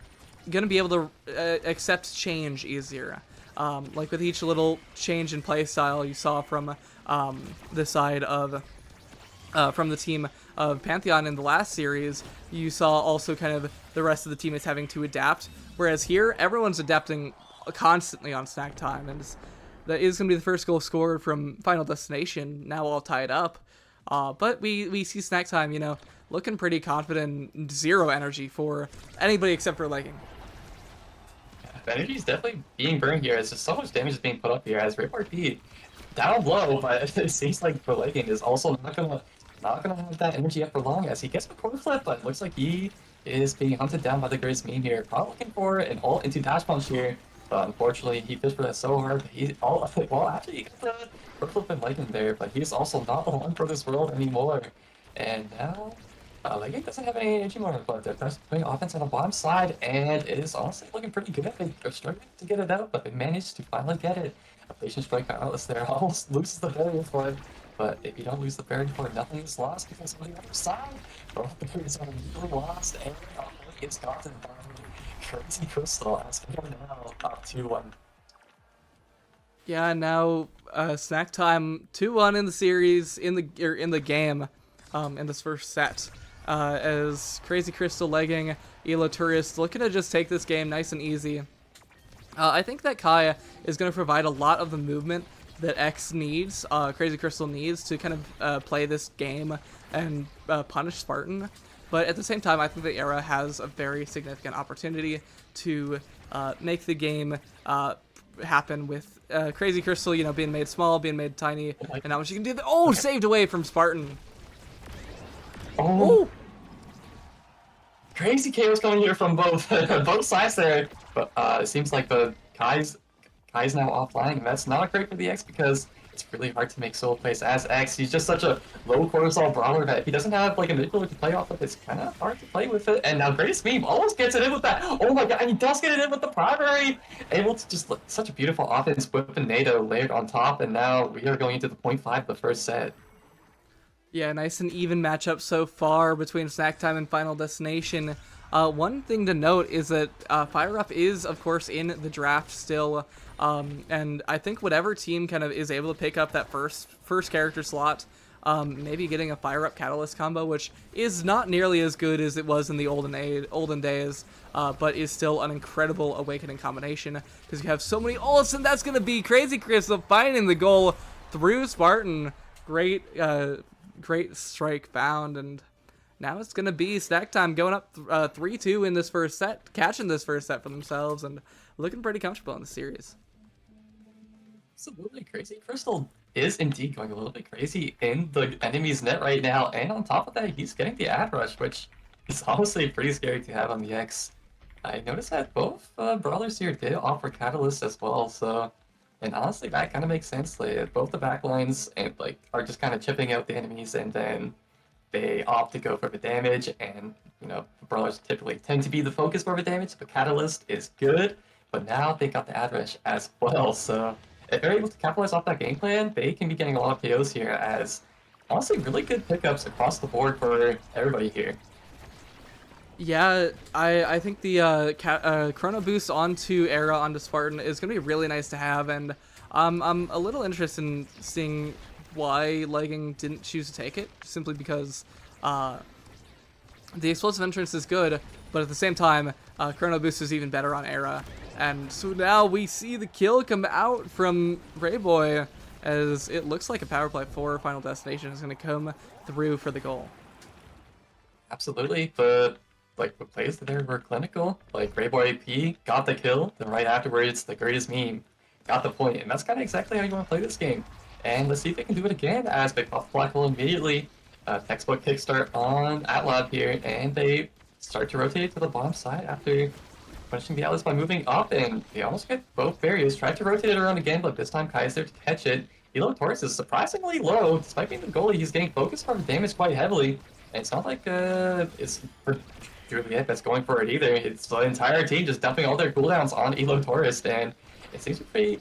gonna be able to accept change easier. Like with each little change in play style you saw from the side of from the team of Pantheon in the last series, you saw also kind of the rest of the team is having to adapt. Whereas here, everyone's adapting constantly on Snack Time, and that is going to be the first goal scored from Final Destination, now all tied up. But we see Snack Time, looking pretty confident, zero energy for anybody except for Legging. Energy is definitely being burned here, as just so much damage is being put up here as Raypart B down low, but it seems like for Legging is also not gonna have that energy up for long as he gets a core flip, but it looks like he is being hunted down by the Greatest Meme here. Probably looking for an ult into dash punch here, but unfortunately he fished for that so hard. Actually he got the core flip and Legging there, but he's also not the one for this world anymore. And now Legging doesn't have any energy more, but they're putting offense on the bottom side, and it is honestly looking pretty good. They're struggling to get it out, but they managed to finally get it. A patient strike by Atlas there almost loses the barrier for it, but if you don't lose the barrier for it, nothing is lost, because on the other side, both barriers are immediately lost, and it's gotten by Crazy Crystal, as we are now up 2-1. Yeah, now Snack Time 2-1 in the series, in the game, in this first set. As Crazy Crystal, Legging, Elo Tourist looking to just take this game nice and easy. I think that Kaya is going to provide a lot of the movement that X needs, Crazy Crystal needs to kind of play this game and punish Spartan. But at the same time, I think the Era has a very significant opportunity to make the game happen with Crazy Crystal, being made small, being made tiny, and how much you can do. Saved away from Spartan. Oh! Crazy chaos coming here from both both sides there, but it seems like the Kai's now offline, and that's not great for the X because it's really hard to make solo plays as X. He's just such a low cortisol brawler that if he doesn't have like a mid to play off of, it's kind of hard to play with it. And now Greatest Meme almost gets it in with that. Oh my god, and he does get it in with the primary! Able to just look such a beautiful offense, whip and NATO layered on top, and now we are going into the 0.5 of the first set. Yeah, nice and even matchup so far between Snack Time and Final Destination. One thing to note is that Fire Up is, of course, in the draft still, and I think whatever team kind of is able to pick up that first character slot, maybe getting a Fire Up Catalyst combo, which is not nearly as good as it was in the olden days, but is still an incredible Awakening combination, because you have so many ults, and that's going to be Crazy Crystal finding the goal through Spartan. Great strike found, and now it's going to be Snack Time going up 3-2 in this first set, catching this first set for themselves, and looking pretty comfortable in the series. Absolutely. Crazy Crystal is indeed going a little bit crazy in the enemy's net right now, and on top of that, he's getting the ad rush, which is honestly pretty scary to have on the X. I noticed that both brawlers here did offer Catalyst as well, so... And honestly, that kind of makes sense. Like, both the backlines and are just kind of chipping out the enemies, and then they opt to go for the damage. And brawlers typically tend to be the focus for the damage. But Catalyst is good, but now they got the ad rush as well. So if they're able to capitalize off that game plan, they can be getting a lot of KOs here as honestly really good pickups across the board for everybody here. Yeah, I think the Chrono Boost onto Era onto Spartan is going to be really nice to have, and I'm a little interested in seeing why Legging didn't choose to take it, simply because the explosive entrance is good, but at the same time, Chrono Boost is even better on Era. And so now we see the kill come out from Rayboy, as it looks like a power play for Final Destination is going to come through for the goal. Absolutely, but like the plays there were clinical. Like Rayboy AP got the kill, then right afterwards, the greatest meme got the point, and that's kind of exactly how you want to play this game. And let's see if they can do it again as Big Buff Black will immediately textbook kickstart on Atlab here, and they start to rotate to the bottom side after punishing the Atlas by moving up, and they almost get both barriers. Tried to rotate it around again, but this time Kai is there to catch it. Elo Taurus is surprisingly low, despite being the goalie. He's getting focused on the damage quite heavily, and it's not like it's for Juliet that's going for it either. It's the entire team just dumping all their cooldowns on Elo Taurus, and it seems to be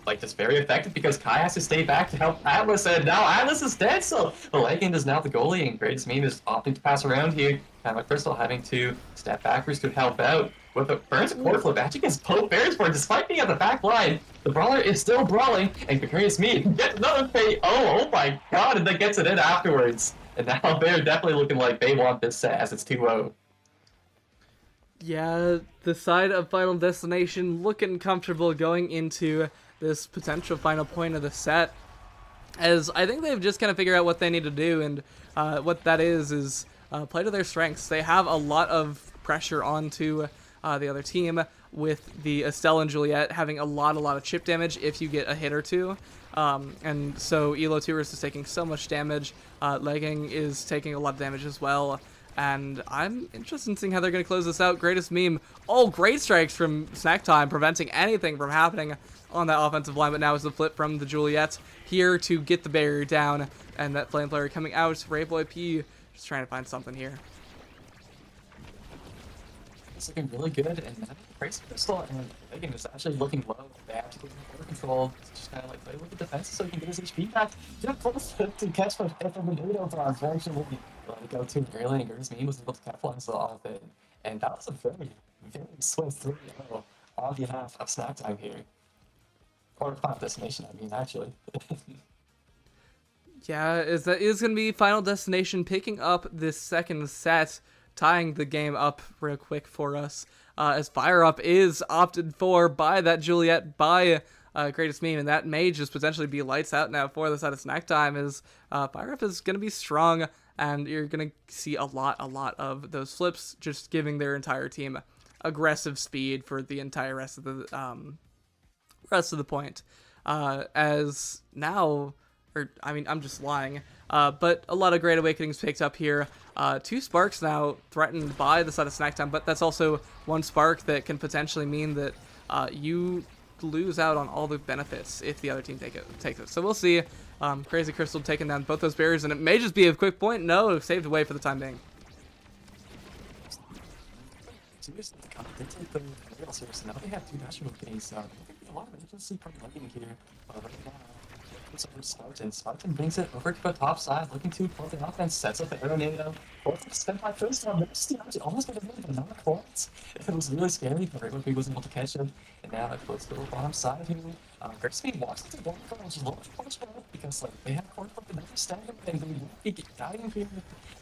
like just very effective because Kai has to stay back to help Atlas, and now Atlas is dead, so the Legend is now the goalie, and Greatest Meme is opting to pass around here. Kind of Crystal having to step backwards to help out. With a Burns core flip actually gets both Bearsborn, despite being at the back line. The brawler is still brawling, and Precarious Meme gets another fate. Oh my god, and then gets it in afterwards. And now they're definitely looking like they want this set as it's 2-0. Yeah, the side of Final Destination looking comfortable going into this potential final point of the set, as I think they've just kind of figured out what they need to do, and what that is play to their strengths. They have a lot of pressure onto the other team, with the Estelle and Juliet having a lot of chip damage if you get a hit or two. And so Elo Taurus is taking so much damage, Legging is taking a lot of damage as well, and I'm interested in seeing how they're going to close this out. Greatest Meme, great strikes from Snack Time, preventing anything from happening on that offensive line, but now is the flip from the Juliet here to get the barrier down, and that Flame Player coming out. Rayboy P just trying to find something here. It's looking really good, and that Crazy Crystal and Megan is actually looking low. They have to go under control, just kind of like play with the defense so he can get his HP back. Get close to catch from the NATO bombs. They're actually go too early, and Greatest Meme was able to capitalize off it. And that was a very, very swift 3-0 on behalf of Snack Time here. Or Final Destination, I mean, actually. Yeah, is going to be Final Destination picking up this second set, tying the game up real quick for us, as Fire Up is opted for by that Juliet by Greatest Meme, and that may just potentially be lights out now for the side of Snack Time, as Fire Up is going to be strong, and you're going to see a lot of those flips, just giving their entire team aggressive speed for the entire rest of the point. As now, or I mean, I'm just lying, but a lot of Great Awakenings picked up here. 2 sparks now threatened by the side of Snack Time, but that's also 1 spark that can potentially mean that you lose out on all the benefits if the other team takes it. So we'll see. Crazy Crystal taking down both those barriers, and it may just be a quick point. No, saved away for the time being. Seriously, they take the real seriously. Now they have 2 national games, so there could be a lot of agency from Lightning here right now. It's over Spartan. Spartan brings it over to the top side, looking to pull the offense, sets up the arrow NATO. Both spent by first time. Misty actually almost got a really good knock points. It was really scary, but Rainbow was able to catch him. And now it goes to the bottom side here. Greatest Meme walks into the bottom corner, which is a little bit punishable because like they have corner flip and never stand him, and they won't be dying here.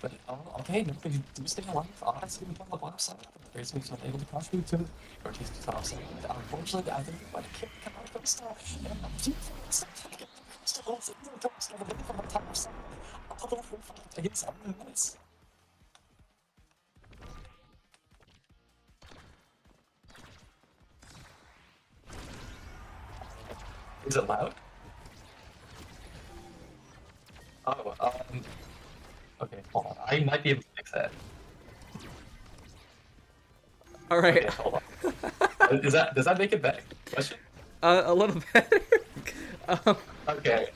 But okay, no, they do stay alive. Honestly, on the bottom side. Greatest Meme's not able to contribute to it, or at least to the top side. Unfortunately, I think they might have kicked him out of the start. Is it loud? Oh, okay, hold on. I might be able to fix that. All right. Okay, hold on. Does that make it better? Question? A little better. Okay.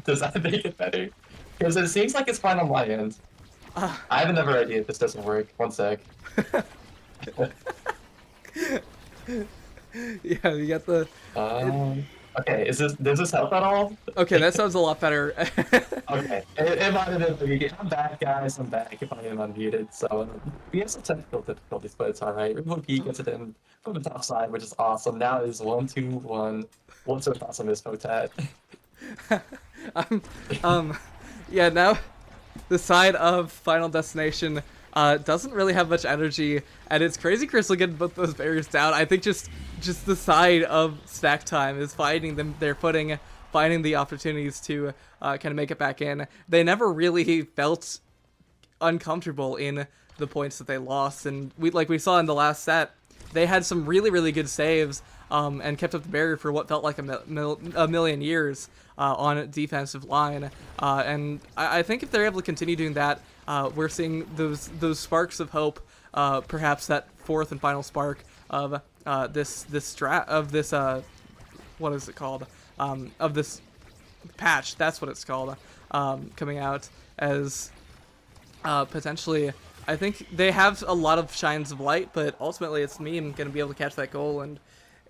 Does that make it better? Because it seems like it's fine on my end. I have another idea if this doesn't work. One sec. Yeah, you got the. Okay, does this help at all? Okay, that sounds a lot better. Okay, it might have been. I'm back, guys. I'm back. If I am unmuted, so we have some technical difficulties, but it's all right. Rainbow P gets it in from the top side, which is awesome. Now it is 1-2-1. What's your thoughts on this, Potat? Yeah, now the side of Final Destination doesn't really have much energy, and it's Crazy Crystal getting both those barriers down. I think just the side of Snack Time is finding their footing, finding the opportunities to kind of make it back in. They never really felt uncomfortable in the points that they lost, and we saw in the last set, they had some really good saves and kept up the barrier for what felt like a million years on a defensive line. And I think if they're able to continue doing that, we're seeing those sparks of hope, perhaps that fourth and final spark of this what is it called? Of this patch, that's what it's called, coming out as potentially. I think they have a lot of shines of light, but ultimately it's Meme going to be able to catch that goal, and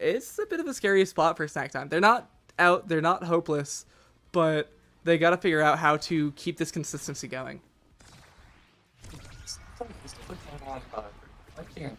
it's a bit of a scary spot for Snack Time. They're not out, they're not hopeless, but they got to figure out how to keep this consistency going.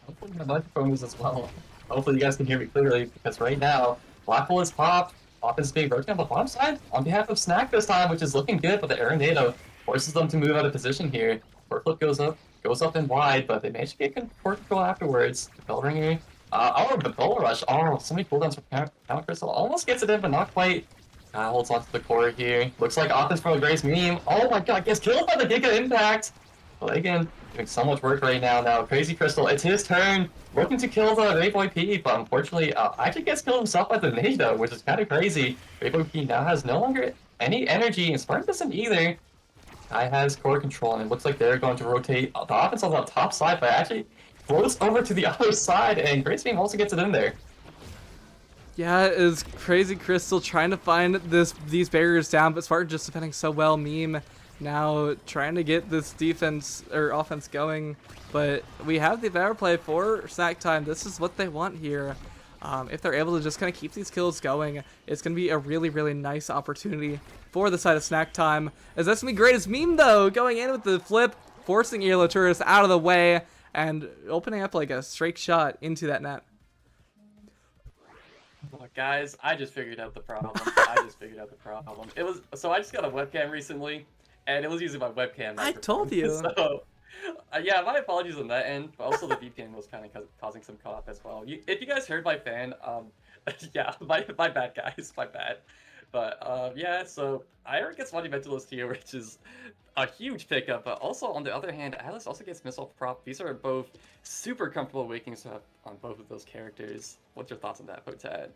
Hopefully my microphone is as well. Hopefully you guys can hear me clearly, because right now, Blackwell is popped, offense being broken on the bottom side on behalf of Snack this time, which is looking good, but the Arenado forces them to move out of position here. Flip goes up and wide, but they managed to get court control afterwards. The bell ringer. The ball rush. Oh, so many cooldowns from Count Crystal. Almost gets it in, but not quite. Holds onto the core here. Looks like offense from a Grace Meme. Oh my god, gets killed by the Giga Impact. But again, doing so much work right now. Crazy Crystal, it's his turn. Looking to kill the Rayboy P, but unfortunately, actually gets killed himself by the Nado, which is kind of crazy. Rayboy P now has no longer any energy, and Spark doesn't either. Guy has core control, and it looks like they're going to rotate the offense on the top side, but actually floats over to the other side, and Grace Beam also gets it in there. Yeah, is Crazy Crystal trying to find these barriers down, but Spartan just defending so well. Meme now trying to get this defense or offense going, but we have the power play for Snack Time. This is what they want here. If they're able to just kind of keep these kills going, it's going to be a really nice opportunity for the side of Snack Time. As that's going to be great as Meme, though, going in with the flip, forcing Earlo Tourist out of the way, and opening up like a straight shot into that net. Look, guys, I just figured out the problem. So I just got a webcam recently, and it was using my webcam. I told you. So, yeah, my apologies on that end, but also the VPN was kind of causing some co-op as well. If you guys heard my fan, yeah, my bad, guys, my bad. But yeah, so Ira gets Monumentalist here, which is a huge pickup. But also on the other hand, Alice also gets Missile Prop. These are both super comfortable wakings to have on both of those characters. What's your thoughts on that, Potad?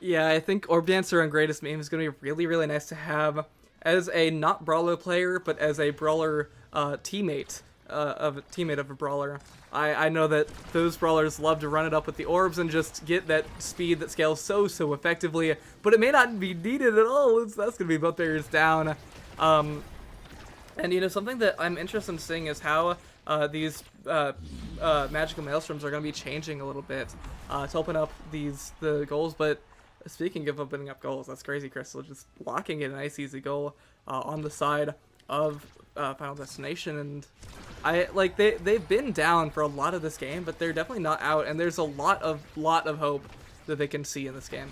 Yeah, I think Orb Dancer on Greatest Meme is going to be really nice to have as a not brawler player, but as a brawler teammate of a brawler. I know that those brawlers love to run it up with the orbs and just get that speed that scales so effectively, but it may not be needed at all. That's going to be both barriers down. And you know, something that I'm interested in seeing is how these magical maelstroms are going to be changing a little bit to open up the goals. But speaking of opening up goals, that's Crazy Crystal just locking in a nice easy goal on the side of Final Destination, and they've been down for a lot of this game, but they're definitely not out, and there's a lot of hope that they can see in this game.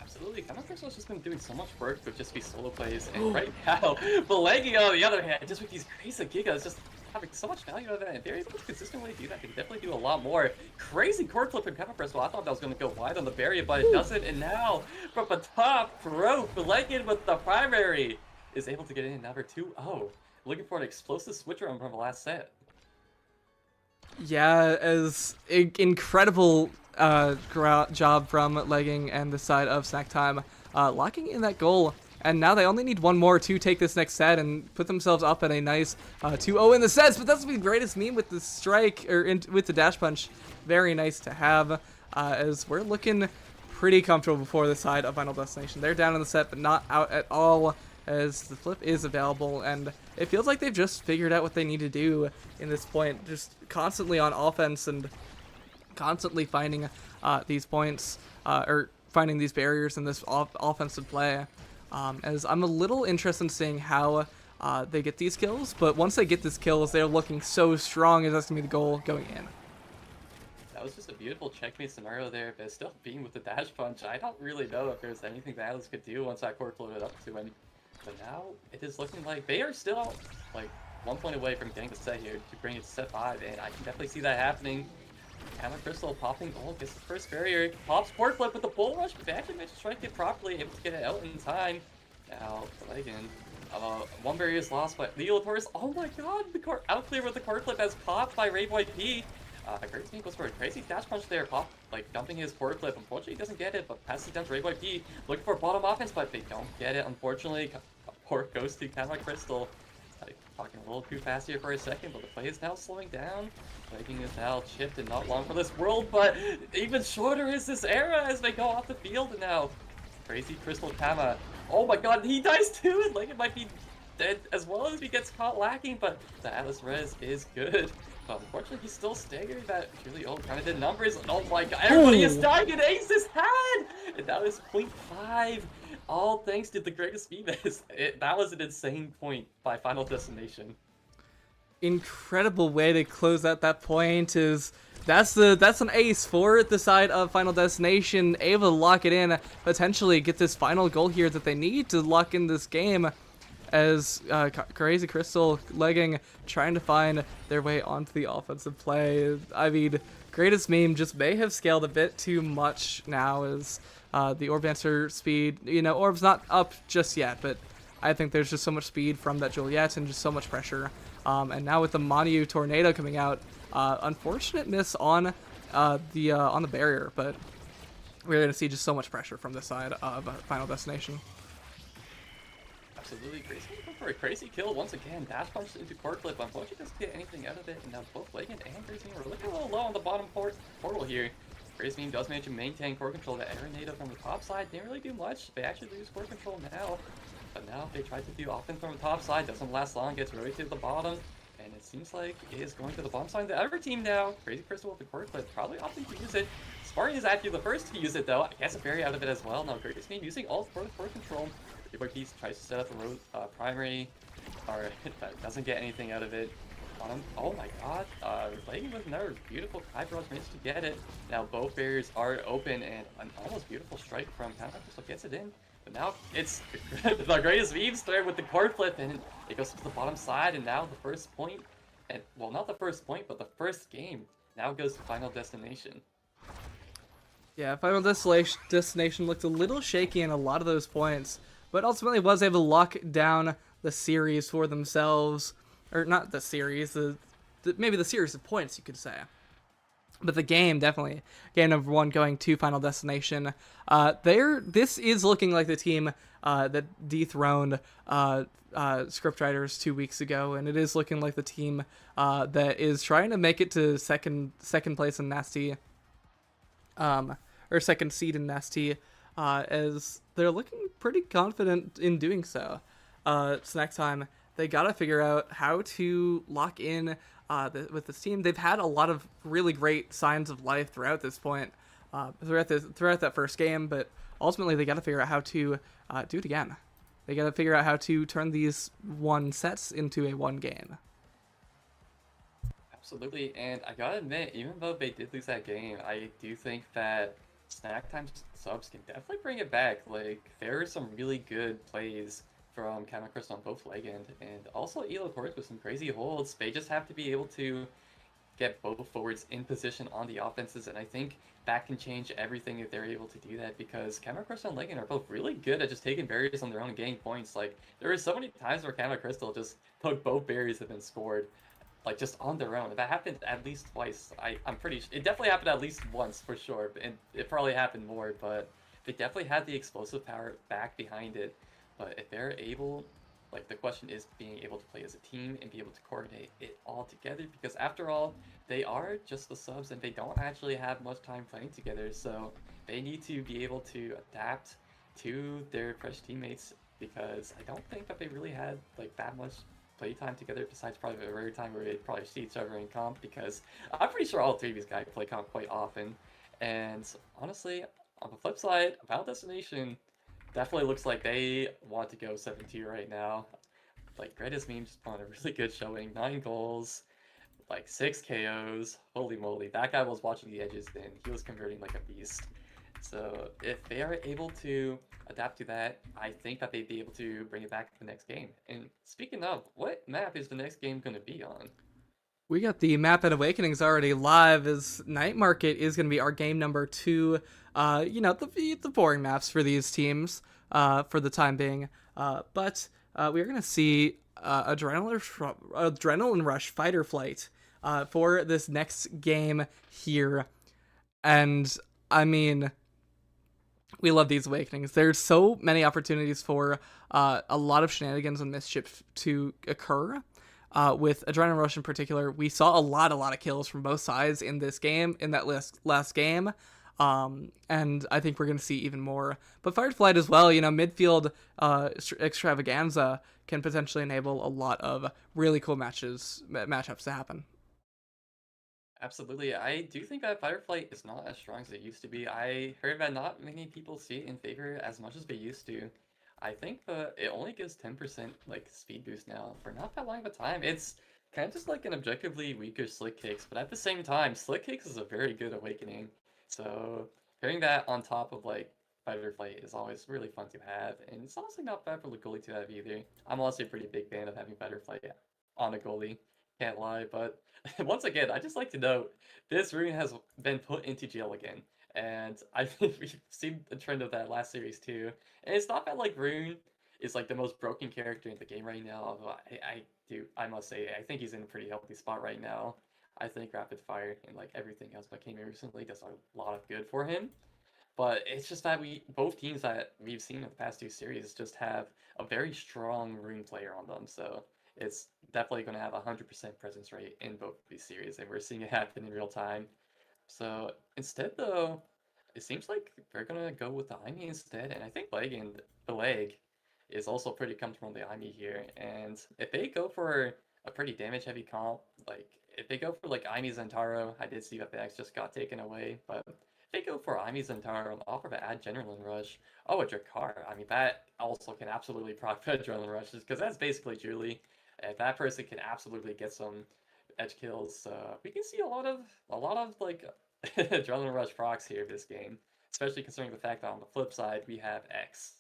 Absolutely, Final Crystal's just been doing so much work with just these solo plays, and right now, Belegi on the other hand, just with these crazy gigas, just having so much value out of that. If they're able to consistently do that, they can definitely do a lot more. Crazy cord flip and Pepper Press. Well, I thought that was going to go wide on the barrier, but it doesn't, and now from the top rope, Belegi with the primary is able to get in number 2-0. Looking for an explosive switch around from the last set. Yeah, as incredible job from Legging and the side of Snack Time, locking in that goal. And now they only need one more to take this next set and put themselves up at a nice 2-0 in the sets. But that's the Greatest Meme with the strike, or with the dash punch. Very nice to have, as we're looking pretty comfortable before the side of Final Destination. They're down in the set, but not out at all, as the flip is available. And it feels like they've just figured out what they need to do in this point. Just constantly on offense and constantly finding these points, or finding these barriers in this offensive play. As I'm a little interested in seeing how they get these kills, but once they get these kills, they're looking so strong, and that's going to be the goal going in. That was just a beautiful checkmate scenario there, but still being with the dash punch, I don't really know if there's anything that Atlas could do once that core floated up to him. But now it is looking like they are still like 1 point away from getting the set here to bring it to set 5, and I can definitely see that happening. Hammer Crystal popping ult, gets the first barrier, pops core flip with the bull rush, but they actually managed to strike it properly, able to get it out in time. Now, again, one barrier is lost by Leo Torres. Oh my god, the core out clear with the core flip as popped by Rayboy P. Great team goes for a crazy dash punch there, pop like dumping his core flip. Unfortunately, he doesn't get it, but passes it down to Rayboy P. Looking for bottom offense, but they don't get it. Unfortunately, port goes to Hammer Crystal. Talking a little too fast here for a second, but the play is now slowing down. Plaguing is now chipped and not long for this world, but even shorter is this era as they go off the field and now. Crazy Crystal Kama. Oh my god, he dies too, and like it might be dead as well as he gets caught lacking, but the Atlas res is good. But unfortunately, he's still staggered. That really old kind of did numbers. And oh my god, everybody is dying and Ace is had! And that was 0.5. All thanks to the greatest Vives. That was an insane point by Final Destination. Incredible way to close out that point is that's an ace for the side of Final Destination, able to lock it in, potentially get this final goal here that they need to lock in this game. As Crazy Crystal legging, trying to find their way onto the offensive play. I mean, Greatest Meme just may have scaled a bit too much now as the orb answer speed, orb's not up just yet, but I think there's just so much speed from that Juliet and just so much pressure. And now with the Manu Tornado coming out, unfortunate miss on the barrier, but we're going to see just so much pressure from this side of Final Destination. Absolutely crazy. Looking for a crazy kill once again. Dash punch into core clip. Unfortunately, doesn't get anything out of it. And now both Legend and Crazy Meme are looking a little low on the bottom portal here. Crazy Meme does manage to maintain core control. The Aeronado from the top side didn't really do much. They actually lose core control now. But now they try to do offense from the top side. Doesn't last long. Gets really to the bottom. And it seems like it is going to the bottom side of the other team now. Crazy Crystal with the core clip. Probably opting to use it. Spartan is actually the first to use it though. Gets a barrier out of it as well. Now Greatest Meme using all for the core control. Rayboy Piece tries to set up a primary, or that doesn't get anything out of it. Oh my god, Lady with another beautiful eyebrows managed to get it. Now both barriers are open and an almost beautiful strike from Hammer Crystal gets it in. But now it's the greatest Memes there with the core flip and it goes to the bottom side and now the first point, and well not the first point but the first game now goes to Final Destination. Yeah, Final Destination looked a little shaky in a lot of those points, but ultimately was able to lock down the series for themselves. Or not the series, maybe the series of points, you could say. But the game, definitely. Game number 1 going to Final Destination. This is looking like the team that dethroned scriptwriters 2 weeks ago, and it is looking like the team that is trying to make it to second place in Nasty, or second seed in Nasty, as they're looking pretty confident in doing so. Snack time, they gotta figure out how to lock in with this team. They've had a lot of really great signs of life throughout this point, throughout that first game, but ultimately they gotta figure out how to do it again. They gotta figure out how to turn these 1 sets into a 1 game. Absolutely, and I gotta admit, even though they did lose that game, I do think that Snack Time subs can definitely bring it back. Like, there are some really good plays from Camera Crystal on both Legend, and also Elo Torres with some crazy holds. They just have to be able to get both forwards in position on the offenses, and I think that can change everything if they're able to do that, because Camera Crystal and Legend are both really good at just taking barriers on their own and getting points. Like, there were so many times where Camera Crystal just took both barriers and then scored, like, just on their own. That happened at least twice. I'm pretty sure. It definitely happened at least once, for sure, and it probably happened more, but they definitely had the explosive power back behind it. But if they're able, like, the question is being able to play as a team and be able to coordinate it all together, because after all, they are just the subs and they don't actually have much time playing together, so they need to be able to adapt to their fresh teammates, because I don't think that they really had, like, that much playtime together, besides probably a rare time where they probably see each other in comp, because I'm pretty sure all 3 of these guys play comp quite often. And honestly, On the flip side, Battle Destination definitely looks like they want to go 7-2 right now. Like, Greatest Meme just put on a really good showing. 9 goals, like 6 KOs. Holy moly, that guy was watching the edges then. He was converting like a beast. So if they are able to adapt to that, I think that they'd be able to bring it back to the next game. And speaking of, what map is the next game going to be on? We got the map at Awakenings already live, as Night Market is going to be our game number 2. The boring maps for these teams for the time being. But we're going to see Adrenaline Rush Fight or Flight for this next game here. And, I mean, we love these Awakenings. There's so many opportunities for a lot of shenanigans and mischief to occur. With Adrenaline Rush in particular, we saw a lot of kills from both sides in this game, in that last game. And I think we're going to see even more. But Fight or Flight as well, midfield extravaganza can potentially enable a lot of really cool matchups to happen. Absolutely. I do think that Fight or Flight is not as strong as it used to be. I heard that not many people see it in favor as much as they used to. I think that it only gives 10% like speed boost now for not that long of a time. It's kind of just like an objectively weaker Slick Kicks, but at the same time, Slick Kicks is a very good awakening. So hearing that on top of like Fight or Flight is always really fun to have, and it's honestly not bad for the goalie to have either. I'm also a pretty big fan of having Fight or Flight on a goalie, can't lie, but once again, I just like to note this rune has been put into jail again. And I think we've seen the trend of that last series too. And it's not that like Rune is like the most broken character in the game right now, although I must say, I think he's in a pretty healthy spot right now. I think Rapid Fire and like everything else that came in recently does a lot of good for him. But it's just that both teams that we've seen in the past 2 series just have a very strong Rune player on them. So it's definitely going to have a 100% presence rate in both of these series, and we're seeing it happen in real time. So instead, though, it seems like they're gonna go with the IME instead, and I think the leg is also pretty comfortable in the IME here. And if they go for a pretty damage-heavy comp, like if they go for like IME Zentaro, I did see that the X just got taken away, but if they go for IME Zentaro and offer to add Adrenaline Rush, oh, a Drakkar, I mean that also can absolutely proc Adrenaline Rush, because that's basically Julie. And that person can absolutely get some edge kills. We can see a lot of like Adrenaline Rush procs here this game, especially considering the fact that on the flip side we have X.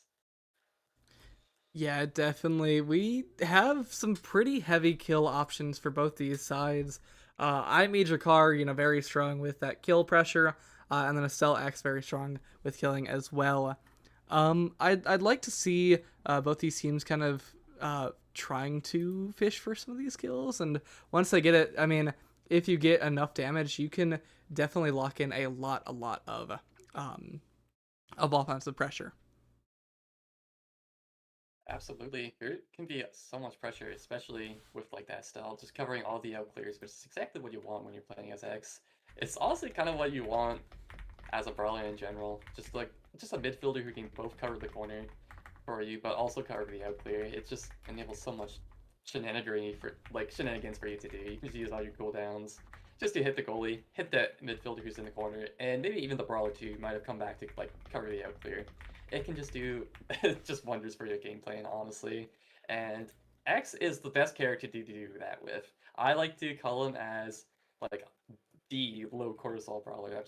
Yeah, definitely. We have some pretty heavy kill options for both these sides. I'm Drakkar, very strong with that kill pressure, and then Estelle X very strong with killing as well. I'd like to see both these teams kind of trying to fish for some of these kills, and once they get it, I mean, if you get enough damage, you can definitely lock in a lot of offensive pressure. Absolutely, there can be so much pressure, especially with like that style, just covering all the out clears, which is exactly what you want when you're playing as X. It's honestly kind of what you want as a brawler in general, just a midfielder who can both cover the corner for you, but also cover the out clear. It just enables so much shenanigans for you to do. You can just use all your cooldowns just to hit the goalie, hit that midfielder who's in the corner, and maybe even the brawler too might have come back to like cover the out clear. It can just do just wonders for your game plan, honestly. And X is the best character to do that with. I like to call him as like the low cortisol brawler.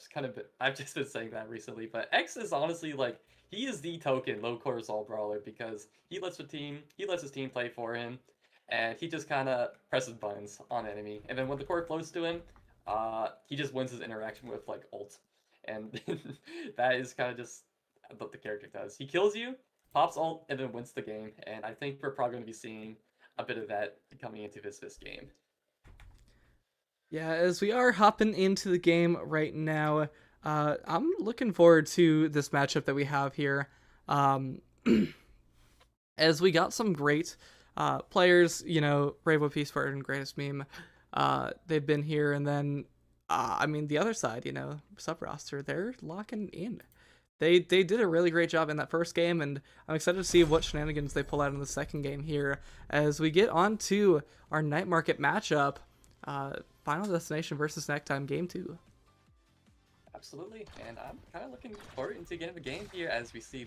I've just been saying that recently, but X is honestly like he is the token low cortisol brawler because he lets his team play for him, and he just kind of presses buttons on enemy, and then when the core flows to him, he just wins his interaction with like ult, and that is kind of just what the character does. He kills you, pops ult, and then wins the game, and I think we're probably going to be seeing a bit of that coming into this game. Yeah, as we are hopping into the game right now, I'm looking forward to this matchup that we have here. As we got some great players, Brave OP Sport and Greatest Meme, they've been here, and then, the other side, sub-roster, they're locking in. They did a really great job in that first game, and I'm excited to see what shenanigans they pull out in the second game here as we get on to our Night Market matchup. Final Destination versus Nighttime Game 2. Absolutely, and I'm kind of looking forward into getting the game here as we see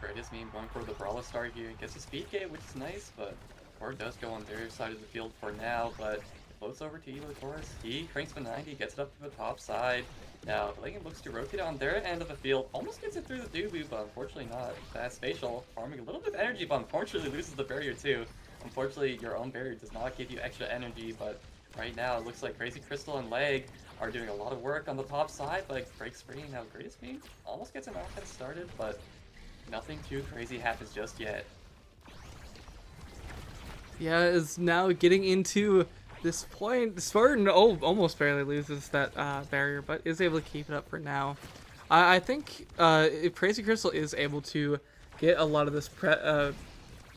Greatest Meme going for the Brawler Star here. Gets a speed gate, which is nice, but Core does go on their side of the field for now, but it floats over to Elo Taurus. He cranks the 90, gets it up to the top side. Now, Legan looks to rotate on their end of the field, almost gets it through the Dubu, but unfortunately not. That Spatial, farming a little bit of energy, but unfortunately loses the barrier too. Unfortunately, your own barrier does not give you extra energy, but right now it looks like Crazy Crystal and Leg are doing a lot of work on the top side, but breaks free. Now, Greatest Meme almost gets an offense started, but nothing too crazy happens just yet. Yeah, is now getting into this point. Spartan almost barely loses that barrier, but is able to keep it up for now. I think if Crazy Crystal is able to get a lot of this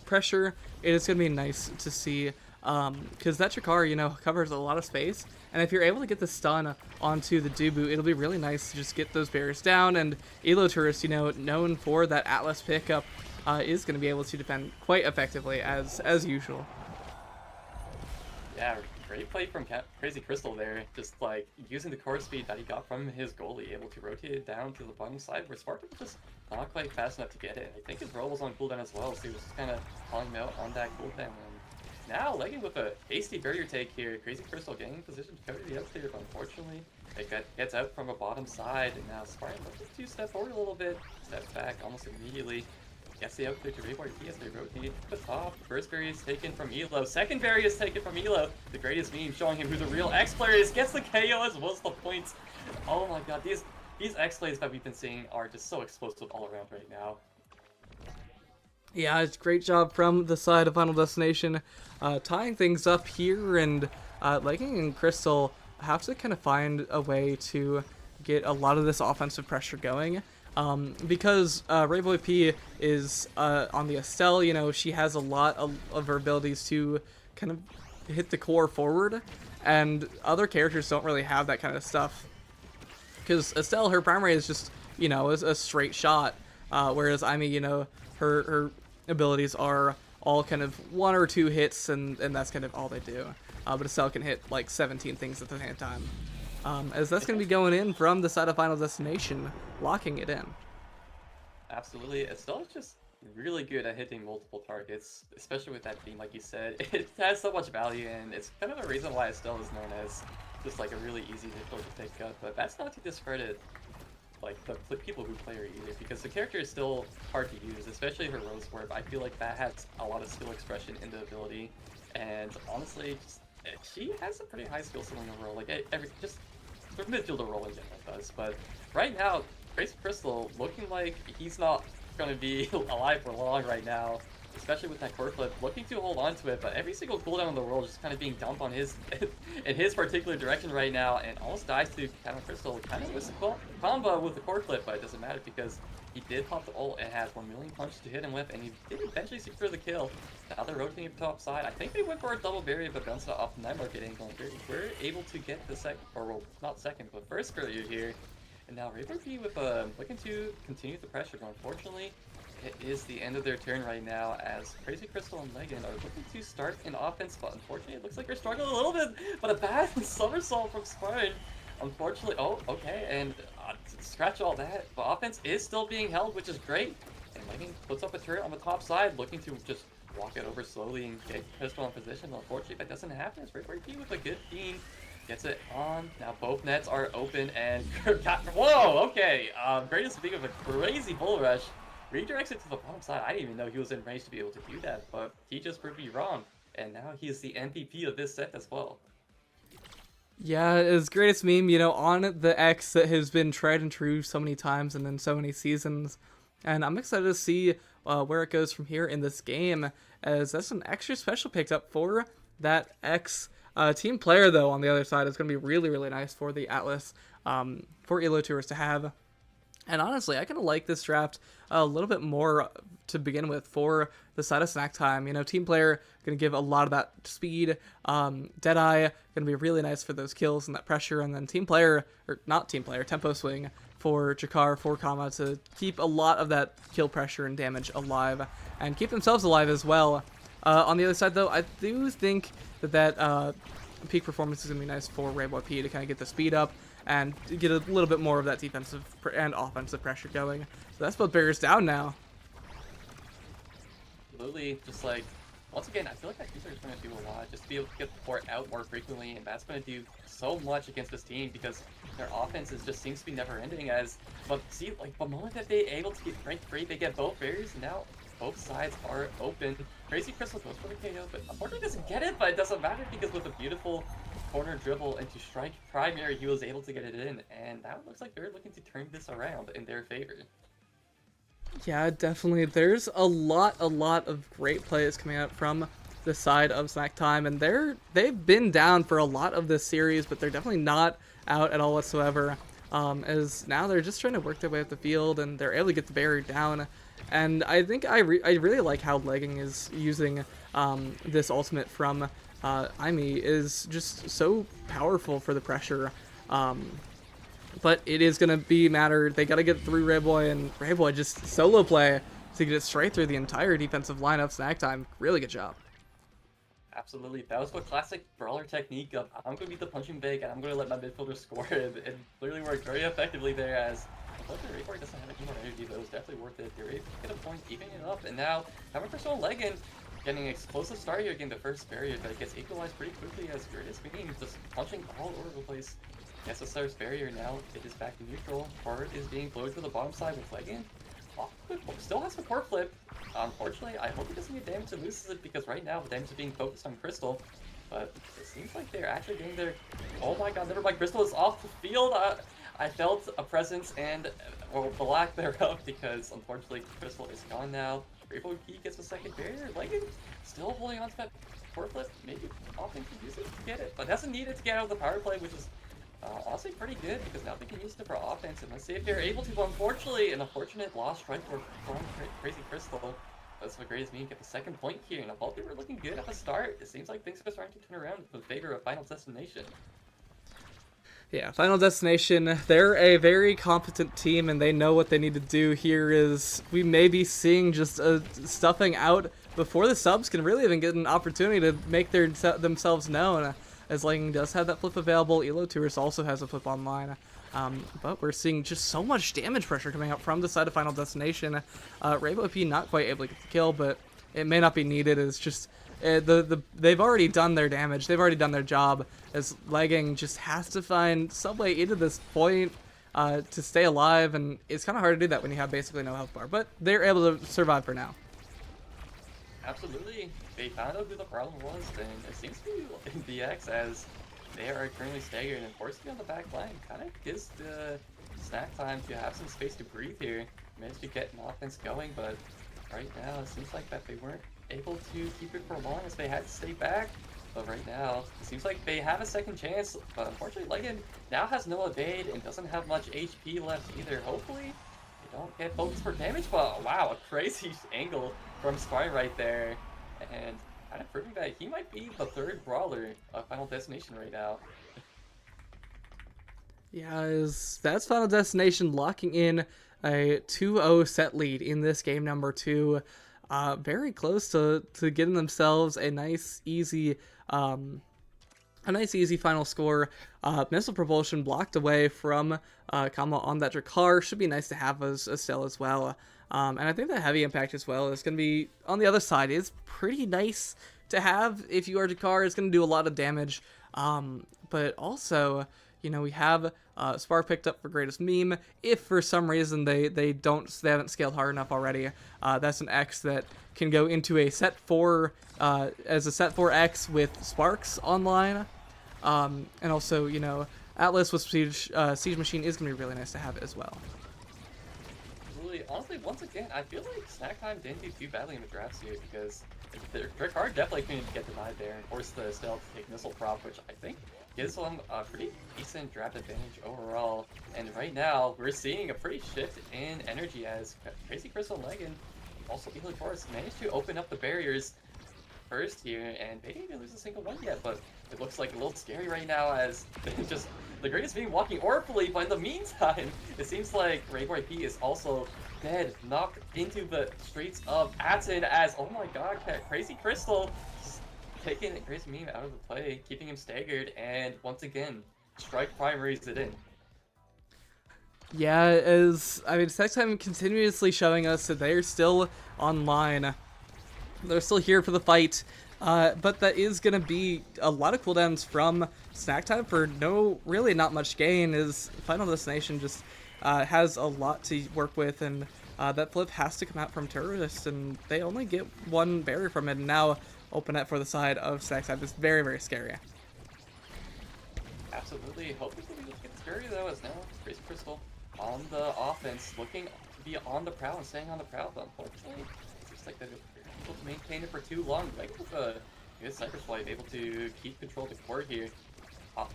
pressure, it is going to be nice to see, because that Chikar, you know, covers a lot of space, and if you're able to get the stun onto the Dubu, it'll be really nice to just get those barriers down, and Elo Tourist, you know, known for that Atlas pickup, is going to be able to defend quite effectively, as usual. Yeah, great play from Crazy Crystal there, just like using the core speed that he got from his goalie, able to rotate it down to the bottom side where Spartan was just not quite fast enough to get it. I think his roll was on cooldown as well, so he was just kind of calling him out on that cooldown. And now, Legging with a hasty barrier take here, Crazy Crystal getting in position to cover the up clear, but unfortunately it gets out from a bottom side, and now Spartan looking to step forward a little bit, steps back almost immediately. Gets the out clear to Reward T as they rotate to the top. First barrier is taken from Elo. Second barrier is taken from Elo. The Greatest Meme showing him who the real X player is. Gets the KO as well as the points. Oh my god, these X plays that we've been seeing are just so explosive all around right now. Yeah, it's great job from the side of Final Destination, tying things up here, and Legging and Crystal have to kind of find a way to get a lot of this offensive pressure going. Because Rayboy P is on the Estelle, you know, she has a lot of her abilities to kind of hit the core forward, and other characters don't really have that kind of stuff. Because Estelle, her primary is just, you know, is a straight shot, whereas Amy, you know, her abilities are all kind of 1 or 2 hits, and that's kind of all they do. But Estelle can hit like 17 things at the same time. As that's going to be going in from the side of Final Destination, locking it in. Absolutely. Estelle's just really good at hitting multiple targets, especially with that theme, like you said. It has so much value, and it's kind of a reason why Estelle is known as just like a really easy hit to pick up. But that's not to discredit like the people who play her either, because the character is still hard to use, especially her Rose Warp. I feel like that has a lot of skill expression in the ability, and honestly, she has a pretty high skill ceiling overall. Like just the midfielder role in general does. But right now, Crazy Crystal looking like he's not going to be alive for long right now, especially with that core flip, looking to hold on to it, but every single cooldown in the world is just kind of being dumped on his in his particular direction right now, and almost dies to Counter Crystal. Kind of with the combo with the core flip, but it doesn't matter because he did pop the ult and has 1 million punches to hit him with, and he did eventually secure the kill. Now they're rotating up top side. I think they went for a double barrier, but bounced it off the night market angle. We're able to get the second, or well, not second, but first barrier here. And now Raver B with looking to continue the pressure, but unfortunately, it is the end of their turn right now as Crazy Crystal and Legan are looking to start an offense, but unfortunately it looks like they're struggling a little bit, but a bad somersault from Spartan. Unfortunately, oh, okay, and scratch all that, but offense is still being held, which is great. And Legan puts up a turret on the top side, looking to just walk it over slowly and get Crystal in position. Unfortunately, that doesn't happen. It's Raver B with a good beam. Gets it on. Now both nets are open, and whoa, okay. Greatest Big of a crazy bull rush. Redirects it to the bottom side. I didn't even know he was in range to be able to do that, but he just proved me wrong. And now he is the MVP of this set as well. Yeah, his Greatest Meme, you know, on the X that has been tried and true so many times and in so many seasons. And I'm excited to see where it goes from here in this game, as that's an extra special picked up for that X. Team player, though, on the other side is going to be really, really nice for the Atlas, for Elo Tours to have. And honestly, I kind of like this draft a little bit more to begin with for the side of Snack Time. You know, team player going to give a lot of that speed. Deadeye going to be really nice for those kills and that pressure. And then team player, or not team player, Tempo Swing for Jakar, for Kama to keep a lot of that kill pressure and damage alive and keep themselves alive as well. On the other side, though, I do think that peak performance is going to be nice for Rayboy P to kind of get the speed up and get a little bit more of that defensive and offensive pressure going. So that's both barriers down now. Absolutely, just like, once again, I feel like that user is going to do a lot, just to be able to get the port out more frequently, and that's going to do so much against this team, because their offense just seems to be never-ending, but see, like, the moment that they're able to get ranked free, they get both barriers, and now both sides are open. Crazy Crystal goes for the KO, but unfortunately doesn't get it, but it doesn't matter, because with a beautiful corner dribble into strike primary, he was able to get it in, and now it looks like they're looking to turn this around in their favor. Yeah, definitely. There's a lot of great plays coming out from the side of Snack Time, and they've been down for a lot of this series, but they're definitely not out at all whatsoever. As now they're just trying to work their way up the field, and they're able to get the barrier down. And I think I really like how Legging is using this ultimate from Imi is just so powerful for the pressure. But it is going to be matter. They got to get through Rayboy, and Rayboy just solo play to get it straight through the entire defensive lineup. Snack Time, really good job. Absolutely, that was what classic brawler technique of I'm going to be the punching bag and I'm going to let my midfielder score. It literally worked very effectively there, as unfortunately Rayboy doesn't have any more energy, but it was definitely worth it. They were able to get a point, evening it up, and now having Crystal Leggin getting an explosive start here, getting the first barrier, but it gets equalized pretty quickly as Greatest Being just punching all over the place. Gets the first barrier, now it is back to neutral. Forward is being flowed to the bottom side with Leggin. Still has the core flip. Unfortunately, I hope he doesn't get damage and loses it, because right now the damage is being focused on Crystal. But it seems like they're actually getting their... Oh my god, never mind, Crystal is off the field. I felt a presence and, well, the lack thereof, because unfortunately Crystal is gone now. Rainbow Key gets the second barrier. Leggin still holding on to that core flip. Maybe often can use it to get it, but doesn't need it to get out of the power play, which is honestly pretty good, because now they can use it for offense, and let's see if they're able to. But unfortunately, an unfortunate loss strike from Crazy Crystal. That's the Greatest Being get the second point here, and although they were looking good at the start, it seems like things are starting to turn around in favor of Final Destination. Yeah, Final Destination, they're a very competent team, and they know what they need to do here. Is we may be seeing just a stuffing out before the subs can really even get an opportunity to make themselves known. As Lightning does have that flip available, Elo Tourist also has a flip online. But we're seeing just so much damage pressure coming out from the side of Final Destination. Rainbow P not quite able to get the kill, but it may not be needed. It's just they've already done their damage. They've already done their job. As Legging just has to find some way into this point to stay alive, and it's kind of hard to do that when you have basically no health bar. But they're able to survive for now. Absolutely. They found out who the problem was, and it seems to be DX, as they are currently staggered, and forcing on the back line kind of gives the Snack Time to have some space to breathe here. Managed to get an offense going, but right now it seems like that they weren't able to keep it for long, as they had to stay back. But right now, it seems like they have a second chance, but unfortunately Leggin now has no evade and doesn't have much HP left either. Hopefully they don't get focused for damage, but wow, a crazy angle from Spy right there, and kind of proving that he might be the third brawler of Final Destination right now. Yeah, that's Final Destination locking in a 2-0 set lead in this game number 2. Very close to getting themselves a nice easy final score. Missile propulsion blocked away from Kama on that Drakkar. Should be nice to have as Estelle as well. And I think that heavy impact as well is going to be on the other side. It's pretty nice to have if you are Drakkar. It's going to do a lot of damage. But also, you know, we have Spark picked up for Greatest Meme. If for some reason they haven't scaled hard enough already, that's an X that can go into a set 4 as a set 4X with Sparks online. And also, you know, Atlas with Siege Machine is going to be really nice to have as well. Honestly, once again, I feel like Snack Time didn't do too badly in the drafts here, because Drakkar definitely couldn't get denied there and forced the Estelle to take Missile Prop, which I think gives them a pretty decent draft advantage overall. And right now, we're seeing a pretty shift in energy, as Crazy Crystal and Leggin, also Elite Forest, managed to open up the barriers first here, and they didn't even lose a single one yet, but it looks like a little scary right now, as just the Greatest Being walking orphanly, but in the meantime, it seems like Rayboy P is also dead, knocked into the streets of Atten, as, oh my god, Crazy Crystal just taking Greatest Meme out of the play, keeping him staggered, and once again, Strike primaries it in. Yeah, as I mean, Sex Time continuously showing us that they're still online. They're still here for the fight, but that is gonna be a lot of cooldowns from Snack Time for really not much gain. Is Final Destination just has a lot to work with, and that flip has to come out from Terrorist, and they only get one barrier from it. And now open it for the side of Snack Time is very, very scary. Absolutely. Hopefully we get this barrier though, as now Crazy Crystal on the offense, looking to be on the prowl and staying on the prowl, but unfortunately, it seems like they're able to maintain it for too long. Like with a good Cypher Swipe, able to keep control of the core here.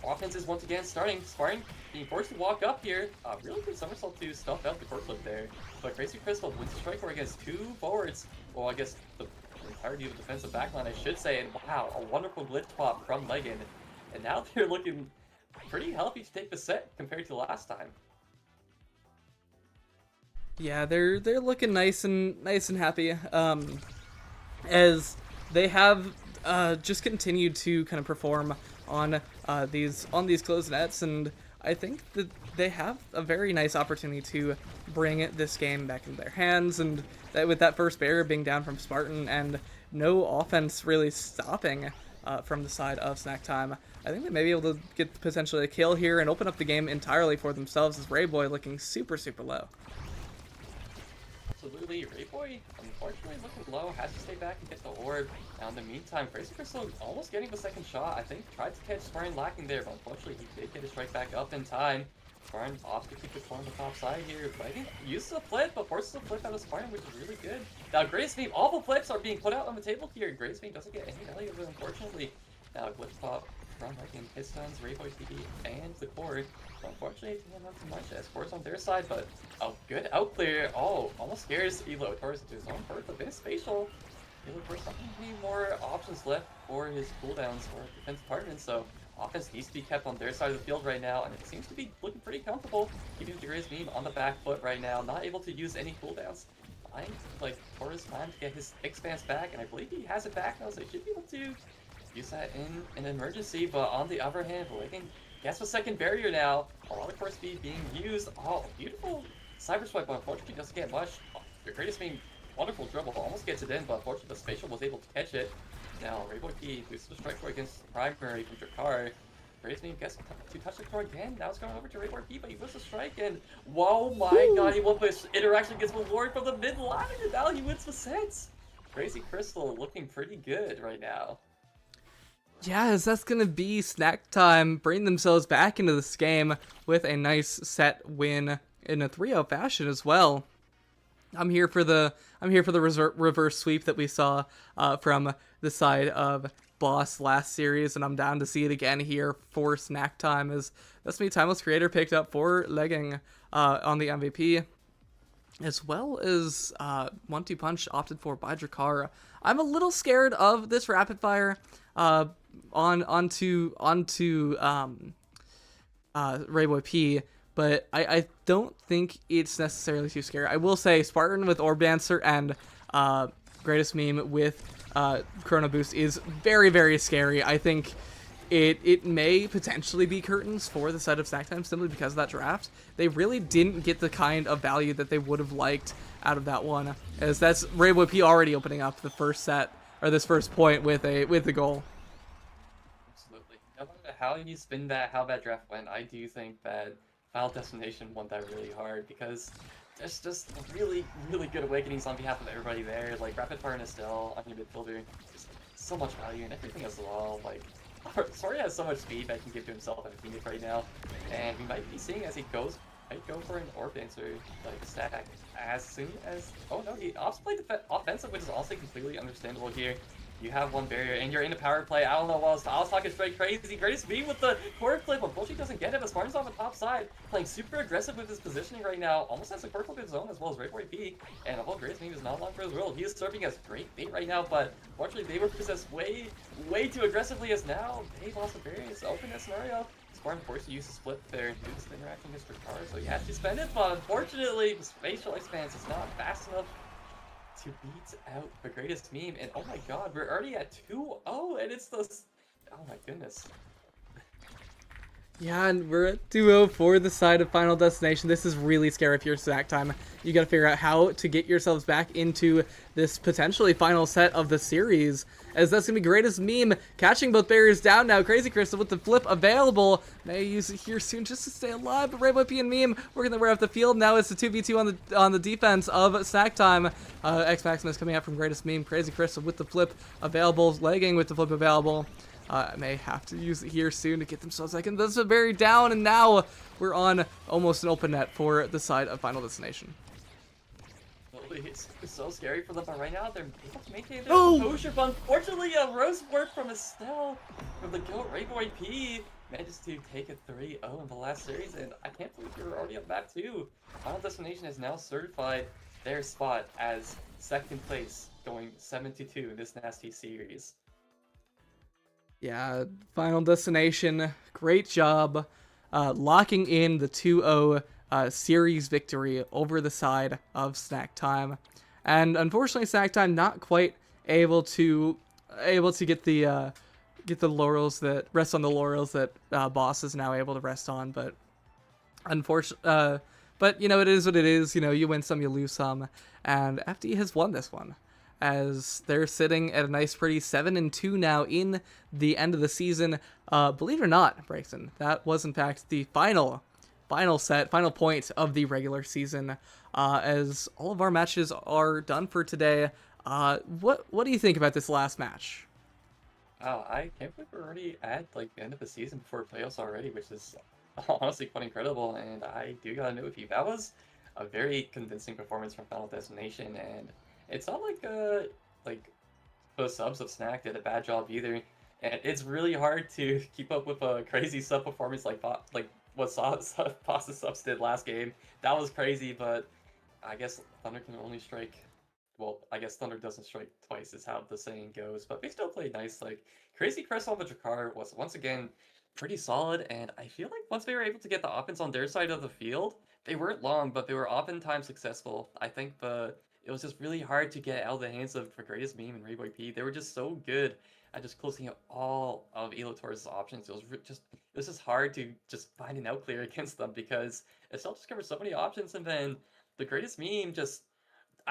Offense is once again starting. Spartan being forced to walk up here. Really good somersault to stuff out the core flip there. But Crazy Crystal wins the strike core against 2 forwards. Well, I guess the entirety of the defensive backline, I should say. And wow, a wonderful glitch pop from Legan. And now they're looking pretty healthy to take the set compared to last time. Yeah, they're looking nice and happy. As they have just continued to kind of perform on these closed nets, and I think that they have a very nice opportunity to bring this game back into their hands, and that with that first barrier being down from Spartan and no offense really stopping from the side of Snack Time, I think they may be able to get potentially a kill here and open up the game entirely for themselves, as Rayboy looking super low. Absolutely, Rayboy, unfortunately looking low, has to stay back and get the orb. Now in the meantime, Crazy Crystal almost getting the second shot. I think tried to catch Spartan lacking there, but unfortunately he did get his strike back up in time. Spartan opts to keep control on the top side here. Legging uses a flip, but forces a flip out of Spartan, which is really good. Now Greatest Meme, all the flips are being put out on the table here. Greatest Meme doesn't get any value of it, unfortunately. Now glitch pop from Legging, Pistons, Rayboy TV, and the core. Unfortunately, it didn't have too much as Core's on their side, but a good out clear. Oh, almost scares Elo Taurus into his own birth. A bit spatial. Elo Taurus not any more options left for his cooldowns or defense department, so offense needs to be kept on their side of the field right now, and it seems to be looking pretty comfortable. Keeping the Greatest Meme on the back foot right now, not able to use any cooldowns. Trying like Taurus time to get his expanse back, and I believe he has it back now, so he should be able to use that in an emergency. But on the other hand, Legging gets the second barrier now. A lot of core speed being used. Oh, beautiful cyber swipe, but unfortunately doesn't get much. The Greatest Meme, wonderful dribble, almost gets it in, but unfortunately the spatial was able to catch it. Now Rayboy P boosts the strike core against the primary from Jakar. Greatest Meme gets to touch the core again. Now it's going over to Rayboy P, but he boosts the strike, and whoa my god, he won this interaction gets reward from the mid line, and now he wins the sets. Crazy Crystal looking pretty good right now. Yeah, as that's gonna be Snack Time bring themselves back into this game with a nice set win in a 3-0 fashion as well. I'm here for the reverse sweep that we saw from the side of Boss last series, and I'm down to see it again here for Snack Time, as that's me Timeless Creator picked up for Legging on the MVP, as well as 1-2 Punch opted for by Drakara. I'm a little scared of this rapid fire onto Rayboy P, but I don't think it's necessarily too scary. I will say Spartan with Orb Dancer and Greatest Meme with Chrono Boost is very, very scary. I think it may potentially be curtains for the side of Snack Time simply because of that draft. They really didn't get the kind of value that they would have liked out of that one, as that's Rayboy P already opening up the first set, or this first point with the goal. Absolutely. No matter how you spin that, how that draft went, I do think that Final Destination won that really hard, because there's just really, really good awakenings on behalf of everybody there. Like Rapid Fire and Estelle on your midfielder, just so much value and everything as well. Like, Sorry has so much speed that he can give to himself and a teammate right now, and we might be seeing as he might go for an Orb Dancer like stack as soon as. Oh no, he opts play offensive, which is also completely understandable here. You have one barrier and you're in a power play. I don't know what else. I was talking straight crazy. Greatest Meme with the core flip, but Bullshit doesn't get it. But Spartan's on the top side, playing super aggressive with his positioning right now. Almost has a core flip of his own as well as Rayboy P. And although Greatest Meme is not long for his world, he is serving as great bait right now. But fortunately, they were possessed way too aggressively, as now they lost the barrier. It's open that scenario. Spartan forced to use his flip there and use the interaction against Ricard, so he has to spend it. But unfortunately, the spatial expanse is not fast enough to beat out the Greatest Meme. And oh my god, we're already at 2-0, and it's the... Oh my goodness. Yeah, and we're at 2-0 for the side of Final Destination. This is really scary if you're Snack Time. You gotta figure out how to get yourselves back into this potentially final set of the series, as that's gonna be Greatest Meme catching both barriers down now. Crazy Crystal with the flip available. May use it here soon just to stay alive, but Rainbow P and Meme working their way off the field. Now it's the 2v2 on the defense of Snack Time. X Maximus coming out from Greatest Meme. Crazy Crystal with the flip available, legging with the flip available. May have to use it here soon to get themselves back in. This is very down, and now we're on almost an open net for the side of Final Destination. It's so scary for them, but right now they're able to maintain their composure. But unfortunately, a rose work from Estelle from the Guild Rainbow AP manages to take a 3-0 in the last series, and I can't believe you're already on map 2. Final Destination has now certified their spot as second place, going 7-2 in this nasty series. Yeah, Final Destination, great job locking in the 2-0 series victory over the side of Snack Time. And unfortunately, Snack Time not quite able to get the laurels that rest on the laurels that Boss is now able to rest on, but unfortunately, but you know, it is what it is. You know, you win some, you lose some, and FD has won this one, as they're sitting at a nice pretty 7-2 now in the end of the season. Believe it or not, Braxton, that was in fact the final point of the regular season, as all of our matches are done for today. What do you think about this last match? Wow, I can't believe we're already at like the end of the season before playoffs already, which is honestly quite incredible. And I do gotta know with you, that was a very convincing performance from Final Destination, and it's not like the subs of Snack did a bad job either. And it's really hard to keep up with a crazy sub performance like what Boss's subs did last game. That was crazy, but I guess Thunder can only strike. Well, I guess Thunder doesn't strike twice, is how the saying goes. But they still played nice. Like Crazy Crystal with Jakar was once again pretty solid, and I feel like once they were able to get the offense on their side of the field, they weren't long, but they were oftentimes successful. I think it was just really hard to get out of the hands of the Greatest Meme and Rayboy P. They were just so good at just closing out all of Elo Torres' options. It was just hard to just find an outclear against them, because Estelle just covered so many options, and then the Greatest Meme just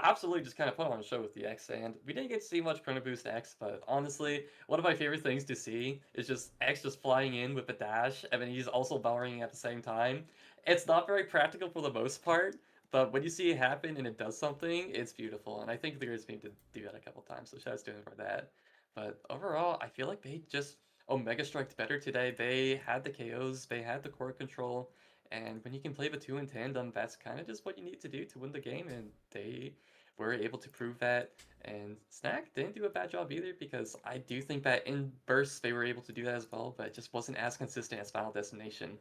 absolutely just kind of put on a show with the X, and we didn't get to see much Chrono Boost X, but honestly, one of my favorite things to see is just X just flying in with a dash, and then he's also powering at the same time. It's not very practical for the most part, but when you see it happen and it does something, it's beautiful, and I think the Grizz need to do that a couple times, so shoutouts to him for that. But overall, I feel like they just Omega Striked better today. They had the KOs, they had the core control, and when you can play the two in tandem, that's kind of just what you need to do to win the game, and they were able to prove that. And Snack didn't do a bad job either, because I do think that in bursts they were able to do that as well, but it just wasn't as consistent as Final Destination.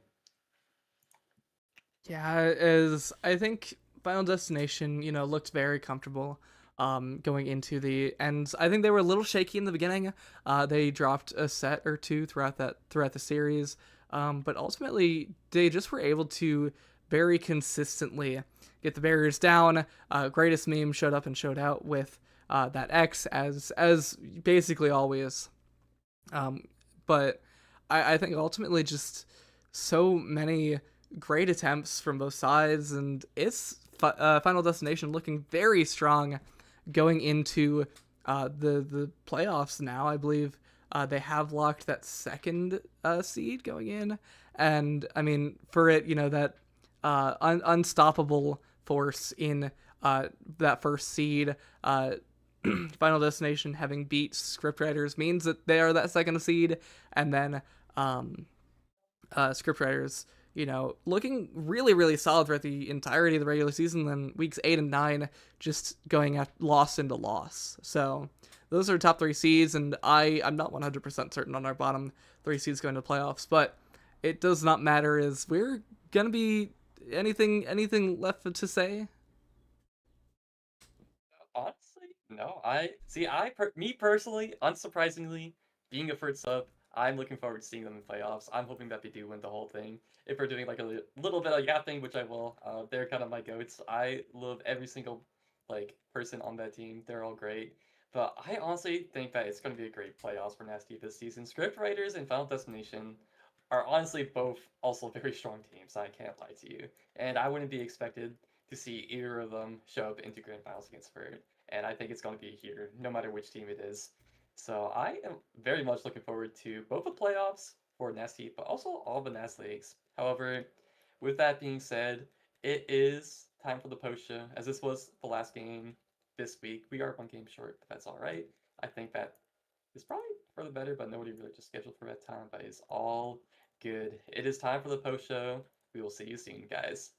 Yeah, as I think Final Destination, you know, looked very comfortable going into the end. I think they were a little shaky in the beginning. They dropped a set or two throughout the series, but ultimately they just were able to very consistently get the barriers down. Greatest Meme showed up and showed out with that X as basically always. But I think ultimately just so many great attempts from both sides, and it's Final Destination looking very strong going into the playoffs now. I believe they have locked that second seed going in, and I mean, for it, you know, that unstoppable force in that first seed, Final Destination having beat scriptwriters means that they are that second seed, and then scriptwriters, you know, looking really, really solid throughout the entirety of the regular season, then weeks 8 and 9 just going at loss into loss. So those are top 3 seeds, and I'm not 100% certain on our bottom 3 seeds going to the playoffs, but it does not matter, as we're gonna be anything left to say. Honestly, no. Me personally, unsurprisingly, being a first sub, I'm looking forward to seeing them in playoffs. I'm hoping that they do win the whole thing. If we're doing like a little bit of yapping, which I will, they're kind of my goats. I love every single like person on that team. They're all great. But I honestly think that it's going to be a great playoffs for Nasty this season. Script writers and Final Destination are honestly both also very strong teams. I can't lie to you, and I wouldn't be expected to see either of them show up into grand finals against Ferd. And I think it's going to be here, no matter which team it is. So I am very much looking forward to both the playoffs for NAST, but also all the NAST leagues. However, with that being said, it is time for the post show, as this was the last game this week. We are one game short, but that's all right. I think that is probably for the better, but nobody really just scheduled for that time, but it's all good. It is time for the post show. We will see you soon, guys.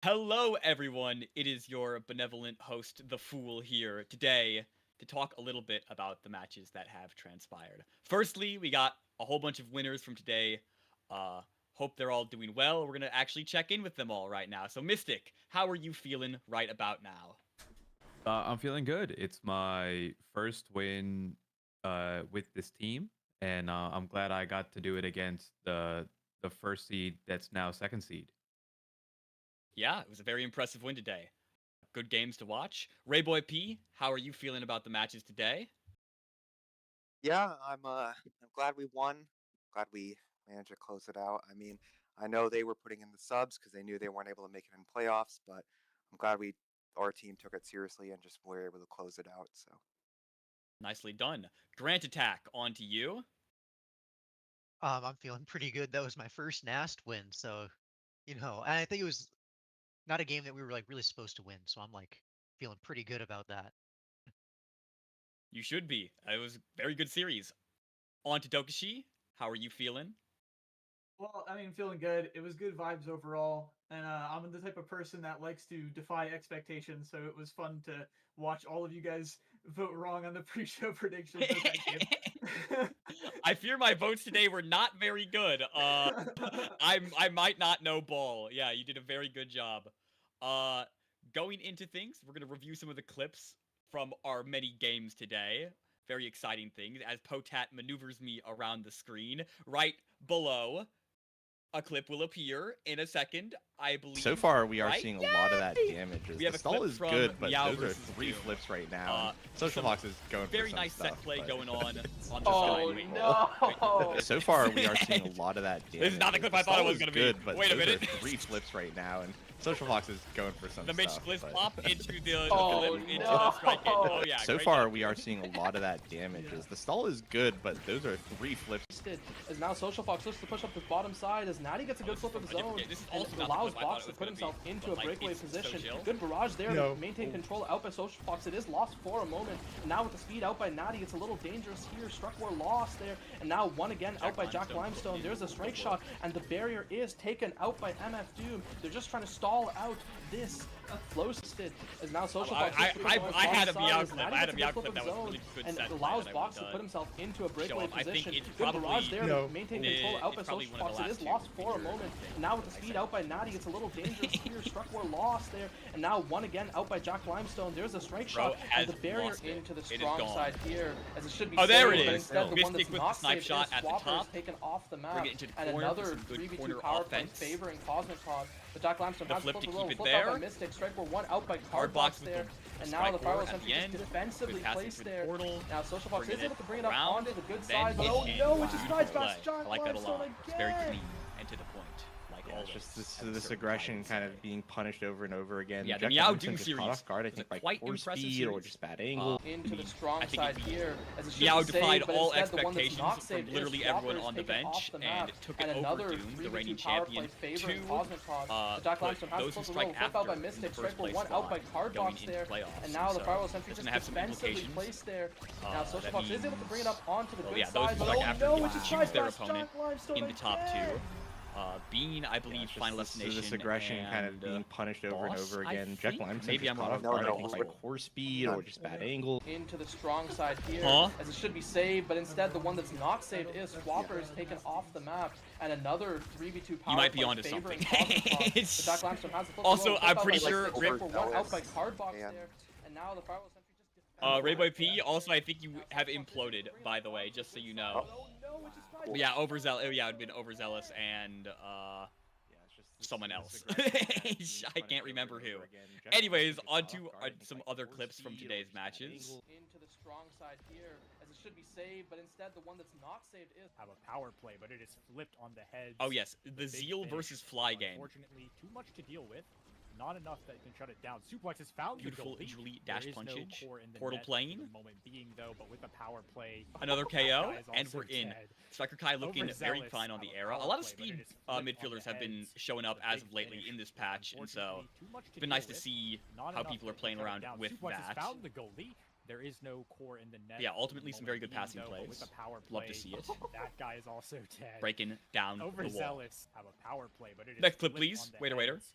Hello, everyone. It is your benevolent host, The Fool, here today to talk a little bit about the matches that have transpired. Firstly, we got a whole bunch of winners from today. Hope they're all doing well. We're going to actually check in with them all right now. So, Mystic, how are you feeling right about now? I'm feeling good. It's my first win with this team, and I'm glad I got to do it against the first seed that's now second seed. Yeah, it was a very impressive win today. Good games to watch. Rayboy P, how are you feeling about the matches today? Yeah, I'm glad we won. Glad we managed to close it out. I mean, I know they were putting in the subs because they knew they weren't able to make it in playoffs, but I'm glad our team took it seriously and just were able to close it out. So Nicely done. Grant Attack, on to you. I'm feeling pretty good. That was my first NAST win, so and I think it was not a game that we were like really supposed to win, so I'm like feeling pretty good about that. You should be. It was a very good series. On to Dokushi. How are you feeling? Well, I mean, feeling good. It was good vibes overall, and I'm the type of person that likes to defy expectations. So it was fun to watch all of you guys vote wrong on the pre-show predictions of that game. I fear my votes today were not very good. I might not know ball. Yeah, you did a very good job. Going into things, we're gonna review some of the clips from our many games today. Very exciting things as Potat maneuvers me around the screen. Right below, a clip will appear in a second, I believe. So far, we are right? seeing a lot of that damage. We have The a stall clip is from good, but Meow those are versus 3 Doom. flips right now. and Social some Fox is going for Very some nice stuff, set play but- going on the Oh side. Wait, no! So far, we are seeing a lot of that damage. This is not the clip I thought it stall was is gonna be. good, but Wait a those minute. are 3 flips right now, and Social Fox is going for some The Mitch stuff. Spliff but- pop into the Oh, clip, into no. the strike hit. Oh yeah. So great far, job. we are seeing a lot of that damage. The stall is good, but those are 3 flips. As now Social Fox looks to push up the bottom side as Natty gets a good flip of his own This is and also not the allows clip I thought Box it to was put gonna himself be, into but, a like, breakaway it's so position. chill. Good barrage there No. to maintain control out by Social Fox. It is lost for a moment. And now with the speed out by Natty, it's a little dangerous here. Struckwar lost there. And now one again out by Jack Limestone. There's a strike shot and the barrier is taken out by MF Doom. They're just trying to stall out this flow stid as now Social Fox I had a Meow clip. I had a Meow clip that was really good and set play allows that I Box to would, put himself into a breakaway off. I think position. it's Good probably- barrage there No. to maintain control out by It's probably Social one of Fox. the It last is lost two for a bigger moment. things And now with the I speed said. out by Natty, it's a little dangerous here. Struckwar lost there. And now one again out by Jack Limestone. There's a strike Bro shot has and the barrier lost it. into the It is strong gone. side here as it should be Oh, there saved, it but is. instead the one Mystic that's with the not snipe saved shot is at the Swapper top. is taken off the map. Bring it into the And corner for another some good 3v2 corner power play offense. favoring Cosmic Pod. But Jack Limestone The has flip flip to the roll, keep it flip out by there. Mystic, Strikewar 1 out by Hard box Cardbox with there. the And now the strike Firewall ward at Sentry the just end. defensively Good passing placed through the there. portal. Now Social Fox Bringing is able it to bring it up around, onto the good then side, but hit oh in. no, it just Beautiful rides play. past Jack I like that a lot. Limestone It's very again. clean and to the point. Like Yeah, all it's just this, this aggression kind of being punished over and over again. Yeah, the Jack Meow Limestone Doom just series caught off guard, I was a think, by quite poor impressive speed or series. just bad angle. Into the I strong think side it beat here as it should Meow be defied saved, but all instead the one that's expectations not from saved is literally everyone Swapper on the is taken bench off the and map. took And it over another Doom, the 3v2 reigning power play champion, favoring to Cosmic Pod. The Jack put Limestone has those to who flip the roll, strike flip out by after in Mystic, the first Strikewar place 1 out by spot going Cardbox into there. playoffs. And now the So Firewall Sentry it's just gonna have some defensively implications. placed there. Now Social That Fox is able to bring it up onto the Oh good yeah, those side, who but strike oh after no, can it just choose rides their past opponent Jack Limestone in the top again. two. Being, I believe, Just Final this Destination aggression kind of and, being punished over and Boss, over I again. Jack think? Limestone Maybe just I'm caught wrong. off No, guard, no, I think, by but- poor speed or just bad angle. Into the strong side here Huh? as it should be saved, but instead the one that's not saved is Swapper is taken off the map and another 3v2 power might be play onto favoring something. Cosmic Pod. But Jack Limestone has the flip Also, roll, flip I'm out pretty by sure Mystic, Rip- Strikewar 1 out by and- Cardbox there. And now the Firewall Sentry just Rayboy P, also I think you have imploded, by the way, just so you know. Oh no, it just rides Yeah, overzealous. Yeah, it would have been overzealous and Yeah, it's just someone this else. aggression kind of being I punished can't over remember and who. over again. Jack Anyways, Limestone just on caught to off guard, I think, some by other poor clips from speed or today's just bad matches. angle. into the strong side here as it should be saved, but instead the one that's not saved is Have a power play, but it is flipped on the head. Oh yes, the Big Zeal finish. versus Fly game. Unfortunately, too much to deal with. Not enough that can shut it down. Suplex has found Beautiful the goalie. Julie There dash is no punchage. core in the Portal net plane. for the moment being though, but with the power play, Another that KO, guy is and also we're in. dead. Striker Kai looking very Overzealous fine on the have a era. A power lot of play, but speed it is flipped on midfielders the have been heads. showing up The as big of lately finish. in this patch, and so Unfortunately, too much it's to been deal nice to with. see Not how enough people are that can playing shut it around down. with Suplex has that. found the goalie. There is no core in the net. Yeah, for the ultimately some very moment good being, passing though, but plays. with the power Love to play, see it. That guy is also dead. Breaking down the wall. Overzealous have a power play, but it is Next clip, flipped please. on the Waiter, waiter. heads.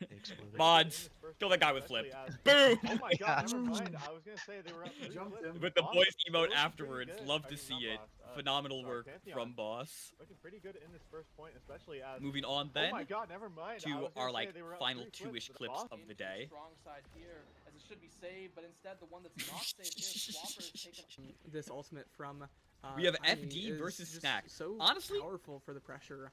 Exploded. Mods, kill that guy with Especially flip. as- Boom! Oh my god, never Yeah. mind. I was gonna say they were up 3 Jumped flips. him. With the Boss, boys they're emote looking pretty afterwards. good. Love I to mean, see not it. Boss, Phenomenal sorry, work Pantheon. from Boss. Looking pretty good in this first point, especially as. Moving on Oh then my god, never mind. I to was gonna our say like they were up final 3 two-ish flips, but clips Boss- of the Into day. strong side here, as it should be saved, but instead the one that's not saved is Swapper is taken. This ultimate from We have Tiny FD is versus just Snack. so Honestly- powerful for the pressure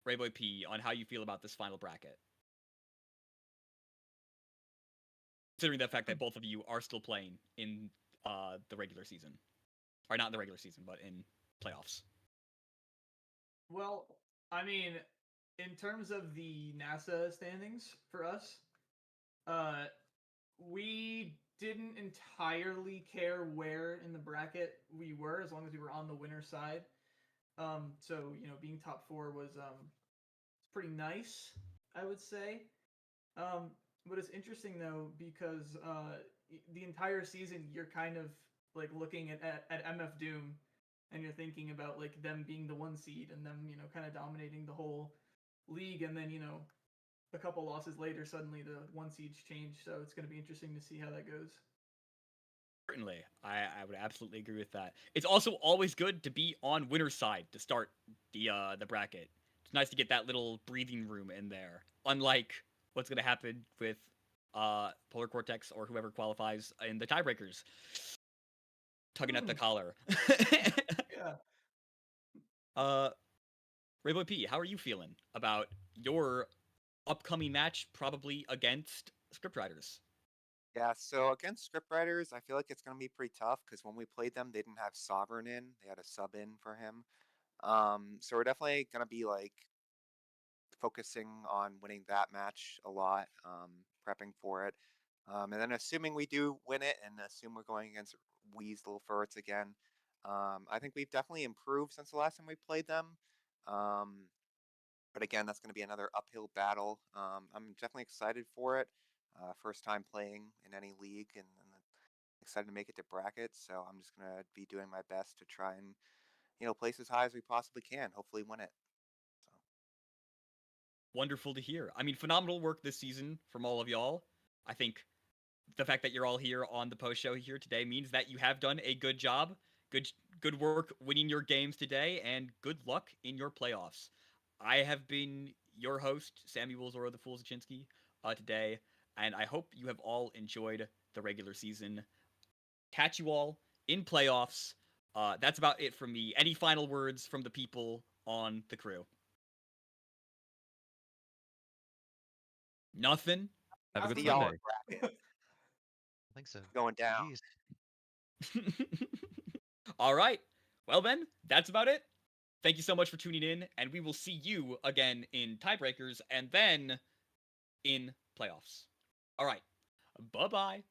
Rayboy P, on how you feel about this final bracket. Considering the fact that both of you are still playing in the regular season. Or not in the regular season, but in playoffs. Well, I mean, in terms of the NASA standings for us, we didn't entirely care where in the bracket we were as long as we were on the winner side. So being top 4 was pretty nice, I would say. But it's interesting though because the entire season you're kind of like looking at MF Doom, and you're thinking about like them being the 1 seed and them kind of dominating the whole league, and then a couple losses later suddenly the 1 seeds change. So it's going to be interesting to see how that goes. Certainly, I would absolutely agree with that. It's also always good to be on winner's side to start the bracket. It's nice to get that little breathing room in there. Unlike what's going to happen with Polar Cortex or whoever qualifies in the tiebreakers, tugging at the collar. Yeah. Rayboy P, how are you feeling about your upcoming match, probably against scriptwriters? Yeah, so against scriptwriters, I feel like it's going to be pretty tough because when we played them, they didn't have Sovereign in. They had a sub in for him. So we're definitely going to be like focusing on winning that match a lot, prepping for it. And then assuming we do win it and assume we're going against Weasel Furts again, I think we've definitely improved since the last time we played them. But again, that's going to be another uphill battle. I'm definitely excited for it. First time playing in any league, and excited to make it to brackets. So I'm just going to be doing my best to try and place as high as we possibly can. Hopefully, win it. So. Wonderful to hear. I mean, phenomenal work this season from all of y'all. I think the fact that you're all here on the post show here today means that you have done a good job. Good work winning your games today, and good luck in your playoffs. I have been your host, Samuel Zoro the Fool Zaczynski, today, and I hope you have all enjoyed the regular season. Catch you all in playoffs. That's about it from me. Any final words from the people on the crew? Nothing? Have a good See y'all Sunday. in bracket. I think so. Going down. Jeez. All right. Well, then, that's about it. Thank you so much for tuning in, and we will see you again in tiebreakers and then in playoffs. All right. Bye-bye.